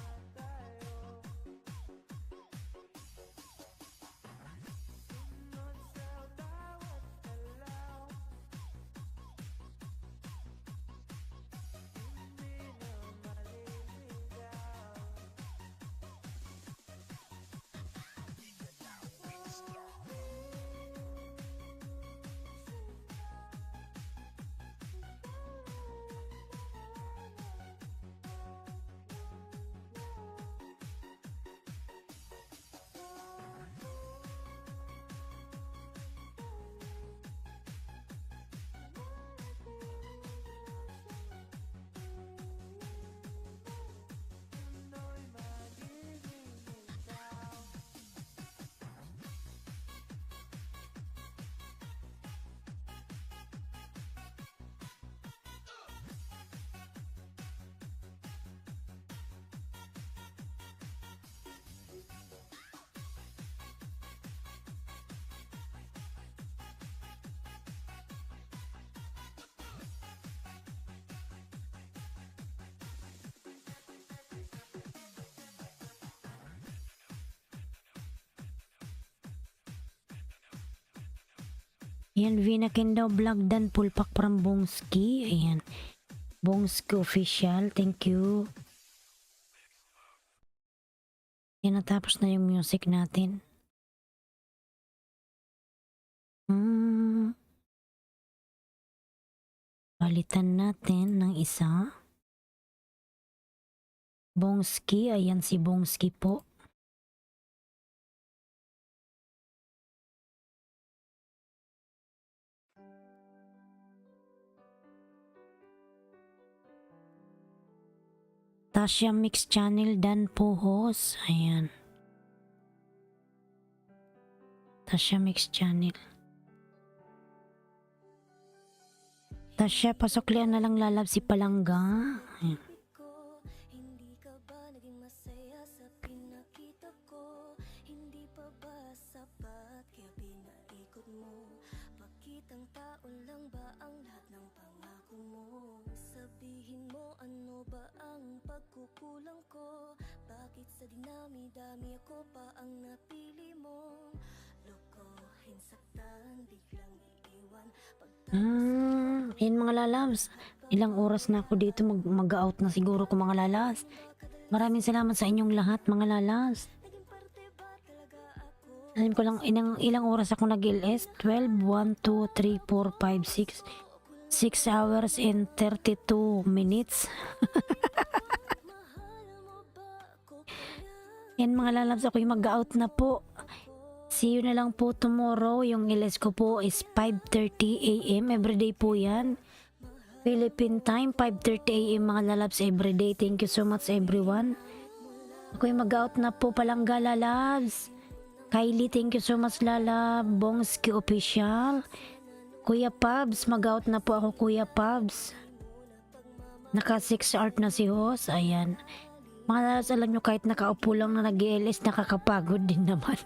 S3: Yan, Vinakin daw vlog dan pulpak from Bongski. Ayan. Bongski official. Thank you. Yan, natapos na yung music natin. Palitan natin ng isa. Bongski. Ayan si Bongski po. Tasha Mix Channel Dan Pohos. Ayan. Tasha Mix Channel. Tasha, pasoklian na lang lalab si Palangga. Ayan.
S4: Hindi ka ba naging masaya sa pinakita ko? Hindi pa ba sapat kaya pinaikot mo? Pakitang tao lang ba ang lahat ng pangako mo? Sabihin mo ano ba ang pagkukulang ko? Bakit sa dinami-dami ako pa ang napili mo? Lokohin, saktan, biglang iiwan.
S3: Yan mga lalabs. Ilang oras na ako dito mag-out na siguro ko mga lalas. Maraming salamat sa inyong lahat mga lalas. Alam ko lang ilang oras ako nag-LS. 12, 1, 2, 3, 4, 5, 6 hours and 32 minutes. Yan mga lalabs, ako yung mag-out na po. See you na lang po tomorrow. Yung LS ko po is 5:30 AM. Everyday po yan. Philippine time, 5:30 AM mga lalabs everyday. Thank you so much everyone. Ako yung mag-out na po Palangga lalabs. Kylie, thank you so much lalab. Bongski official. Kuya Pabs, mag-out na po ako Kuya Pabs. Naka 6 art na si Hoss. Ayan. Mga lalabs, alam nyo kahit nakaupo lang na nag-LS, nakakapagod din naman.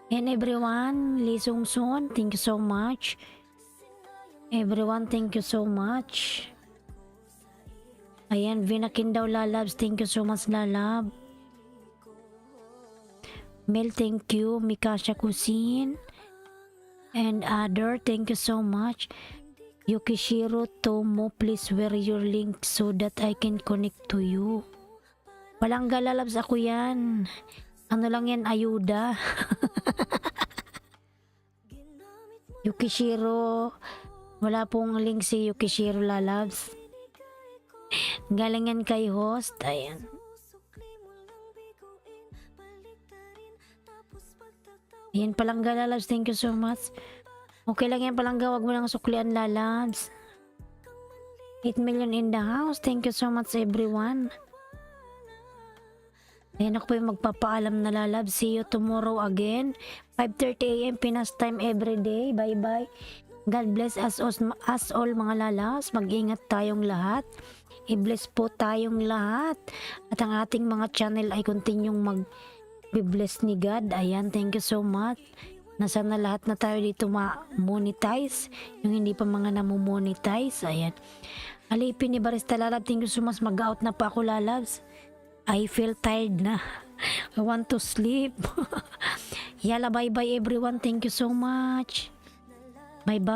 S3: And everyone, Lee Sung Sun, thank you so much. Everyone, thank you so much. Ayan, Vinakin daw lalabs, thank you so much lalab. Mel, thank you. Mikasha Kusin. And other, thank you so much. Yukishiro Tomo, please wear your link so that I can connect to you. Palangga lalabs, ako yan. Ano lang yan, ayuda. Yukishiro, wala pong link si Yukishiro lalabs. Galing yan kay host. Ayan. Ayan, Palangga lalabs, thank you so much. Okay lang yan Palangga, wag mo lang suklian lalabs. 8 million in the house, thank you so much everyone. Ayan, ako po yung magpapaalam na lalab. See you tomorrow again. 5:30 AM Pinas time everyday. Bye bye. God bless us all mga lalas. Mag-ingat tayong lahat. I-bless po tayong lahat. At ang ating mga channel ay continuing mag-bless ni God. Ayan, thank you so much. Nasa na lahat na tayo dito ma-monetize. Yung hindi pa mga namu-monetize. Ayan. Alipin ni Barista Lalab. Thank you so much. Mag-out na pa ako lalabs. I feel tired na. I want to sleep. Yala, bye-bye everyone. Thank you so much. Bye-bye.